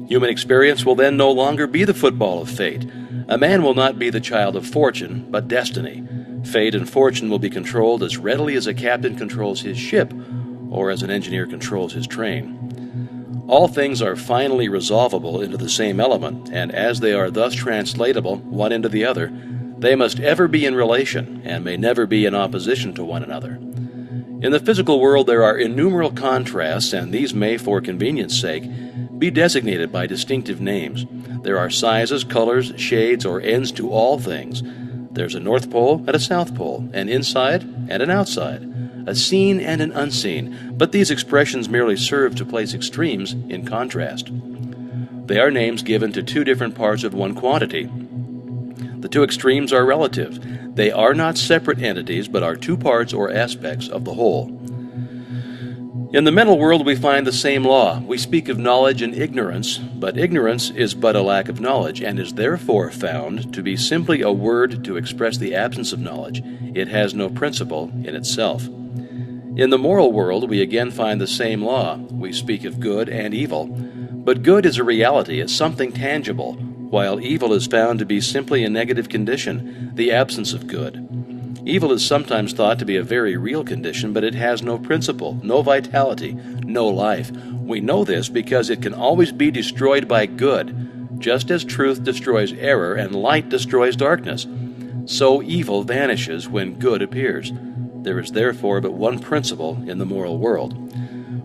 Human experience will then no longer be the football of fate. A man will not be the child of fortune, but destiny. Fate and fortune will be controlled as readily as a captain controls his ship, or as an engineer controls his train. All things are finally resolvable into the same element, and as they are thus translatable one into the other, they must ever be in relation, and may never be in opposition to one another. In the physical world there are innumerable contrasts, and these may, for convenience sake, be designated by distinctive names. There are sizes, colors, shades, or ends to all things. There's a North Pole and a South Pole, an inside and an outside, a seen and an unseen, but these expressions merely serve to place extremes in contrast. They are names given to two different parts of one quantity. The two extremes are relative. They are not separate entities, but are two parts or aspects of the whole. In the mental world we find the same law. We speak of knowledge and ignorance, but ignorance is but a lack of knowledge, and is therefore found to be simply a word to express the absence of knowledge. It has no principle in itself. In the moral world we again find the same law. We speak of good and evil, but good is a reality, it's something tangible, while evil is found to be simply a negative condition, the absence of good. Evil is sometimes thought to be a very real condition, but it has no principle, no vitality, no life. We know this because it can always be destroyed by good, just as truth destroys error and light destroys darkness. So evil vanishes when good appears. There is therefore but one principle in the moral world.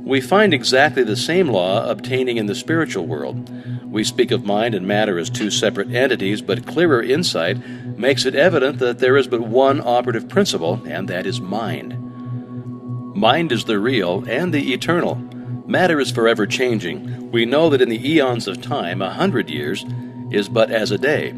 We find exactly the same law obtaining in the spiritual world. We speak of mind and matter as two separate entities, but clearer insight makes it evident that there is but one operative principle, and that is mind. Mind is the real and the eternal. Matter is forever changing. We know that in the eons of time, 100 years is but as a day.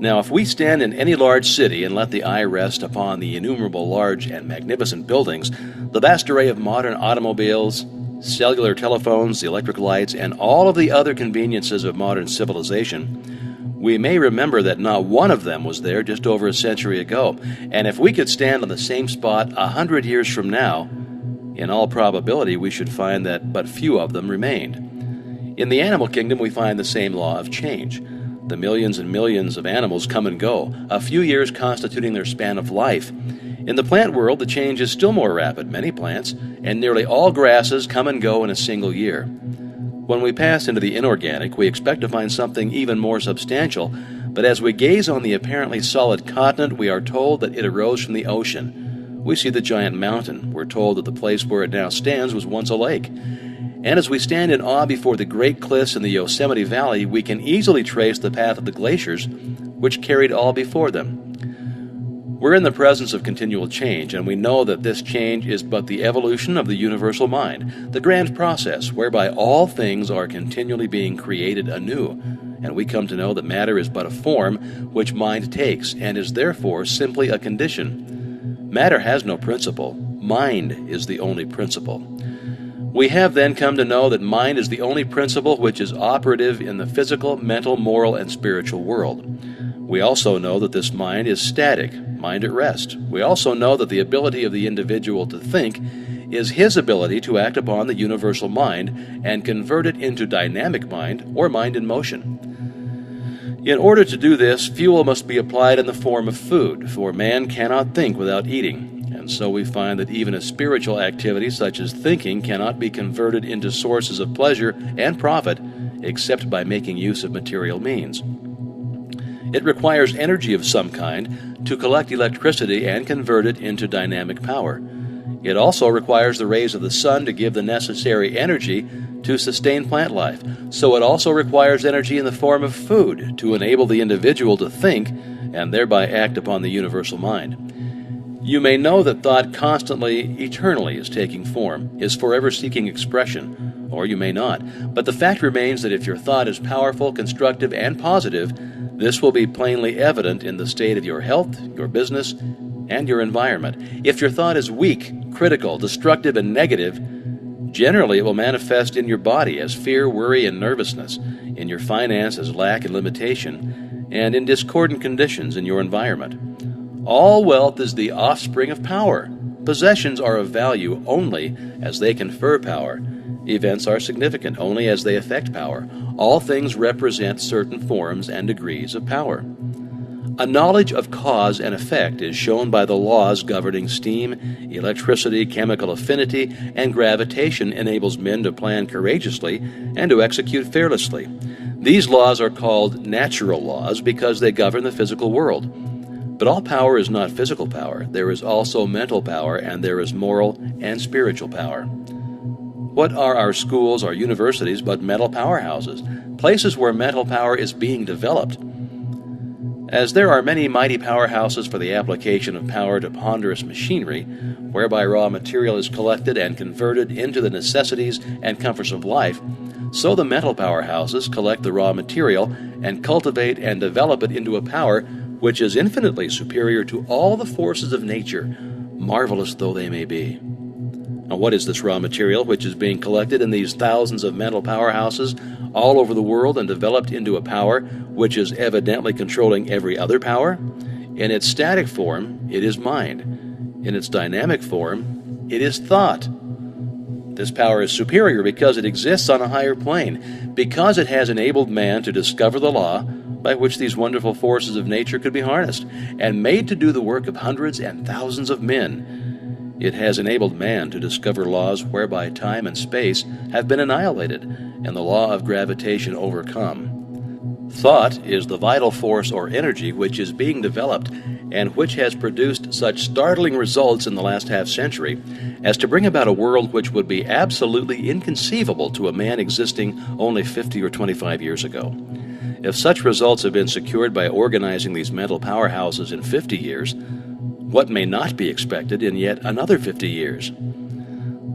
Now, if we stand in any large city and let the eye rest upon the innumerable large and magnificent buildings, the vast array of modern automobiles, cellular telephones, the electric lights, and all of the other conveniences of modern civilization, we may remember that not one of them was there just over a century ago. And if we could stand on the same spot 100 years from now, in all probability we should find that but few of them remained. In the animal kingdom, we find the same law of change. The millions and millions of animals come and go, a few years constituting their span of life. In the plant world, the change is still more rapid. Many plants and nearly all grasses come and go in a single year. When we pass into the inorganic, we expect to find something even more substantial, but as we gaze on the apparently solid continent, we are told that it arose from the ocean. We see the giant mountain. We're told that the place where it now stands was once a lake. And as we stand in awe before the great cliffs in the Yosemite Valley, we can easily trace the path of the glaciers, which carried all before them. We're in the presence of continual change, and we know that this change is but the evolution of the universal mind, the grand process whereby all things are continually being created anew, and we come to know that matter is but a form which mind takes, and is therefore simply a condition. Matter has no principle. Mind is the only principle. We have then come to know that mind is the only principle which is operative in the physical, mental, moral, and spiritual world. We also know that this mind is static, mind at rest. We also know that the ability of the individual to think is his ability to act upon the universal mind and convert it into dynamic mind or mind in motion. In order to do this, fuel must be applied in the form of food, for man cannot think without eating. And so we find that even a spiritual activity such as thinking cannot be converted into sources of pleasure and profit except by making use of material means. It requires energy of some kind to collect electricity and convert it into dynamic power. It also requires the rays of the sun to give the necessary energy to sustain plant life. So it also requires energy in the form of food to enable the individual to think and thereby act upon the universal mind. You may know that thought constantly, eternally is taking form, is forever seeking expression, or you may not. But the fact remains that if your thought is powerful, constructive, and positive, this will be plainly evident in the state of your health, your business, and your environment. If your thought is weak, critical, destructive, and negative, generally it will manifest in your body as fear, worry, and nervousness, in your finance as lack and limitation, and in discordant conditions in your environment. All wealth is the offspring of power. Possessions are of value only as they confer power. Events are significant only as they affect power. All things represent certain forms and degrees of power. A knowledge of cause and effect is shown by the laws governing steam, electricity, chemical affinity, and gravitation enables men to plan courageously and to execute fearlessly. These laws are called natural laws because they govern the physical world. But all power is not physical power. There is also mental power, and there is moral and spiritual power. What are our schools, our universities, but mental powerhouses, places where mental power is being developed? As there are many mighty powerhouses for the application of power to ponderous machinery, whereby raw material is collected and converted into the necessities and comforts of life, so the mental powerhouses collect the raw material and cultivate and develop it into a power which is infinitely superior to all the forces of nature, marvelous though they may be. Now, what is this raw material which is being collected in these thousands of mental powerhouses all over the world and developed into a power which is evidently controlling every other power? In its static form, it is mind. In its dynamic form, it is thought. This power is superior because it exists on a higher plane, because it has enabled man to discover the law by which these wonderful forces of nature could be harnessed, and made to do the work of hundreds and thousands of men. It has enabled man to discover laws whereby time and space have been annihilated, and the law of gravitation overcome. Thought is the vital force or energy which is being developed and which has produced such startling results in the last half-century as to bring about a world which would be absolutely inconceivable to a man existing only 50 or 25 years ago. If such results have been secured by organizing these mental powerhouses in 50 years, what may not be expected in yet another 50 years?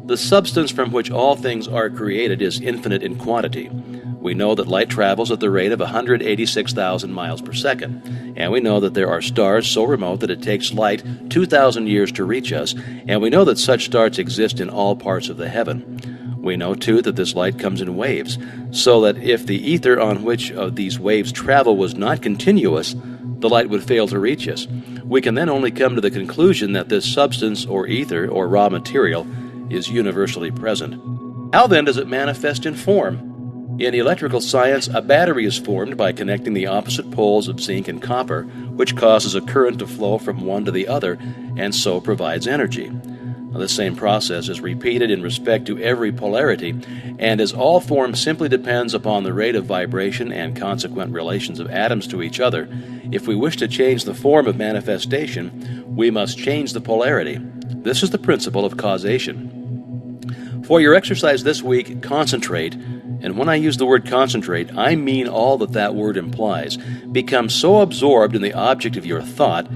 The substance from which all things are created is infinite in quantity. We know that light travels at the rate of 186,000 miles per second, and we know that there are stars so remote that it takes light 2,000 years to reach us, and we know that such stars exist in all parts of the heaven. We know, too, that this light comes in waves, so that if the ether on which these waves travel was not continuous, the light would fail to reach us. We can then only come to the conclusion that this substance or ether or raw material is universally present. How then does it manifest in form? In electrical science, a battery is formed by connecting the opposite poles of zinc and copper, which causes a current to flow from one to the other, and so provides energy. Now, the same process is repeated in respect to every polarity, and as all form simply depends upon the rate of vibration and consequent relations of atoms to each other, if we wish to change the form of manifestation, we must change the polarity. This is the principle of causation. For your exercise this week, concentrate, and when I use the word concentrate, I mean all that word implies. Become so absorbed in the object of your thought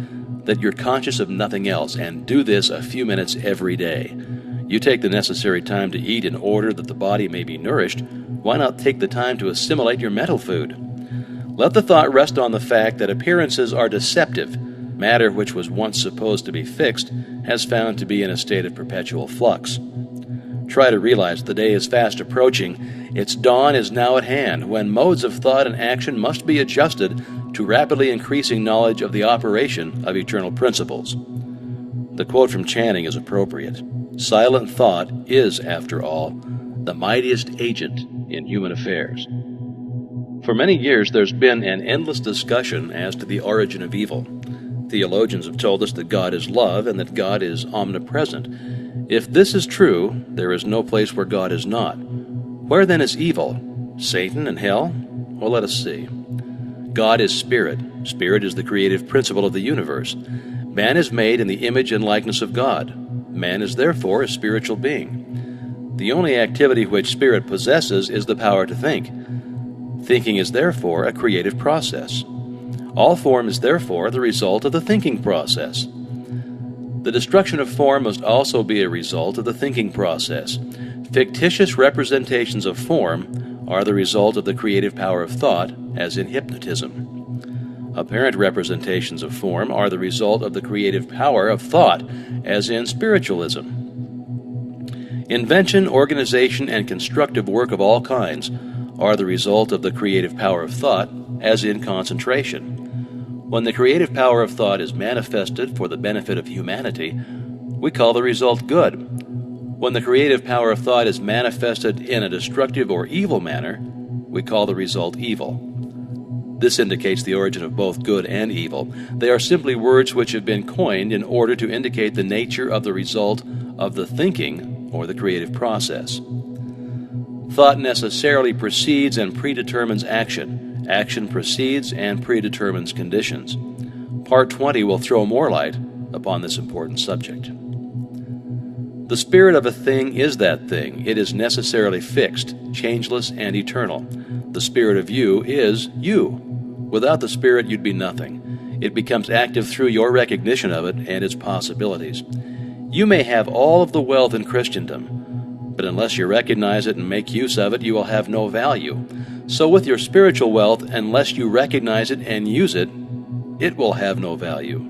that you're conscious of nothing else, and do this a few minutes every day. You take the necessary time to eat in order that the body may be nourished. Why not take the time to assimilate your mental food? Let the thought rest on the fact that appearances are deceptive. Matter which was once supposed to be fixed has found to be in a state of perpetual flux. Try to realize the day is fast approaching. Its dawn is now at hand, when modes of thought and action must be adjusted to rapidly increasing knowledge of the operation of eternal principles. The quote from Channing is appropriate. Silent thought is, after all, the mightiest agent in human affairs. For many years, there's been an endless discussion as to the origin of evil. Theologians have told us that God is love and that God is omnipresent. If this is true, there is no place where God is not. Where then is evil? Satan and hell? Well, let us see. God is spirit. Spirit is the creative principle of the universe. Man is made in the image and likeness of God. Man is therefore a spiritual being. The only activity which spirit possesses is the power to think. Thinking is therefore a creative process. All form is therefore the result of the thinking process. The destruction of form must also be a result of the thinking process. Fictitious representations of form are the result of the creative power of thought, as in hypnotism. Apparent representations of form are the result of the creative power of thought, as in spiritualism. Invention, organization, and constructive work of all kinds are the result of the creative power of thought, as in concentration. When the creative power of thought is manifested for the benefit of humanity, we call the result good. When the creative power of thought is manifested in a destructive or evil manner, we call the result evil. This indicates the origin of both good and evil. They are simply words which have been coined in order to indicate the nature of the result of the thinking or the creative process. Thought necessarily precedes and predetermines action. Action precedes and predetermines conditions. Part 20 will throw more light upon this important subject. The spirit of a thing is that thing. It is necessarily fixed, changeless, and eternal. The spirit of you is you. Without the spirit, you'd be nothing. It becomes active through your recognition of it and its possibilities. You may have all of the wealth in Christendom, but unless you recognize it and make use of it, you will have no value. So with your spiritual wealth, unless you recognize it and use it, it will have no value.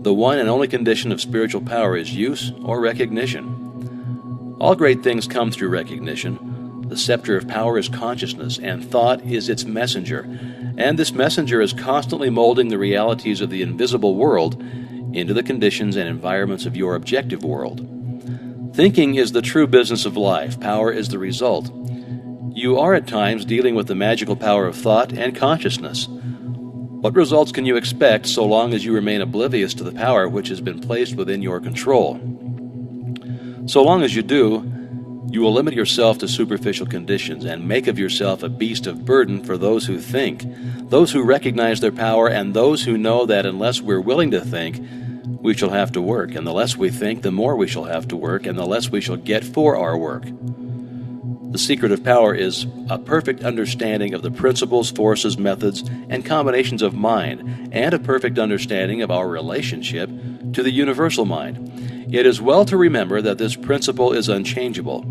The one and only condition of spiritual power is use or recognition. All great things come through recognition. The scepter of power is consciousness, and thought is its messenger. And this messenger is constantly molding the realities of the invisible world into the conditions and environments of your objective world. Thinking is the true business of life. Power is the result. You are at times dealing with the magical power of thought and consciousness. What results can you expect so long as you remain oblivious to the power which has been placed within your control? So long as you do, You will limit yourself to superficial conditions and make of yourself a beast of burden for those who think, those who recognize their power, and those who know that unless we're willing to think, we shall have to work, and the less we think, the more we shall have to work, and the less we shall get for our work. The secret of power is a perfect understanding of the principles, forces, methods, and combinations of mind, and a perfect understanding of our relationship to the universal mind. It is well to remember that this principle is unchangeable.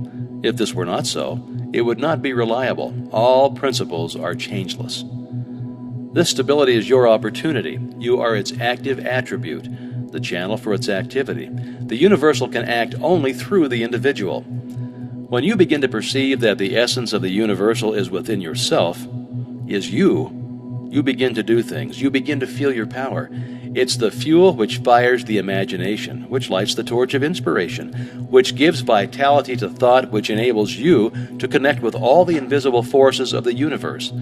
If this were not so, it would not be reliable. All principles are changeless. This stability is your opportunity. You are its active attribute, the channel for its activity. The universal can act only through the individual. When you begin to perceive that the essence of the universal is within yourself, is you begin to do things. You begin to feel your power. It's the fuel which fires the imagination, which lights the torch of inspiration, which gives vitality to thought, which enables you to connect with all the invisible forces of the universe.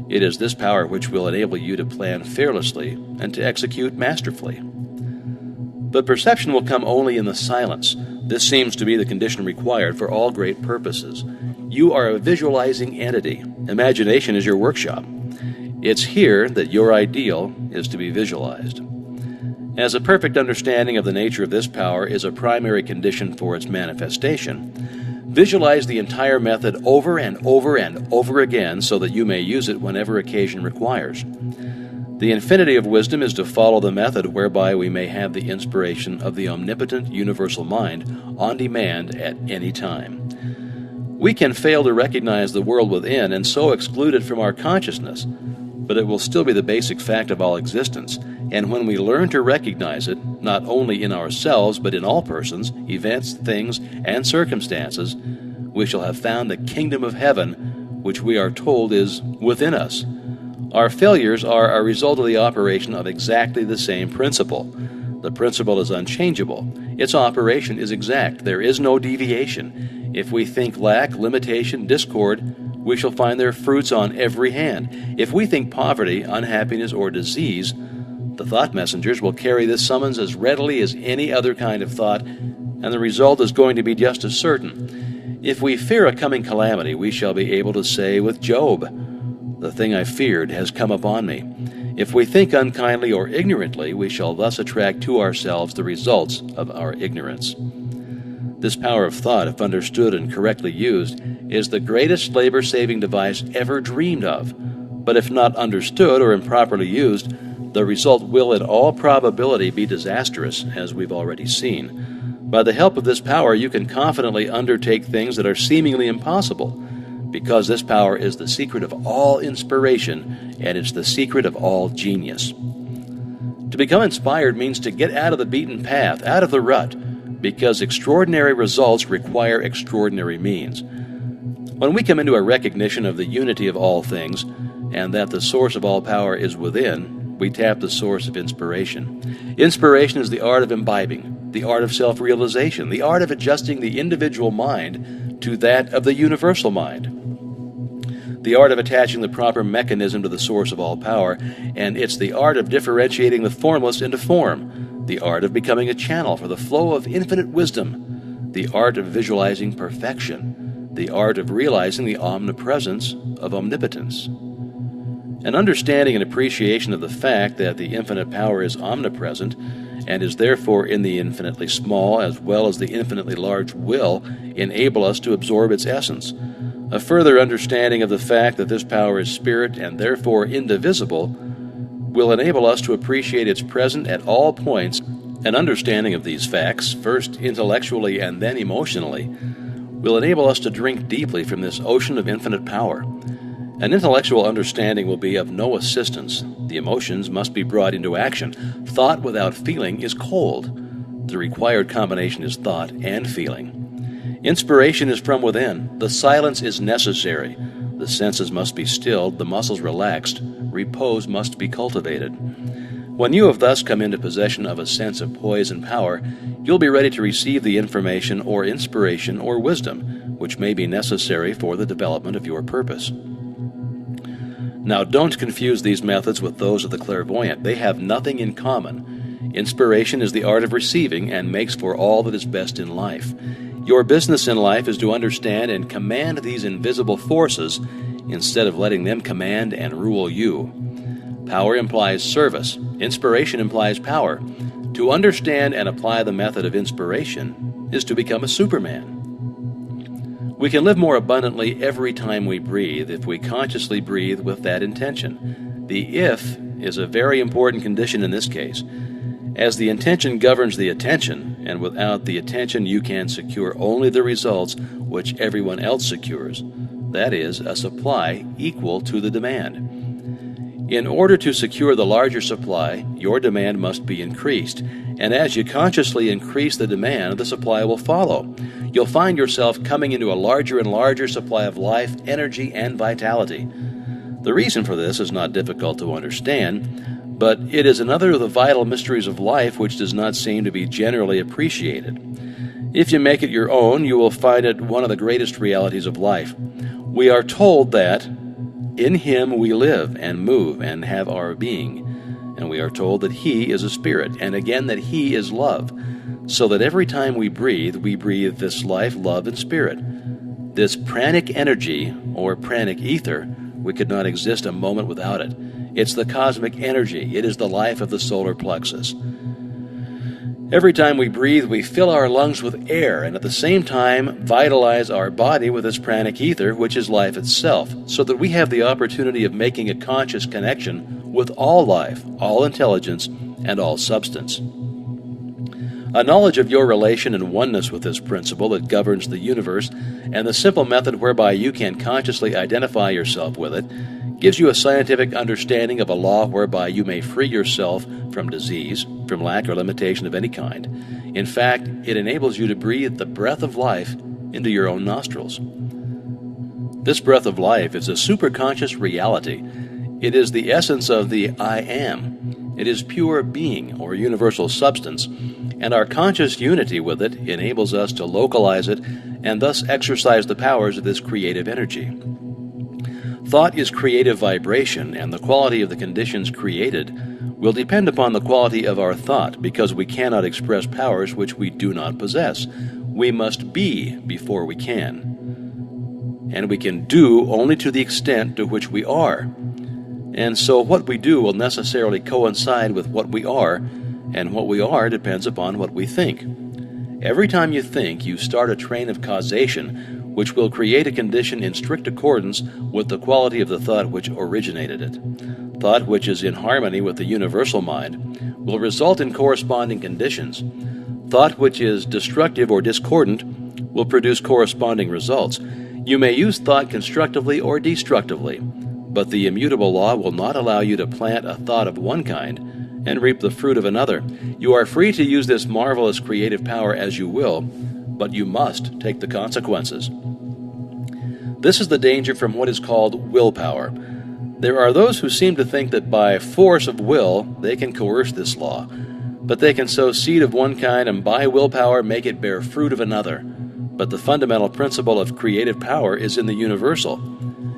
It is this power which will enable you to plan fearlessly and to execute masterfully. But perception will come only in the silence. This seems to be the condition required for all great purposes. You are a visualizing entity. Imagination is your workshop. It's here that your ideal is to be visualized. As a perfect understanding of the nature of this power is a primary condition for its manifestation, visualize the entire method over and over and over again so that you may use it whenever occasion requires. The infinity of wisdom is to follow the method whereby we may have the inspiration of the omnipotent universal mind on demand at any time. We can fail to recognize the world within and so exclude it from our consciousness, but it will still be the basic fact of all existence, and when we learn to recognize it, not only in ourselves but in all persons, events, things, and circumstances, we shall have found the kingdom of heaven, which we are told is within us. Our failures are a result of the operation of exactly the same principle. The principle is unchangeable. Its operation is exact. There is no deviation. If we think lack, limitation, discord, we shall find their fruits on every hand. If we think poverty, unhappiness, or disease, the thought messengers will carry this summons as readily as any other kind of thought, and the result is going to be just as certain. If we fear a coming calamity, we shall be able to say with Job, "The thing I feared has come upon me." If we think unkindly or ignorantly, we shall thus attract to ourselves the results of our ignorance. This power of thought, if understood and correctly used, is the greatest labor-saving device ever dreamed of. But if not understood or improperly used, the result will in all probability be disastrous, as we've already seen. By the help of this power, you can confidently undertake things that are seemingly impossible, because this power is the secret of all inspiration, and it's the secret of all genius. To become inspired means to get out of the beaten path, out of the rut, because extraordinary results require extraordinary means. When we come into a recognition of the unity of all things, and that the source of all power is within, we tap the source of inspiration. Inspiration is the art of imbibing, the art of self-realization, the art of adjusting the individual mind to that of the universal mind, the art of attaching the proper mechanism to the source of all power, and it's the art of differentiating the formless into form, the art of becoming a channel for the flow of infinite wisdom, the art of visualizing perfection, the art of realizing the omnipresence of omnipotence. An understanding and appreciation of the fact that the infinite power is omnipresent and is therefore in the infinitely small as well as the infinitely large will enable us to absorb its essence. A further understanding of the fact that this power is spirit and therefore indivisible will enable us to appreciate its presence at all points. An understanding of these facts, first intellectually and then emotionally, will enable us to drink deeply from this ocean of infinite power. An intellectual understanding will be of no assistance. The emotions must be brought into action. Thought without feeling is cold. The required combination is thought and feeling. Inspiration is from within. The silence is necessary. The senses must be stilled, the muscles relaxed. Repose must be cultivated. When you have thus come into possession of a sense of poise and power, you'll be ready to receive the information or inspiration or wisdom which may be necessary for the development of your purpose. Now, don't confuse these methods with those of the clairvoyant. They have nothing in common. Inspiration is the art of receiving and makes for all that is best in life. Your business in life is to understand and command these invisible forces instead of letting them command and rule you. Power implies service. Inspiration implies power. To understand and apply the method of inspiration is to become a Superman. We can live more abundantly every time we breathe if we consciously breathe with that intention. The if is a very important condition in this case, as the intention governs the attention, and without the attention you can secure only the results which everyone else secures. That is, a supply equal to the demand. In order to secure the larger supply, your demand must be increased, and as you consciously increase the demand, the supply will follow. You'll find yourself coming into a larger and larger supply of life, energy, and vitality. The reason for this is not difficult to understand, but it is another of the vital mysteries of life which does not seem to be generally appreciated. If you make it your own, you will find it one of the greatest realities of life. We are told that in Him we live and move and have our being, and we are told that He is a spirit, and again that He is love, so that every time we breathe this life, love, and spirit. This pranic energy, or pranic ether, we could not exist a moment without it. It's the cosmic energy. It is the life of the solar plexus. Every time we breathe, we fill our lungs with air and at the same time vitalize our body with this pranic ether, which is life itself, so that we have the opportunity of making a conscious connection with all life, all intelligence, and all substance. A knowledge of your relation and oneness with this principle that governs the universe, and the simple method whereby you can consciously identify yourself with it, gives you a scientific understanding of a law whereby you may free yourself from disease, from lack or limitation of any kind. In fact, it enables you to breathe the breath of life into your own nostrils. This breath of life is a superconscious reality. It is the essence of the I Am. It is pure being or universal substance, and our conscious unity with it enables us to localize it and thus exercise the powers of this creative energy. Thought is creative vibration, and the quality of the conditions created will depend upon the quality of our thought, because we cannot express powers which we do not possess. We must be before we can. And we can do only to the extent to which we are. And so what we do will necessarily coincide with what we are, and what we are depends upon what we think. Every time you think, you start a train of causation which will create a condition in strict accordance with the quality of the thought which originated it. Thought which is in harmony with the universal mind will result in corresponding conditions. Thought which is destructive or discordant will produce corresponding results. You may use thought constructively or destructively, but the immutable law will not allow you to plant a thought of one kind and reap the fruit of another. You are free to use this marvelous creative power as you will, but you must take the consequences. This is the danger from what is called willpower. There are those who seem to think that by force of will they can coerce this law, but they can sow seed of one kind and by willpower make it bear fruit of another. But the fundamental principle of creative power is in the universal,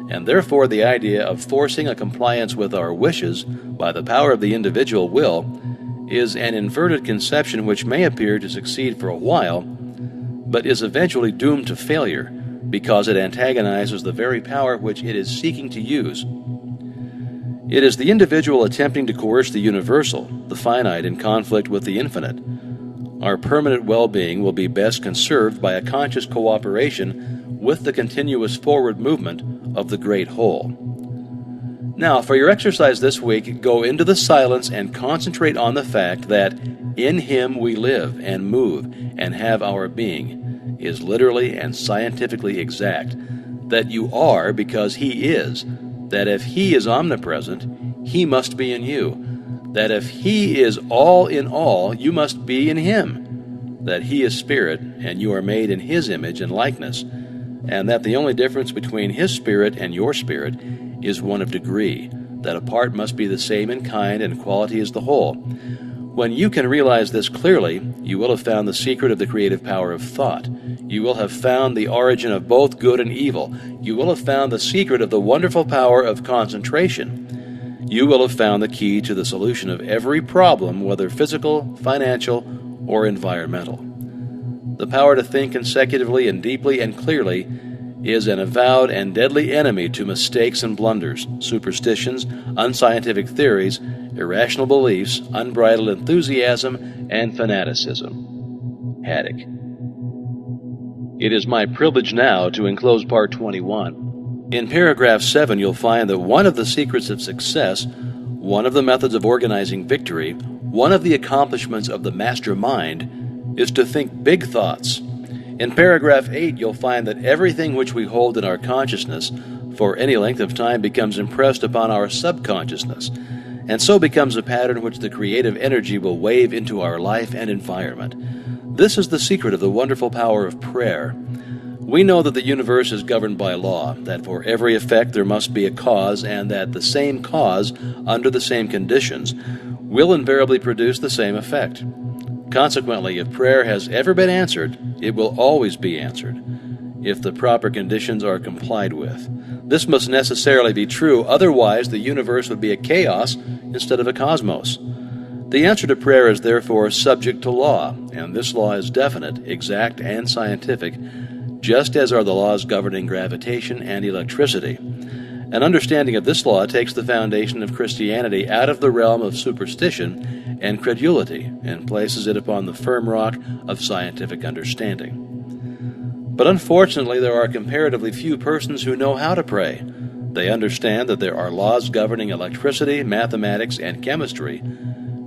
and therefore the idea of forcing a compliance with our wishes by the power of the individual will is an inverted conception which may appear to succeed for a while, but is eventually doomed to failure because it antagonizes the very power which it is seeking to use. It is the individual attempting to coerce the universal, the finite in conflict with the infinite. Our permanent well-being will be best conserved by a conscious cooperation with the continuous forward movement of the great whole. Now, for your exercise this week, go into the silence and concentrate on the fact that in Him we live and move and have our being is literally and scientifically exact, that you are because He is, that if He is omnipresent, He must be in you, that if He is all in all, you must be in Him, that He is spirit and you are made in His image and likeness, and that the only difference between His spirit and your spirit is one of degree, that a part must be the same in kind and quality as the whole. When you can realize this clearly, you will have found the secret of the creative power of thought. You will have found the origin of both good and evil. You will have found the secret of the wonderful power of concentration. You will have found the key to the solution of every problem, whether physical, financial, or environmental. The power to think consecutively and deeply and clearly is an avowed and deadly enemy to mistakes and blunders, superstitions, unscientific theories, irrational beliefs, unbridled enthusiasm, and fanaticism. Haddock. It is my privilege now to enclose part 21. In paragraph 7, you'll find that one of the secrets of success, one of the methods of organizing victory, one of the accomplishments of the master mind is to think big thoughts. In paragraph 8, you'll find that everything which we hold in our consciousness for any length of time becomes impressed upon our subconsciousness, and so becomes a pattern which the creative energy will wave into our life and environment. This is the secret of the wonderful power of prayer. We know that the universe is governed by law, that for every effect there must be a cause, and that the same cause, under the same conditions, will invariably produce the same effect. Consequently, if prayer has ever been answered, it will always be answered, if the proper conditions are complied with. This must necessarily be true, otherwise the universe would be a chaos instead of a cosmos. The answer to prayer is therefore subject to law, and this law is definite, exact, and scientific, just as are the laws governing gravitation and electricity. An understanding of this law takes the foundation of Christianity out of the realm of superstition and credulity and places it upon the firm rock of scientific understanding. But unfortunately, there are comparatively few persons who know how to pray. They understand that there are laws governing electricity, mathematics, and chemistry,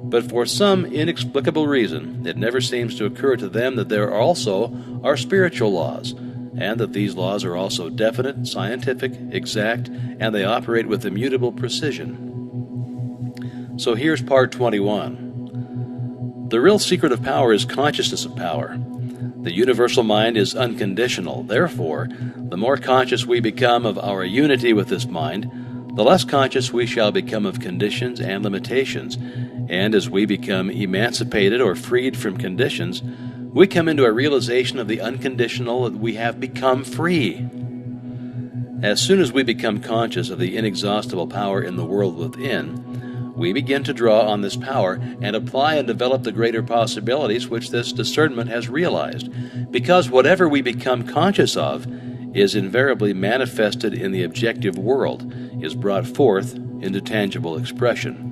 but for some inexplicable reason, it never seems to occur to them that there also are spiritual laws, and that these laws are also definite, scientific, exact, and they operate with immutable precision. So here's part 21. The real secret of power is consciousness of power. The universal mind is unconditional. Therefore, the more conscious we become of our unity with this mind, the less conscious we shall become of conditions and limitations, and as we become emancipated or freed from conditions, we come into a realization of the unconditional that we have become free. As soon as we become conscious of the inexhaustible power in the world within, we begin to draw on this power and apply and develop the greater possibilities which this discernment has realized, because whatever we become conscious of is invariably manifested in the objective world, is brought forth into tangible expression.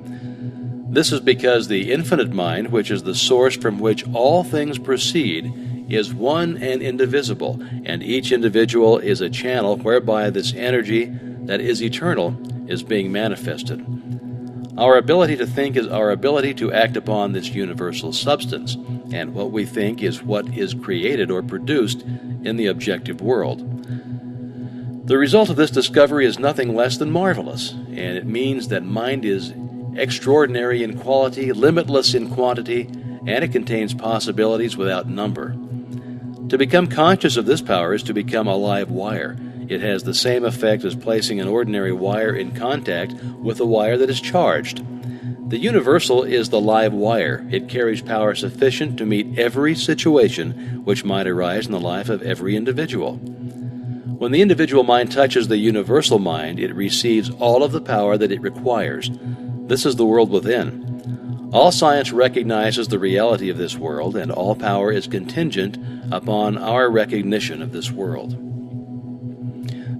This is because the infinite mind, which is the source from which all things proceed, is one and indivisible, and each individual is a channel whereby this energy that is eternal is being manifested. Our ability to think is our ability to act upon this universal substance, and what we think is what is created or produced in the objective world. The result of this discovery is nothing less than marvelous, and it means that mind is extraordinary in quality, limitless in quantity, and it contains possibilities without number. To become conscious of this power is to become a live wire. It has the same effect as placing an ordinary wire in contact with a wire that is charged. The universal is the live wire. It carries power sufficient to meet every situation which might arise in the life of every individual. When the individual mind touches the universal mind, it receives all of the power that it requires. This is the world within. All science recognizes the reality of this world, and all power is contingent upon our recognition of this world.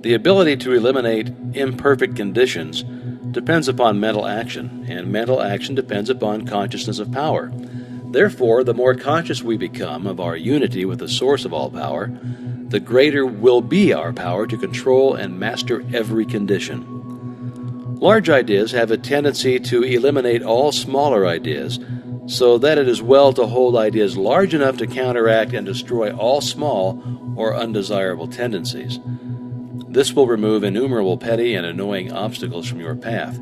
The ability to eliminate imperfect conditions depends upon mental action, and mental action depends upon consciousness of power. Therefore, the more conscious we become of our unity with the source of all power, the greater will be our power to control and master every condition. Large ideas have a tendency to eliminate all smaller ideas, so that it is well to hold ideas large enough to counteract and destroy all small or undesirable tendencies. This will remove innumerable petty and annoying obstacles from your path.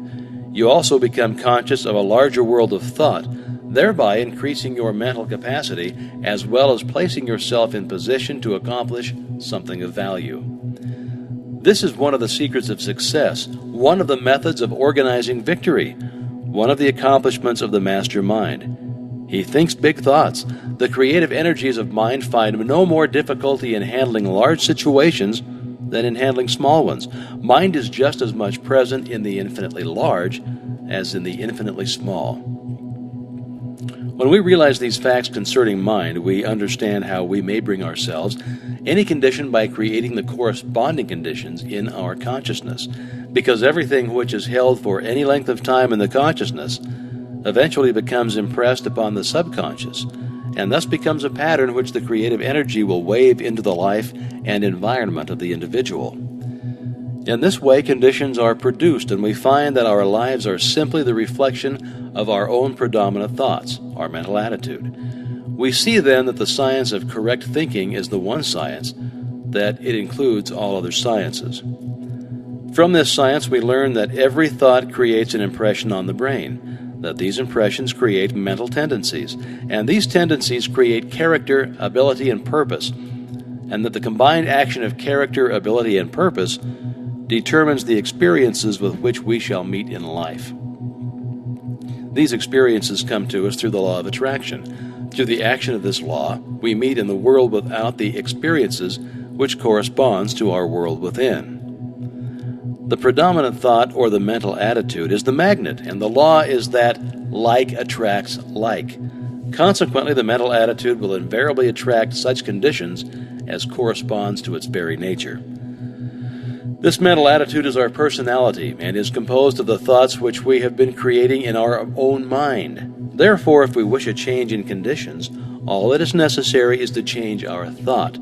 You also become conscious of a larger world of thought, thereby increasing your mental capacity as well as placing yourself in position to accomplish something of value. This is one of the secrets of success, one of the methods of organizing victory, one of the accomplishments of the master mind. He thinks big thoughts. The creative energies of mind find no more difficulty in handling large situations than in handling small ones. Mind is just as much present in the infinitely large as in the infinitely small. When we realize these facts concerning mind, we understand how we may bring ourselves any condition by creating the corresponding conditions in our consciousness, because everything which is held for any length of time in the consciousness eventually becomes impressed upon the subconscious, and thus becomes a pattern which the creative energy will wave into the life and environment of the individual. In this way, conditions are produced, and we find that our lives are simply the reflection of our own predominant thoughts, our mental attitude. We see then that the science of correct thinking is the one science, that it includes all other sciences. From this science, we learn that every thought creates an impression on the brain, that these impressions create mental tendencies, and these tendencies create character, ability, and purpose, and that the combined action of character, ability, and purpose determines the experiences with which we shall meet in life. These experiences come to us through the law of attraction. Through the action of this law, we meet in the world without the experiences which corresponds to our world within. The predominant thought or the mental attitude is the magnet, and the law is that like attracts like. Consequently, the mental attitude will invariably attract such conditions as corresponds to its very nature. This mental attitude is our personality and is composed of the thoughts which we have been creating in our own mind. Therefore, if we wish a change in conditions, all that is necessary is to change our thought.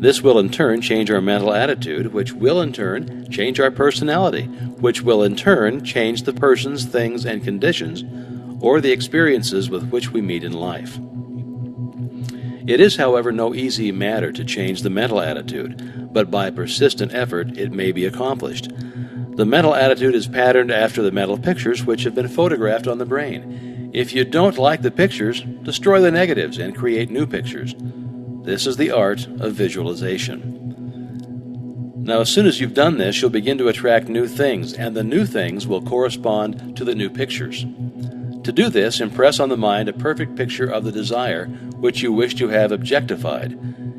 This will in turn change our mental attitude, which will in turn change our personality, which will in turn change the persons, things, and conditions, or the experiences with which we meet in life. It is, however, no easy matter to change the mental attitude, but by persistent effort it may be accomplished. The mental attitude is patterned after the mental pictures which have been photographed on the brain. If you don't like the pictures, destroy the negatives and create new pictures. This is the art of visualization. Now, as soon as you've done this, you'll begin to attract new things, and the new things will correspond to the new pictures. To do this, impress on the mind a perfect picture of the desire which you wish to have objectified,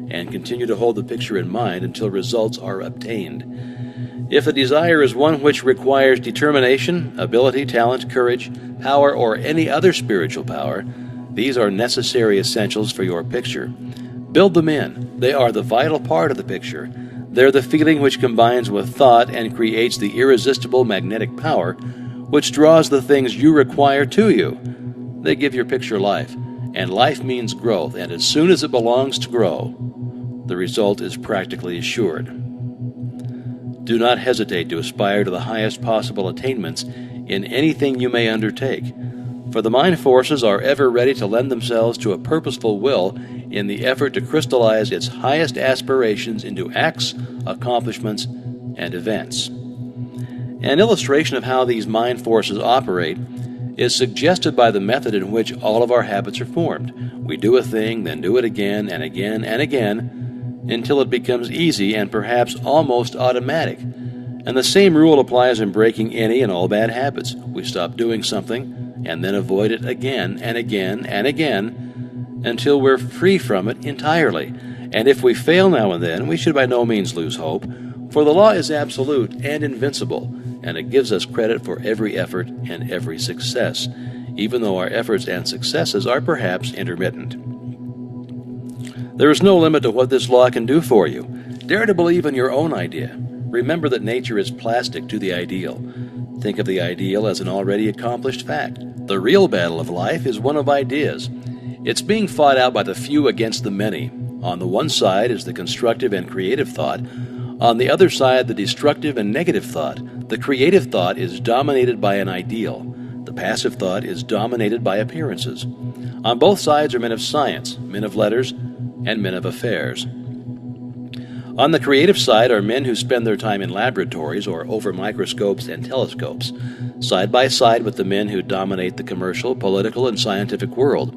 and continue to hold the picture in mind until results are obtained. If the desire is one which requires determination, ability, talent, courage, power, or any other spiritual power, these are necessary essentials for your picture. Build them in. They are the vital part of the picture. They're the feeling which combines with thought and creates the irresistible magnetic power which draws the things you require to you. They give your picture life, and life means growth, and as soon as it belongs to grow, the result is practically assured. Do not hesitate to aspire to the highest possible attainments in anything you may undertake, for the mind forces are ever ready to lend themselves to a purposeful will in the effort to crystallize its highest aspirations into acts, accomplishments, and events. An illustration of how these mind forces operate is suggested by the method in which all of our habits are formed. We do a thing, then do it again and again and again, until it becomes easy and perhaps almost automatic. And the same rule applies in breaking any and all bad habits. We stop doing something and then avoid it again and again and again until we're free from it entirely. And if we fail now and then, we should by no means lose hope, for the law is absolute and invincible, and it gives us credit for every effort and every success, even though our efforts and successes are perhaps intermittent. There is no limit to what this law can do for you. Dare to believe in your own idea. Remember that nature is plastic to the ideal. Think of the ideal as an already accomplished fact. The real battle of life is one of ideas. It's being fought out by the few against the many. On the one side is the constructive and creative thought. On the other side, the destructive and negative thought. The creative thought is dominated by an ideal. The passive thought is dominated by appearances. On both sides are men of science, men of letters, and men of affairs. On the creative side are men who spend their time in laboratories or over microscopes and telescopes, side by side with the men who dominate the commercial, political, and scientific world.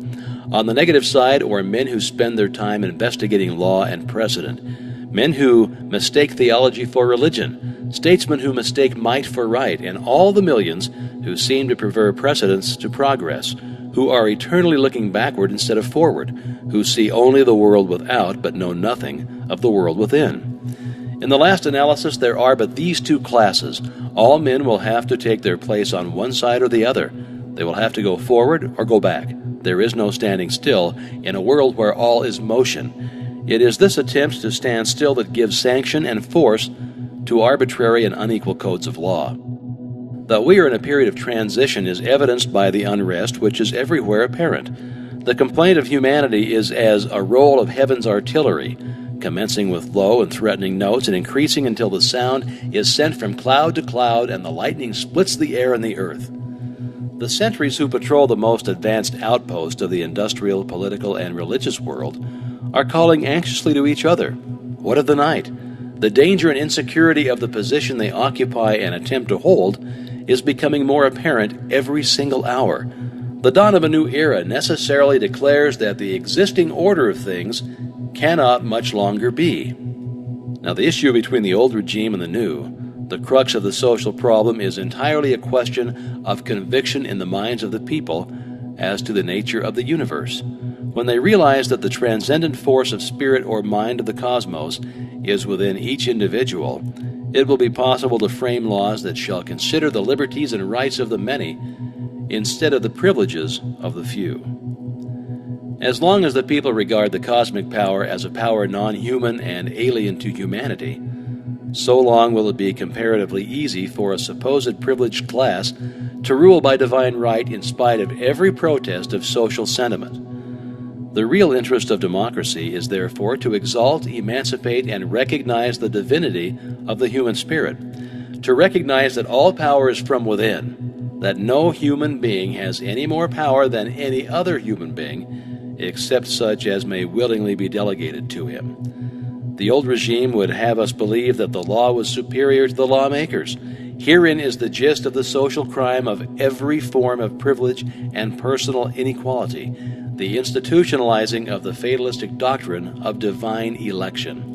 On the negative side are men who spend their time investigating law and precedent, men who mistake theology for religion, statesmen who mistake might for right, and all the millions who seem to prefer precedence to progress, who are eternally looking backward instead of forward, who see only the world without but know nothing of the world within. In the last analysis, there are but these two classes. All men will have to take their place on one side or the other. They will have to go forward or go back, There is no standing still in a world where all is motion. It is this attempt to stand still that gives sanction and force to arbitrary and unequal codes of law. That we are in a period of transition is evidenced by the unrest which is everywhere apparent. The complaint of humanity is as a roll of heaven's artillery, commencing with low and threatening notes and increasing until the sound is sent from cloud to cloud and the lightning splits the air and the earth. The sentries who patrol the most advanced outpost of the industrial, political, and religious world are calling anxiously to each other. What of the night? The danger and insecurity of the position they occupy and attempt to hold is becoming more apparent every single hour. The dawn of a new era necessarily declares that the existing order of things cannot much longer be. Now, the issue between the old regime and the new, the crux of the social problem, is entirely a question of conviction in the minds of the people as to the nature of the universe. When they realize that the transcendent force of spirit or mind of the cosmos is within each individual, it will be possible to frame laws that shall consider the liberties and rights of the many instead of the privileges of the few. As long as the people regard the cosmic power as a power non-human and alien to humanity, so long will it be comparatively easy for a supposed privileged class to rule by divine right in spite of every protest of social sentiment. The real interest of democracy is therefore to exalt, emancipate, and recognize the divinity of the human spirit, to recognize that all power is from within, that no human being has any more power than any other human being, except such as may willingly be delegated to him. The old regime would have us believe that the law was superior to the lawmakers. Herein is the gist of the social crime of every form of privilege and personal inequality, the institutionalizing of the fatalistic doctrine of divine election.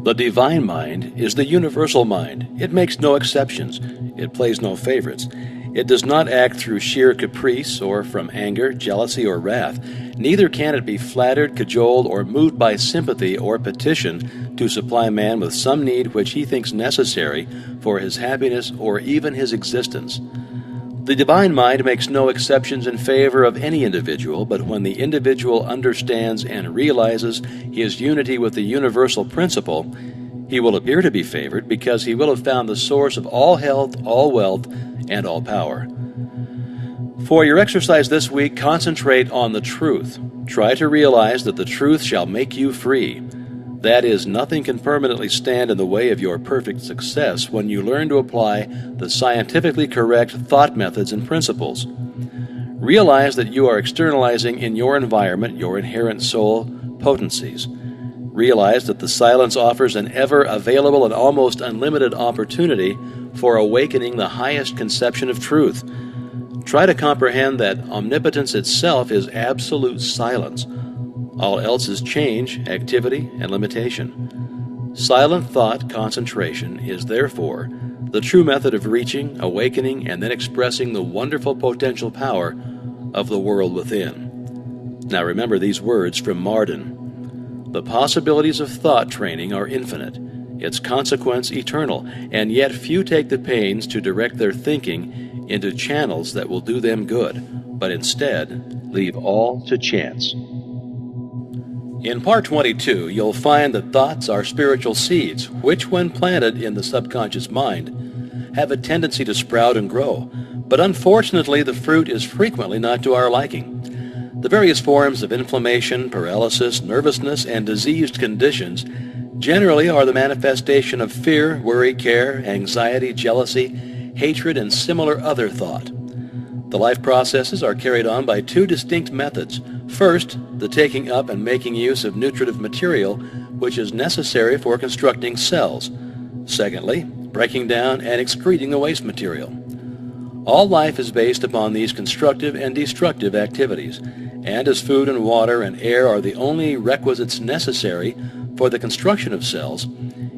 The divine mind is the universal mind. It makes no exceptions. It plays no favorites. It does not act through sheer caprice or from anger, jealousy, or wrath. Neither can it be flattered, cajoled, or moved by sympathy or petition to supply man with some need which he thinks necessary for his happiness or even his existence. The divine mind makes no exceptions in favor of any individual, but when the individual understands and realizes his unity with the universal principle, he will appear to be favored because he will have found the source of all health, all wealth, and all power. For your exercise this week, concentrate on the truth. Try to realize that the truth shall make you free. That is, nothing can permanently stand in the way of your perfect success when you learn to apply the scientifically correct thought methods and principles. Realize that you are externalizing in your environment your inherent soul potencies. Realize that the silence offers an ever-available and almost unlimited opportunity for awakening the highest conception of truth. Try to comprehend that omnipotence itself is absolute silence. All else is change, activity, and limitation. Silent thought concentration is therefore the true method of reaching, awakening, and then expressing the wonderful potential power of the world within. Now remember these words from Marden. The possibilities of thought training are infinite, its consequence eternal, and yet few take the pains to direct their thinking into channels that will do them good, but instead leave all to chance. In Part 22, you'll find that thoughts are spiritual seeds, which, when planted in the subconscious mind, have a tendency to sprout and grow, but unfortunately the fruit is frequently not to our liking. The various forms of inflammation, paralysis, nervousness, and diseased conditions generally are the manifestation of fear, worry, care, anxiety, jealousy, hatred, and similar other thought. The life processes are carried on by two distinct methods. First, the taking up and making use of nutritive material which is necessary for constructing cells. Secondly, breaking down and excreting the waste material. All life is based upon these constructive and destructive activities, and as food and water and air are the only requisites necessary for the construction of cells,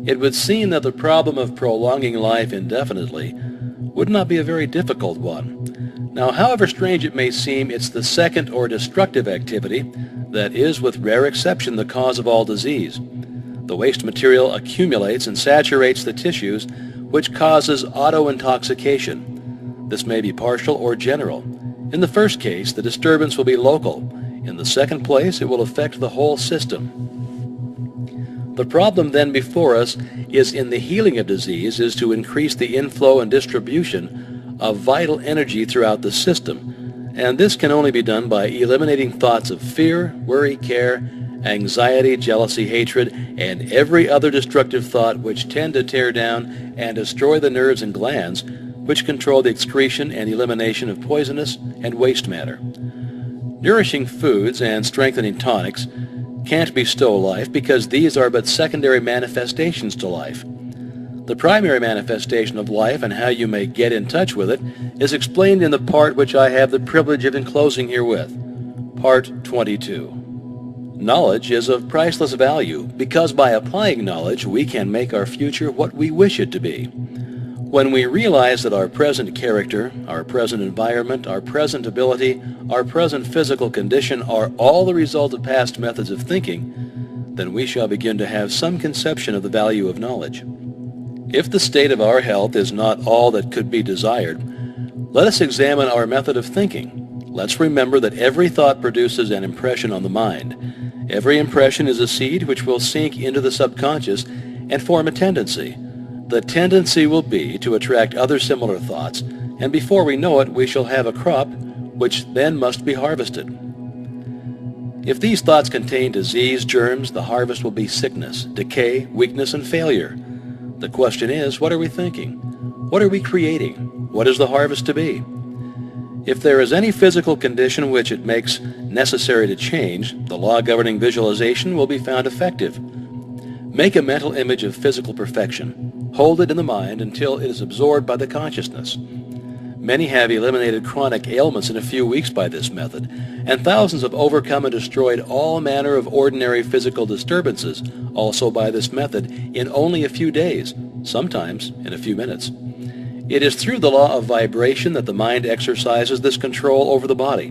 it would seem that the problem of prolonging life indefinitely would not be a very difficult one. Now, however strange it may seem, it's the second or destructive activity that is, with rare exception, the cause of all disease. The waste material accumulates and saturates the tissues, which causes auto-intoxication. This may be partial or general. In the first case, the disturbance will be local. In the second place, it will affect the whole system. The problem then before us is in the healing of disease is to increase the inflow and distribution of vital energy throughout the system, and this can only be done by eliminating thoughts of fear, worry, care, anxiety, jealousy, hatred, and every other destructive thought which tend to tear down and destroy the nerves and glands which control the excretion and elimination of poisonous and waste matter. Nourishing foods and strengthening tonics can't bestow life because these are but secondary manifestations to life. The primary manifestation of life and how you may get in touch with it is explained in the part which I have the privilege of enclosing herewith, Part 22. Knowledge is of priceless value because by applying knowledge we can make our future what we wish it to be. When we realize that our present character, our present environment, our present ability, our present physical condition are all the result of past methods of thinking, then we shall begin to have some conception of the value of knowledge. If the state of our health is not all that could be desired, let us examine our method of thinking. Let's remember that every thought produces an impression on the mind. Every impression is a seed which will sink into the subconscious and form a tendency. The tendency will be to attract other similar thoughts, and before we know it, we shall have a crop which then must be harvested. If these thoughts contain disease, germs, the harvest will be sickness, decay, weakness, and failure. The question is, what are we thinking? What are we creating? What is the harvest to be? If there is any physical condition which it makes necessary to change, the law governing visualization will be found effective. Make a mental image of physical perfection. Hold it in the mind until it is absorbed by the consciousness. Many have eliminated chronic ailments in a few weeks by this method, and thousands have overcome and destroyed all manner of ordinary physical disturbances, also by this method, in only a few days, sometimes in a few minutes. It is through the law of vibration that the mind exercises this control over the body.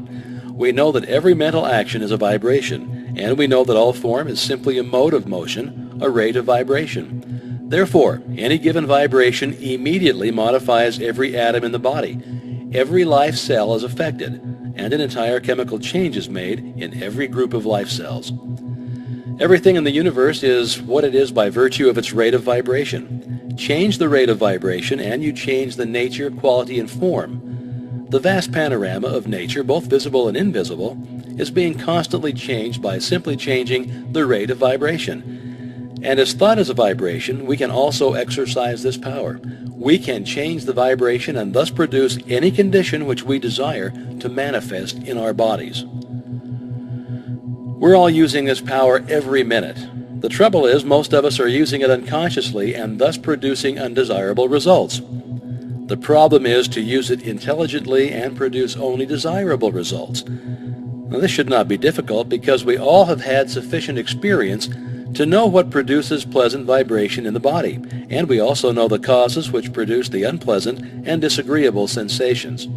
We know that every mental action is a vibration, and we know that all form is simply a mode of motion, a rate of vibration. Therefore, any given vibration immediately modifies every atom in the body. Every life cell is affected, and an entire chemical change is made in every group of life cells. Everything in the universe is what it is by virtue of its rate of vibration. Change the rate of vibration, and you change the nature, quality, and form. The vast panorama of nature, both visible and invisible, is being constantly changed by simply changing the rate of vibration. And as thought is a vibration, we can also exercise this power. We can change the vibration and thus produce any condition which we desire to manifest in our bodies. We're all using this power every minute. The trouble is, most of us are using it unconsciously and thus producing undesirable results. The problem is to use it intelligently and produce only desirable results. Now, this should not be difficult because we all have had sufficient experience to know what produces pleasant vibration in the body, and we also know the causes which produce the unpleasant and disagreeable sensations.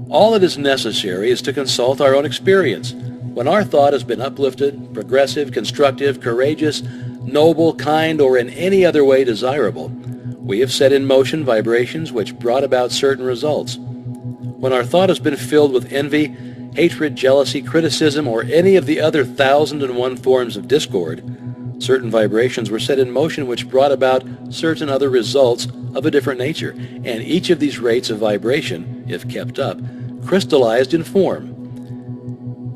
All that is necessary is to consult our own experience. When our thought has been uplifted, progressive, constructive, courageous, noble, kind, or in any other way desirable, we have set in motion vibrations which brought about certain results. When our thought has been filled with envy, hatred, jealousy, criticism, or any of the other 1,001 forms of discord, certain vibrations were set in motion which brought about certain other results of a different nature, and each of these rates of vibration, if kept up, crystallized in form.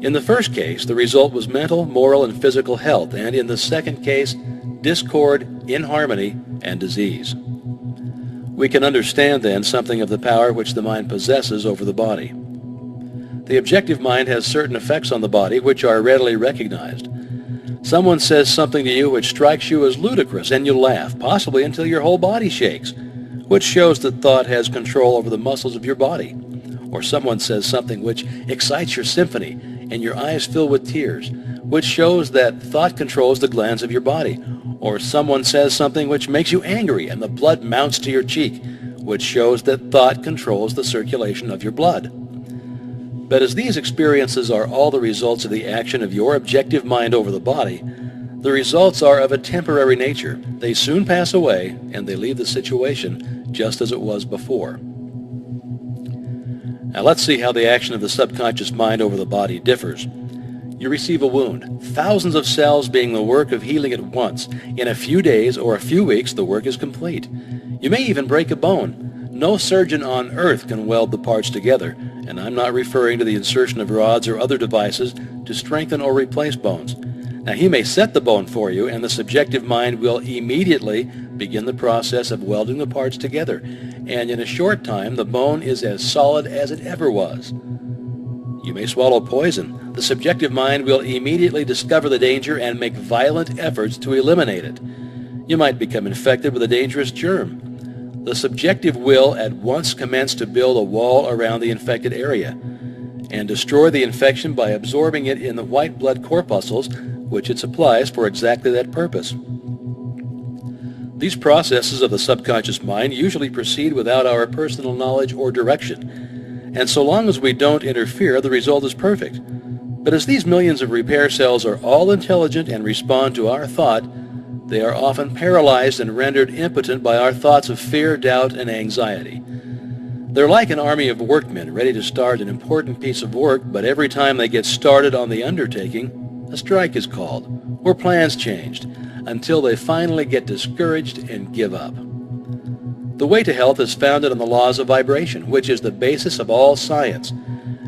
In the first case, the result was mental, moral, and physical health, and in the second case, discord, inharmony, and disease. We can understand then something of the power which the mind possesses over the body. The objective mind has certain effects on the body which are readily recognized. Someone says something to you which strikes you as ludicrous, and you laugh, possibly until your whole body shakes, which shows that thought has control over the muscles of your body. Or someone says something which excites your symphony, and your eyes fill with tears, which shows that thought controls the glands of your body. Or someone says something which makes you angry, and the blood mounts to your cheek, which shows that thought controls the circulation of your blood. But as these experiences are all the results of the action of your objective mind over the body, the results are of a temporary nature. They soon pass away, and they leave the situation just as it was before. Now let's see how the action of the subconscious mind over the body differs. You receive a wound, thousands of cells being the work of healing at once. In a few days or a few weeks, the work is complete. You may even break a bone. No surgeon on earth can weld the parts together, and I'm not referring to the insertion of rods or other devices to strengthen or replace bones. Now, he may set the bone for you, and the subjective mind will immediately begin the process of welding the parts together, and in a short time, the bone is as solid as it ever was. You may swallow poison. The subjective mind will immediately discover the danger and make violent efforts to eliminate it. You might become infected with a dangerous germ. The subjective will at once commence to build a wall around the infected area and destroy the infection by absorbing it in the white blood corpuscles, which it supplies for exactly that purpose. These processes of the subconscious mind usually proceed without our personal knowledge or direction, and so long as we don't interfere, the result is perfect. But as these millions of repair cells are all intelligent and respond to our thought, they are often paralyzed and rendered impotent by our thoughts of fear, doubt, and anxiety. They're like an army of workmen ready to start an important piece of work, but every time they get started on the undertaking, a strike is called, or plans changed, until they finally get discouraged and give up. The way to health is founded on the laws of vibration, which is the basis of all science,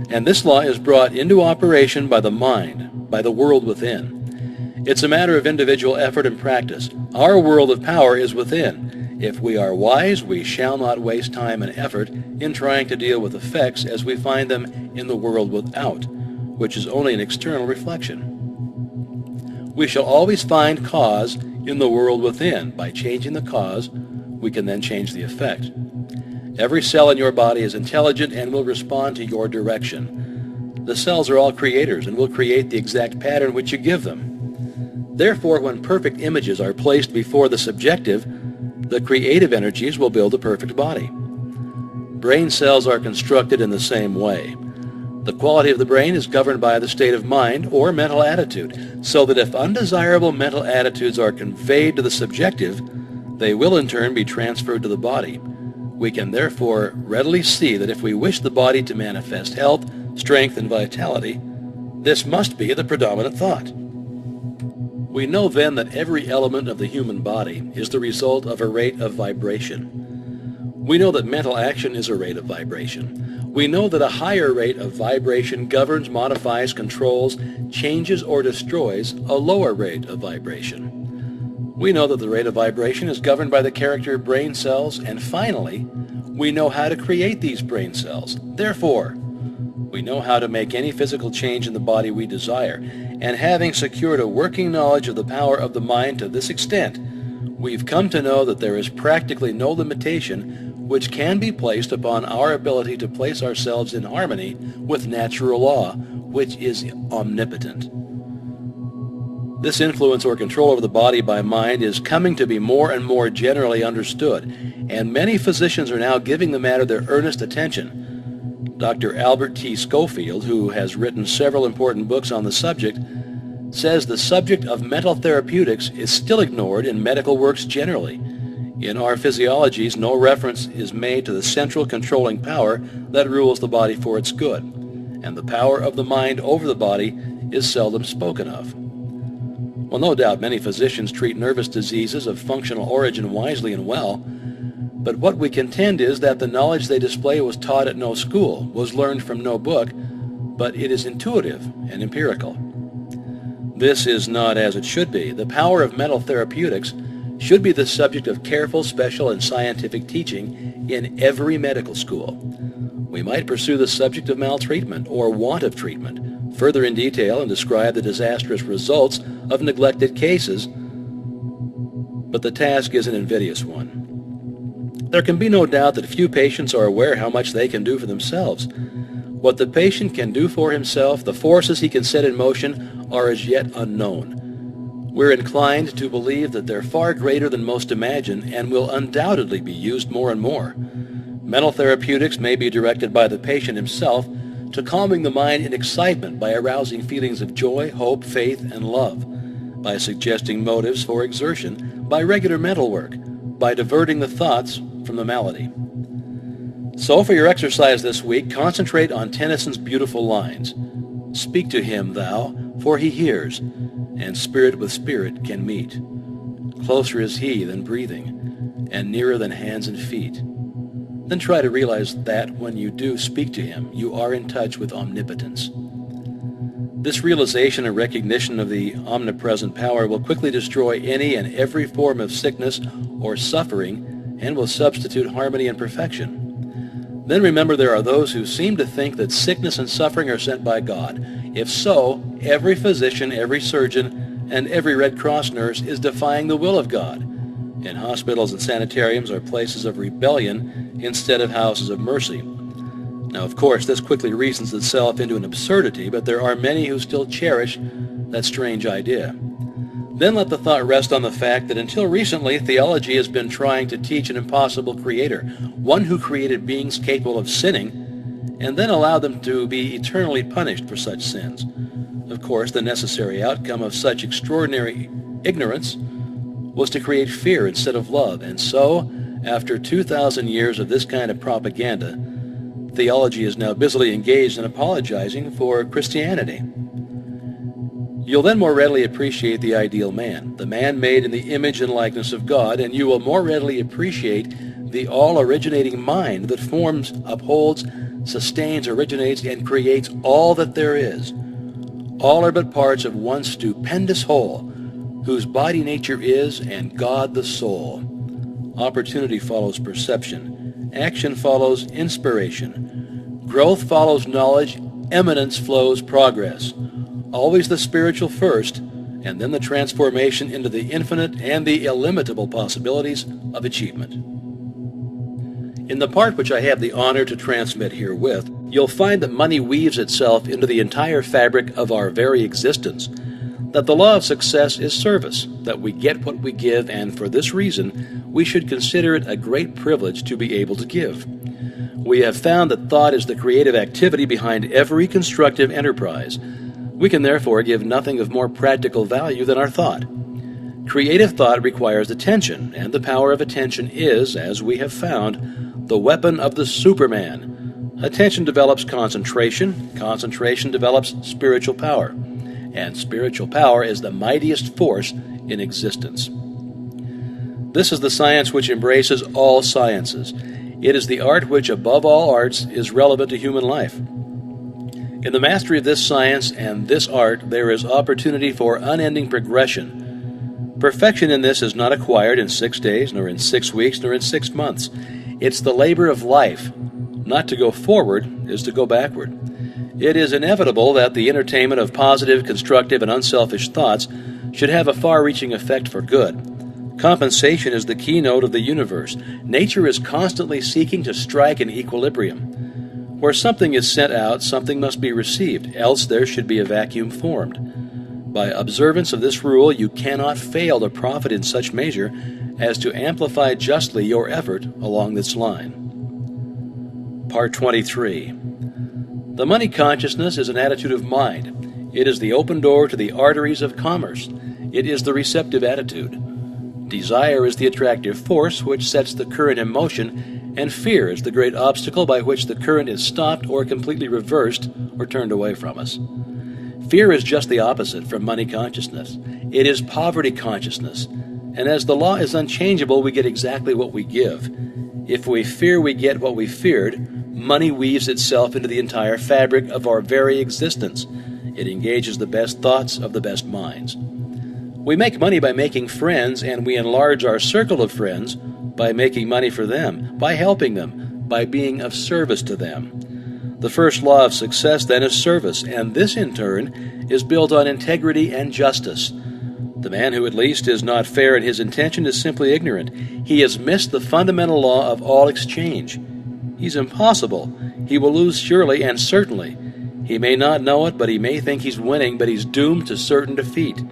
and this law is brought into operation by the mind, by the world within. It's a matter of individual effort and practice. Our world of power is within. If we are wise, we shall not waste time and effort in trying to deal with effects as we find them in the world without, which is only an external reflection. We shall always find cause in the world within. By changing the cause, we can then change the effect. Every cell in your body is intelligent and will respond to your direction. The cells are all creators and will create the exact pattern which you give them. Therefore, when perfect images are placed before the subjective, the creative energies will build a perfect body. Brain cells are constructed in the same way. The quality of the brain is governed by the state of mind or mental attitude, so that if undesirable mental attitudes are conveyed to the subjective, they will in turn be transferred to the body. We can therefore readily see that if we wish the body to manifest health, strength, and vitality, this must be the predominant thought. We know then that every element of the human body is the result of a rate of vibration. We know that mental action is a rate of vibration. We know that a higher rate of vibration governs, modifies, controls, changes, or destroys a lower rate of vibration. We know that the rate of vibration is governed by the character of brain cells, and finally, we know how to create these brain cells. Therefore, we know how to make any physical change in the body we desire, and having secured a working knowledge of the power of the mind to this extent, we've come to know that there is practically no limitation which can be placed upon our ability to place ourselves in harmony with natural law, which is omnipotent. This influence or control over the body by mind is coming to be more and more generally understood, and many physicians are now giving the matter their earnest attention. Dr. Albert T. Schofield, who has written several important books on the subject, says the subject of mental therapeutics is still ignored in medical works generally. In our physiologies, no reference is made to the central controlling power that rules the body for its good, and the power of the mind over the body is seldom spoken of. Well, no doubt many physicians treat nervous diseases of functional origin wisely and well, but what we contend is that the knowledge they display was taught at no school, was learned from no book, but it is intuitive and empirical. This is not as it should be. The power of mental therapeutics should be the subject of careful, special, and scientific teaching in every medical school. We might pursue the subject of maltreatment or want of treatment, further in detail and describe the disastrous results of neglected cases, but the task is an invidious one. There can be no doubt that few patients are aware how much they can do for themselves. What the patient can do for himself, the forces he can set in motion, are as yet unknown. We're inclined to believe that they're far greater than most imagine and will undoubtedly be used more and more. Mental therapeutics may be directed by the patient himself to calming the mind in excitement by arousing feelings of joy, hope, faith, and love, by suggesting motives for exertion, by regular mental work, by diverting the thoughts from the malady. So for your exercise this week, concentrate on Tennyson's beautiful lines. Speak to him, thou, for he hears, and spirit with spirit can meet. Closer is he than breathing, and nearer than hands and feet. Then try to realize that when you do speak to him, you are in touch with omnipotence. This realization and recognition of the omnipresent power will quickly destroy any and every form of sickness or suffering and will substitute harmony and perfection. Then remember, there are those who seem to think that sickness and suffering are sent by God. If so, every physician, every surgeon, and every Red Cross nurse is defying the will of God. And hospitals and sanitariums are places of rebellion instead of houses of mercy. Now, of course, this quickly reasons itself into an absurdity, but there are many who still cherish that strange idea. Then let the thought rest on the fact that until recently, theology has been trying to teach an impossible creator, one who created beings capable of sinning, and then allowed them to be eternally punished for such sins. Of course, the necessary outcome of such extraordinary ignorance was to create fear instead of love, and so, after 2,000 years of this kind of propaganda, theology is now busily engaged in apologizing for Christianity. You'll then more readily appreciate the ideal man, the man made in the image and likeness of God, and you will more readily appreciate the all-originating mind that forms, upholds, sustains, originates, and creates all that there is. All are but parts of one stupendous whole, whose body nature is, and God the soul. Opportunity follows perception. Action follows inspiration. Growth follows knowledge. Eminence flows progress. Always the spiritual first, and then the transformation into the infinite and the illimitable possibilities of achievement. In the part which I have the honor to transmit herewith, you'll find that money weaves itself into the entire fabric of our very existence, that the law of success is service, that we get what we give, and for this reason, we should consider it a great privilege to be able to give. We have found that thought is the creative activity behind every constructive enterprise. We can therefore give nothing of more practical value than our thought. Creative thought requires attention, and the power of attention is, as we have found, the weapon of the Superman. Attention develops concentration, concentration develops spiritual power, and spiritual power is the mightiest force in existence. This is the science which embraces all sciences. It is the art which, above all arts, is relevant to human life. In the mastery of this science and this art, there is opportunity for unending progression. Perfection in this is not acquired in 6 days, nor in 6 weeks, nor in 6 months. It's the labor of life. Not to go forward is to go backward. It is inevitable that the entertainment of positive, constructive, and unselfish thoughts should have a far-reaching effect for good. Compensation is the keynote of the universe. Nature is constantly seeking to strike an equilibrium. Where something is sent out, something must be received, else there should be a vacuum formed. By observance of this rule, you cannot fail to profit in such measure as to amplify justly your effort along this line. Part 23. The money consciousness is an attitude of mind. It is the open door to the arteries of commerce. It is the receptive attitude. Desire is the attractive force which sets the current in motion, and fear is the great obstacle by which the current is stopped or completely reversed or turned away from us. Fear is just the opposite from money consciousness. It is poverty consciousness, and as the law is unchangeable, we get exactly what we give. If we fear, we get what we feared. Money weaves itself into the entire fabric of our very existence. It engages the best thoughts of the best minds. We make money by making friends, and we enlarge our circle of friends by making money for them, by helping them, by being of service to them. The first law of success, then, is service, and this, in turn, is built on integrity and justice. The man who at least is not fair in his intention is simply ignorant. He has missed the fundamental law of all exchange. He's impossible. He will lose surely and certainly. He may not know it, but he may think he's winning, but he's doomed to certain defeat.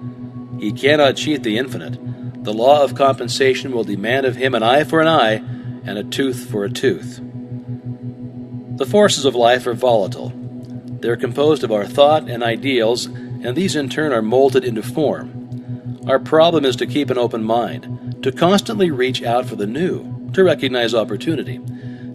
He cannot cheat the infinite. The law of compensation will demand of him an eye for an eye and a tooth for a tooth. The forces of life are volatile. They're composed of our thought and ideals, and these in turn are molded into form. Our problem is to keep an open mind, to constantly reach out for the new, to recognize opportunity,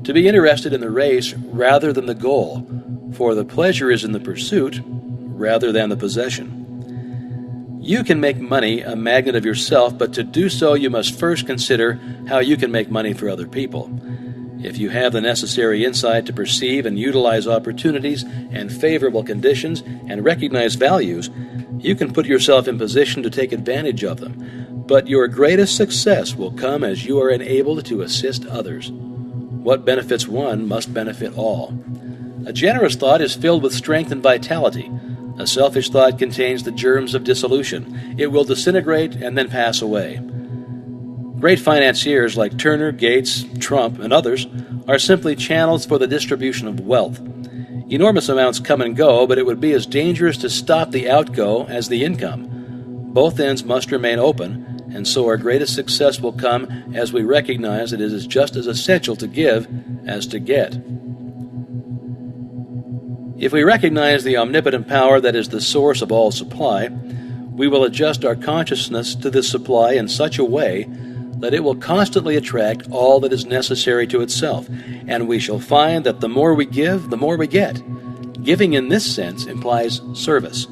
to be interested in the race rather than the goal, for the pleasure is in the pursuit rather than the possession. You can make money a magnet of yourself, but to do so you must first consider how you can make money for other people. If you have the necessary insight to perceive and utilize opportunities and favorable conditions and recognize values, you can put yourself in position to take advantage of them. But your greatest success will come as you are enabled to assist others. What benefits one must benefit all. A generous thought is filled with strength and vitality. A selfish thought contains the germs of dissolution. It will disintegrate and then pass away. Great financiers like Turner, Gates, Trump, and others are simply channels for the distribution of wealth. Enormous amounts come and go, but it would be as dangerous to stop the outgo as the income. Both ends must remain open, and so our greatest success will come as we recognize that it is just as essential to give as to get. If we recognize the omnipotent power that is the source of all supply, we will adjust our consciousness to this supply in such a way that it will constantly attract all that is necessary to itself, and we shall find that the more we give, the more we get. Giving in this sense implies service.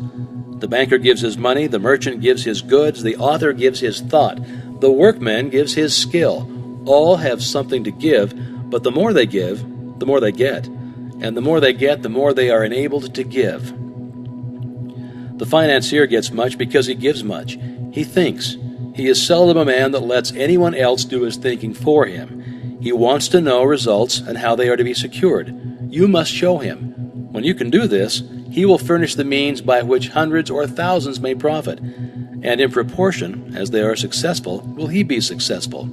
The banker gives his money, the merchant gives his goods, the author gives his thought, the workman gives his skill. All have something to give, but the more they give, the more they get. And the more they get, the more they are enabled to give. The financier gets much because he gives much. He thinks. He is seldom a man that lets anyone else do his thinking for him. He wants to know results and how they are to be secured. You must show him. When you can do this, he will furnish the means by which hundreds or thousands may profit. And in proportion as they are successful, will he be successful.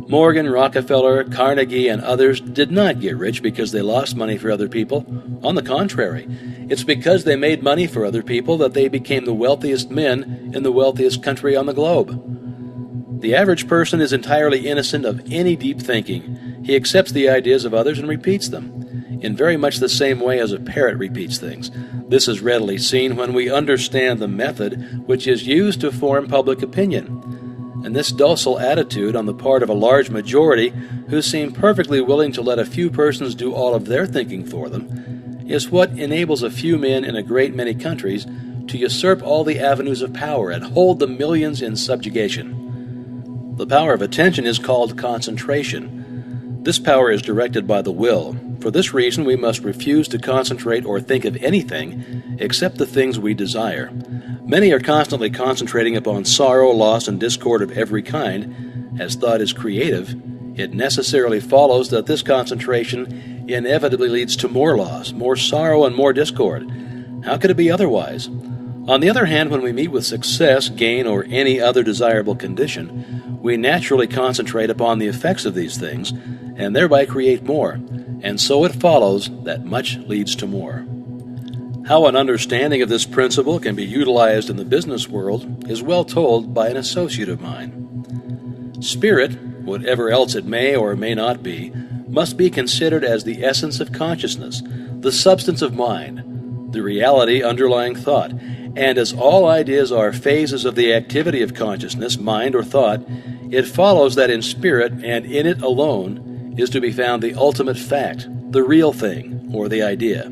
Morgan, Rockefeller, Carnegie, and others did not get rich because they lost money for other people. On the contrary, it's because they made money for other people that they became the wealthiest men in the wealthiest country on the globe. The average person is entirely innocent of any deep thinking. He accepts the ideas of others and repeats them, in very much the same way as a parrot repeats things. This is readily seen when we understand the method which is used to form public opinion. And this docile attitude on the part of a large majority who seem perfectly willing to let a few persons do all of their thinking for them is what enables a few men in a great many countries to usurp all the avenues of power and hold the millions in subjugation. The power of attention is called concentration. This power is directed by the will. For this reason, we must refuse to concentrate or think of anything except the things we desire. Many are constantly concentrating upon sorrow, loss, and discord of every kind. As thought is creative, it necessarily follows that this concentration inevitably leads to more loss, more sorrow, and more discord. How could it be otherwise? On the other hand, when we meet with success, gain, or any other desirable condition, we naturally concentrate upon the effects of these things, and thereby create more. And so it follows that much leads to more. How an understanding of this principle can be utilized in the business world is well told by an associate of mine. Spirit, whatever else it may or may not be, must be considered as the essence of consciousness, the substance of mind, the reality underlying thought, and as all ideas are phases of the activity of consciousness, mind, or thought, it follows that in spirit and in it alone is to be found the ultimate fact, the real thing, or the idea.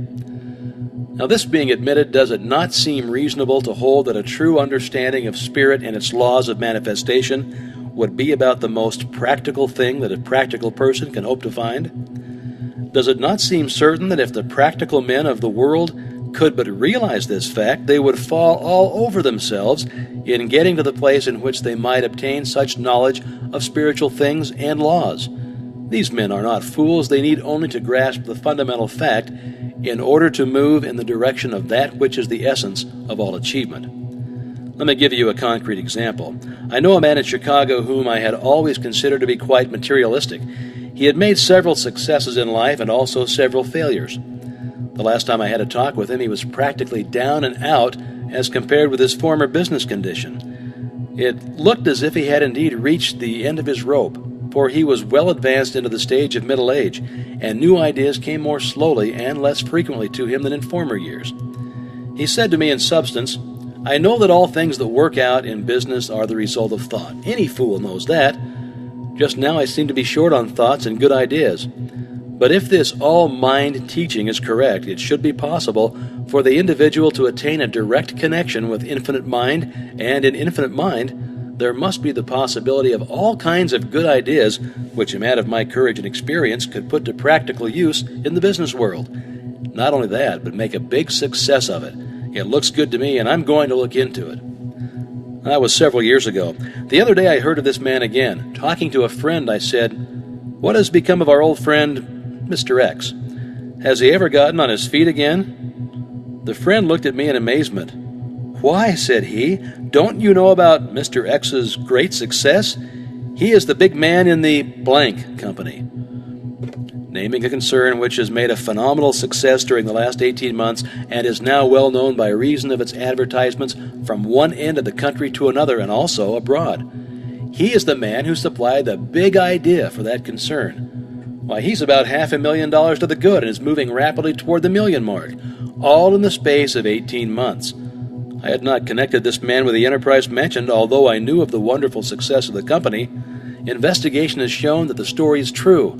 Now, this being admitted, does it not seem reasonable to hold that a true understanding of spirit and its laws of manifestation would be about the most practical thing that a practical person can hope to find? Does it not seem certain that if the practical men of the world could but realize this fact, they would fall all over themselves in getting to the place in which they might obtain such knowledge of spiritual things and laws? These men are not fools. They need only to grasp the fundamental fact in order to move in the direction of that which is the essence of all achievement. Let me give you a concrete example. I know a man in Chicago whom I had always considered to be quite materialistic. He had made several successes in life and also several failures. The last time I had a talk with him, he was practically down and out as compared with his former business condition. It looked as if he had indeed reached the end of his rope, for he was well advanced into the stage of middle age, and new ideas came more slowly and less frequently to him than in former years. He said to me in substance, "I know that all things that work out in business are the result of thought. Any fool knows that. Just now I seem to be short on thoughts and good ideas. But if this all-mind teaching is correct, it should be possible for the individual to attain a direct connection with infinite mind, and in infinite mind, there must be the possibility of all kinds of good ideas which a man of my courage and experience could put to practical use in the business world. Not only that, but make a big success of it. It looks good to me, and I'm going to look into it. That was several years ago. The other day I heard of this man again. Talking to a friend, I said, "What has become of our old friend, Mr. X? Has he ever gotten on his feet again?" The friend looked at me in amazement. "Why," said he, "don't you know about Mr. X's great success? He is the big man in the blank company," naming a concern which has made a phenomenal success during the last 18 months and is now well known by reason of its advertisements from one end of the country to another and also abroad. He is the man who supplied the big idea for that concern. Why, he's about $500,000 to the good and is moving rapidly toward the million mark, all in the space of 18 months. I had not connected this man with the enterprise mentioned, although I knew of the wonderful success of the company. Investigation has shown that the story is true,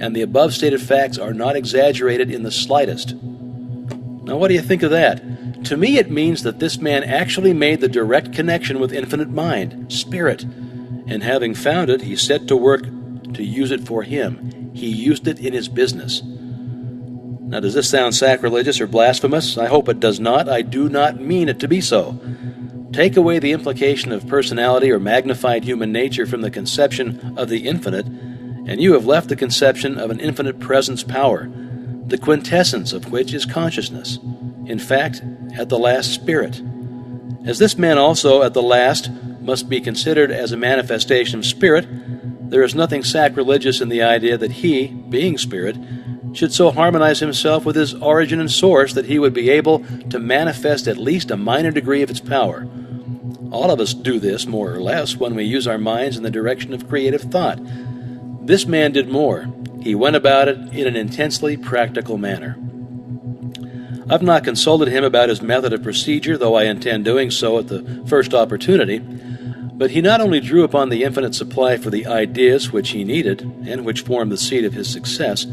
and the above stated facts are not exaggerated in the slightest. Now, what do you think of that? To me, it means that this man actually made the direct connection with infinite mind, spirit, and having found it, he set to work to use it for him. He used it in his business. Now, does this sound sacrilegious or blasphemous? I hope it does not. I do not mean it to be so. Take away the implication of personality or magnified human nature from the conception of the infinite, and you have left the conception of an infinite presence power, the quintessence of which is consciousness. In fact, at the last, spirit. As this man also, at the last, must be considered as a manifestation of spirit, there is nothing sacrilegious in the idea that he, being spirit, should so harmonize himself with his origin and source that he would be able to manifest at least a minor degree of its power. All of us do this, more or less, when we use our minds in the direction of creative thought. This man did more. He went about it in an intensely practical manner. I've not consulted him about his method of procedure, though I intend doing so at the first opportunity. But he not only drew upon the infinite supply for the ideas which he needed, and which formed the seed of his success,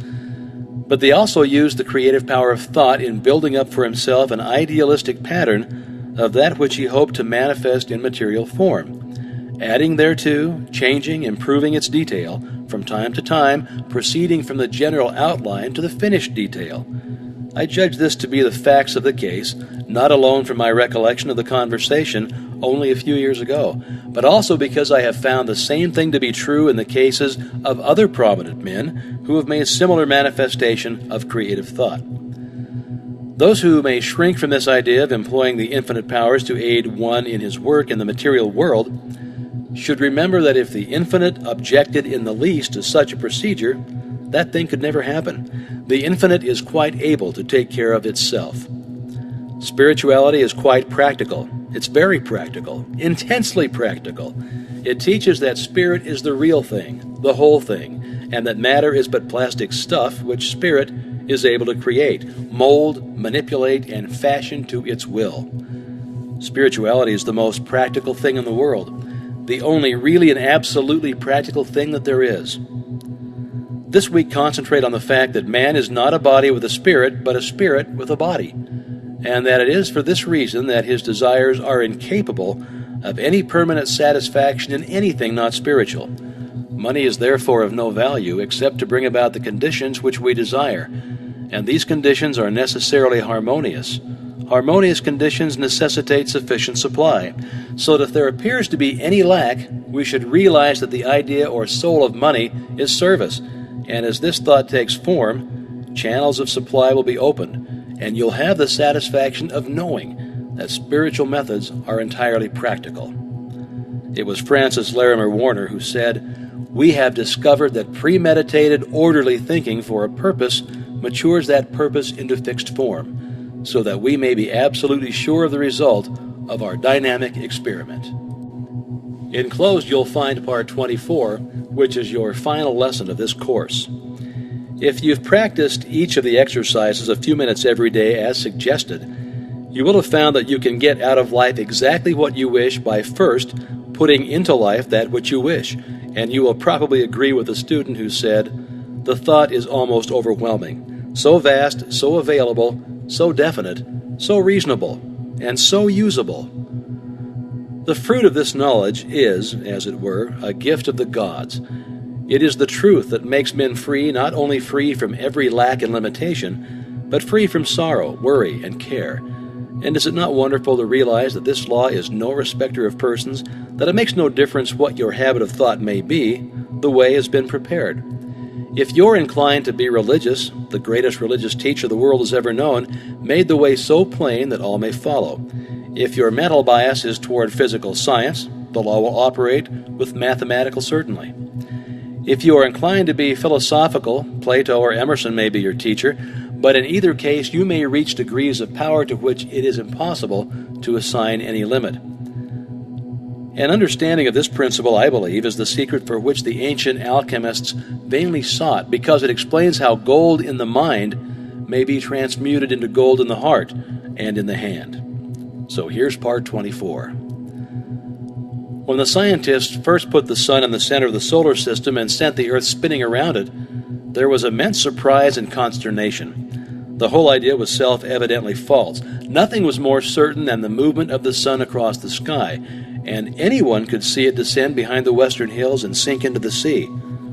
but they also used the creative power of thought in building up for himself an idealistic pattern of that which he hoped to manifest in material form, adding thereto, changing, improving its detail, from time to time, proceeding from the general outline to the finished detail. I judge this to be the facts of the case, not alone from my recollection of the conversation only a few years ago, but also because I have found the same thing to be true in the cases of other prominent men who have made similar manifestation of creative thought. Those who may shrink from this idea of employing the infinite powers to aid one in his work in the material world should remember that if the infinite objected in the least to such a procedure, that thing could never happen. The infinite is quite able to take care of itself. Spirituality is quite practical. It's very practical, intensely practical. It teaches that spirit is the real thing, the whole thing, and that matter is but plastic stuff which spirit is able to create, mold, manipulate, and fashion to its will. Spirituality is the most practical thing in the world, the only really and absolutely practical thing that there is. This week, concentrate on the fact that man is not a body with a spirit, but a spirit with a body, and that it is for this reason that his desires are incapable of any permanent satisfaction in anything not spiritual. Money is therefore of no value except to bring about the conditions which we desire, and these conditions are necessarily harmonious. Harmonious conditions necessitate sufficient supply, so that if there appears to be any lack, we should realize that the idea or soul of money is service, and as this thought takes form, channels of supply will be opened, and you'll have the satisfaction of knowing that spiritual methods are entirely practical. It was Francis Larimer Warner who said, "We have discovered that premeditated, orderly thinking for a purpose matures that purpose into fixed form, so that we may be absolutely sure of the result of our dynamic experiment." Enclosed, you'll find part 24, which is your final lesson of this course. If you've practiced each of the exercises a few minutes every day as suggested, you will have found that you can get out of life exactly what you wish by first putting into life that which you wish, and you will probably agree with the student who said, The thought is almost overwhelming, so vast, so available, so definite, so reasonable, and so usable. The fruit of this knowledge is, as it were, a gift of the gods. It is the truth that makes men free, not only free from every lack and limitation, but free from sorrow, worry, and care. And is it not wonderful to realize that this law is no respecter of persons, that it makes no difference what your habit of thought may be, the way has been prepared. If you're inclined to be religious, the greatest religious teacher the world has ever known made the way so plain that all may follow. If your mental bias is toward physical science, the law will operate with mathematical certainty. If you are inclined to be philosophical, Plato or Emerson may be your teacher, but in either case you may reach degrees of power to which it is impossible to assign any limit. An understanding of this principle, I believe, is the secret for which the ancient alchemists vainly sought, because it explains how gold in the mind may be transmuted into gold in the heart and in the hand. So here's part 24. When the scientists first put the sun in the center of the solar system and sent the Earth spinning around it, there was immense surprise and consternation. The whole idea was self-evidently false. Nothing was more certain than the movement of the sun across the sky, and anyone could see it descend behind the western hills and sink into the sea.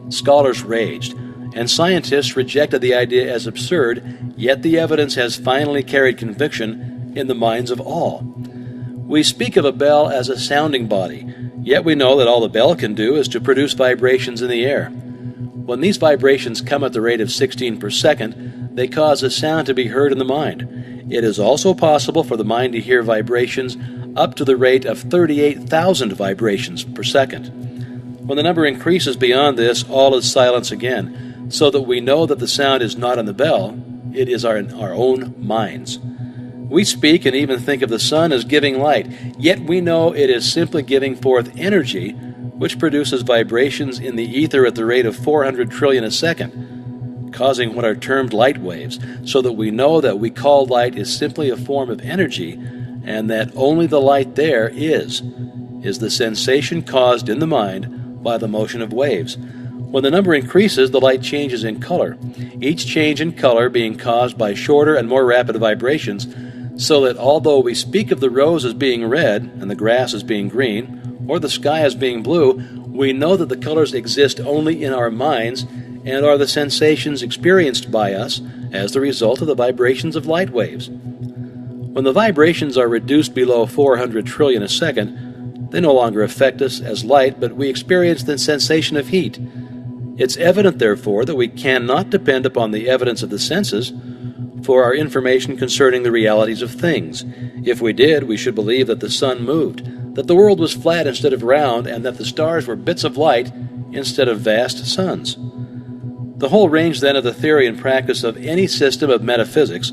Scholars raged, and scientists rejected the idea as absurd, yet the evidence has finally carried conviction in the minds of all. We speak of a bell as a sounding body, yet we know that all the bell can do is to produce vibrations in the air. When these vibrations come at the rate of 16 per second, they cause a sound to be heard in the mind. It is also possible for the mind to hear vibrations up to the rate of 38,000 vibrations per second. When the number increases beyond this, all is silence again, so that we know that the sound is not in the bell, it is our own minds. We speak and even think of the sun as giving light, yet we know it is simply giving forth energy, which produces vibrations in the ether at the rate of 400 trillion a second, causing what are termed light waves, so that we know that we call light is simply a form of energy, and that only the light there is the sensation caused in the mind by the motion of waves. When the number increases, the light changes in color, each change in color being caused by shorter and more rapid vibrations, so that although we speak of the rose as being red and the grass as being green, or the sky as being blue, we know that the colors exist only in our minds and are the sensations experienced by us as the result of the vibrations of light waves. When the vibrations are reduced below 400 trillion a second, they no longer affect us as light, but we experience the sensation of heat. It's evident, therefore, that we cannot depend upon the evidence of the senses for our information concerning the realities of things. If we did, we should believe that the sun moved, that the world was flat instead of round, and that the stars were bits of light instead of vast suns. The whole range, then, of the theory and practice of any system of metaphysics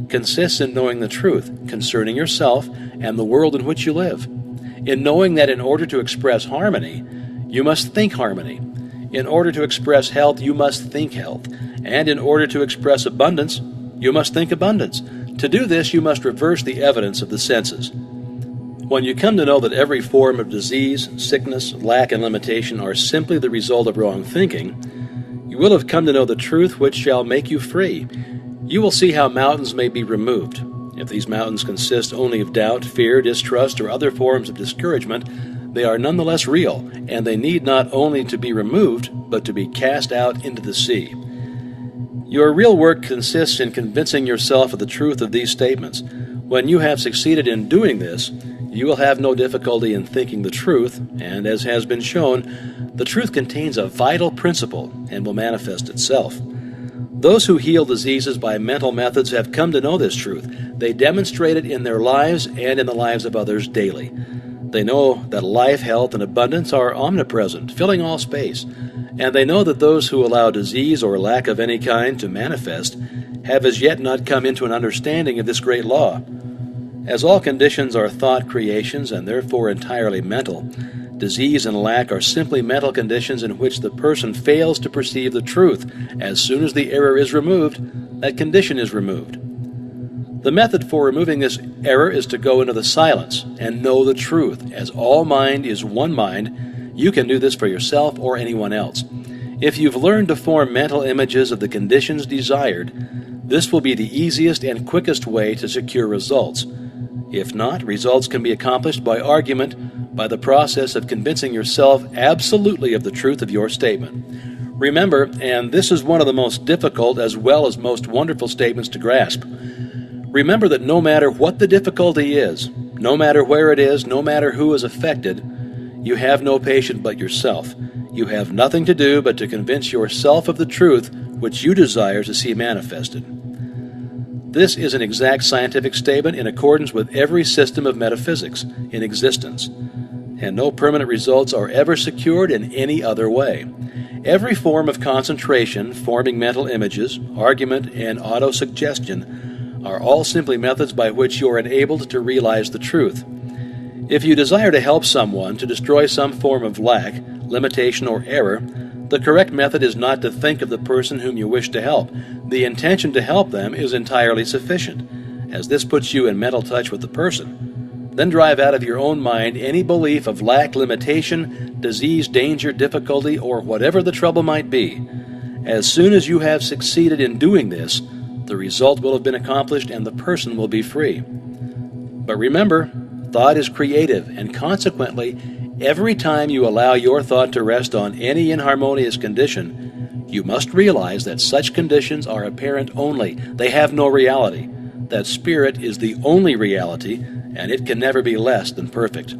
consists in knowing the truth concerning yourself and the world in which you live, in knowing that in order to express harmony, you must think harmony. In order to express health, you must think health. And in order to express abundance, you must think abundance. To do this, you must reverse the evidence of the senses. When you come to know that every form of disease, sickness, lack, and limitation are simply the result of wrong thinking, you will have come to know the truth which shall make you free. You will see how mountains may be removed. If these mountains consist only of doubt, fear, distrust, or other forms of discouragement, they are nonetheless real, and they need not only to be removed, but to be cast out into the sea. Your real work consists in convincing yourself of the truth of these statements. When you have succeeded in doing this, you will have no difficulty in thinking the truth, and as has been shown, the truth contains a vital principle and will manifest itself. Those who heal diseases by mental methods have come to know this truth. They demonstrate it in their lives and in the lives of others daily. They know that life, health, and abundance are omnipresent, filling all space, and they know that those who allow disease or lack of any kind to manifest have as yet not come into an understanding of this great law. As all conditions are thought creations and therefore entirely mental, disease and lack are simply mental conditions in which the person fails to perceive the truth. As soon as the error is removed, that condition is removed. The method for removing this error is to go into the silence and know the truth. As all mind is one mind, you can do this for yourself or anyone else. If you've learned to form mental images of the conditions desired, this will be the easiest and quickest way to secure results. If not, results can be accomplished by argument, by the process of convincing yourself absolutely of the truth of your statement. Remember, and this is one of the most difficult as well as most wonderful statements to grasp, remember that no matter what the difficulty is, no matter where it is, no matter who is affected, you have no patient but yourself. You have nothing to do but to convince yourself of the truth which you desire to see manifested. This is an exact scientific statement in accordance with every system of metaphysics in existence, and no permanent results are ever secured in any other way. Every form of concentration, forming mental images, argument, and autosuggestion are all simply methods by which you are enabled to realize the truth. If you desire to help someone to destroy some form of lack, limitation, or error, the correct method is not to think of the person whom you wish to help. The intention to help them is entirely sufficient, as this puts you in mental touch with the person. Then drive out of your own mind any belief of lack, limitation, disease, danger, difficulty, or whatever the trouble might be. As soon as you have succeeded in doing this, the result will have been accomplished and the person will be free. But remember, thought is creative, and consequently, every time you allow your thought to rest on any inharmonious condition, you must realize that such conditions are apparent only. They have no reality. That spirit is the only reality, and it can never be less than perfect.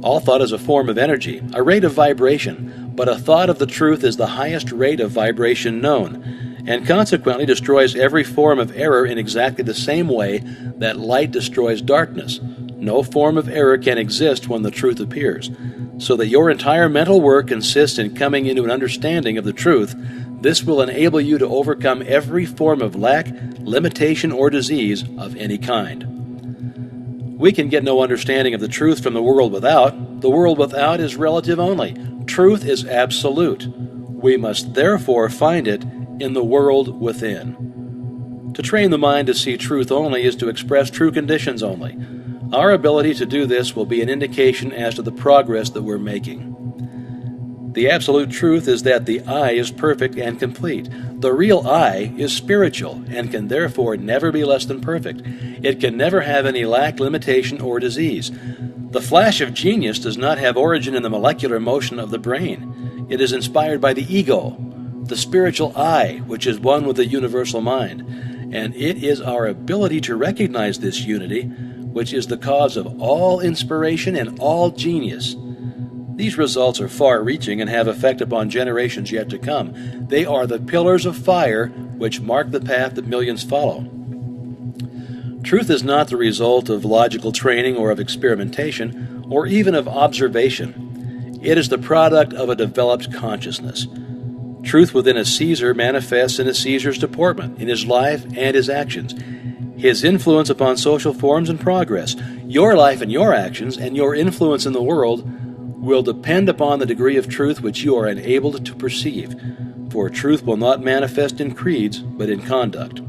All thought is a form of energy, a rate of vibration, but a thought of the truth is the highest rate of vibration known, and consequently destroys every form of error in exactly the same way that light destroys darkness. No form of error can exist when the truth appears, so that your entire mental work consists in coming into an understanding of the truth. This will enable you to overcome every form of lack, limitation, or disease of any kind. We can get no understanding of the truth from the world without. The world without is relative only. Truth is absolute. We must therefore find it in the world within. To train the mind to see truth only is to express true conditions only. Our ability to do this will be an indication as to the progress that we're making. The absolute truth is that the I is perfect and complete. The real I is spiritual and can therefore never be less than perfect. It can never have any lack, limitation, or disease. The flash of genius does not have origin in the molecular motion of the brain. It is inspired by the ego, the spiritual I, which is one with the universal mind. And it is our ability to recognize this unity which is the cause of all inspiration and all genius. These results are far-reaching and have effect upon generations yet to come. They are the pillars of fire which mark the path that millions follow. Truth is not the result of logical training or of experimentation, or even of observation. It is the product of a developed consciousness. Truth within a Caesar manifests in a Caesar's deportment, in his life and his actions, his influence upon social forms and progress. Your life and your actions and your influence in the world will depend upon the degree of truth which you are enabled to perceive, for truth will not manifest in creeds, but in conduct.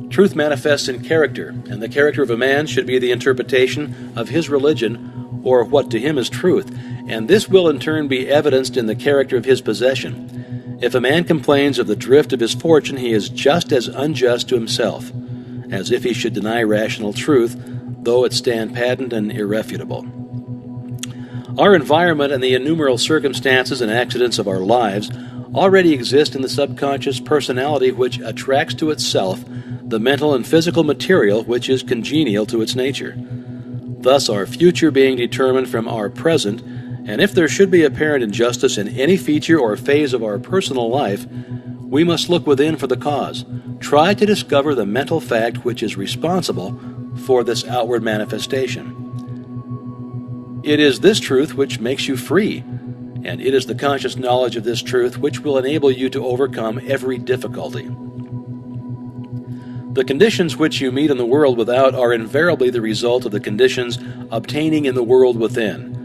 Truth manifests in character, and the character of a man should be the interpretation of his religion, or what to him is truth, and this will in turn be evidenced in the character of his possession. If a man complains of the drift of his fortune, he is just as unjust to himself, as if he should deny rational truth, though it stand patent and irrefutable. Our environment and the innumerable circumstances and accidents of our lives already exist in the subconscious personality which attracts to itself the mental and physical material which is congenial to its nature. Thus our future being determined from our present, and if there should be apparent injustice in any feature or phase of our personal life, we must look within for the cause. Try to discover the mental fact which is responsible for this outward manifestation. It is this truth which makes you free, and it is the conscious knowledge of this truth which will enable you to overcome every difficulty. The conditions which you meet in the world without are invariably the result of the conditions obtaining in the world within.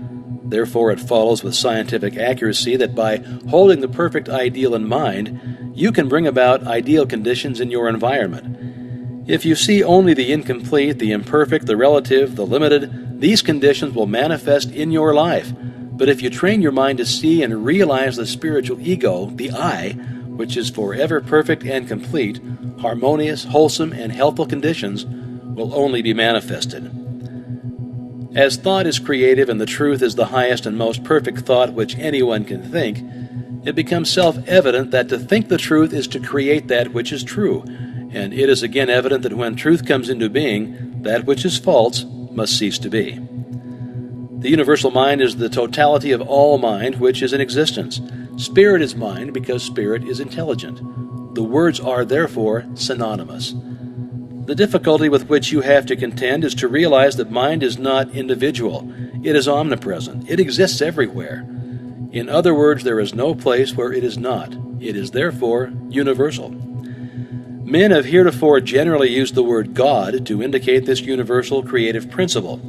Therefore, it follows with scientific accuracy that by holding the perfect ideal in mind, you can bring about ideal conditions in your environment. If you see only the incomplete, the imperfect, the relative, the limited, these conditions will manifest in your life. But if you train your mind to see and realize the spiritual ego, the I, which is forever perfect and complete, harmonious, wholesome, and healthful conditions will only be manifested. As thought is creative and the truth is the highest and most perfect thought which anyone can think, it becomes self-evident that to think the truth is to create that which is true, and it is again evident that when truth comes into being, that which is false must cease to be. The universal mind is the totality of all mind which is in existence. Spirit is mind because spirit is intelligent. The words are therefore synonymous. The difficulty with which you have to contend is to realize that mind is not individual. It is omnipresent. It exists everywhere. In other words, there is no place where it is not. It is therefore universal. Men have heretofore generally used the word God to indicate this universal creative principle.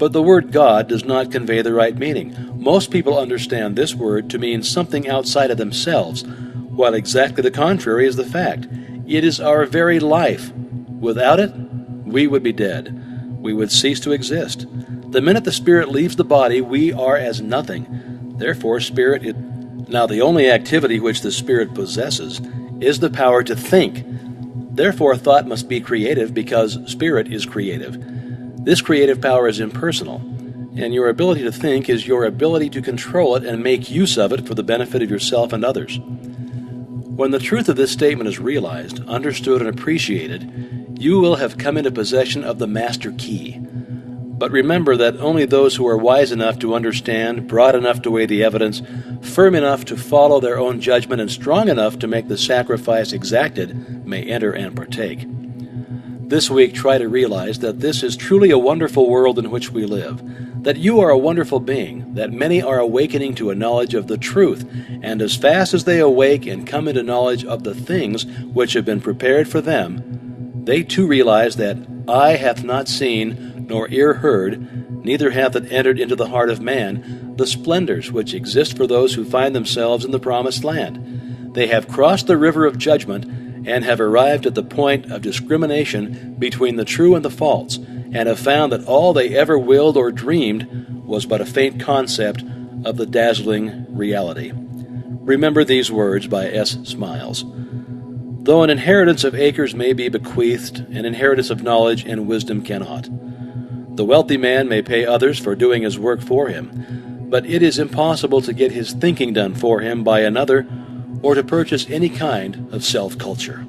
But the word God does not convey the right meaning. Most people understand this word to mean something outside of themselves, while exactly the contrary is the fact. It is our very life. Without it, we would be dead. We would cease to exist. The minute the spirit leaves the body, we are as nothing. Therefore, spirit is... Now, the only activity which the spirit possesses is the power to think. Therefore, thought must be creative because spirit is creative. This creative power is impersonal, and your ability to think is your ability to control it and make use of it for the benefit of yourself and others. When the truth of this statement is realized, understood, and appreciated, you will have come into possession of the master key. But remember that only those who are wise enough to understand, broad enough to weigh the evidence, firm enough to follow their own judgment, and strong enough to make the sacrifice exacted may enter and partake. This week, try to realize that this is truly a wonderful world in which we live, that you are a wonderful being, that many are awakening to a knowledge of the truth, and as fast as they awake and come into knowledge of the things which have been prepared for them, they too realize that eye hath not seen, nor ear heard, neither hath it entered into the heart of man, the splendors which exist for those who find themselves in the promised land. They have crossed the river of judgment, and have arrived at the point of discrimination between the true and the false, and have found that all they ever willed or dreamed was but a faint concept of the dazzling reality. Remember these words by S. Smiles. Though an inheritance of acres may be bequeathed, an inheritance of knowledge and wisdom cannot. The wealthy man may pay others for doing his work for him, but it is impossible to get his thinking done for him by another or to purchase any kind of self-culture.